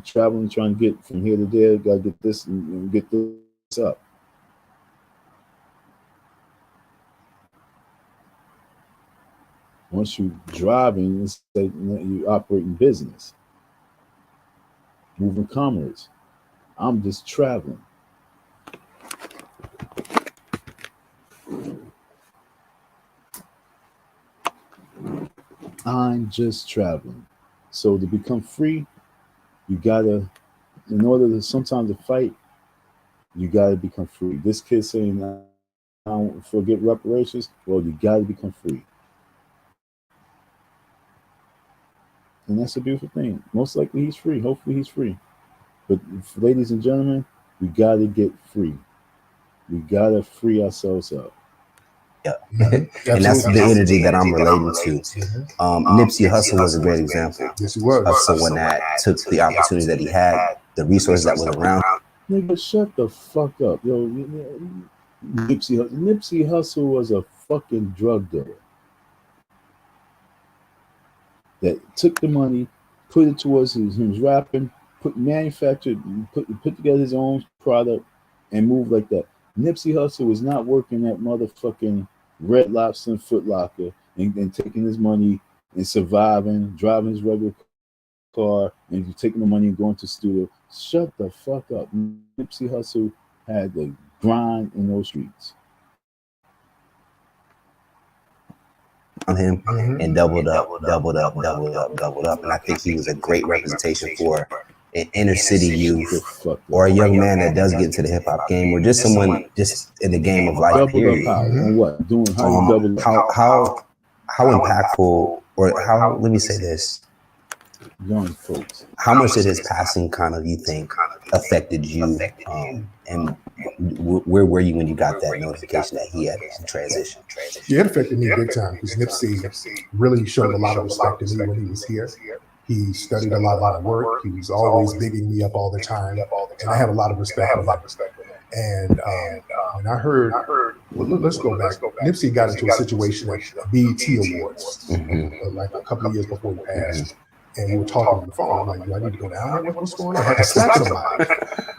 traveling, trying to get from here to there. Got to get this and get this up. Once you driving, it's like you operating business, moving commerce. I'm just traveling. I'm just traveling. So to become free, you gotta, in order to sometimes to fight, you gotta become free. This kid saying, I don't forget reparations. Well, you gotta become free. And that's a beautiful thing. Most likely he's free. Hopefully he's free. But ladies and gentlemen, we gotta get free. We gotta free ourselves up. Yeah. And that's the energy that I'm relating to. Nipsey Hussle was a great example of someone that took the opportunity that he had, the resources that was around. Nigga, shut the fuck up. Yo, Nipsey Hussle was a fucking drug dealer that took the money, put it towards his rapping, manufactured, put together his own product, and moved like that. Nipsey Hussle was not working at motherfucking Red Lobster and Foot Locker and taking his money and surviving, driving his regular car, and taking the money and going to the studio. Shut the fuck up. Nipsey Hussle had the grind in those streets. On him and doubled up. And I think he was a great representation for an inner city youth or a young man that does get into the hip hop game or just someone just in the game of life. Period. And what? Doing how impactful, or how, let me say this. Young folks. How much did his passing kind of, you think, affected you? And where were you when you got that notification that he had to transition? Yeah, it affected me big time because Nipsey really showed a lot of respect to me when he was here. He studied a lot of my work. He was always bigging me up all the time, and I have a lot of respect for him. And when I heard, well, let's go back. Nipsey got into a situation at BET Awards, like a couple of years before he passed. And we were talking on the phone. I'm like, do I need to go down there? What's going on? I had to slap somebody.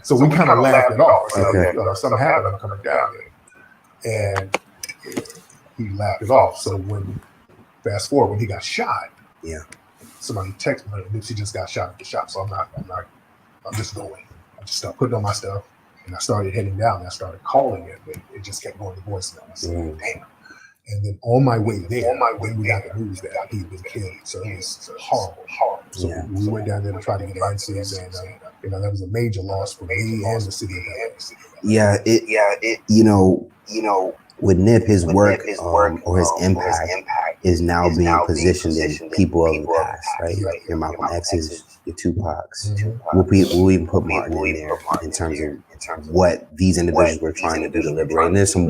So we kind of laughed it off. Something happened. I'm coming down there. And he laughed it off. So fast forward, when he got shot, somebody texted me, Nipsey just got shot at the shop. So I'm just going. I just started putting on my stuff and I started heading down and I started calling it. But it just kept going to voicemail. I said, damn. And then on my way there, when we got the news that he'd been killed, so it was horrible. So we went down there to try to get answers, and that was a major loss for me and the city of LA. With Nip, his work or his impact is now being positioned in people of the past, right? Your Malcolm X's, your Tupac's. We'll even put Martin in there in terms of what these individuals were trying to do to liberate. And there's some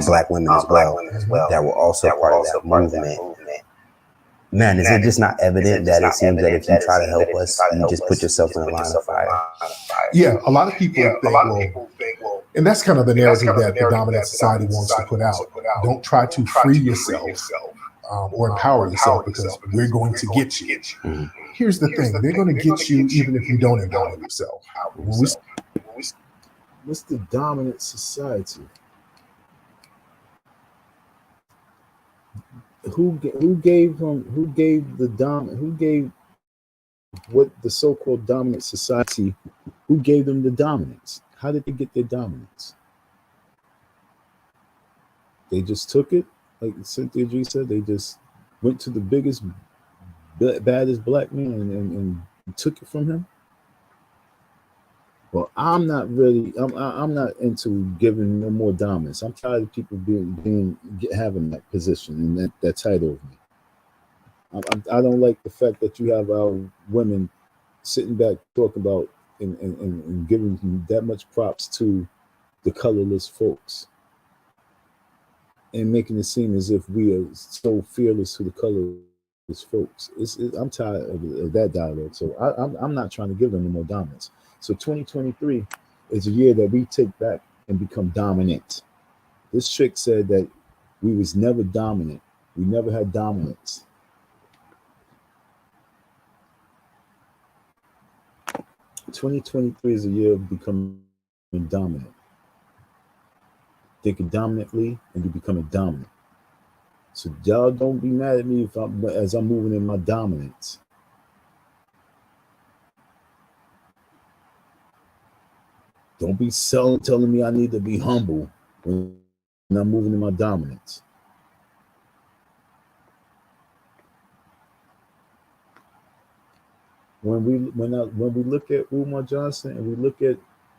black women as well that were also part of that movement. Man, is it just not evident that it seems that if you try to help us, you just put yourself in a line of fire? Yeah, a lot of people think, well, and that's kind of the narrative that the dominant society wants to put out. Don't try to free yourself or empower yourself because we're going to get you. Here's the thing, they're going to get you even if you don't empower yourself. What's the dominant society? Who gave what the so-called dominant society, who gave them the dominance? How did they get their dominance? They just took it, like Cynthia G said. They just went to the biggest, baddest black man and took it from him. Well, I'm not not into giving no more dominance. I'm tired of people having that position and that title of me. I don't like the fact that you have our women sitting back talking about and giving that much props to the colorless folks and making it seem as if we are so fearless to the colorless folks. I'm tired of that dialogue. So I'm not trying to give them any more dominance. So 2023 is a year that we take back and become dominant. This chick said that we was never dominant. We never had dominance. '23 is a year of becoming dominant. Thinking dominantly and you becoming dominant. So y'all don't be mad at me as I'm moving in my dominance. Don't be telling me I need to be humble when I'm moving in my dominance. When we look at Umar Johnson and we look at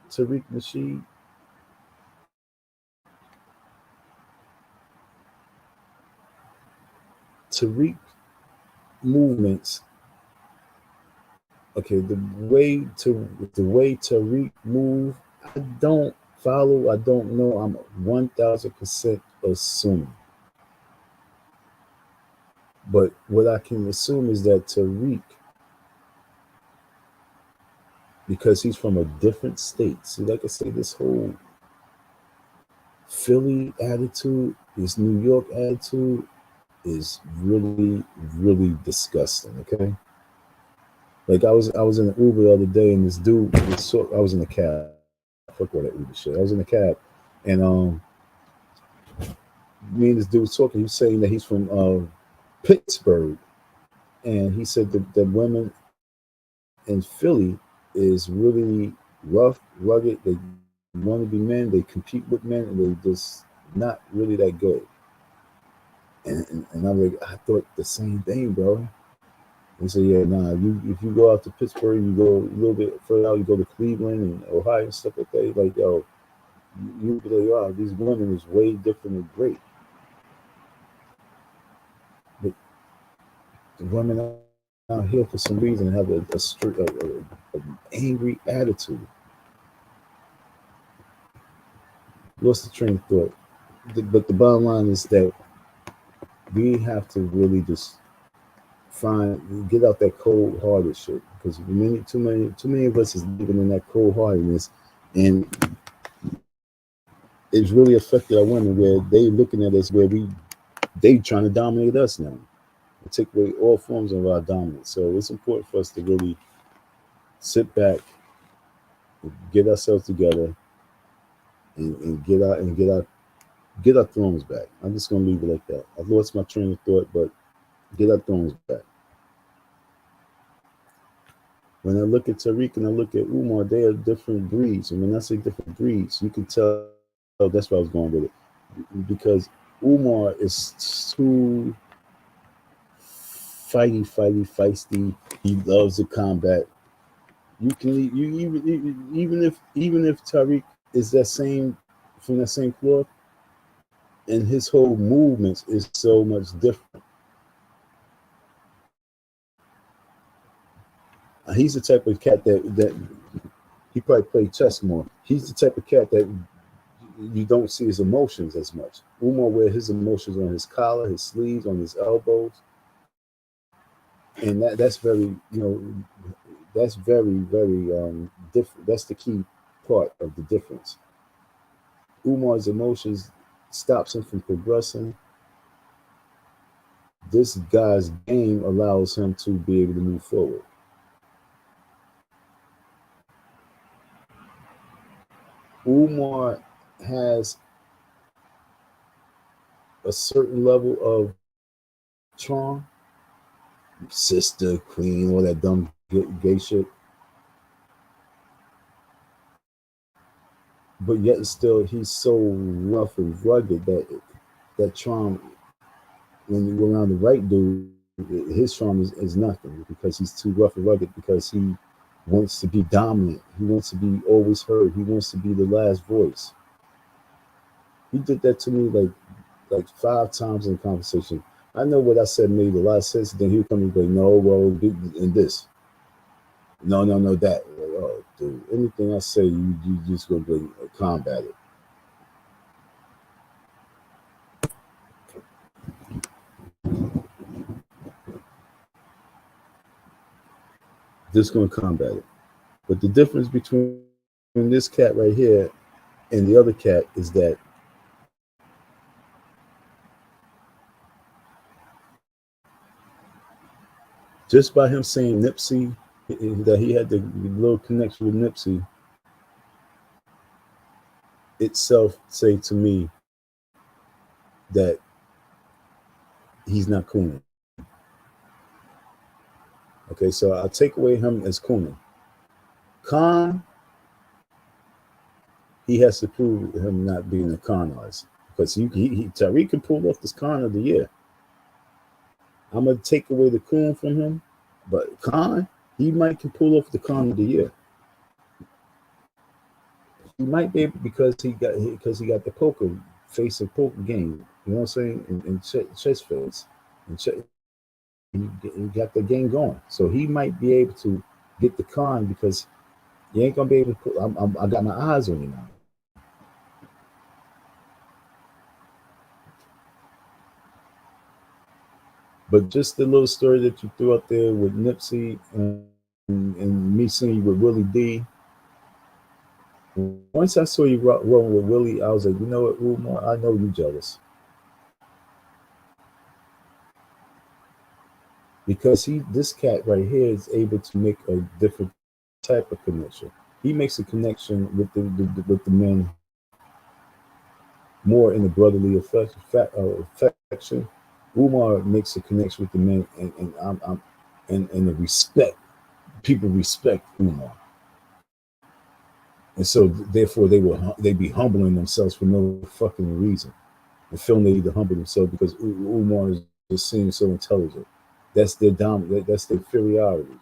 Tariq Nasheed, Tariq movements. Okay, the way Tariq move, I don't follow. I don't know. I'm 1000% assuming. But what I can assume is that Tariq, because he's from a different state. See, like I say, this whole Philly attitude, this New York attitude is really, really disgusting. Okay. Like I was in an Uber the other day, and this dude I was in a cab. Fuck all that Uber shit. I was in a cab, and me and this dude was talking. He was saying that he's from Pittsburgh, and he said that the women in Philly is really rough, rugged. They want to be men. They compete with men, and they just not really that good. And I'm like, I thought the same thing, bro. He said, yeah, nah, if you go out to Pittsburgh, you go a little bit further out, you go to Cleveland and Ohio and stuff like that, like, yo, you be like, wow, these women is way different and great. But the women out here, for some reason, have an angry attitude. Lost the train of thought. But the bottom line is that we have to really just get out that cold-hearted shit, because too many of us is living in that cold-heartedness, and it's really affected our women, where they looking at us where they trying to dominate us now, and take away all forms of our dominance. So it's important for us to really sit back, get ourselves together, and get our thrones back. I'm just gonna leave it like that. I've lost my train of thought, but get our thrones back. When I look at Tariq and I look at Umar, they are different breeds. And when I say different breeds, you can tell that's where I was going with it. Because Umar is too feisty. He loves the combat. Even if Tariq is from that same cloth, and his whole movements is so much different. He's the type of cat that he probably played chess more. He's the type of cat that you don't see his emotions as much. Umar wear his emotions on his collar, his sleeves, on his elbows, and that's very, that's very, very different. That's the key part of the difference. Umar's emotions stops him from progressing. This guy's game allows him to be able to move forward. Umar has a certain level of charm, sister, queen, all that dumb gay shit. But yet still, he's so rough and rugged that charm, when you go around the right dude, his charm is nothing, because he's too rough and rugged, because he wants to be dominant. He wants to be always heard. He wants to be the last voice. He did that to me like 5 times in conversation. I know what I said made a lot of sense. Then he'll come and go, no, well, in this. No, that. Like, oh, dude, anything I say, you just gonna be combat it. Just gonna combat it. But the difference between this cat right here and the other cat is that just by him saying Nipsey, that he had the little connection with Nipsey, itself say to me that he's not cooning. Okay, so I'll take away him as cooning. Con, he has to prove him not being a con artist, because Tariq can pull off this con of the year. I'm gonna take away the coon from him, but con, he might can pull off the con of the year. He might be able, because he got the poker face of poker game. You know what I'm saying? And chess face, and he got the game going. So he might be able to get the con, because you ain't gonna be able to put. I got my eyes on you now. But just the little story that you threw out there with Nipsey and me seeing you with Willie D. Once I saw you rolling with Willie, I was like, you know what, Umar, I know you jealous. Because this cat right here is able to make a different type of connection. He makes a connection with the men more in the brotherly affection. Umar makes a connection with the men and the respect. People respect Umar. And so therefore they be humbling themselves for no fucking reason. And feeling they need to humble themselves because Umar is just seems so intelligent. That's their that's their inferiority.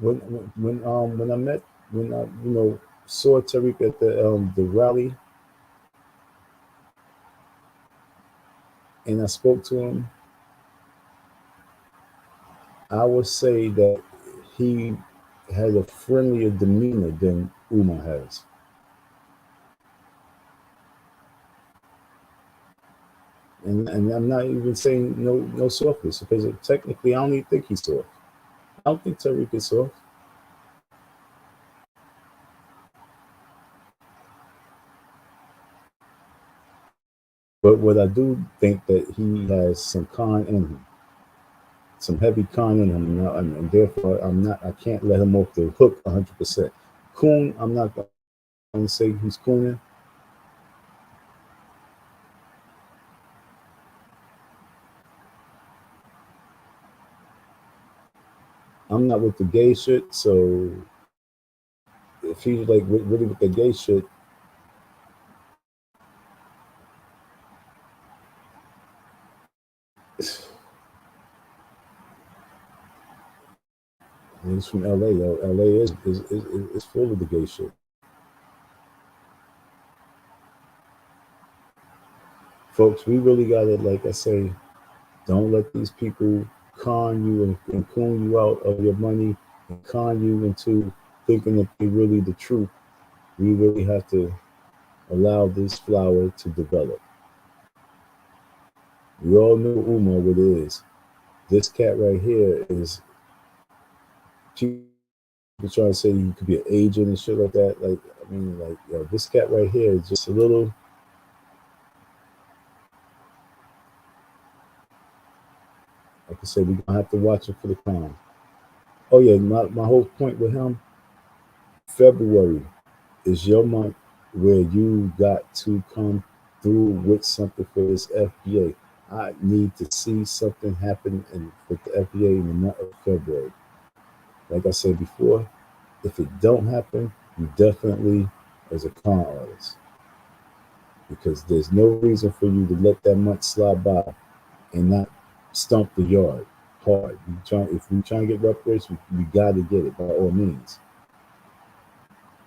When I saw Tariq at the rally, and I spoke to him, I would say that he has a friendlier demeanor than Umar has. And I'm not even saying no softness, because technically I don't even think he's soft. I don't think Tariq is soft. But what I do think that he has some con in him, some heavy con in him, and therefore I can't let him off the hook 100%. Coon, I'm not going to say he's cooning. I'm not with the gay shit, so if he's like really with the gay shit, he's from LA. LA is full of the gay shit. Folks, we really gotta, like I say, don't let these people con you and coon you out of your money and con you into thinking that they're really the truth. We really have to allow this flower to develop. We all know Umar what it is. This cat right here is, people trying to say he could be an agent and shit like that. Like, I mean, like, yo, this cat right here is just a little. Like I said, we're gonna have to watch it for the crime. Oh yeah, my whole point with him, February is your month where you got to come through with something for this FBA. I need to see something happen with the FBA in the month of February. Like I said before, if it don't happen, you definitely as a con artist, because there's no reason for you to let that month slide by and not stump the yard hard. If we trying to get reparations, we got to get it by all means.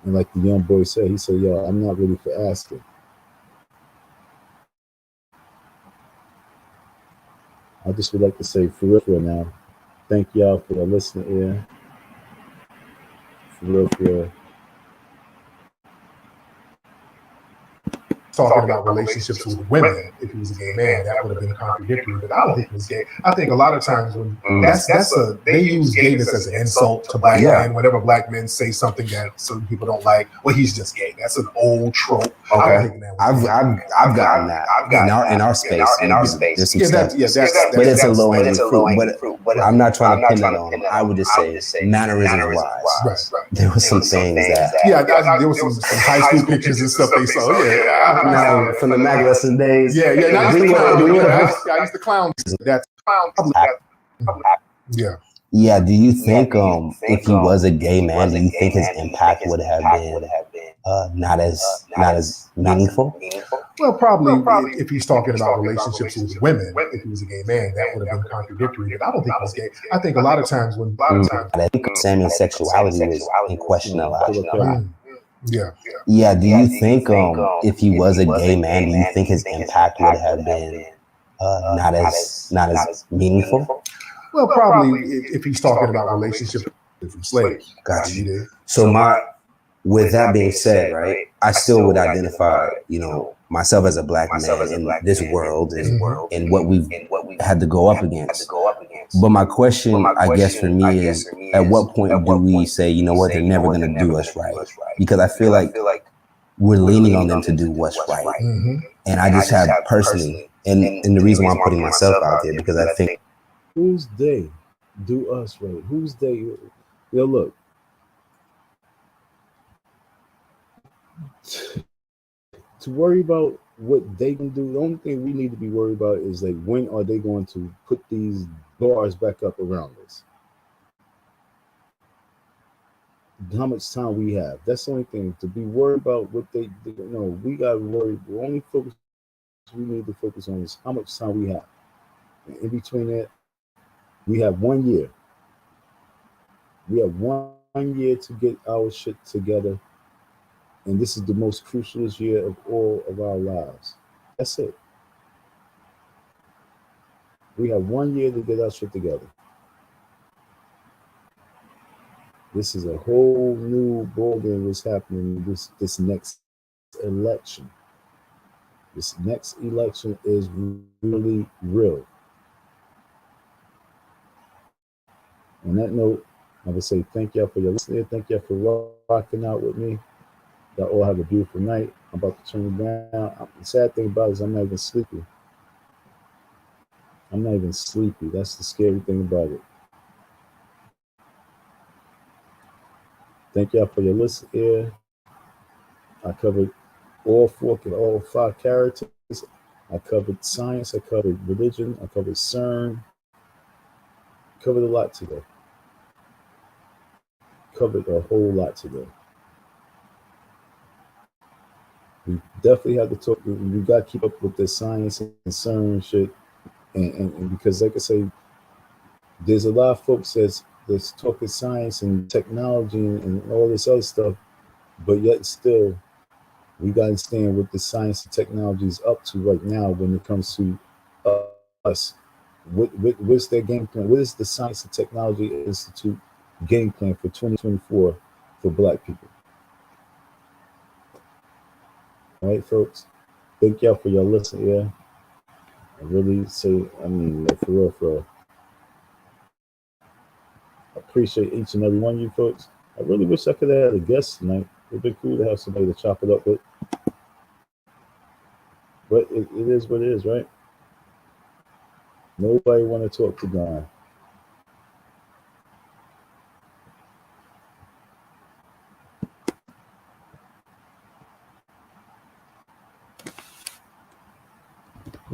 And like the young boy said, he said, "Yo, I'm not ready for asking." I just would like to say for real now, thank y'all for listening here. For real. Talking about relationships with women, if he was a gay man, that would have been contradictory. But I don't think he was gay. I think a lot of times when they use gayness as an insult to black men. Whenever black men say something that certain people don't like, well, he's just gay. That's an old trope. Okay, I've gotten that in our space. There's some stuff, but it's a low hanging fruit. But I'm not trying to pin that on him. I would just say mannerisms wise. There was some things that there was some high school pictures and stuff they saw. Now, from the Mac lesson days. I used to clown. That's Yeah. Do you think if he was a gay man, do you think his impact would have been not as meaningful? Well, probably if he's talking about relationships with women, if he was a gay man, that would have been contradictory. But I don't think he's gay. I think a lot of times when I think Samuel's sexuality was in question a lot. Yeah. Do you think if he was a gay man, do you think his impact would have been not as meaningful? Well, probably if he's talking about relationships with slaves. Got you. So with that being said, right, I still would identify, myself as a black man in this world and what we've had to go up against. But my question, I guess, for me is, at what point do we say, you know what, they're never going to do us right? Because I feel like we're leaning on them to do what's right. And I just have personally, and the reason why I'm putting myself out there, because I think, who's they do us right? Who's they? Yo, look. To worry about what they can do, the only thing we need to be worried about is like, when are they going to put these bars back up around us? How much time we have. That's the only thing. To be worried about what they do. No, we got to worry. The only focus we need to focus on is how much time we have. And in between that, we have 1 year. We have 1 year to get our shit together. And this is the most crucialest year of all of our lives. That's it. We have 1 year to get our shit together. This is a whole new ballgame that's happening this next election. This next election is really real. On that note, I would say thank y'all for your listening. Thank y'all for rocking out with me. Y'all all have a beautiful night. I'm about to turn it down. The sad thing about it is I'm not even sleepy. That's the scary thing about it. Thank y'all for your listen here. I covered all 5 characters. I covered science. I covered religion. I covered CERN. Covered a lot today. Covered a whole lot today. We definitely have to talk. We got to keep up with the science and CERN shit. And because, like I say, there's a lot of folks that's talking science and technology and all this other stuff, but yet still, we got to understand what the science and technology is up to right now when it comes to us. What's their game plan? What is the Science and Technology Institute game plan for 2024 for Black people? All right, folks. Thank y'all for your listening here. I really say, for real. I appreciate each and every one of you folks. I really wish I could have had a guest tonight. It'd be cool to have somebody to chop it up with. But it is what it is, right? Nobody want to talk to God.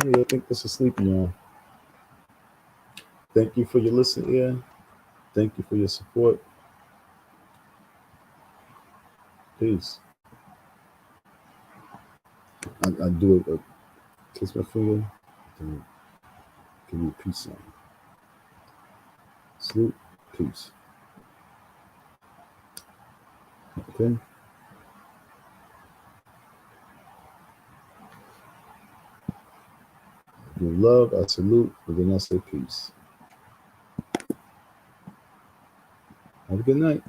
Yeah, I think that's a sleepy on. Thank you for your listen here. Thank you for your support. Peace. I do it. Kiss my finger. Then give you a peace sign. Salute. Peace. Okay. Give love. I salute. And then I say peace. Have a good night.